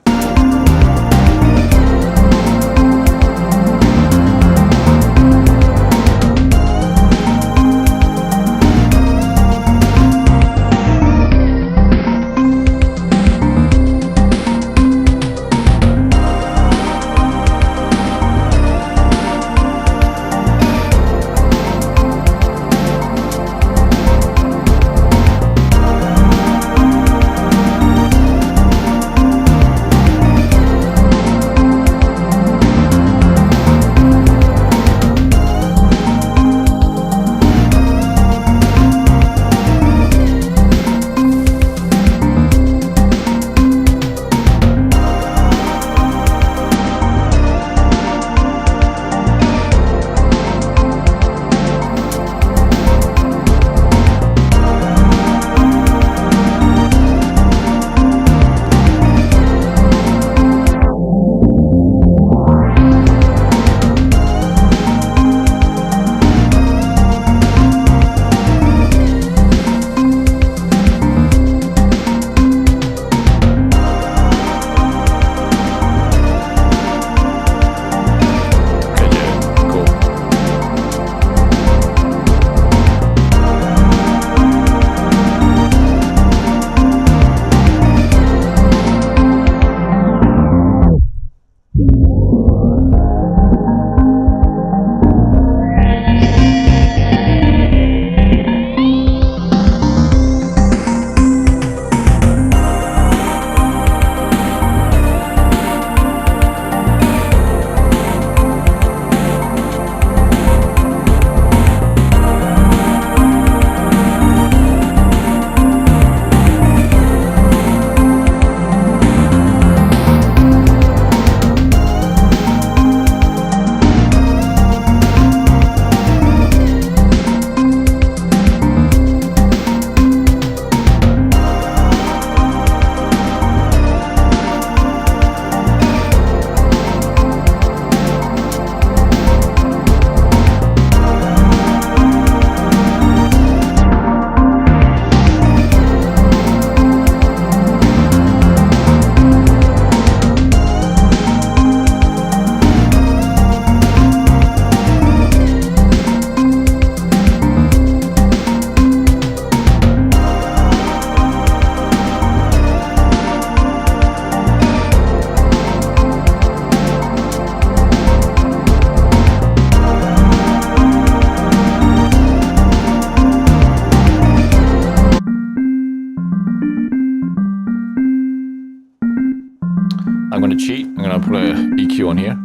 cheat. I'm gonna put a EQ on here.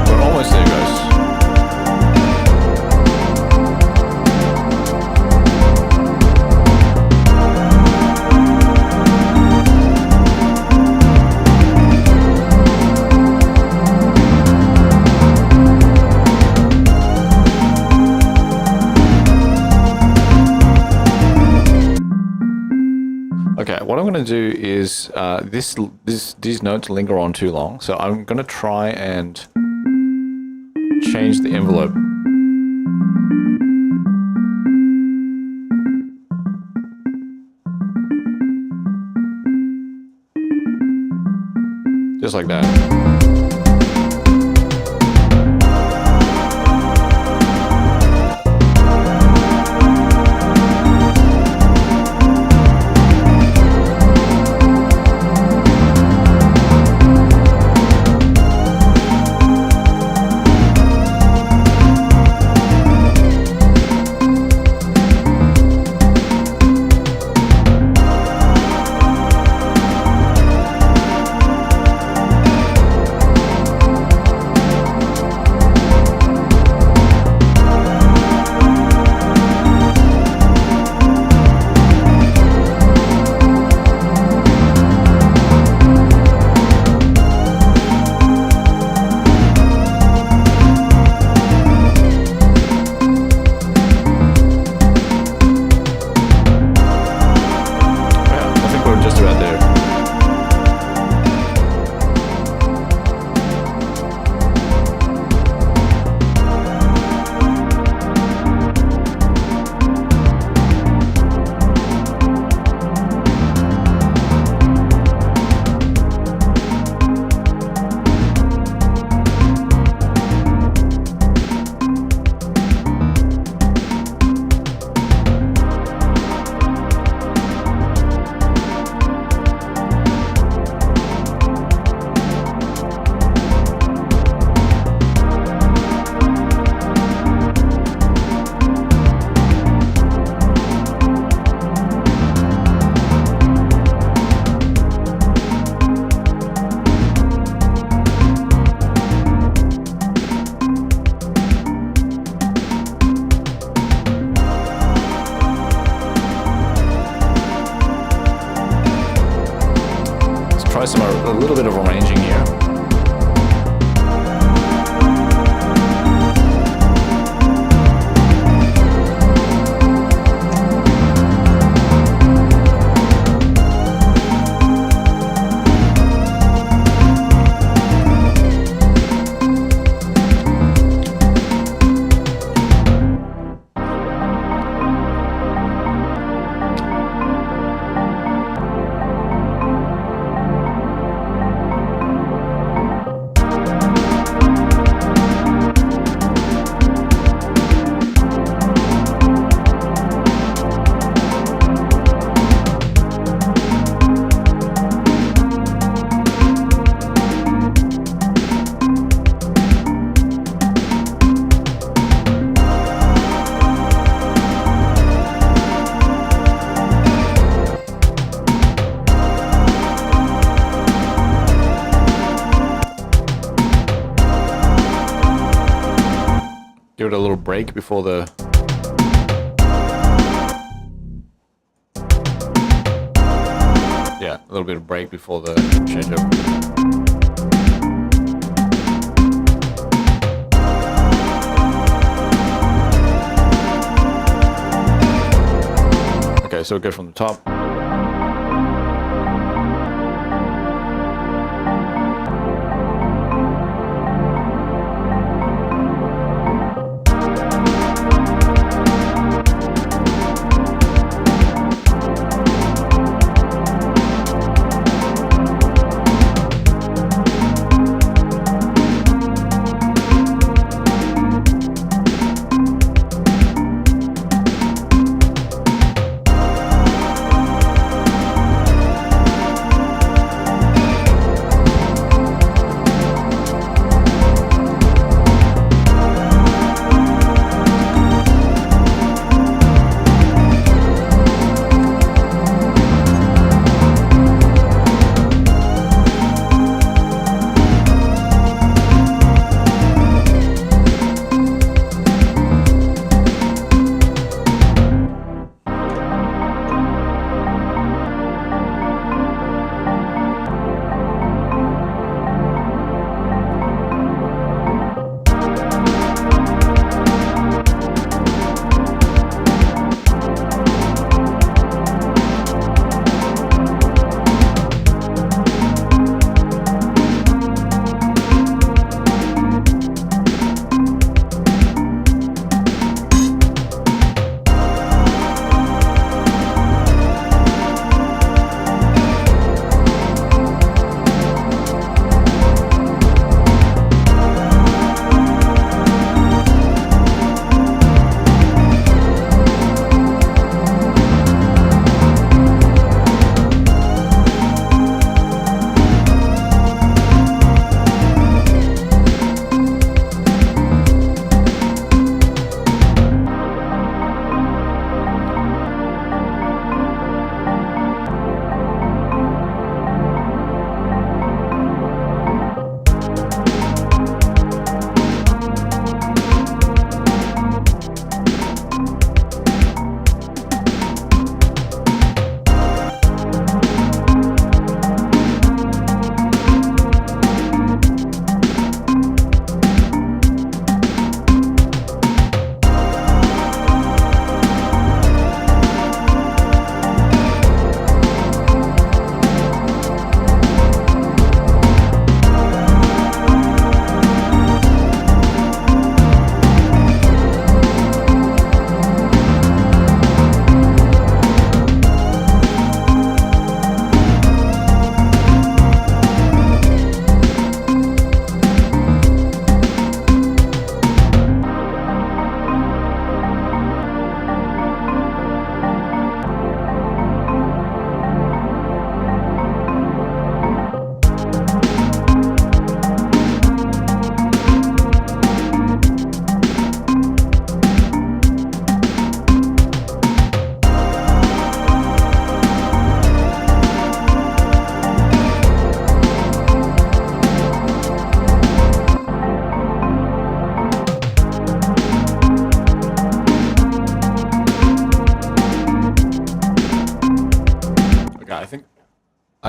We're almost there, guys. Okay, what I'm going to do is these notes linger on too long, so I'm going to try and change the envelope. Just like that. Try a little bit of arranging here. Give it a little break before the... Yeah, a little bit of break before the changeover. Okay, so go from the top.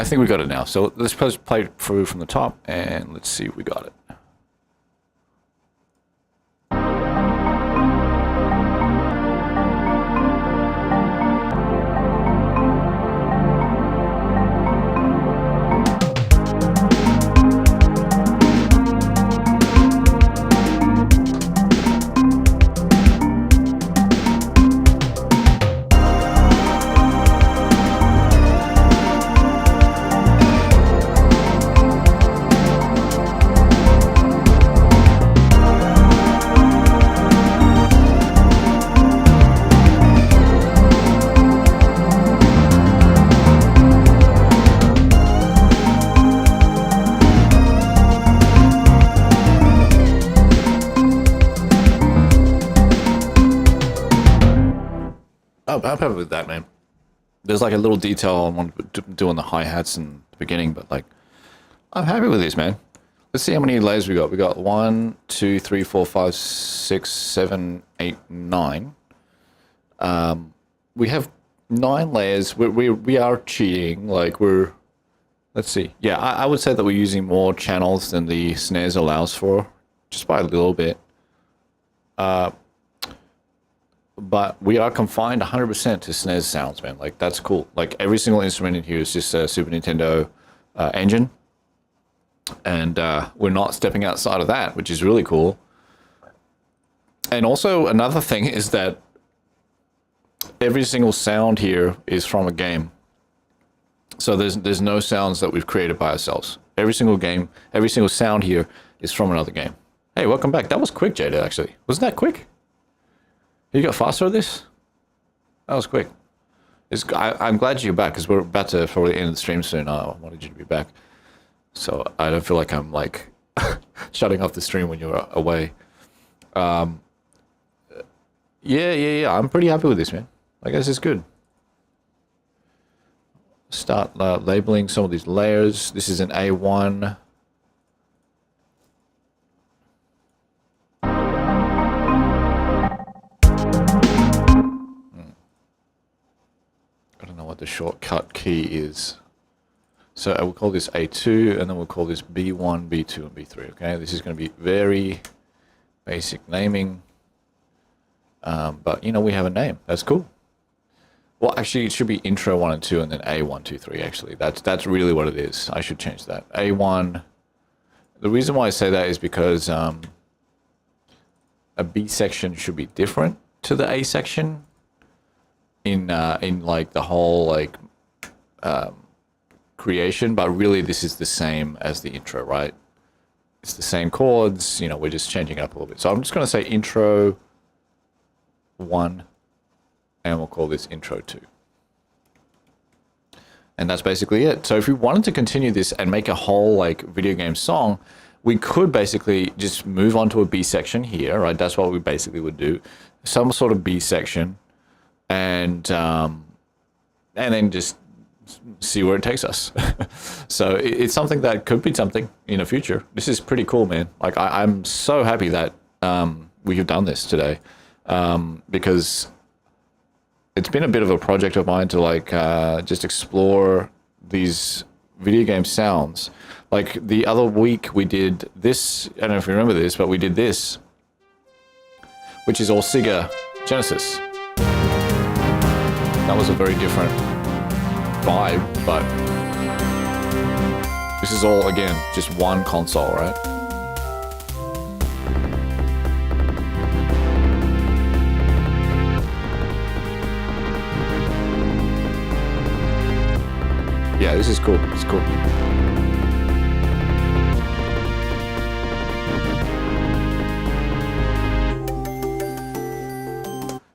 I think we got it now. So let's play it through from the top and let's see if we got it. I'm happy with that, man. There's like a little detail I want to do on the hi-hats in the beginning, but like, I'm happy with this, man. Let's see how many layers we got. We got 1, 2, 3, 4, 5, 6, 7, 8, 9. We have 9 layers. We are cheating. Like let's see. Yeah, I would say that we're using more channels than the snares allows for, just by a little bit. But we are confined 100% to SNES sounds, man. Like, that's cool. Like, every single instrument in here is just a Super Nintendo engine. And we're not stepping outside of that, which is really cool. And also, another thing is that every single sound here is from a game. So there's no sounds that we've created by ourselves. Every single game, every single sound here is from another game. Hey, welcome back. That was quick, Jada, actually. Wasn't that quick? You got faster at this? That was quick. I'm glad you're back because we're about to probably end the stream soon. I wanted you to be back. So I don't feel like I'm like shutting off the stream when you're away. Yeah. I'm pretty happy with this, man. I guess it's good. Start labeling some of these layers. This is an A1. I don't know what the shortcut key is. So I will call this A2, and then we'll call this B1, B2, and B3, okay? This is going to be very basic naming. But, you know, we have a name. That's cool. Well, actually, it should be intro 1 and 2, and then A1, 2, 3, actually. That's really what it is. I should change that. A1. The reason why I say that is because a B section should be different to the A section. In like the whole like creation, but really this is the same as the intro, right? It's the same chords, you know, we're just changing it up a little bit. So I'm just going to say intro 1 and we'll call this intro 2. And that's basically it. So if we wanted to continue this and make a whole like video game song, we could basically just move on to a B section here, right? That's what we basically would do. Some sort of B section. And then just see where it takes us. So it's something that could be something in the future. This is pretty cool, man. Like I'm so happy that we have done this today because it's been a bit of a project of mine to like just explore these video game sounds. Like the other week we did this. I don't know if you remember this, but we did this, which is all Sega Genesis. That was a very different vibe, but this is all, again, just one console, right? Yeah, this is cool. It's cool.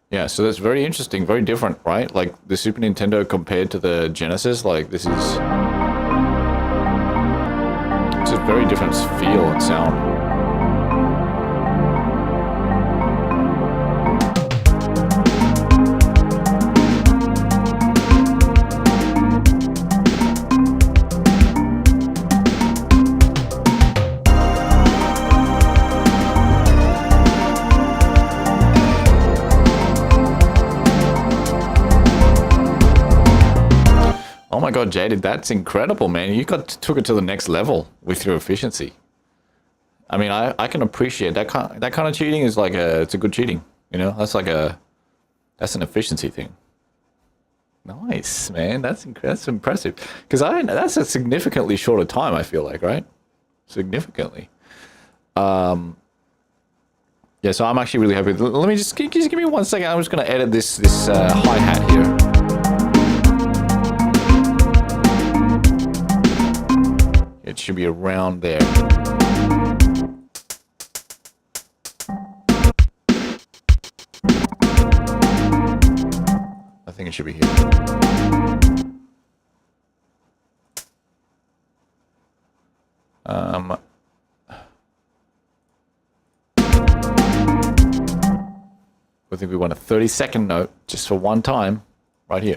Yeah, so that's very interesting, very different, right? Like the Super Nintendo compared to the Genesis, like this is... It's a very different feel and sound. Oh my god, Jaded, that's incredible, man. You took it to the next level with your efficiency. I mean, I can appreciate that kind of cheating is like it's a good cheating. You know, that's an efficiency thing. Nice, man. That's impressive. Because that's a significantly shorter time, I feel like, right? Significantly. Yeah, so I'm actually really happy. Let me just give me 1 second. I'm just gonna edit this hi-hat here. It should be around there. I think it should be here. I think we want a 30-second note just for one time, right here.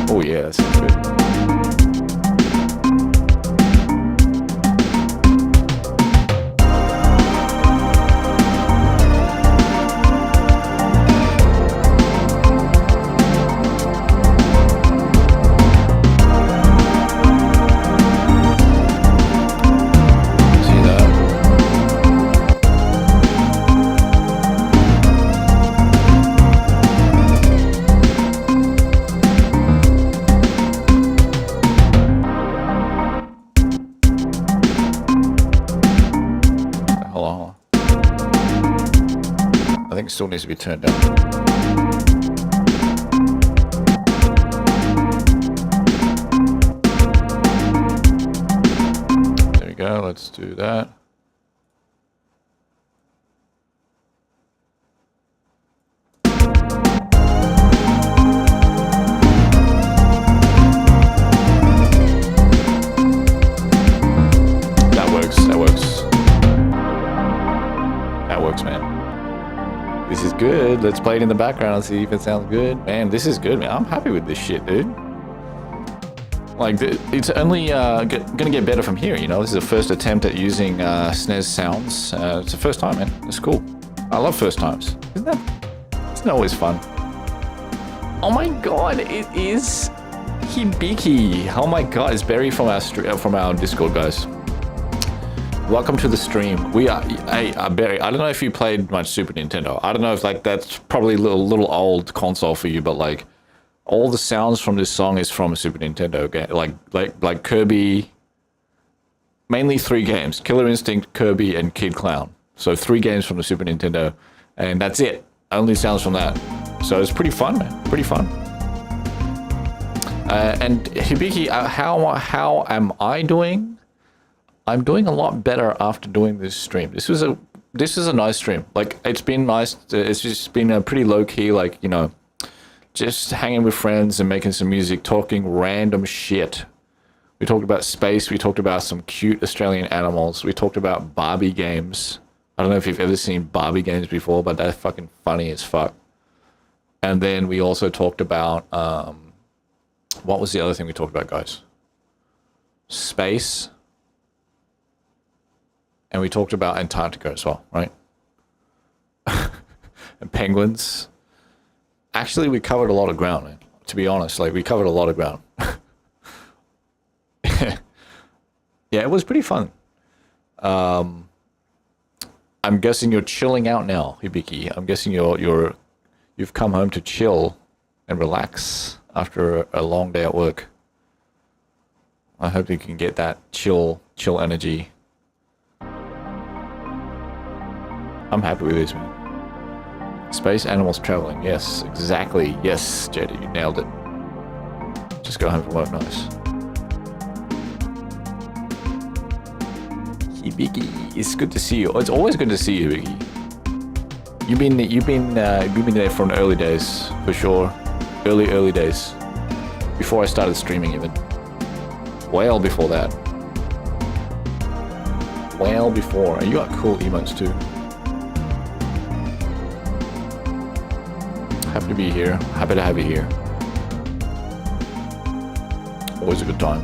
Oh yeah, that sounds good. Still needs to be turned down. There we go, let's do that. That works, that works. That works, man. This is good. Let's play it in the background and see if it sounds good. Man, this is good, man. I'm happy with this shit, dude. Like, it's only gonna get better from here, you know? This is the first attempt at using SNES sounds. It's the first time, man. It's cool. I love first times. Isn't always fun? Oh my god, it is Hibiki. Oh my god, it's Barry from our Discord, guys. Welcome to the stream. We are, hey, Barry, I don't know if you played much Super Nintendo. I don't know if like that's probably a little old console for you, but like all the sounds from this song is from a Super Nintendo game. Like Kirby, mainly 3 games: Killer Instinct, Kirby, and Kid Clown. So 3 games from the Super Nintendo, and that's it. Only sounds from that. So it's pretty fun, man. Pretty fun. And Hibiki, how am I doing? I'm doing a lot better after doing this stream. This is a nice stream. Like, it's been nice. It's just been a pretty low key, like, you know, just hanging with friends and making some music, talking random shit. We talked about space. We talked about some cute Australian animals. We talked about Barbie games. I don't know if you've ever seen Barbie games before, but they're fucking funny as fuck. And then we also talked about, what was the other thing we talked about, guys? Space. And we talked about Antarctica as well, right? And penguins. Actually, we covered a lot of ground, man. To be honest, like, we covered a lot of ground. Yeah, it was pretty fun. I'm guessing you're chilling out now, Hibiki. I'm guessing you've come home to chill and relax after a long day at work. I hope you can get that chill energy. I'm happy with this, man. Space animals traveling. Yes, exactly. Yes, Jedi, you nailed it. Just got home from work. Nice. Hibiki, it's good to see you. It's always good to see you, Hibiki. You've been there from the early days, for sure. Early days. Before I started streaming, even. Well before that. Well before. And you got cool emotes too. Happy to be here. Happy to have you here. Always a good time.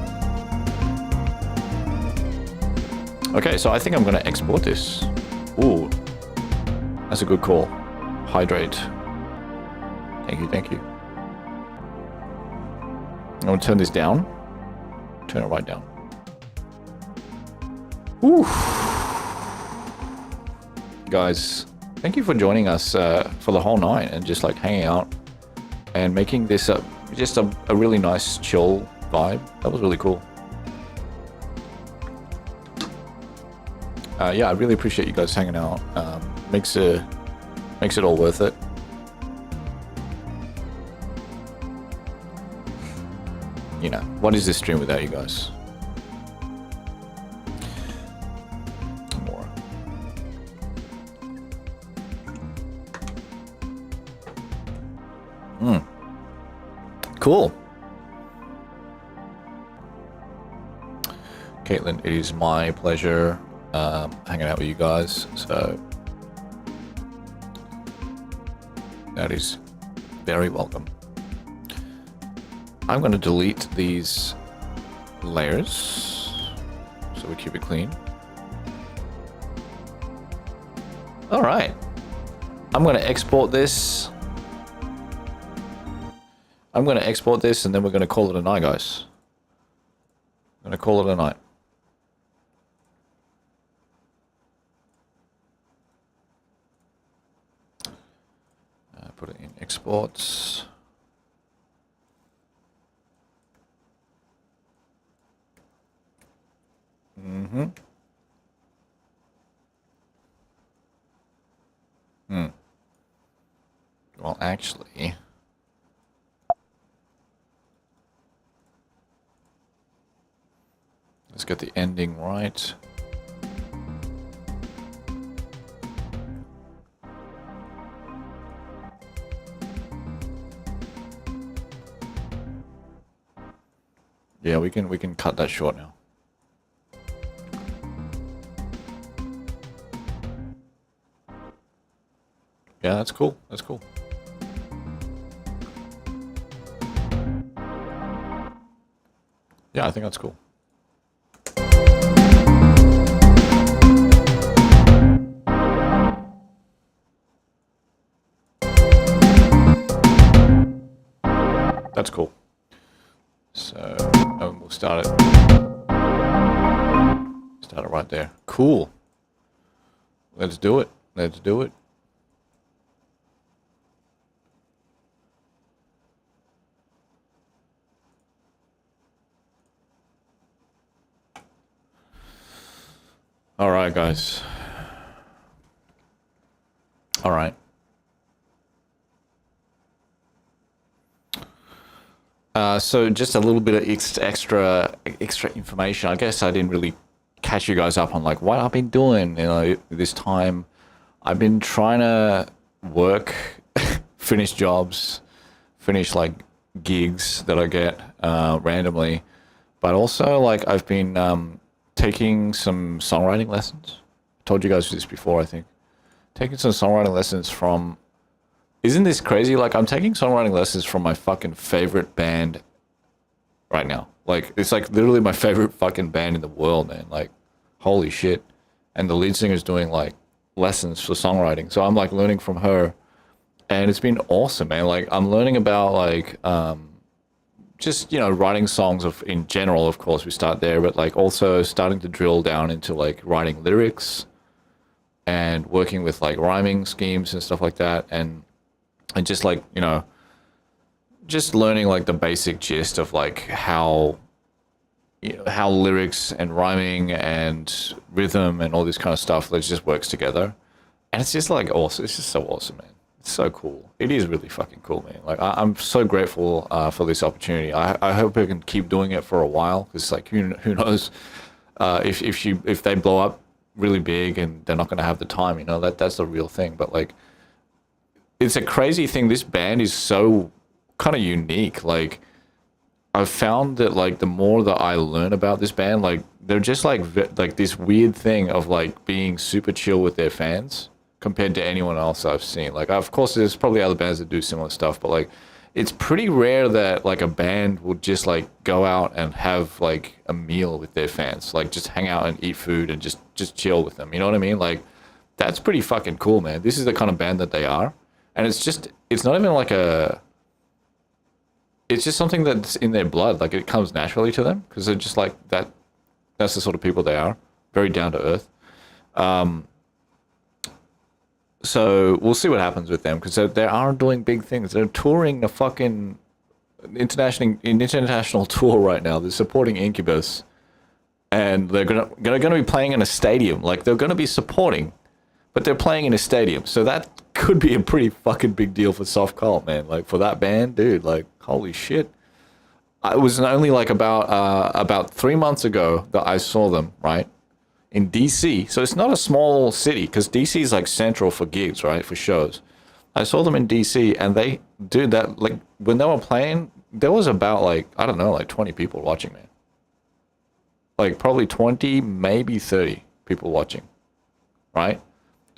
Okay, so I think I'm gonna export this. Ooh, that's a good call. Hydrate. Thank you, thank you. I'm gonna turn this down. Turn it right down. Ooh. Guys, thank you for joining us for the whole night and just like hanging out and making this just a really nice chill vibe. That was really cool. Yeah, I really appreciate you guys hanging out. Makes it all worth it. You know, what is this stream without you guys? More. Cool. Caitlin, it is my pleasure hanging out with you guys. So that is very welcome. I'm going to delete these layers so we keep it clean. All right. I'm going to export this. I'm going to export this and then we're going to call it a night, guys. I'm going to call it a night. Put it in exports. Well, actually, let's get the ending right. Yeah, we can cut that short now. Yeah, that's cool. That's cool. Yeah, I think that's cool. That's cool. So we'll start it. Start it right there. Cool. Let's do it. Let's do it. All right, guys. All right. So just a little bit of extra information. I guess I didn't really catch you guys up on like what I've been doing. You know, this time I've been trying to work, finish jobs, finish like gigs that I get randomly, but also like I've been taking some songwriting lessons. I told you guys this before, I think. Taking some songwriting lessons from... Isn't this crazy? Like, I'm taking songwriting lessons from my fucking favorite band right now. Like, it's like literally my favorite fucking band in the world, man. Like, holy shit. And the lead singer's doing like lessons for songwriting. So I'm like learning from her. And it's been awesome, man. Like, I'm learning about like, just, you know, writing songs in general, of course, we start there, but like also starting to drill down into like writing lyrics and working with like rhyming schemes and stuff like that. And just like, you know, just learning like the basic gist of like how, you know, how lyrics and rhyming and rhythm and all this kind of stuff that just works together. And it's just like awesome. It's just so awesome, man. It's so cool. It is really fucking cool, man. Like I'm so grateful for this opportunity. I hope I can keep doing it for a while, because like who knows if they blow up really big and they're not going to have the time, you know, that's the real thing. But like, it's a crazy thing. This band is so kind of unique. Like, I've found that like the more that I learn about this band, like they're just like this weird thing of like being super chill with their fans compared to anyone else I've seen. Like, of course, there's probably other bands that do similar stuff, but like it's pretty rare that like a band would just like go out and have like a meal with their fans, like just hang out and eat food and just chill with them. You know what I mean? Like that's pretty fucking cool, man. This is the kind of band that they are, and it's not even like it's just something that's in their blood. Like it comes naturally to them because they're just like that. That's the sort of people they are. Very down to earth. So we'll see what happens with them because they are doing big things. They're touring the fucking international tour right now. They're supporting Incubus, and they're gonna be playing in a stadium. Like they're gonna be supporting, but they're playing in a stadium. So that could be a pretty fucking big deal for Soft Cult, man. Like for that band, dude. Like holy shit. It was only like about 3 months ago that I saw them, right? In DC, so it's not a small city because DC is like central for gigs, right? For shows. I saw them in DC, and they did that. Like when they were playing, there was about like I don't know, like 20 people watching, man. Like probably 20, maybe 30 people watching, right?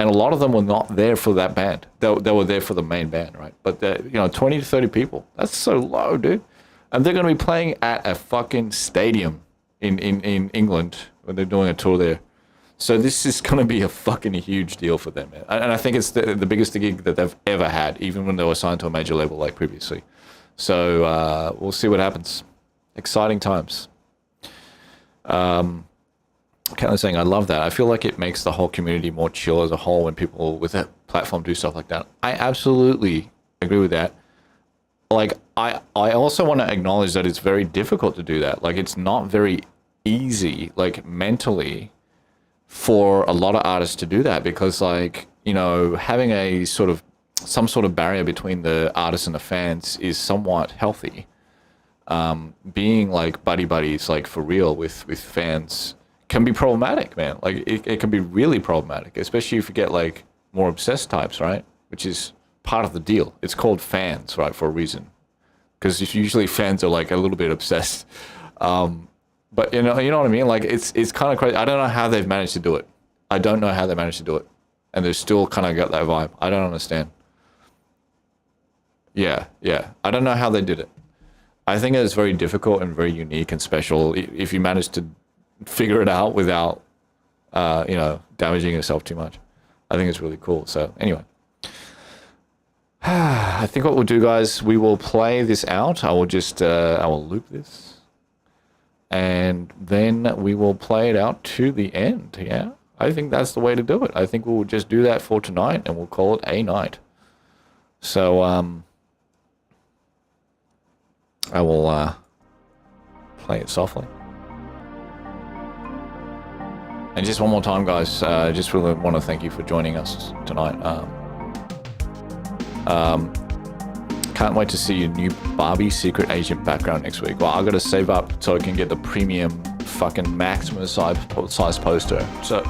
And a lot of them were not there for that band. They were there for the main band, right? But 20 to 30 people. That's so low, dude. And they're gonna be playing at a fucking stadium in England when they're doing a tour there. So this is going to be a fucking huge deal for them, man. And I think it's the biggest gig that they've ever had, even when they were signed to a major label like previously. So we'll see what happens. Exciting times. Kind of saying I love that. I feel like it makes the whole community more chill as a whole when people with that platform do stuff like that. I absolutely agree with that. Like I also want to acknowledge that it's very difficult to do that. Like it's not very easy, like mentally, for a lot of artists to do that because, like, having some sort of barrier between the artists and the fans is somewhat healthy. Being like buddies, like for real with fans, can be problematic, man. Like it can be really problematic, especially if you get like more obsessed types, right? Which is part of the deal. It's called fans, right, for a reason, because usually fans are like a little bit obsessed. But you know what I mean? Like it's kind of crazy. I don't know how they've managed to do it. I don't know how they managed to do it, and they've still kind of got that vibe. I don't understand. Yeah. I don't know how they did it. I think it's very difficult and very unique and special if you manage to figure it out without, damaging yourself too much. I think it's really cool. So anyway, I think what we'll do, guys, we will play this out. I will loop this. And then we will play it out to the end, yeah? I think that's the way to do it. I think we'll just do that for tonight, and we'll call it a night. So, I will play it softly. And just one more time, guys, just really want to thank you for joining us tonight. Can't wait to see your new Barbie Secret Agent background next week. Well, I gotta save up so I can get the premium fucking maximum size poster. So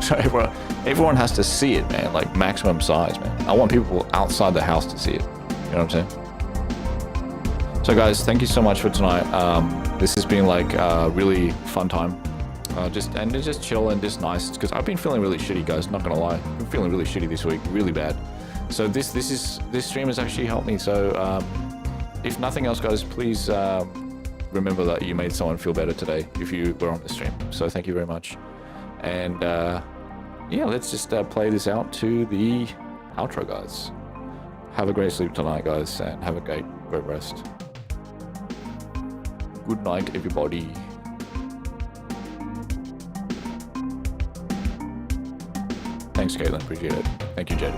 everyone has to see it, man. Like maximum size, man. I want people outside the house to see it. You know what I'm saying? So guys, thank you so much for tonight. This has been like a really fun time. Just chill and just nice, because I've been feeling really shitty, guys. Not gonna lie, I'm feeling really shitty this week, really bad. So this stream has actually helped me. So if nothing else, guys, please remember that you made someone feel better today if you were on the stream. So thank you very much. And yeah, let's just play this out to the outro, guys. Have a great sleep tonight, guys, and have a great rest. Good night, everybody. Thanks, Caitlin. Appreciate it. Thank you, Jade.